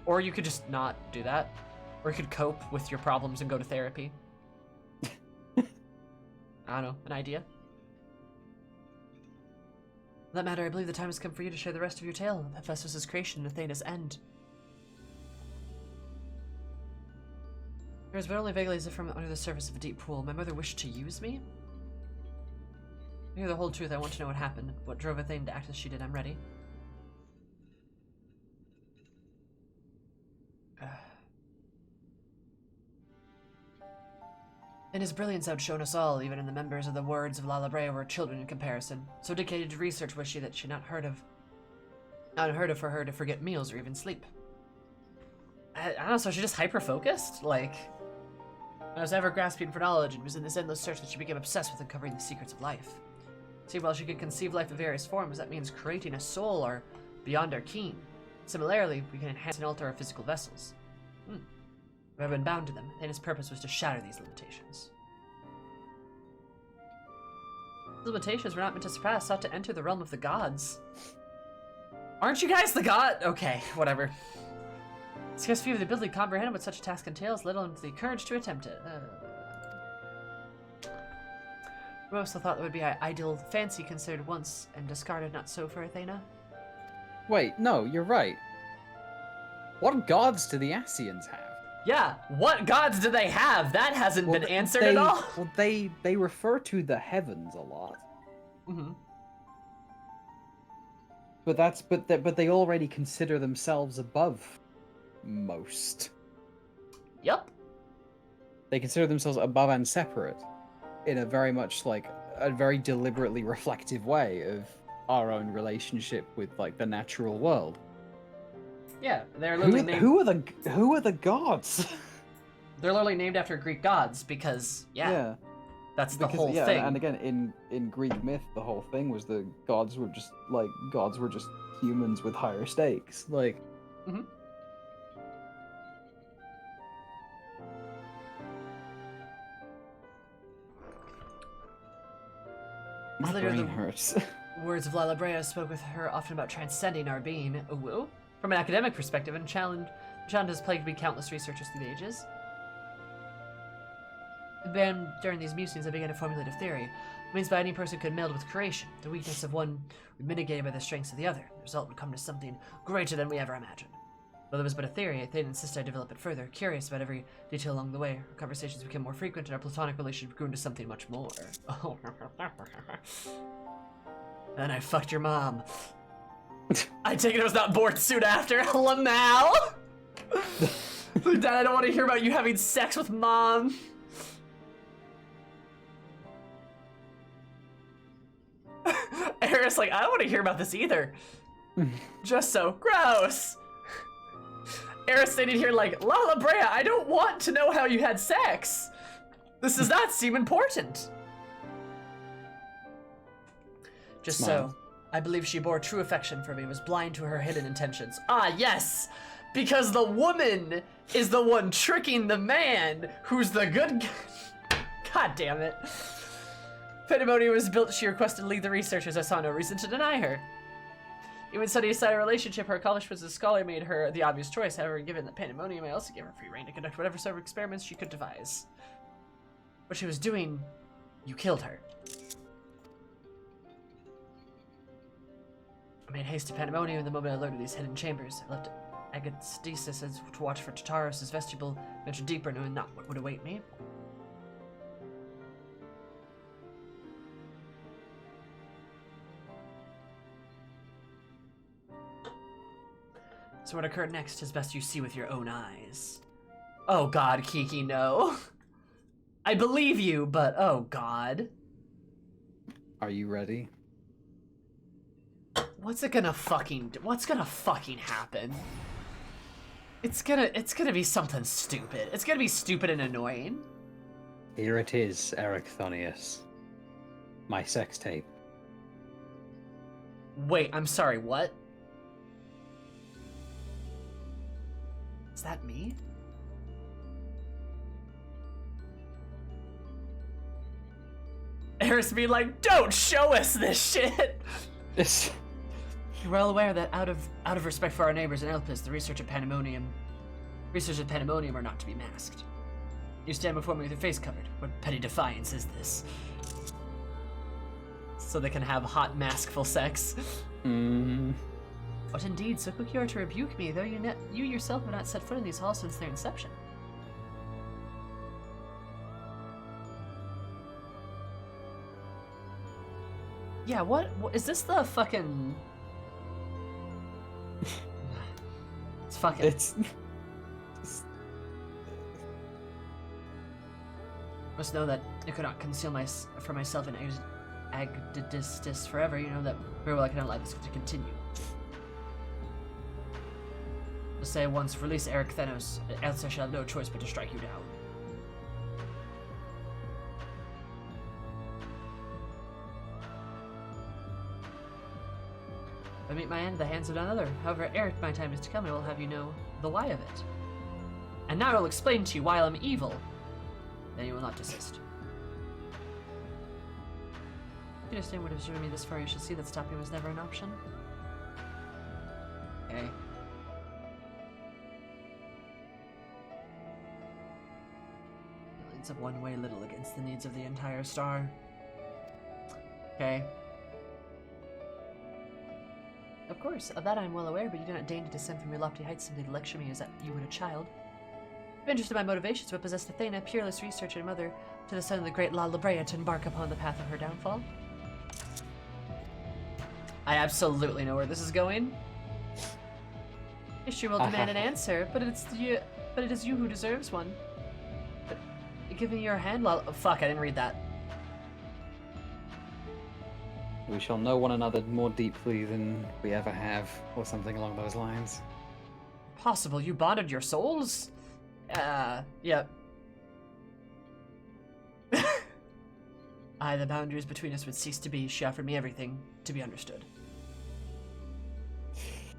Or you could just not do that. Or you could cope with your problems and go to therapy. I don't know, an idea? For that matter, I believe the time has come for you to share the rest of your tale of Hephaestus' creation and Athena's end. There is but only vaguely as if from under the surface of a deep pool. My mother wished to use me? To hear the whole truth, I want to know what happened. What drove Athena to act as she did. I'm ready. In his brilliance outshone us all, even in the members of the wards of La Brea were children in comparison. So dedicated to research was she that she not unheard of for her to forget meals or even sleep. I don't know, so she just hyper-focused? Like, I was ever grasping for knowledge, and it was in this endless search that she became obsessed with uncovering the secrets of life. See, while she could conceive life in various forms, that means creating a soul are beyond our keen. Similarly, we can enhance and alter our physical vessels. We have been bound to them, and his purpose was to shatter these limitations. The limitations were not meant to surpass, sought to enter the realm of the gods. Aren't you guys the god? Okay, whatever. Scarce few of the ability to comprehend what such a task entails, let alone the courage to attempt it. Most thought that would be an ideal fancy considered once and discarded, not so for Athena. Wait, no, you're right. What gods do the Asians have? Yeah, what gods do they have? That hasn't been answered at all. Well, they refer to the heavens a lot. Mm-hmm. But they already consider themselves above most. Yep. They consider themselves above and separate in a very much like a very deliberately reflective way of our own relationship with like the natural world. Yeah, they're literally named. Who are the gods? They're literally named after Greek gods because that's the whole thing. And again, in Greek myth, the whole thing was the gods were just humans with higher stakes. Like, mm-hmm. My brain hurts. Words of Lala Brea spoke with her often about transcending our being. Ooh. From an academic perspective, enchant has plagued me countless researchers through the ages. Then, during these musings, I began to formulate a theory. It means by any person could meld with creation. The weakness of one would be mitigated by the strengths of the other. The result would come to something greater than we ever imagined. Though there was but a theory, Athena insisted I develop it further. Curious about every detail along the way, our conversations became more frequent and our platonic relationship grew into something much more. Oh. And I fucked your mom. I take it was not born soon after. Lamal! Dad, I don't want to hear about you having sex with mom. Eris, like, I don't want to hear about this either. Just so gross. Eris standing here like, Lala Brea, I don't want to know how you had sex. This does not seem important. Just Smile. so, I believe she bore true affection for me, was blind to her hidden intentions. Ah, yes! Because the woman is the one tricking the man, who's the good guy. God damn it. Pandemonium was built, she requested to lead the researchers. I saw no reason to deny her. Even studying a side relationship, her accomplishments as a scholar made her the obvious choice. However, given that Pandemonium, I also gave her free reign to conduct whatever sort of experiments she could devise. What she was doing, you killed her. I made haste to Pandemonium the moment I learned of these hidden chambers. I left Agastesis to watch for Tartarus' vestibule, ventured deeper, knowing not what would await me. So what occurred next is best you see with your own eyes. Oh god, Kiki, no. I believe you, but oh god. Are you ready? What's gonna fucking happen? It's gonna be something stupid. It's gonna be stupid and annoying. Here it is, Ericthonius. My sex tape. Wait, I'm sorry, what? Is that me? Eris being like, don't show us this shit! You're well aware that out of respect for our neighbors in Elpis, the researchers at Pandemonium are not to be masked. You stand before me with your face covered. What petty defiance is this? So they can have hot maskful sex. What indeed, so quick you are to rebuke me, though you yourself have not set foot in these halls since their inception. Yeah, what is this the fucking... It's fucking... It's... Must know that I could not conceal for myself an Agdistis forever. You know that very well I cannot allow this to continue. To say once, release Eric Thenos, else I shall have no choice but to strike you down. If I meet my end, the hands of none other. However, Eric, my time is to come, and I will have you know the why of it. And now I will explain to you why I'm evil. Then you will not desist. If you understand what has driven me this far, you shall see that stopping was never an option. Okay. Millions of one weigh little against the needs of the entire star. Okay. Of course, of that I am well aware, but you do not deign to descend from your lofty heights simply to lecture me as that you would a child. If interested in my motivations, what possessed Athena, peerless researcher and mother to the son of the great La Brea, to embark upon the path of her downfall? I absolutely know where this is going. History will demand an answer, but it is you who deserves one. But giving your hand, La... Oh, fuck, I didn't read that. We shall know one another more deeply than we ever have, or something along those lines. Possible you bonded your souls? Yep. The boundaries between us would cease to be. She offered me everything to be understood.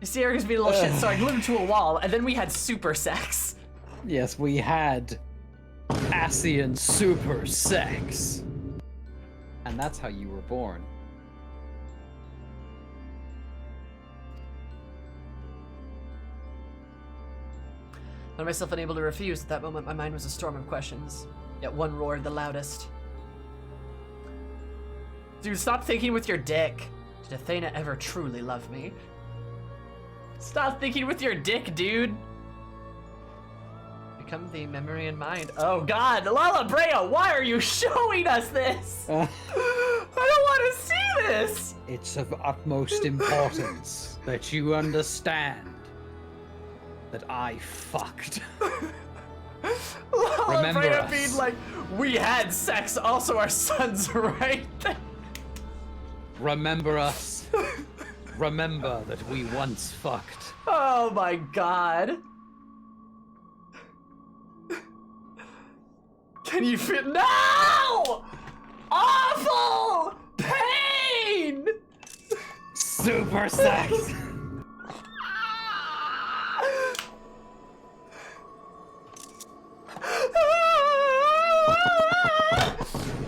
You see, Eric's being a little shit, so I glued him to a wall, and then we had super sex. Yes, we had Asian super sex. And that's how you were born. I found myself unable to refuse. At that moment, my mind was a storm of questions. Yet one roared the loudest. Dude, stop thinking with your dick. Did Athena ever truly love me? Stop thinking with your dick, dude. Become the memory in mind. Oh God, La Brea, why are you showing us this? I don't want to see this. It's of utmost importance that you understand that I fucked. La Remember Brea us. being like, we had sex, also our son's right there. Remember us. Remember that we once fucked. Oh my God. Can you feel? No! Awful pain! Super sex!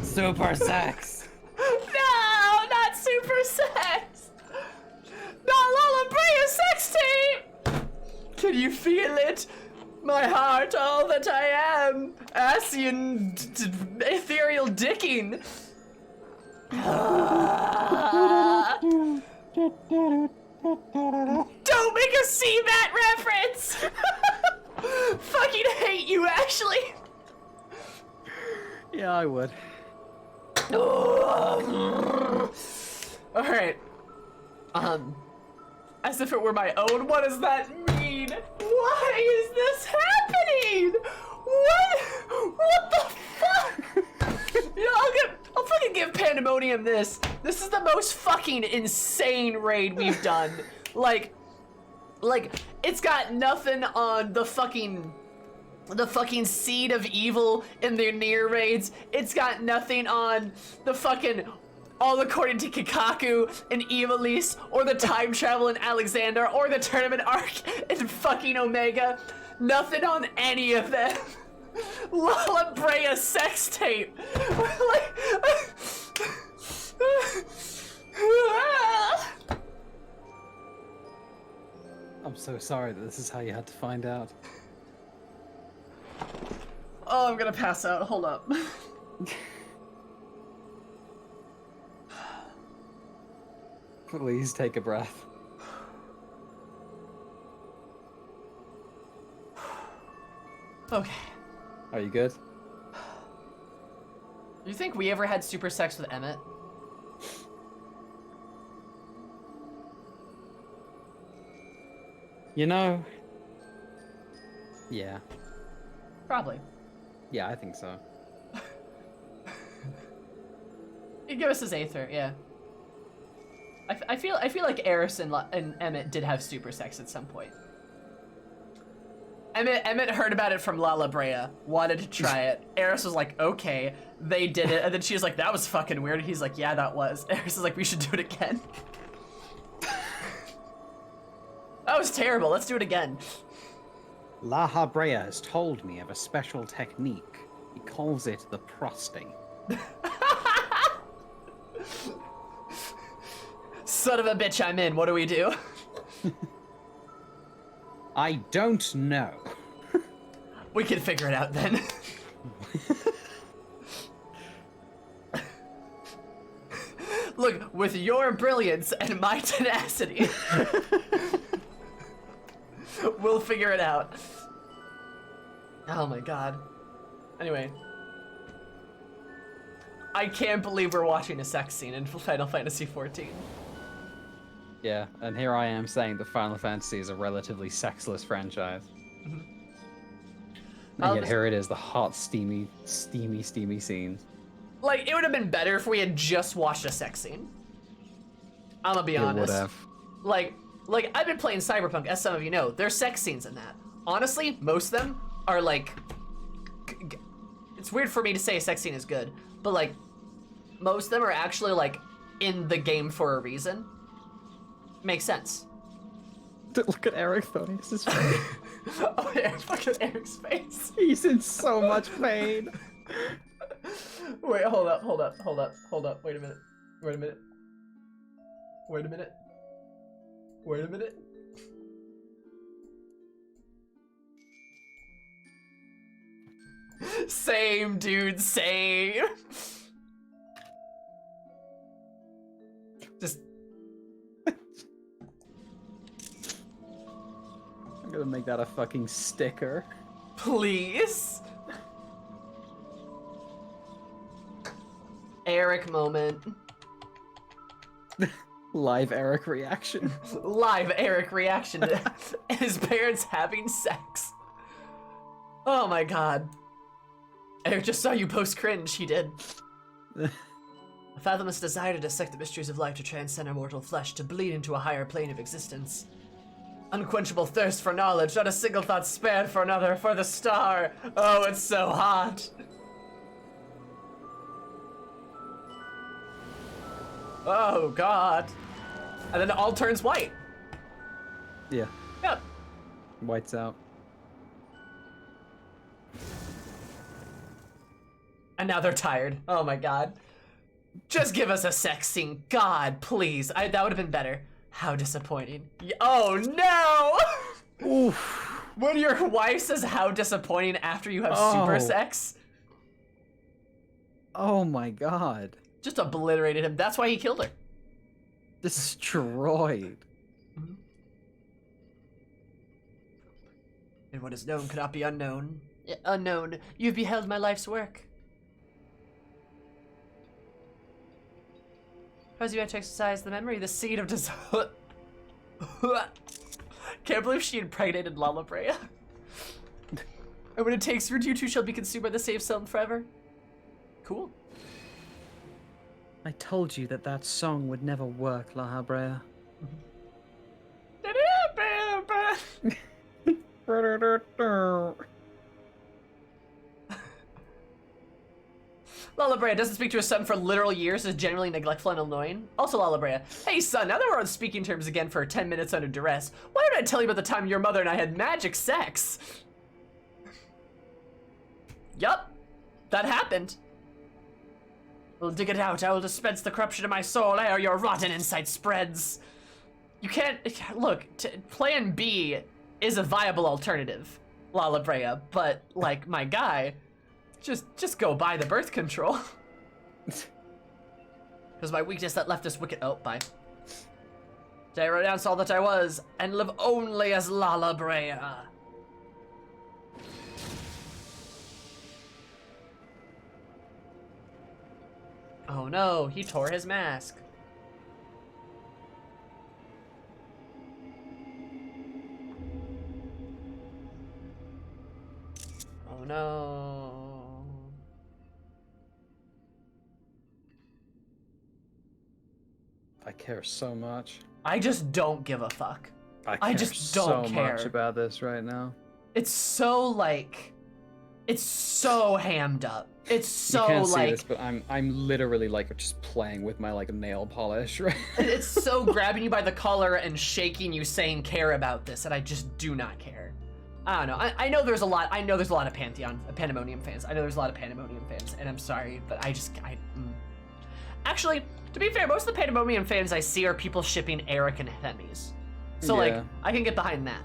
Super sex! No, not super sex! Not La Brea sex tape! Can you feel it? My heart, all that I am, Asian ethereal dicking. Don't make a CMAT reference! Fucking hate you, Ashley! Yeah, I would. Alright. As if it were my own, what does that mean? Why is this happening? What the fuck? You know, I'll fucking give Pandemonium this. This is the most fucking insane raid we've done. Like, it's got nothing on the fucking seed of evil in their near raids. It's got nothing on the fucking all according to Kikaku in Evilise, or the time travel in Alexander, or the tournament arc in fucking Omega. Nothing on any of them. La Brea sex tape. I'm so sorry that this is how you had to find out. Oh, I'm gonna pass out. Hold up. Please take a breath. Okay. Are you good? You think we ever had super sex with Emmett? You know... Yeah. Probably. Yeah, I think so. He'd give us his Aether, yeah. I feel like Eris and Emmett did have super sex at some point. Emmett heard about it from Lala Brea, wanted to try it. Eris was like, okay. They did it, and then she was like, that was fucking weird. And he's like, yeah, that was. Eris is like, we should do it again. That was terrible. Let's do it again. La Habrea has told me of a special technique. He calls it the prostate. Son of a bitch, I'm in. What do we do? I don't know. We can figure it out then. Look, with your brilliance and my tenacity, we'll figure it out. Oh my god. Anyway. I can't believe we're watching a sex scene in Final Fantasy XIV. Yeah, and here I am saying that Final Fantasy is a relatively sexless franchise. And yet here it is, the hot, steamy scenes. Like, it would have been better if we had just watched a sex scene. I'm gonna be honest. It would have. Like, I've been playing Cyberpunk, as some of you know. There's sex scenes in that. Honestly, most of them are like... It's weird for me to say a sex scene is good, but like, most of them are actually like, in the game for a reason. Makes sense. Look at Eric Thonius' face. Oh yeah, fucking Eric's face. He's in so much pain. Wait, hold up. Wait a minute. Same, dude, same. Just... I'm gonna make that a fucking sticker. Please? Eric moment. Live Eric reaction. Live Eric reaction to his parents having sex. Oh my god. Eric just saw you post cringe, he did. A fathomless desire to dissect the mysteries of life, to transcend our mortal flesh, to bleed into a higher plane of existence. Unquenchable thirst for knowledge, not a single thought spared for another, for the star. Oh, it's so hot. Oh god. And then it all turns white. Yeah, Yep. whites out. And now they're tired. Oh my god. Just give us a sex scene. God, please. That would have been better. How disappointing. Oh no! Oof. When your wife says how disappointing after you have super Oh. sex, Oh my god. just obliterated him. That's why he killed her. Destroyed. And what is known cannot be unknown. Unknown. You've beheld my life's work. As you had to exercise the memory, the seed of desire. Can't believe she impregnated Lala Brea. And when it takes root, you two shall be consumed by the same sun forever. Cool. I told you that that song would never work, La Habrea. Lala Brea doesn't speak to his son for literal years, is generally neglectful and annoying. Also Lala Brea, hey son, now that we're on speaking terms again for 10 minutes under duress, why did I tell you about the time your mother and I had magic sex? Yup, that happened. We'll dig it out, I will dispense the corruption of my soul ere your rotten insight spreads. You can't, look, plan B is a viable alternative, Lala Brea, but like, my guy, just go buy the birth control. It was my weakness that left us wicked. Oh, bye. Did I renounce all that I was and live only as Lala Brea? Oh no, he tore his mask. Oh no. I care so much. I just don't give a fuck. I I care just so don't care. much about this right now. It's so like, it's so hammed up. It's so you can't see like, this, but I'm literally like just playing with my like nail polish, right? it's so grabbing you by the collar and shaking you, saying care about this, and I just do not care. I don't know. I know there's a lot. I know there's a lot of Pandemonium fans. I know there's a lot of Pandemonium fans, and I'm sorry, but Actually, to be fair, most of the Pandemonium fans I see are people shipping Eric and Themis. So like, Yeah. I can get behind that.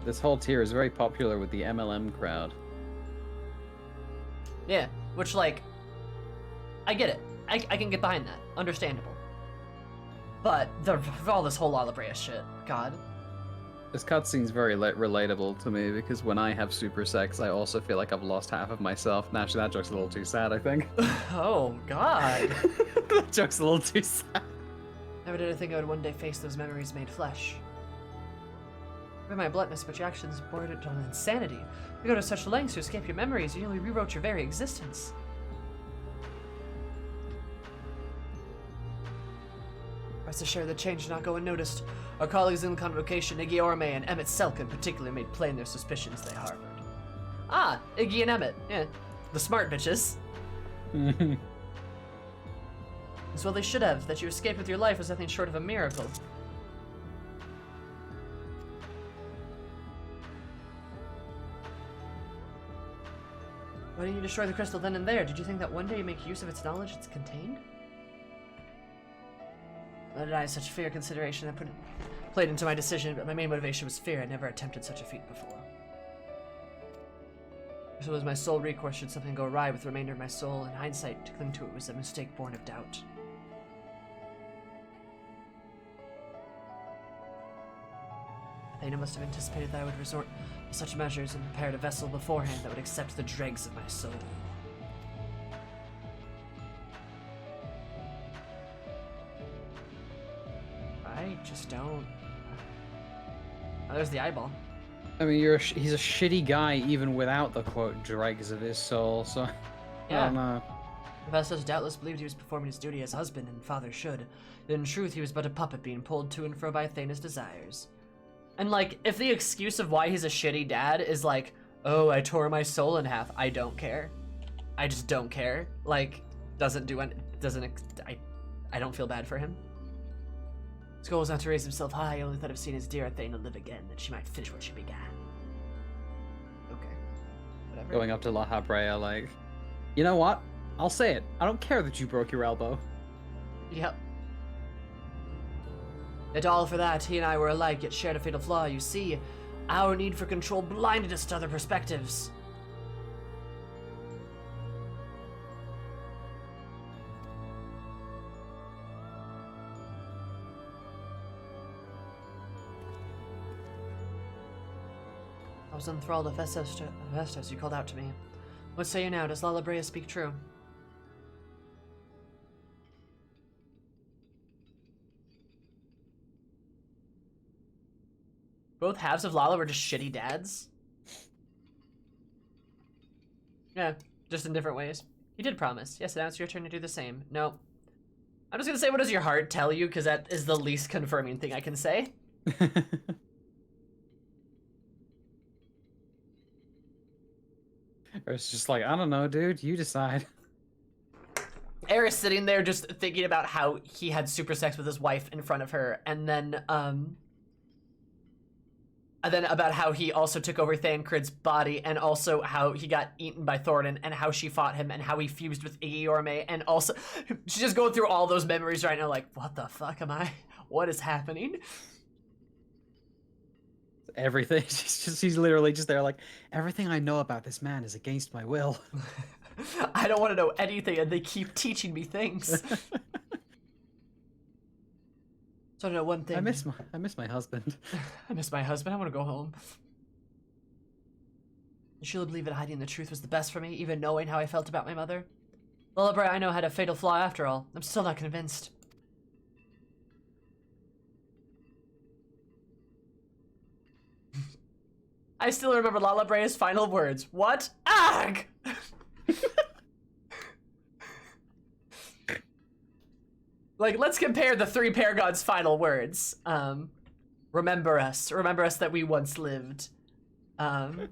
This whole tier is very popular with the MLM crowd. Yeah, which like, I get it. I can get behind that. Understandable. But all this whole Lalabrea shit, God. This cutscene's very relatable to me because when I have super sex, I also feel like I've lost half of myself. Naturally, that joke's a little too sad, I think. Oh, God. That joke's a little too sad. Never did I think I would one day face those memories made flesh. With my bluntness, but your actions bordered on insanity. You go to such lengths to escape your memories, you nearly rewrote your very existence. Rest assured that change did not go unnoticed. Our colleagues in Convocation, Iggy Orme and Emmett Selk in particular, made plain their suspicions they harbored. Ah, Iggy and Emmett. Yeah, the smart bitches. As well they should have. That you escaped with your life was nothing short of a miracle. Why didn't you destroy the crystal then and there? Did you think that one day you'd make use of its knowledge it's contained? Why did I have such fear consideration that played into my decision, but my main motivation was fear. I never attempted such a feat before. So was my sole recourse should something go awry with the remainder of my soul. In hindsight, to cling to it was a mistake born of doubt. Athena must have anticipated that I would resort to such measures and prepared a vessel beforehand that would accept the dregs of my soul. I just don't. Oh, there's the eyeball. I mean, he's a shitty guy even without the quote dregs of his soul. So I Yeah. don't know. Hephaestus doubtless believed he was performing his duty as husband and father should. Yet in truth, he was but a puppet being pulled to and fro by Athena's desires. And like, if the excuse of why he's a shitty dad is like, oh, I tore my soul in half, I don't care. I just don't care. Like, I don't feel bad for him. His goal was not to raise himself high, he only thought of seeing his dear Athena live again, that she might finish what she began. Okay. Whatever. Going up to La Habrea like, you know what? I'll say it. I don't care that you broke your elbow. Yep. Yet all for that, he and I were alike, yet shared a fatal flaw. You see, our need for control blinded us to other perspectives. I was enthralled of Hephaestus, you called out to me. What say you now? Does Lalabrea speak true? Both halves of Lala were just shitty dads? Yeah, just in different ways. You did promise. Yes, now it's your turn to do the same. No. I'm just gonna say, what does your heart tell you? Because that is the least confirming thing I can say. Or it's just like, I don't know, dude. You decide. Eris sitting there just thinking about how he had super sex with his wife in front of her, and then about how he also took over Thancred's body, and also how he got eaten by Thorin, and how she fought him, and how he fused with Iggy and also she's just going through all those memories right now, like, what the fuck am I? What is happening? Everything. She's literally just there like, everything I know about this man is against my will. I don't want to know anything, and they keep teaching me things. So I know one thing. I miss my husband. I miss my husband. I want to go home. She'll believe that hiding the truth was the best for me, even knowing how I felt about my mother. Lalabrea, I know, had a fatal flaw after all. I'm still not convinced. I still remember Lalabrea's final words. What? Ag! Like, let's compare the three paragons' final words. Remember us that we once lived. The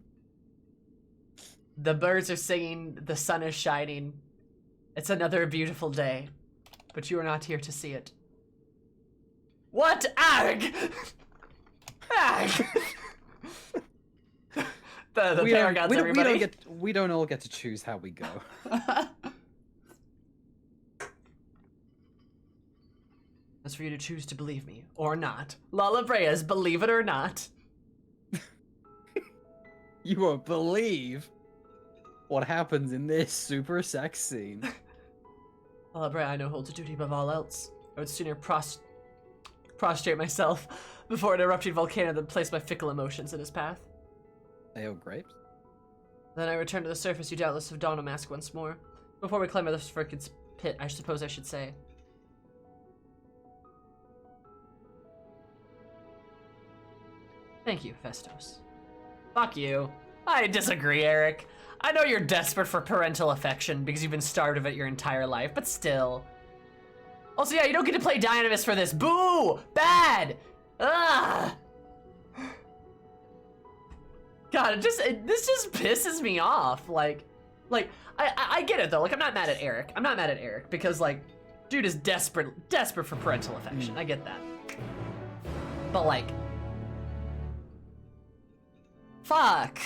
birds are singing, the sun is shining. It's another beautiful day, but you are not here to see it. What? Ag! Ag! the paragods, everybody. We don't all get to choose how we go. That's for you to choose to believe me, or not. Lala Brea's believe it or not. You won't believe what happens in this super sex scene. Lala Brea, I know holds a duty above all else. I would sooner prostrate myself before an erupting volcano than place my fickle emotions in his path. Ayo, grapes? Then I return to the surface, you doubtless have donned a mask once more. Before we climb out of this frickin' pit, I suppose I should say. Thank you, Festos. Fuck you. I disagree, Eric. I know you're desperate for parental affection because you've been starved of it your entire life, but still. Also, yeah, you don't get to play Dynamis for this. Boo! Bad! Ugh! God, this just pisses me off. Like, I get it though. Like, I'm not mad at Eric. I'm not mad at Eric because, like, dude is desperate for parental affection. I get that. But, like, fuck.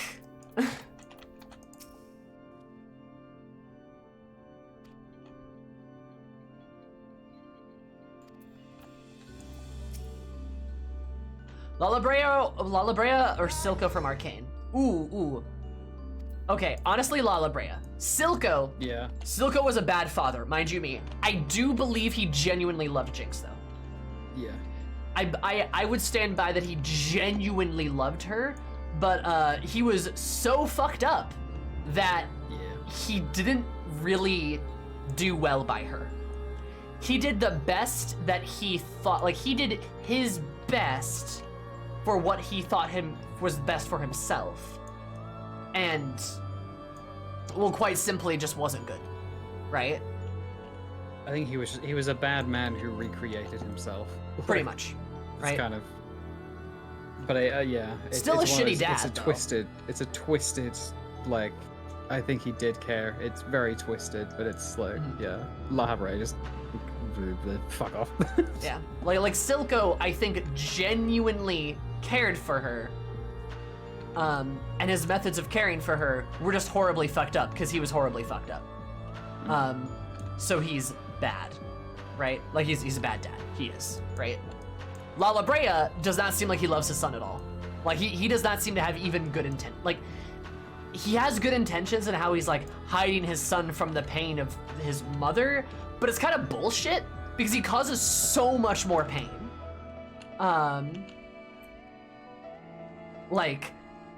Lala Brea or Silco from Arcane? Ooh. Okay, honestly, Lala Brea. Silco. Yeah. Silco was a bad father, mind you me. I do believe he genuinely loved Jinx, though. Yeah. I would stand by that he genuinely loved her, but he was so fucked up that he didn't really do well by her. He did the best that he thought, like, he did his best for what he thought was best for himself. And, well, quite simply just wasn't good, right? I think he was a bad man who recreated himself. Pretty much, right? It's kind of, but yeah. Still a shitty dad. It's a twisted, like, I think he did care. It's very twisted, but it's like, yeah, La Brea just fuck off. Yeah, like Silco, I think genuinely cared for her. And his methods of caring for her were just horribly fucked up because he was horribly fucked up. So he's bad, right? Like he's a bad dad. He is, right? Lala Brea does not seem like he loves his son at all. Like he does not seem to have even good intent. Like he has good intentions in how he's like hiding his son from the pain of his mother, but it's kind of bullshit because he causes so much more pain. Like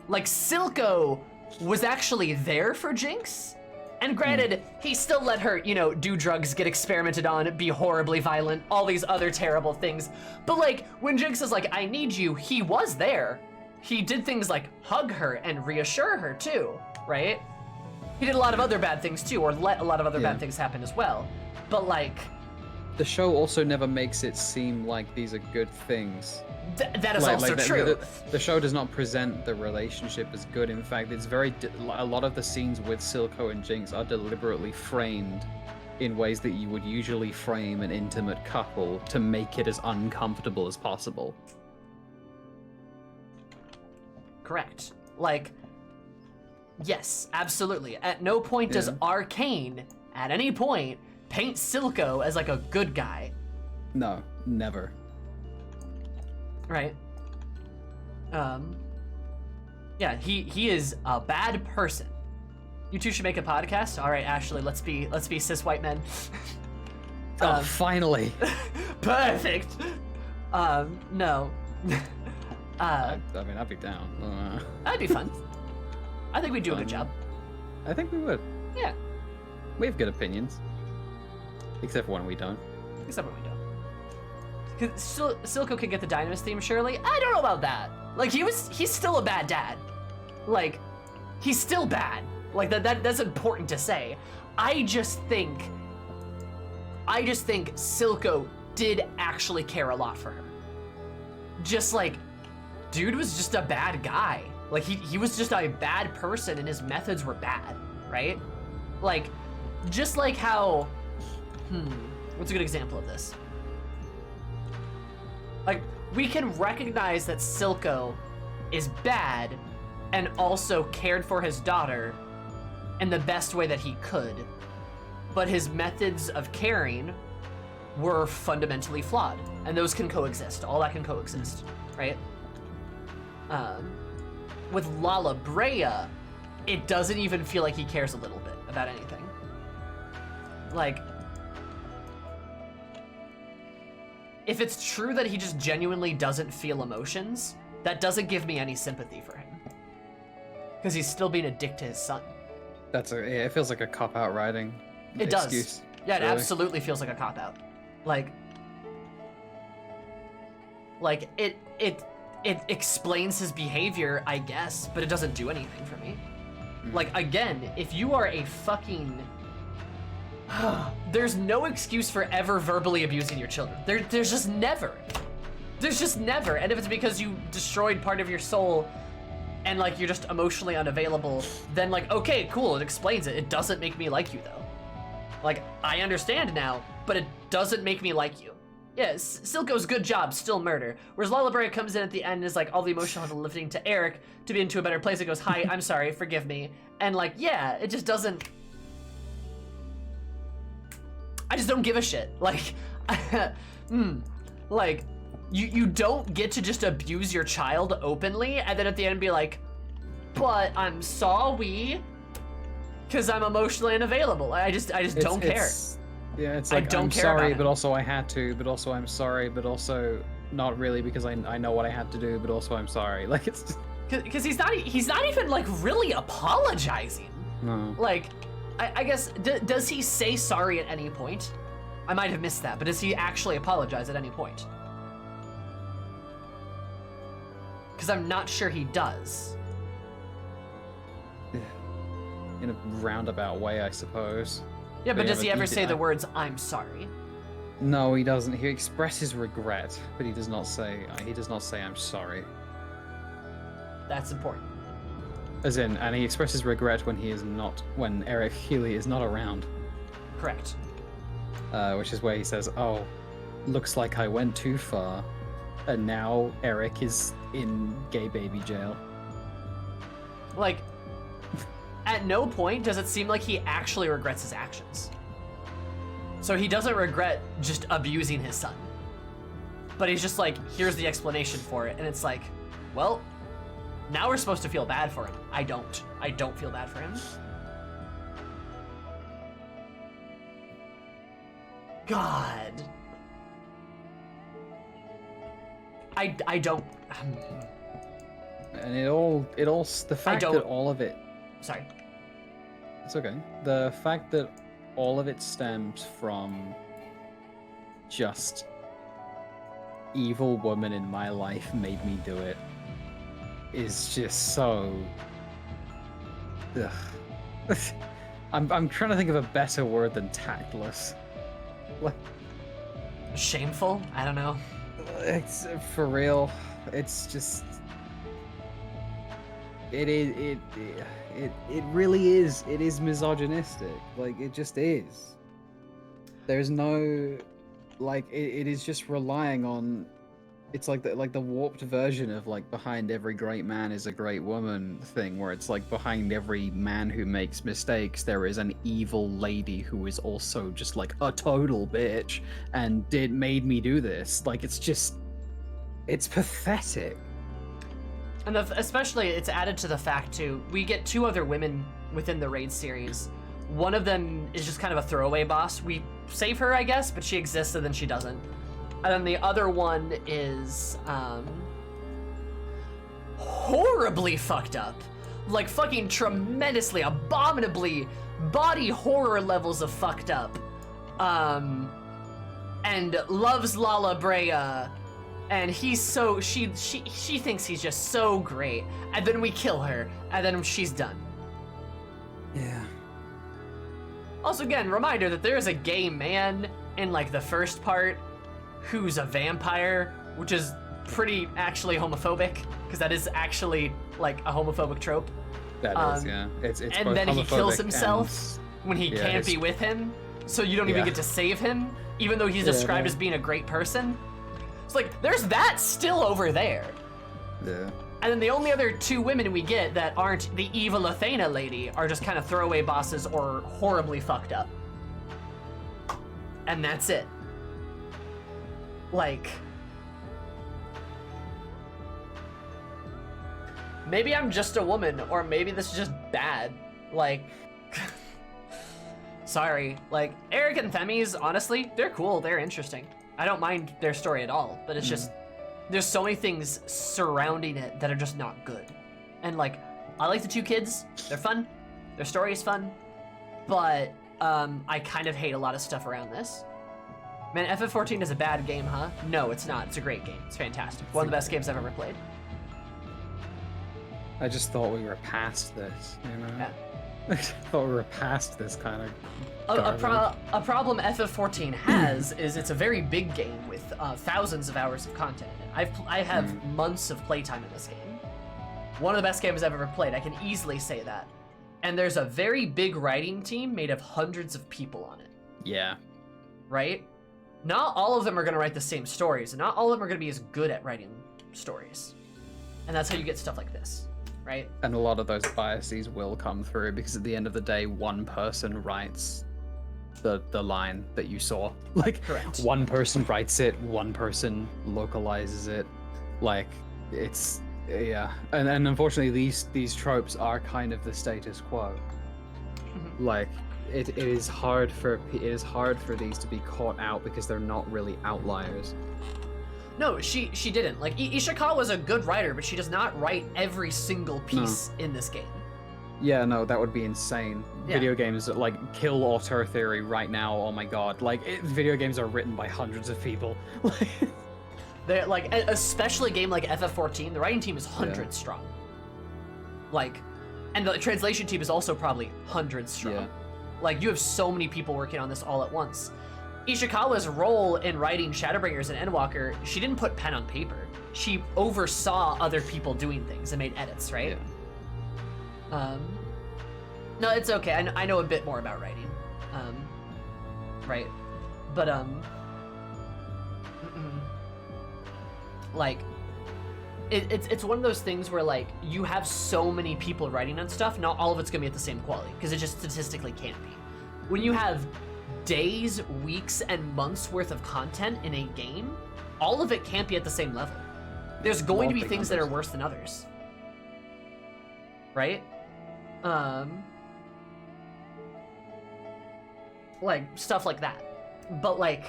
Silco was actually there for Jinx, and granted, he still let her, do drugs, get experimented on, be horribly violent, all these other terrible things. But like, when Jinx is like, I need you, he was there. He did things like hug her and reassure her too, right? He did a lot of other bad things too, or let a lot of other bad things happen as well. But like, the show also never makes it seem like these are good things. That is also true. The show does not present the relationship as good. In fact, it's a lot of the scenes with Silco and Jinx are deliberately framed in ways that you would usually frame an intimate couple to make it as uncomfortable as possible. Correct. Like, yes, absolutely. At no point does Arcane, at any point, paint Silco as like a good guy. No, never. Right. Yeah, he is a bad person. You two should make a podcast. All right, Ashley, let's be cis white men. Finally. Perfect. No. I mean, I'd be down. That'd be fun. I think we'd do a good job. I think we would. Yeah. We have good opinions. Except for when we don't. Except when we don't. Because Silco can get the Dynamis theme, surely? I don't know about that. Like, he's still a bad dad. Like, he's still bad. Like, that's important to say. I just think Silco did actually care a lot for her. Just like, dude was just a bad guy. Like, he was just a bad person and his methods were bad, right? Like, just like how, what's a good example of this? Like, we can recognize that Silco is bad and also cared for his daughter in the best way that he could, but his methods of caring were fundamentally flawed, and those can coexist. All that can coexist, right? With Lala Brea, it doesn't even feel like he cares a little bit about anything. Like, if it's true that he just genuinely doesn't feel emotions, that doesn't give me any sympathy for him. Because he's still being a dick to his son. It feels like a cop-out writing. It excuse, does. Yeah, it really. absolutely feels like a cop-out. Like it explains his behavior, I guess, but it doesn't do anything for me. Like, again, if you are a fucking... There's no excuse for ever verbally abusing your children. There's just never. There's just never. And if it's because you destroyed part of your soul and, like, you're just emotionally unavailable, then, like, okay, cool, it explains it. It doesn't make me like you, though. Like, I understand now, but it doesn't make me like you. Yeah, Silco's good job, still murder. Whereas Lala Brea comes in at the end and is like all the emotional heavy lifting to Eric to be into a better place. It goes, hi, I'm sorry, forgive me. And, like, yeah, it just doesn't... I just don't give a shit. Like, like, you don't get to just abuse your child openly and then at the end be like, but I'm sorry, because I'm emotionally unavailable. I just don't care. Yeah, it's like, I don't I'm care sorry, about but it. also I had to, but also I'm sorry, but also not really because I know what I had to do, but also I'm sorry. Like, it's just... Because he's not even, like, really apologizing. No. Like, I guess, does he say sorry at any point? I might have missed that, but does he actually apologize at any point? Because I'm not sure he does. In a roundabout way, I suppose. Yeah, but does but he ever he say did- the words, I'm sorry? No, he doesn't. He expresses regret, but he does not say I'm sorry. That's important. As in, and he expresses regret when when Eric Healy is not around. Correct. Which is where he says, oh, looks like I went too far, and now Eric is in gay baby jail. Like, at no point does it seem like he actually regrets his actions. So he doesn't regret just abusing his son. But he's just like, here's the explanation for it. And it's like, well, now we're supposed to feel bad for him. I don't feel bad for him. God. I don't... And the fact don't- that all of it, Sorry. it's okay. The fact that all of it stems from just evil woman in my life made me do it is just so... Ugh. I'm trying to think of a better word than tactless. Like, Shameful? I don't know. it's for real. It's just... It really is. It is misogynistic. Like, it just is. There's no, like, it is just relying on. It's like the warped version of like behind every great man is a great woman thing, where it's like behind every man who makes mistakes there is an evil lady who is also just like a total bitch and made me do this. Like, it's pathetic. And especially, it's added to the fact, too, we get two other women within the Raid series. One of them is just kind of a throwaway boss. We save her, I guess, but she exists and then she doesn't. And then the other one is, horribly fucked up. Like, fucking tremendously, abominably, body horror levels of fucked up. And loves Lala Brea. And he's so, she thinks he's just so great. And then we kill her, and then she's done. Yeah. Also, again, reminder that there is a gay man in, like, the first part who's a vampire, which is pretty actually homophobic, because that is actually like a homophobic trope. That is, yeah. It's And both then he kills homophobic himself when he yeah, can't his- be with him, so you don't even Yeah. get to save him, even though he's described as being a great person. It's like, there's that still over there. Yeah. And then the only other two women we get that aren't the evil Athena lady are just kind of throwaway bosses or horribly fucked up. And that's it. Like, maybe I'm just a woman, or maybe this is just bad. Like, sorry. Like, Eric and Themis, honestly, they're cool, they're interesting. I don't mind their story at all, but it's just, there's so many things surrounding it that are just not good. And like, I like the two kids, they're fun, their story is fun, but I kind of hate a lot of stuff around this. Man, FF14 is a bad game, huh? No, it's not. It's a great game. It's fantastic. One of the best games I've ever played. I just thought we were past this, you know? Yeah. I thought we were past this kind of A problem FF14 has is it's a very big game with thousands of hours of content in it. I have months of playtime in this game. One of the best games I've ever played. I can easily say that. And there's a very big writing team made of hundreds of people on it. Yeah. Right? Not all of them are going to write the same stories, and not all of them are going to be as good at writing stories. And that's how you get stuff like this, right? And a lot of those biases will come through because at the end of the day, one person writes the line that you saw. Like, Correct. one person writes it, one person localizes it. Like, it's, yeah. And unfortunately, these tropes are kind of the status quo. Like, it is hard for these to be caught out because they're not really outliers. No, she didn't. Like, Ishikawa's a good writer, but she does not write every single piece in this game. Yeah, no, that would be insane. Yeah. Video games like kill auteur theory right now. Oh my god! Like, video games are written by hundreds of people. They're like, especially a game like FF14, the writing team is hundreds strong. Like, and the translation team is also probably hundreds strong. Yeah. Like, you have so many people working on this all at once. Ishikawa's role in writing Shadowbringers and Endwalker, she didn't put pen on paper. She oversaw other people doing things and made edits, right? Yeah. No, it's okay. I know a bit more about writing. Right. But, like, it's one of those things where, like, you have so many people writing on stuff, not all of it's gonna be at the same quality, because it just statistically can't be. When you have days, weeks, and months worth of content in a game, all of it can't be at the same level. There's going to be things that are worse than others. Right? Like, stuff like that. But, like,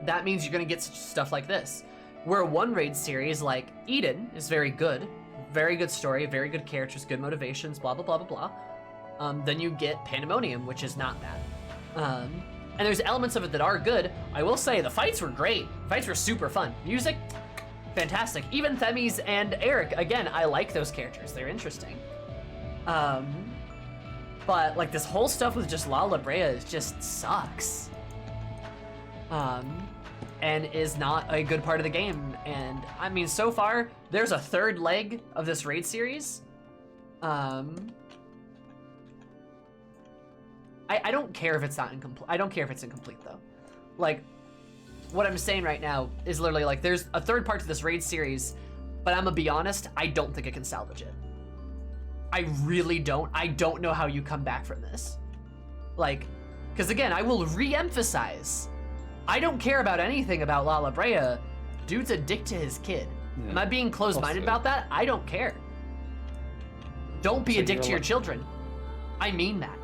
that means you're gonna get stuff like this. Where one raid series like Eden is very good story, very good characters, good motivations, blah blah blah blah blah. Then you get Pandemonium, which is not that. And there's elements of it that are good. I will say the fights were great. Fights were super fun. Music, fantastic. Even Themis and Eric, again, I like those characters. They're interesting. But like this whole stuff with just La Brea just sucks. And is not a good part of the game. And I mean, so far, there's a third leg of this raid series. I don't care if it's not incomplete. I don't care if it's incomplete though. Like, what I'm saying right now is literally like, there's a third part to this raid series, but I'm gonna be honest, I don't think it can salvage it. I really don't. I don't know how you come back from this. Like, because again, I will re-emphasize, I don't care about anything about La Brea. Dude's a dick to his kid. Yeah. Am I being closed-minded Also- about that? I don't care. Don't be So a dick you're to your like- children. I mean that.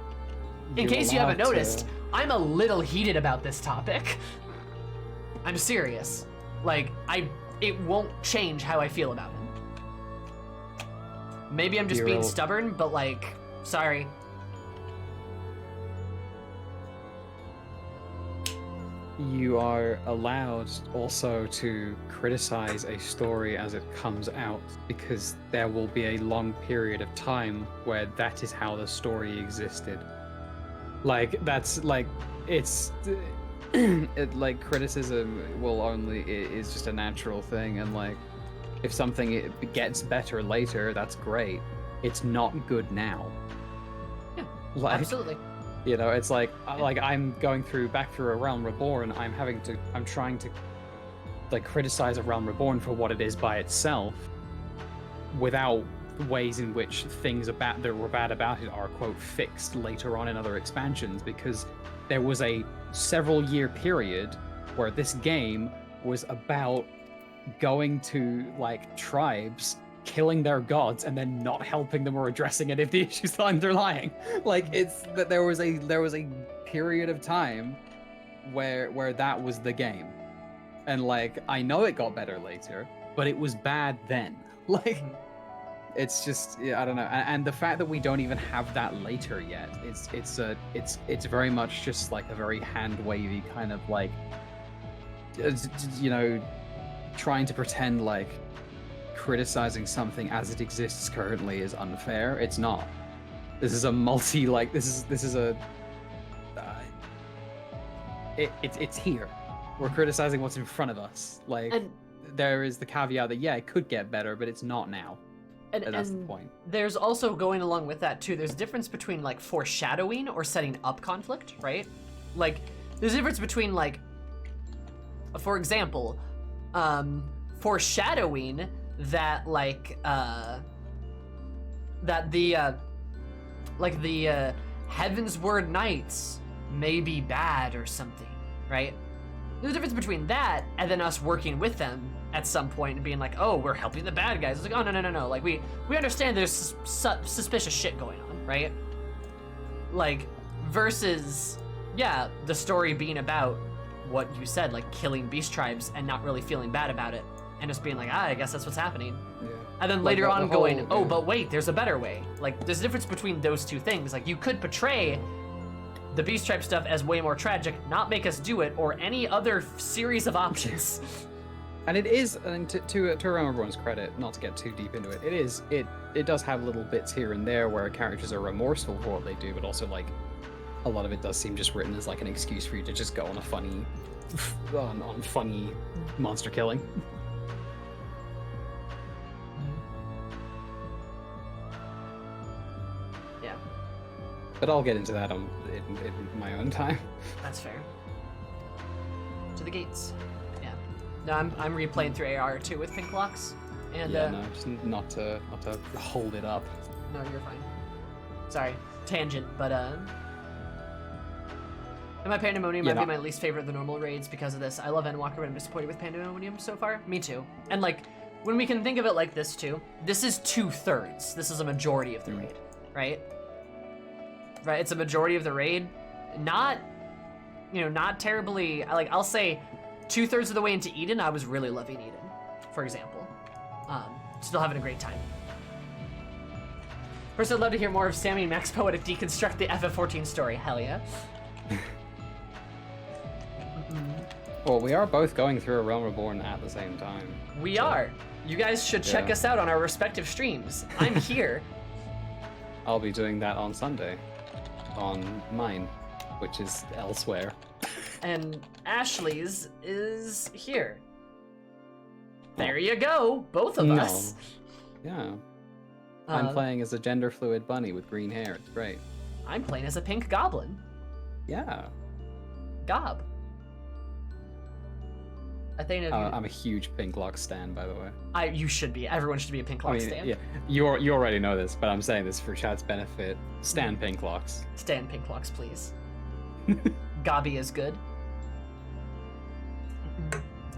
In You're case you haven't allowed noticed, to- I'm a little heated about this topic. I'm serious. Like, it won't change how I feel about him. Maybe I'm just You're being all- stubborn, but like, sorry. You are allowed also to criticize a story as it comes out because there will be a long period of time where that is how the story existed. Like, that's like, it's like criticism will only is just a natural thing, and like if something gets better later, that's great. It's not good now. Yeah, like, absolutely. You know, it's like I'm going back through A Realm Reborn. I'm trying to like criticize A Realm Reborn for what it is by itself, without ways in which things that were bad about it are quote fixed later on in other expansions, because there was a several year period where this game was about going to like tribes, killing their gods, and then not helping them or addressing any of the issues that underlying. Like it's that there was a period of time where that was the game. And like I know it got better later, but it was bad then. Like it's just, yeah, I don't know. And the fact that we don't even have that later yet, it's very much just like a very hand wavy kind of like, you know, trying to pretend like criticizing something as it exists currently is unfair. It's not. This is a it's here. We're criticizing what's in front of us. Like, and there is the caveat that yeah, it could get better, but it's not now. And that's the point. There's also, going along with that too, there's a difference between like foreshadowing or setting up conflict, right? Like there's a difference between like, for example, foreshadowing that like that the Heavensward Knights may be bad or something, right? There's a difference between that and then us working with them at some point and being like, oh, we're helping the bad guys. It's like, oh, no. Like, we understand there's suspicious shit going on, right? Like, versus, yeah, the story being about what you said, like killing beast tribes and not really feeling bad about it. And just being like, I guess that's what's happening. Yeah. And then later on going, oh, but wait, there's a better way. Like, there's a difference between those two things. Like, you could portray the beast tribe stuff as way more tragic, not make us do it, or any other series of options. And it is, and to Realm Reborn's credit, not to get too deep into it, it does have little bits here and there where characters are remorseful for what they do, but also like a lot of it does seem just written as like an excuse for you to just go on a funny monster killing. Yeah. But I'll get into that in my own time. That's fair. To the gates. Yeah. No, I'm replaying through AR too with pink blocks. And yeah, no, just not to hold it up. No, you're fine. Sorry, tangent, but and my Pandemonium might be my least favorite of the normal raids because of this. I love Endwalker, but I'm disappointed with Pandemonium so far. Me too. And like, when we can think of it like this too, this is 2/3. This is a majority of the raid, right? Right, it's a majority of the raid. Not terribly, like, I'll say 2/3 of the way into Eden, I was really loving Eden, for example. Still having a great time. First, I'd love to hear more of Sammy and Max Poetic deconstruct the FF14 story. Hell yeah. Well, we are both going through A Realm Reborn at the same time. We are. You guys should check us out on our respective streams. I'm here. I'll be doing that on Sunday. On mine, which is elsewhere. And Ashley's is here. There you go, both of us. Yeah. I'm playing as a gender fluid bunny with green hair. It's great. I'm playing as a pink goblin. Yeah. Gob. I'm a huge Pink Lock stan, by the way. You should be. Everyone should be a Pink Lock stan. Yeah, you already know this, but I'm saying this for chat's benefit. Stan Pink Locks. Stan Pink Locks, please. Gobby is good.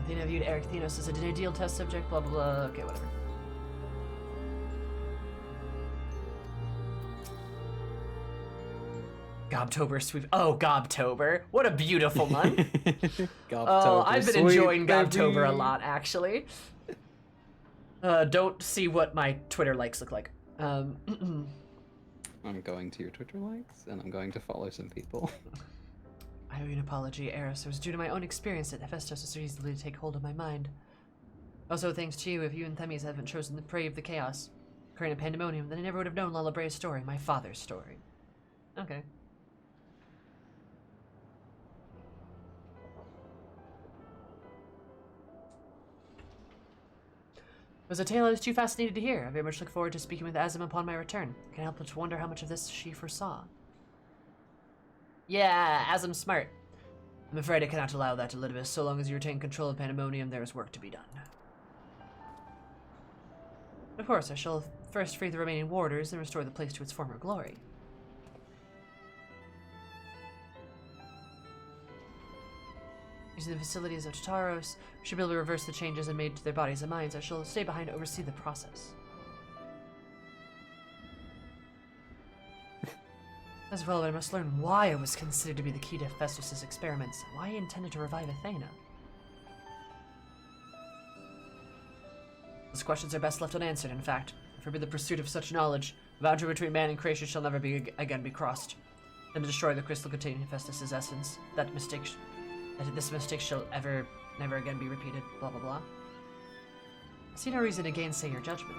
Athena viewed Eric Thenos as an ideal test subject, blah, blah, blah. Okay, whatever. Gobtober sweep. Oh, Gobtober. What a beautiful month. Oh, I've been enjoying Gobtober a lot, actually. Don't see what my Twitter likes look like. I'm going to your Twitter likes, and I'm going to follow some people. I owe you an apology, Eris. It was due to my own experience that Hephaestus was so easily to take hold of my mind. Also, thanks to you, if you and Themis hadn't chosen the prey of the chaos, occurring in Pandemonium, then I never would have known Lala Brea's story, my father's story. Okay. was a tale I was too fascinated to hear. I very much look forward to speaking with Azim upon my return. I can't help but to wonder how much of this she foresaw. Yeah, Azim's smart. I'm afraid I cannot allow that, Elidibus. So long as you retain control of Pandemonium, there is work to be done. Of course, I shall first free the remaining warders and restore the place to its former glory. Using the facilities of Tartaros, we should be able to reverse the changes and made to their bodies and minds. I shall stay behind to oversee the process. As well, I must learn why it was considered to be the key to Festus's experiments, and why he intended to revive Athena. Those questions are best left unanswered, in fact. Forbid the pursuit of such knowledge. The boundary between man and creation shall never again be crossed. And to destroy the crystal containing Festus's essence, that this mistake shall never again be repeated, blah blah blah. I see no reason to gainsay your judgment.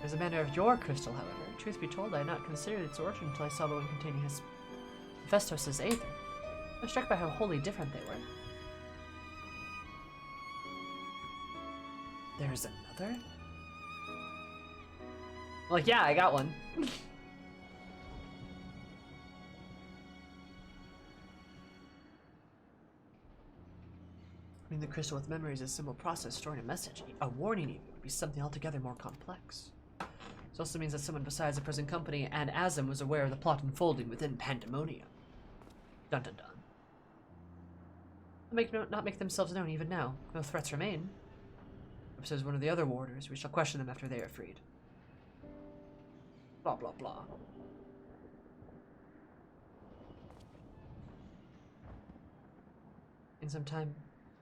As a matter of your crystal, however, truth be told, I had not considered its origin until I saw the one containing Hephaestus's aether. I was struck by how wholly different they were. There's another? Like, yeah, I got one. The crystal with memories is a simple process storing a message. A warning even would be something altogether more complex. This also means that someone besides the present company and Azim was aware of the plot unfolding within Pandemonium. Dun dun dun. Not make themselves known even now. No threats remain. If says one of the other warders, we shall question them after they are freed. Blah blah blah. In some time.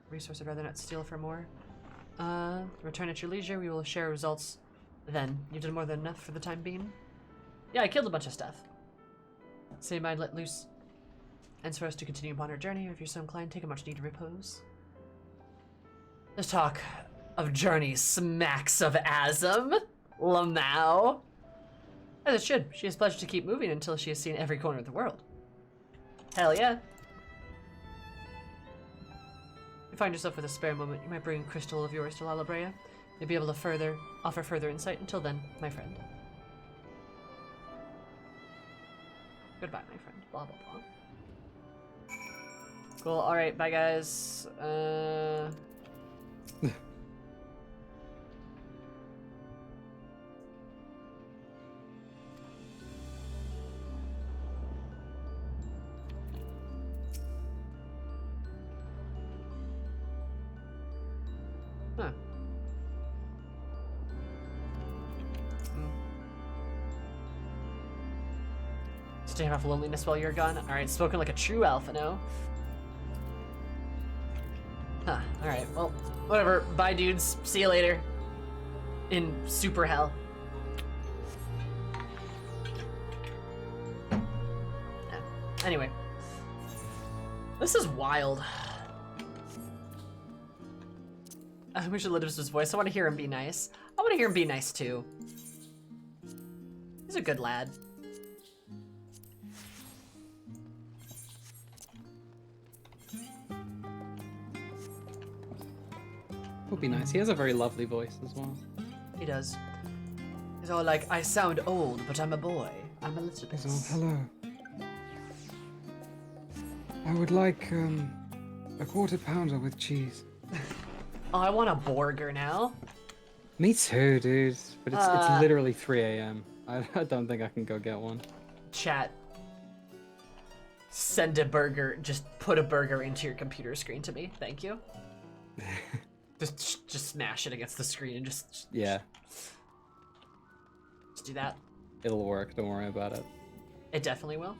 Resource I'd rather not steal for more. Return at your leisure. We will share results then. You've done more than enough for the time being. Yeah, I killed a bunch of stuff. Same mind let loose. Ends for us to continue upon our journey. If you're so inclined, take a much needed repose. This talk of journey smacks of Azim. Lamau. As it should. She has pledged to keep moving until she has seen every corner of the world. Hell yeah. Find yourself with a spare moment, you might bring a crystal of yours to Lalabrea. You'll be able to offer further insight. Until then, my friend. Goodbye, my friend. Blah, blah, blah. Cool. Alright, bye, guys. Huh. Staying off loneliness while you're gone? Alright, spoken like a true alpha, no? Huh, alright, well, whatever. Bye, dudes. See you later. In super hell. Yeah. Anyway. This is wild. I wish Elidibus' voice. I want to hear him be nice. I want to hear him be nice too. He's a good lad. Would be nice. He has a very lovely voice as well. He does. He's all like, I sound old, but I'm a boy. I'm Elizabeth. Oh, hello. I would like a quarter pounder with cheese. Oh, I want a burger now. Me too, dude. But it's literally 3 a.m. I don't think I can go get one. Chat. Send a burger. Just put a burger into your computer screen to me. Thank you. just smash it against the screen and just Yeah. Just do that. It'll work. Don't worry about it. It definitely will.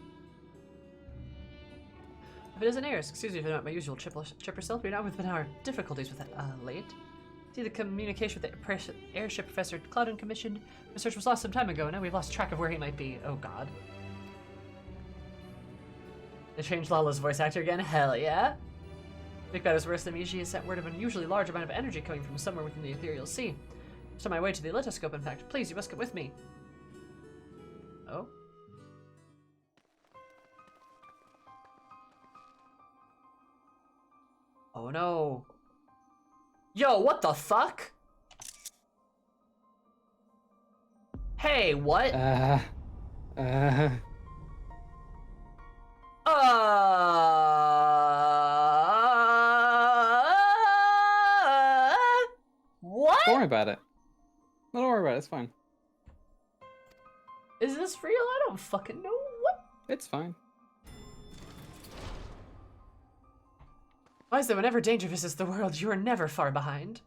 If it isn't airs, excuse me if I'm not my usual chipper self, you're now with our difficulties with it, late. See, the communication with the airship Professor Cloudon commissioned. Research was lost some time ago, now we've lost track of where he might be. Oh god. They changed Lala's voice actor again? Hell yeah. Big Bad is worse than me. She has sent word of an unusually large amount of energy coming from somewhere within the ethereal sea. It's on my way to the litoscope, in fact. Please, you must come with me. Oh? Oh no. Yo, what the fuck? Hey, what? What? Don't worry about it. Don't worry about it. It's fine. Is this real? I don't fucking know. What? It's fine. Why is there whenever danger visits the world, you are never far behind?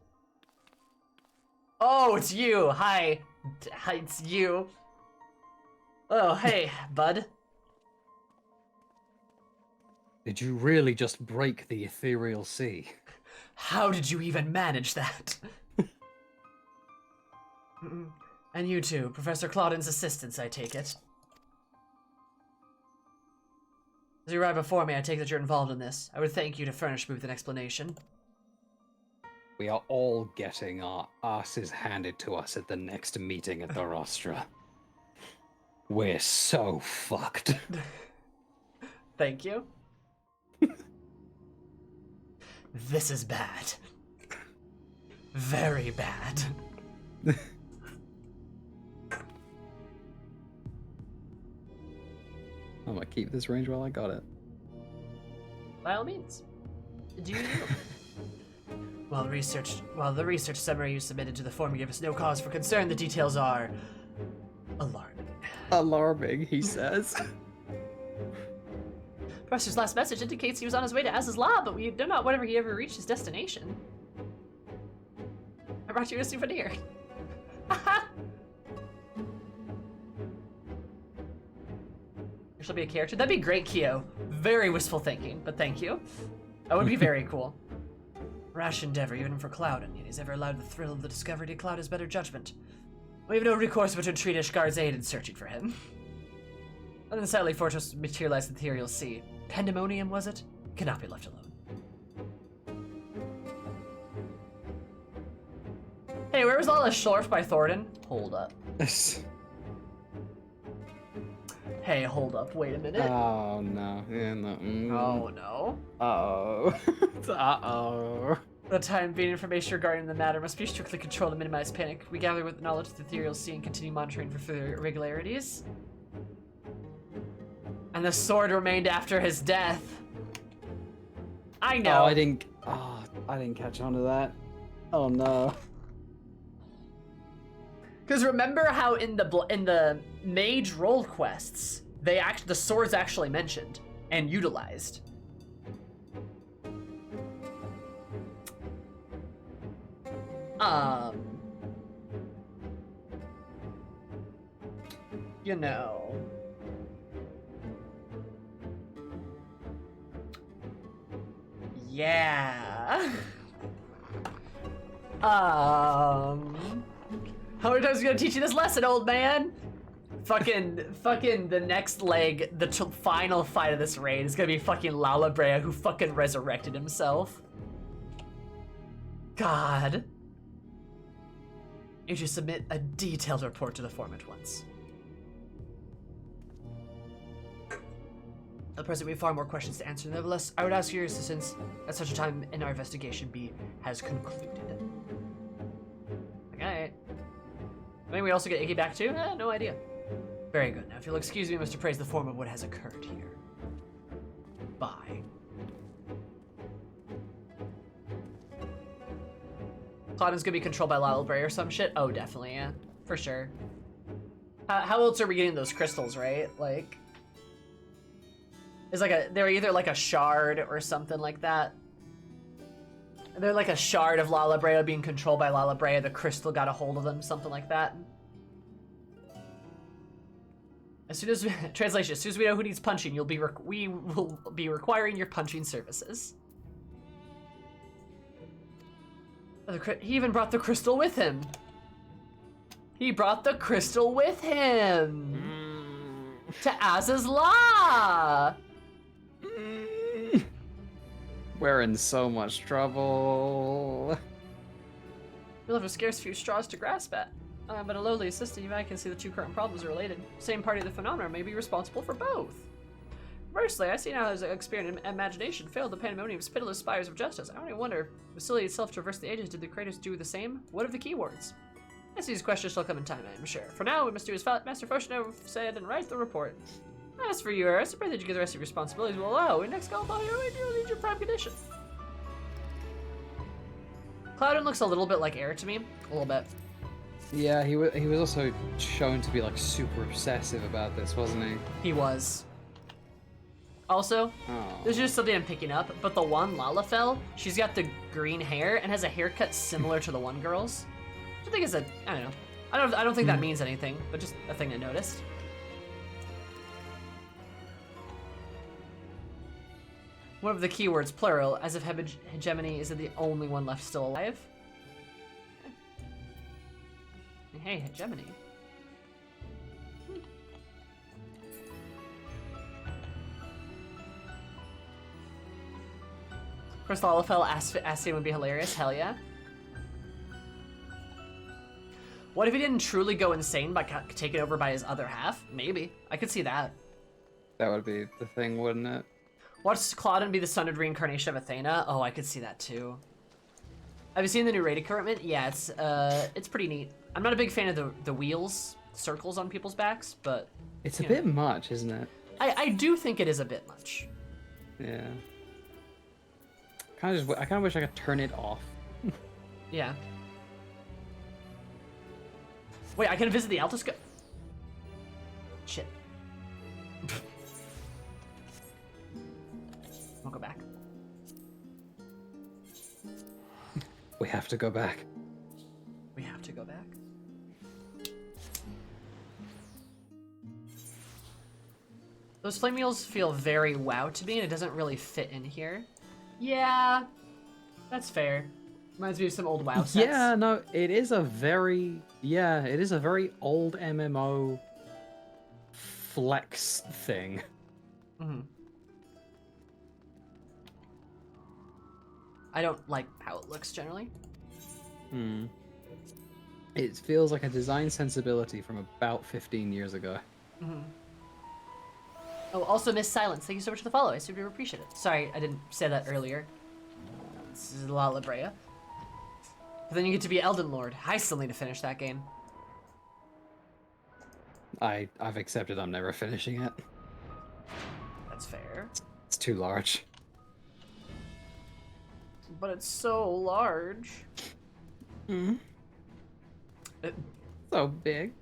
Oh, it's you. Hi. Hi, it's you. Oh, hey, bud. Did you really just break the ethereal sea? How did you even manage that? And you too, Professor Clauden's assistants, I take it. As you arrive before me, I take that you're involved in this. I would thank you to furnish me with an explanation. We are all getting our asses handed to us at the next meeting at the rostra. We're so fucked. Thank you. This is bad. Very bad. I'm gonna keep this range while I got it. By all means. Do you? While the research summary you submitted to the form gave us no cause for concern, the details are alarming. Alarming, he says. Professor's last message indicates he was on his way to Az's lab, but we do not whenever he ever reached his destination. I brought you a souvenir. She'll be a character. That'd be great, Kyo. Very wistful thinking, but thank you. That would be very cool. Rash endeavor, even for Cloud, and yet he's ever allowed the thrill of the discovery to cloud his better judgment. We have no recourse but to entreat Ishgar's aid in searching for him. And then sadly, Fortress materialized in the ethereal sea. Pandemonium, was it? Cannot be left alone. Hey, where was all this Schlorf by Thornton? Hold up. Hey, hold up, wait a minute. Oh no. Yeah, no. Oh no. Uh-oh. Uh-oh. For the time being, information regarding the matter must be strictly controlled to minimize panic. We gather with knowledge of the ethereal sea and continue monitoring for further irregularities. And the sword remained after his death. I know. Oh, I didn't catch on to that. Oh no. Because remember how in the mage role quests, the sword's actually mentioned and utilized. You know. Yeah. How many times are you gonna teach you this lesson, old man? Fucking the next leg, the final fight of this raid is gonna be fucking Lalabrea, who fucking resurrected himself. God. You should submit a detailed report to the form at once. At present, we have far more questions to answer. Nevertheless, I would ask your assistance at such a time in our investigation has concluded. Alright. Maybe we also get Iggy back too? No idea. Very good. Now, if you'll excuse me, I must appraise the form of what has occurred here. Bye. Clauden's gonna be controlled by Lyle Bray or some shit? Oh, definitely, yeah. For sure. How else are we getting those crystals, right? Like... It's like they're either like a shard or something like that. They're like a shard of Lalabrea being controlled by Lalabrea. The crystal got a hold of them, something like that. As soon as translation, as soon as we know who needs punching, we will be requiring your punching services. He even brought the crystal with him. He brought the crystal with him to Az's Law. We're in so much trouble. You'll have a scarce few straws to grasp at. But a lowly assistant, you might can see the two current problems are related. Same party of the phenomena may be responsible for both. Firstly, I see now his experience and imagination failed the Pandemonium's pitiless spires of justice. I only wonder, if facility itself traversed the ages, did the creators do the same? What of the keywords? I see these questions shall come in time, I am sure. For now, we must do as Master Foshno said and write the report. As for you, Eris, I pray that you get the rest of your responsibilities will allow. When next call upon you, you'll need your prime condition. Cloudin looks a little bit like Air to me. A little bit. Yeah, he was also shown to be like super obsessive about this, wasn't he? He was. Also, this is just something I'm picking up, but the one Lalafell, she's got the green hair and has a haircut similar to the one girl's. Which I think is I don't know. I don't think that means anything, but just a thing I noticed. One of the keywords, plural, as if hegemony is the only one left still alive. Hey, hegemony. First Lalafell Ascian would be hilarious, hell yeah. What if he didn't truly go insane by taken over by his other half? Maybe. I could see that. That would be the thing, wouldn't it? Watch Claudin be the sundered reincarnation of Athena. Oh, I could see that too. Have you seen the new raid equipment? Yeah, it's pretty neat. I'm not a big fan of the wheels, circles on people's backs, but it's a bit much, isn't it? I do think it is a bit much. Yeah. I kind of wish I could turn it off. Yeah. Wait, I can visit the Altascope. Shit. I'll go back. We have to go back. We have to go back. Those flame wheels feel very WoW to me, and it doesn't really fit in here. Yeah, that's fair. Reminds me of some old WoW sets. Yeah, no, it is a very old MMO flex thing. Mm-hmm. I don't like how it looks generally. It feels like a design sensibility from about 15 years ago. Mm-hmm. Oh, also Miss Silence, thank you so much for the follow. I super appreciate it. Sorry, I didn't say that earlier. This is La La Brea. But then you get to be Elden Lord. I still need to finish that game. I've accepted I'm never finishing it. That's fair. It's too large. But it's so large. So big.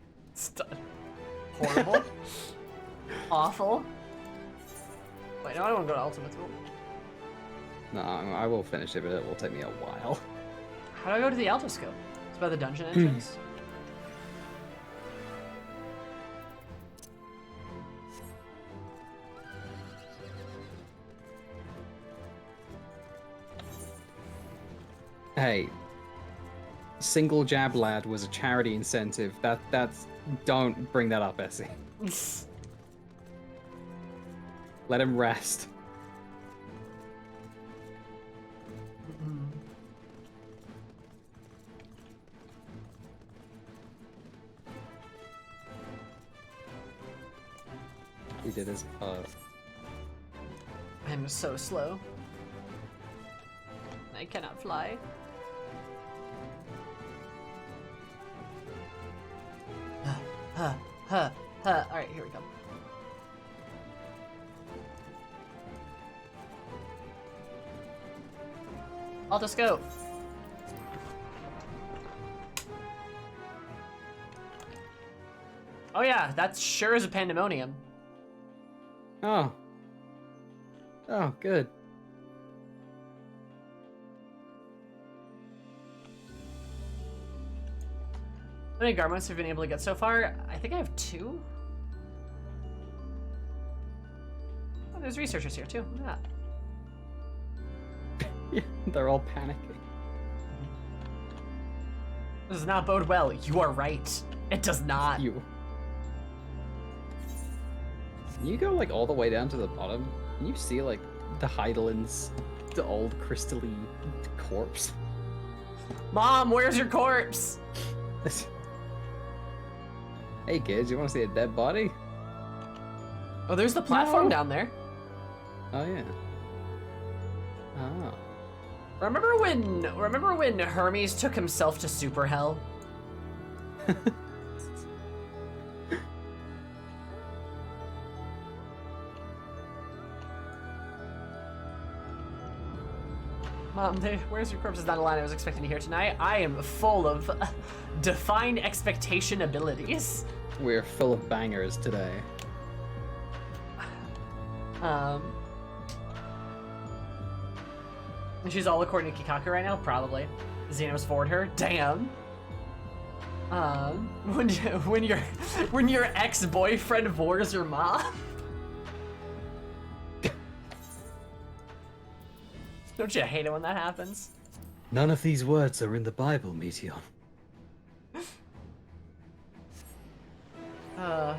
Horrible. Awful. Wait, no, I don't want to go to Ultimate School. No, I will finish it, but it will take me a while. How do I go to the Altascope? It's by the dungeon entrance. Hey, Single Jab Lad was a charity incentive. That's don't bring that up, Essie. Let him rest. He did his part. I'm so slow. I cannot fly. Alright, here we go. I'll just go. Oh yeah, that sure is a Pandemonium. Oh. Oh, good. How many garments have you been able to get so far? I think I have 2. Oh, there's researchers here too. Look at that. Yeah, they're all panicking. This does not bode well. You are right. It does not. You go like all the way down to the bottom, and you see like the Heidelin's, the old crystally corpse. Mom, where's your corpse? Hey kids, you want to see a dead body? Oh, there's the platform down there. Oh yeah. Oh. Remember when Hermes took himself to super hell? Mom, where's your corpse? Is not a line I was expecting to hear tonight. I am full of defined expectation abilities. We're full of bangers today. She's all according to Kikaku right now? Probably. Xenos forward her? Damn. When your ex-boyfriend vores your mom? Don't you hate it when that happens? None of these words are in the Bible, Meteor. Huh.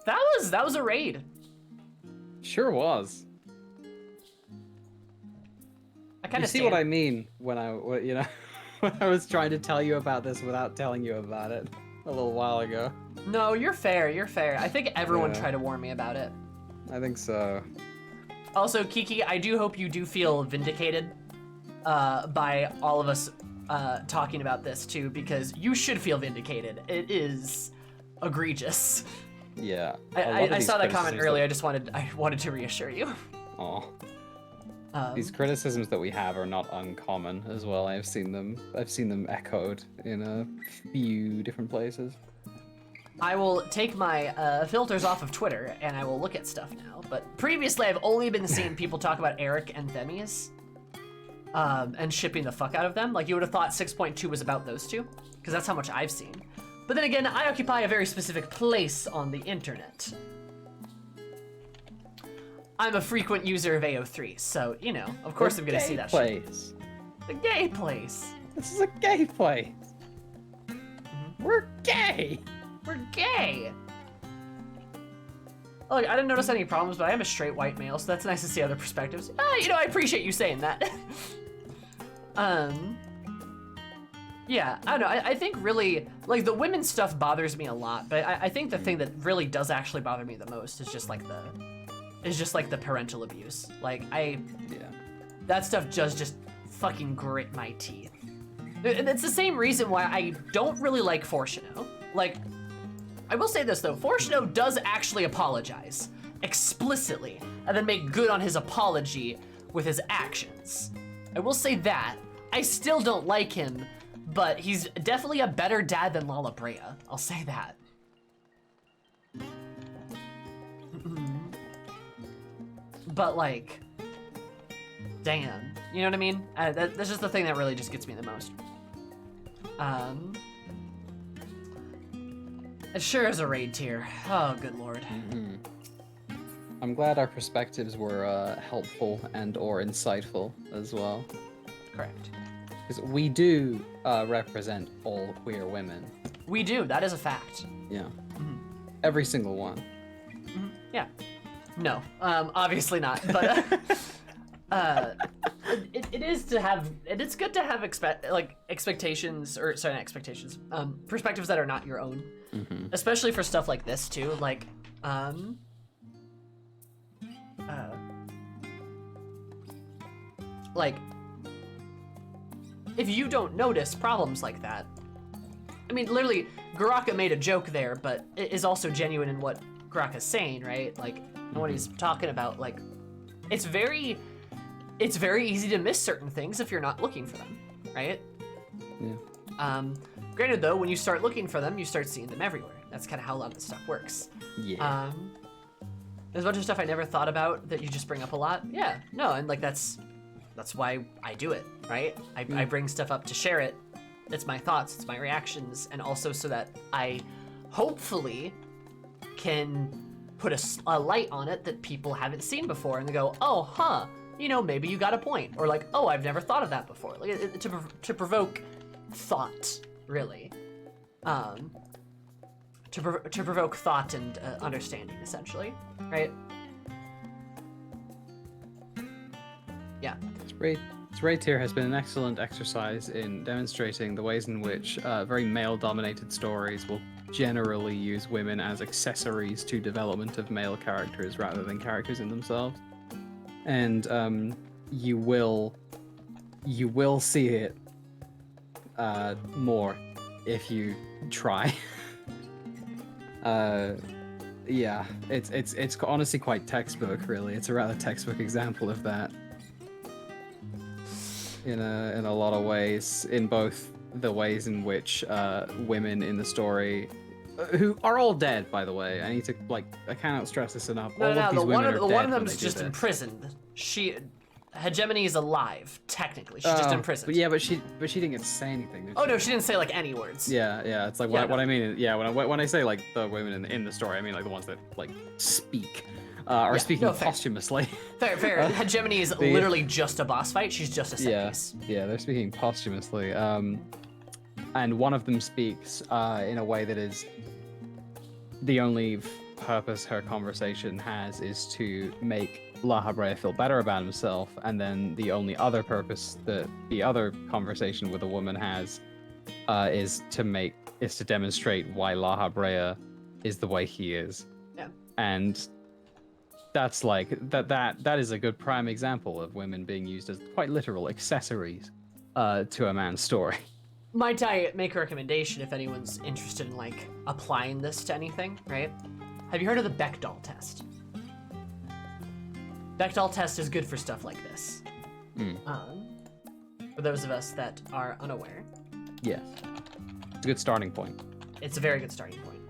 That was a raid. Sure was. I kind You of see what I mean when when I was trying to tell you about this without telling you about it a little while ago. No, you're fair. You're fair. I think everyone Yeah. tried to warn me about it. I think so. Also, Kiki, I do hope you do feel vindicated by all of us talking about this too, because you should feel vindicated. It is egregious. Yeah. I saw that comment earlier. I wanted to reassure you. Oh. These criticisms that we have are not uncommon as well. I've seen them echoed in a few different places. I will take my filters off of Twitter and I will look at stuff now. But previously, I've only been seeing people talk about Eric and Themis and shipping the fuck out of them. Like, you would have thought 6.2 was about those two, because that's how much I've seen. But then again, I occupy a very specific place on the internet. I'm a frequent user of AO3, so, you know, of course I'm gonna see that place. shit. The gay place. This is a gay place. We're gay. We're gay. Look, I didn't notice any problems, but I am a straight white male, so that's nice to see other perspectives. You know, I appreciate you saying that. Yeah, I don't know. I think really, like, the women's stuff bothers me a lot, but I think the thing that really does actually bother me the most is just like the parental abuse. Like, that stuff does just fucking grit my teeth. It's the same reason why I don't really like Fortuno. Like, I will say this though, Fortuno does actually apologize explicitly and then make good on his apology with his actions. I will say that. I still don't like him, but he's definitely a better dad than Lala Brea. I'll say that. But like, damn, you know what I mean? That's just the thing that really just gets me the most. It sure is a raid tier. Oh, good lord. I'm glad our perspectives were helpful and or insightful as well. Correct. Because we do represent all queer women. We do, that is a fact. Yeah. Every single one. Yeah. No, obviously not, but it is to have, it's good to have expectations, or sorry, not expectations, perspectives that are not your own, especially for stuff like this too, like, if you don't notice problems like that, I mean, literally, Garaka made a joke there, but it is also genuine in what Garaka's saying, right? Like, and what he's talking about, like, it's very easy to miss certain things if you're not looking for them, right? Yeah. Granted though, when you start looking for them, you start seeing them everywhere. That's kind of how a lot of this stuff works. Yeah. There's a bunch of stuff I never thought about that you just bring up a lot. Yeah, no, and like that's why I do it, right? I bring stuff up to share it. It's my thoughts, it's my reactions, and also so that I hopefully can put a light on it that people haven't seen before, and they go, oh, huh, you know, maybe you got a point, or like, oh, I've never thought of that before. Like, to provoke thought, really, to provoke thought and understanding, essentially, right? Yeah. This raid tier has been an excellent exercise in demonstrating the ways in which very male-dominated stories will generally use women as accessories to development of male characters rather than characters in themselves. And you will see it more if you try. Yeah, it's honestly quite textbook, really. It's a rather textbook example of that. In a lot of ways, in both the ways in which women in the story, who are all dead, by the way. I cannot stress this enough. No, all no, of these the women are one dead of when them's they do just this. imprisoned. Hegemony is alive, technically. She's just imprisoned. But she didn't get to say anything. Did Oh she? no, she didn't say like any words. Yeah. It's like Yeah, what no. I mean. When I say like the women in the story, I mean like the ones that like speak, or Yeah, speaking no, fair. posthumously. Fair. Hegemony is literally just a boss fight. She's just a set piece. Yeah, they're speaking posthumously. And one of them speaks in a way that is the only purpose her conversation has is to make La Habrea feel better about himself, and then the only other purpose that the other conversation with a woman has is to demonstrate why La Habrea is the way he is. Yeah. And that's like that is a good prime example of women being used as quite literal accessories to a man's story. Might I make a recommendation if anyone's interested in like applying this to anything, right? Have you heard of the Bechdel test? Bechdel test is good for stuff like this. For those of us that are unaware, Yes. It's a good starting point. it's a very good starting point.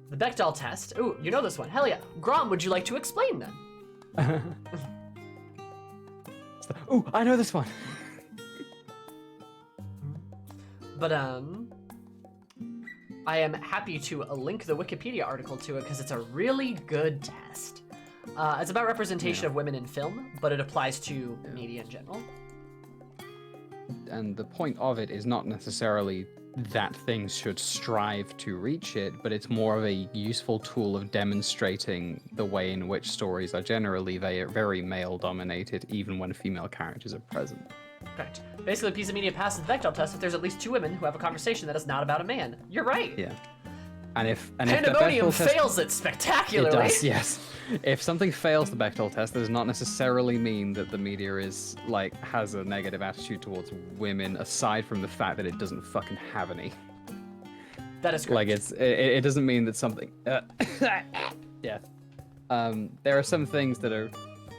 The Bechdel test. Ooh, you know this one. Hell yeah. Grom, would you like to explain then? Oh, I know this one. But I am happy to link the Wikipedia article to it because it's a really good test. It's about representation of women in film, but it applies to media in general. And the point of it is not necessarily that things should strive to reach it, but it's more of a useful tool of demonstrating the way in which stories are generally very male-dominated, even when female characters are present. Correct. Basically, a piece of media passes the Bechdel test if there's at least two women who have a conversation that is not about a man. You're right. Yeah. And if the Pandemonium Bechdel test, fails it spectacularly. it does, yes. If something fails the Bechdel test, that does not necessarily mean that the media is has a negative attitude towards women, aside from the fact that it doesn't fucking have any. That is correct. It doesn't mean that something. Yeah. There are some things that are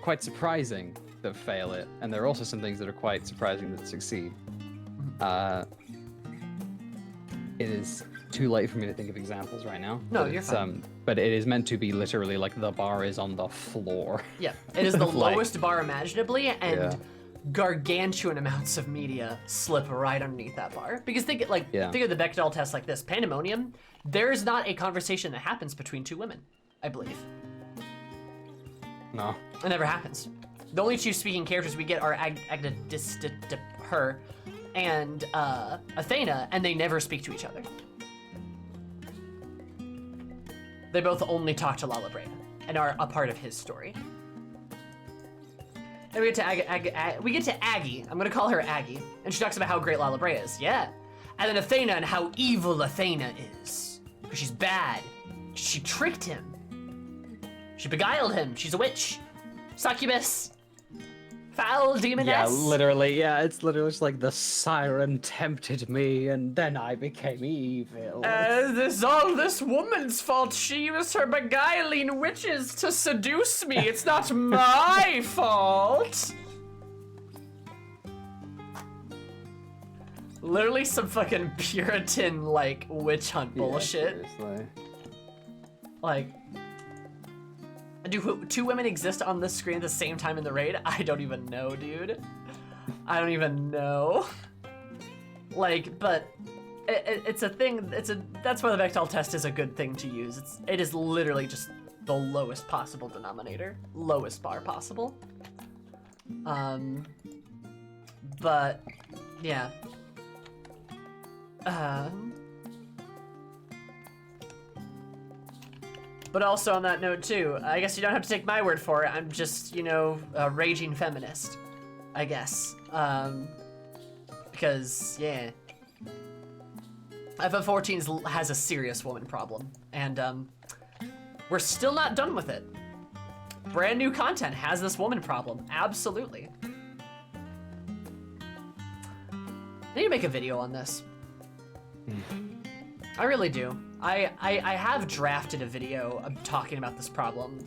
quite surprising that fail it, and there are also some things that are quite surprising that succeed. It is too late for me to think of examples right now. No, but you're it's, fine. But it is meant to be literally like the bar is on the floor. Yeah, it is the Like- lowest bar imaginably, and Yeah. gargantuan amounts of media slip right underneath that bar. Because think of the Bechdel test like this. Pandemonium, there's not a conversation that happens between two women, I believe. No. It never happens. The only two speaking characters we get are her and Athena, and they never speak to each other. They both only talk to La Habrea and are a part of his story. Then we get to Aggie. I'm gonna call her Aggie, and she talks about how great La Habrea is. Yeah, and then Athena and how evil Athena is because she's bad. She tricked him. She beguiled him. She's a witch, succubus, foul demoness. Yeah, literally. Yeah, it's literally just like the siren tempted me, and then I became evil. This all this woman's fault. She used her beguiling witches to seduce me. It's not my fault. Literally some fucking Puritan like witch hunt bullshit. Seriously. Like, do two women exist on this screen at the same time in the raid? I don't even know, dude. I don't even know. Like, but it's a thing. That's why the Bechdel test is a good thing to use. It is literally just the lowest possible denominator, lowest bar possible. But yeah. But also on that note too, I guess you don't have to take my word for it. I'm just, a raging feminist. I guess. Because, yeah. FF14 has a serious woman problem, and we're still not done with it. Brand new content has this woman problem, absolutely. I need to make a video on this. I really do. I have drafted a video talking about this problem,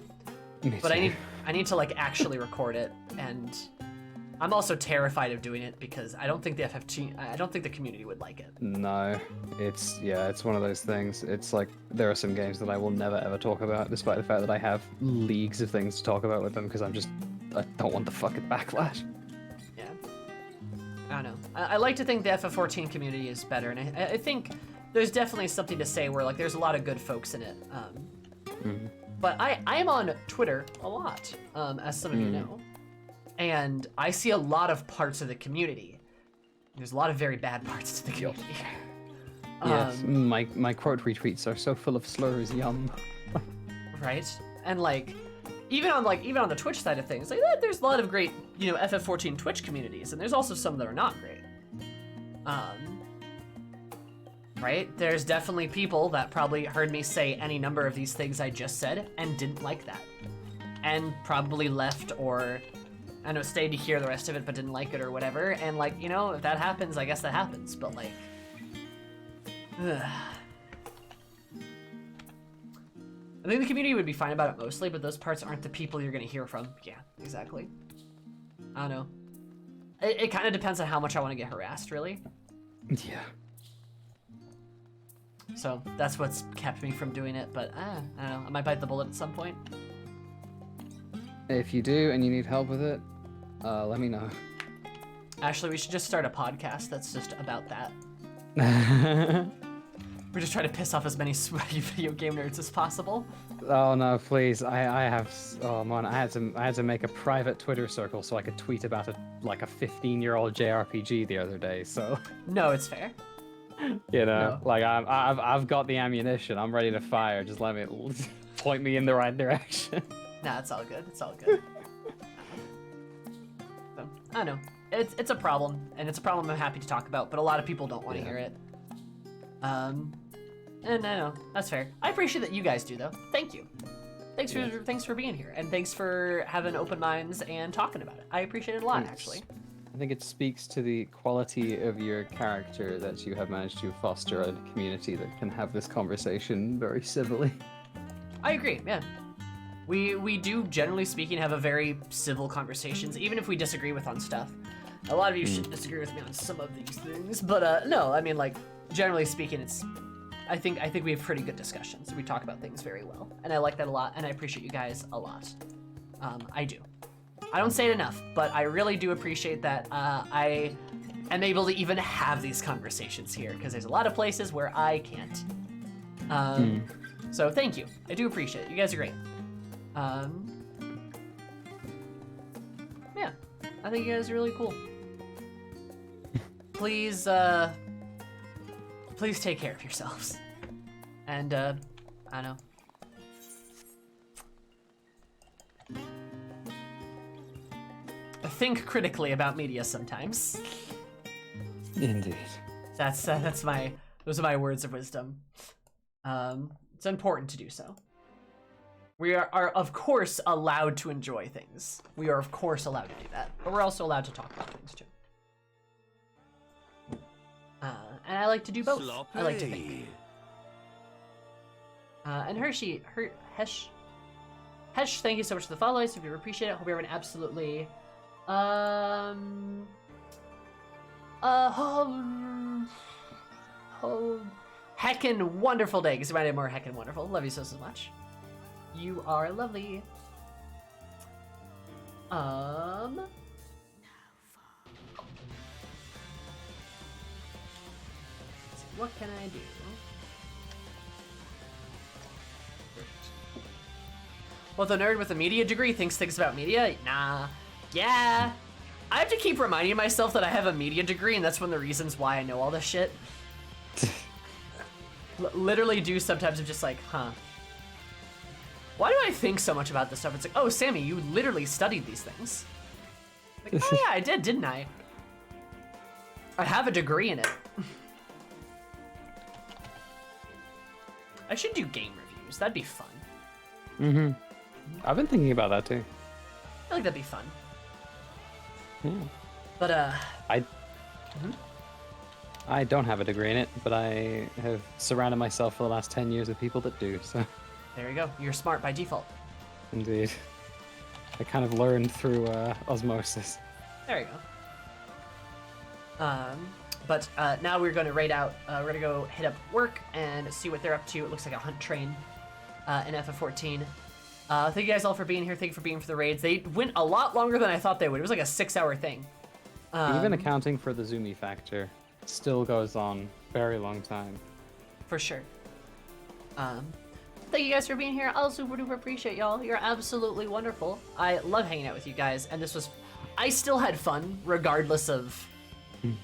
but I need to like actually record it, and I'm also terrified of doing it because I don't think the community would like it. No, it's one of those things. It's like there are some games that I will never ever talk about, despite the fact that I have leagues of things to talk about with them, because I don't want the fucking backlash. Yeah, I don't know. I like to think the FF14 community is better, and I think there's definitely something to say where like there's a lot of good folks in it. But I am on Twitter a lot, as some of you know. And I see a lot of parts of the community. There's a lot of very bad parts to the community. Yes, my quote retweets are so full of slurs, yum. Right? And like, even on the Twitch side of things, like there's a lot of great, FF14 Twitch communities, and there's also some that are not great. Right? There's definitely people that probably heard me say any number of these things I just said and didn't like that. And probably left or, I know, stayed to hear the rest of it but didn't like it or whatever. And like, if that happens, I guess that happens. But like, ugh. I think the community would be fine about it mostly, but those parts aren't the people you're gonna hear from. Yeah, exactly. I don't know. It kind of depends on how much I want to get harassed, really. Yeah. So that's what's kept me from doing it, but I don't know. I might bite the bullet at some point. If you do and you need help with it, let me know. Actually, we should just start a podcast that's just about that. We're just trying to piss off as many sweaty video game nerds as possible. Oh no, please! I had to make a private Twitter circle so I could tweet about a 15-year-old JRPG the other day. So no, it's fair. Like I've got the ammunition. I'm ready to fire. Just let me point me in the right direction. Nah, it's all good. It's all good. So, I don't know. It's a problem, and it's a problem I'm happy to talk about, but a lot of people don't want to hear it. And I know that's fair. I appreciate that you guys do, though. Thank you. Thanks for being here, and thanks for having open minds and talking about it. I appreciate it a lot, actually. I think it speaks to the quality of your character that you have managed to foster a community that can have this conversation very civilly. I agree, yeah. We do, generally speaking, have a very civil conversations, even if we disagree with on stuff. A lot of you should disagree with me on some of these things, but no, I mean, like, generally speaking, I think we have pretty good discussions. We talk about things very well, and I like that a lot, and I appreciate you guys a lot. I do. I don't say it enough, but I really do appreciate that I am able to even have these conversations here, because there's a lot of places where I can't. So thank you. I do appreciate it. You guys are great. Yeah, I think you guys are really cool. Please take care of yourselves. And, I don't know. Think critically about media sometimes. Indeed. Those are my words of wisdom. It's important to do so. We are of course allowed to enjoy things. We are of course allowed to do that, but we're also allowed to talk about things too. And I like to do both. Sloppy. I like to think. And Hesh, thank you so much for the follows. If you appreciate it, hope you have an absolutely heckin' wonderful day. Because you might have more heckin' wonderful. Love you so much. You are lovely. What can I do? Well, the nerd with a media degree thinks things about media? Nah. Yeah. I have to keep reminding myself that I have a media degree, and that's one of the reasons why I know all this shit. Literally do sometimes I'm just like, huh. Why do I think so much about this stuff? It's like, oh, Sammy, you literally studied these things. Like, oh yeah, I did, didn't I? I have a degree in it. I should do game reviews. That'd be fun. Mm-hmm. I've been thinking about that too. I feel like that'd be fun. Yeah. But I don't have a degree in it, but I have surrounded myself for the last 10 years with people that do, so. there you go. You're smart by default. Indeed. I kind of learned through osmosis. There you go. But now we're going to raid out. We're going to go hit up work and see what they're up to. It looks like a hunt train in FF14. Thank you guys all for being here. Thank you for being for the raids. They went a lot longer than I thought they would. It was like a 6-hour thing. Even accounting for the Zoomy factor, still goes on very long time. For sure. Thank you guys for being here. I'll super duper appreciate y'all. You're absolutely wonderful. I love hanging out with you guys, and this was... I still had fun, regardless of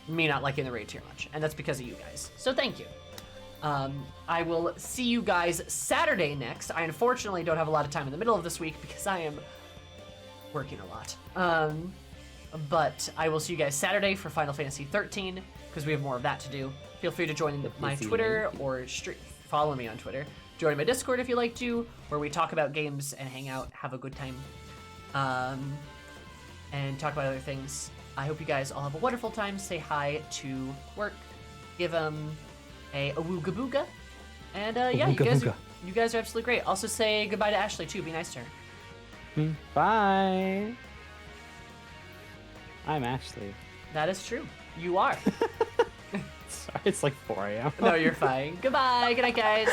me not liking the raid too much, and that's because of you guys. So thank you. I will see you guys Saturday next. I unfortunately don't have a lot of time in the middle of this week because I am working a lot. But I will see you guys Saturday for Final Fantasy 13 because we have more of that to do. Feel free to join my Twitter or follow me on Twitter. Join my Discord if you like to, where we talk about games and hang out, have a good time, and talk about other things. I hope you guys all have a wonderful time. Say hi to work. Give them a awooga booga. And yeah, you guys are absolutely great. Also say goodbye to Ashley too. Be nice to her. Bye. I'm Ashley. That is true. You are. Sorry, it's like 4 a.m. No, you're fine. Goodbye. Good night, guys.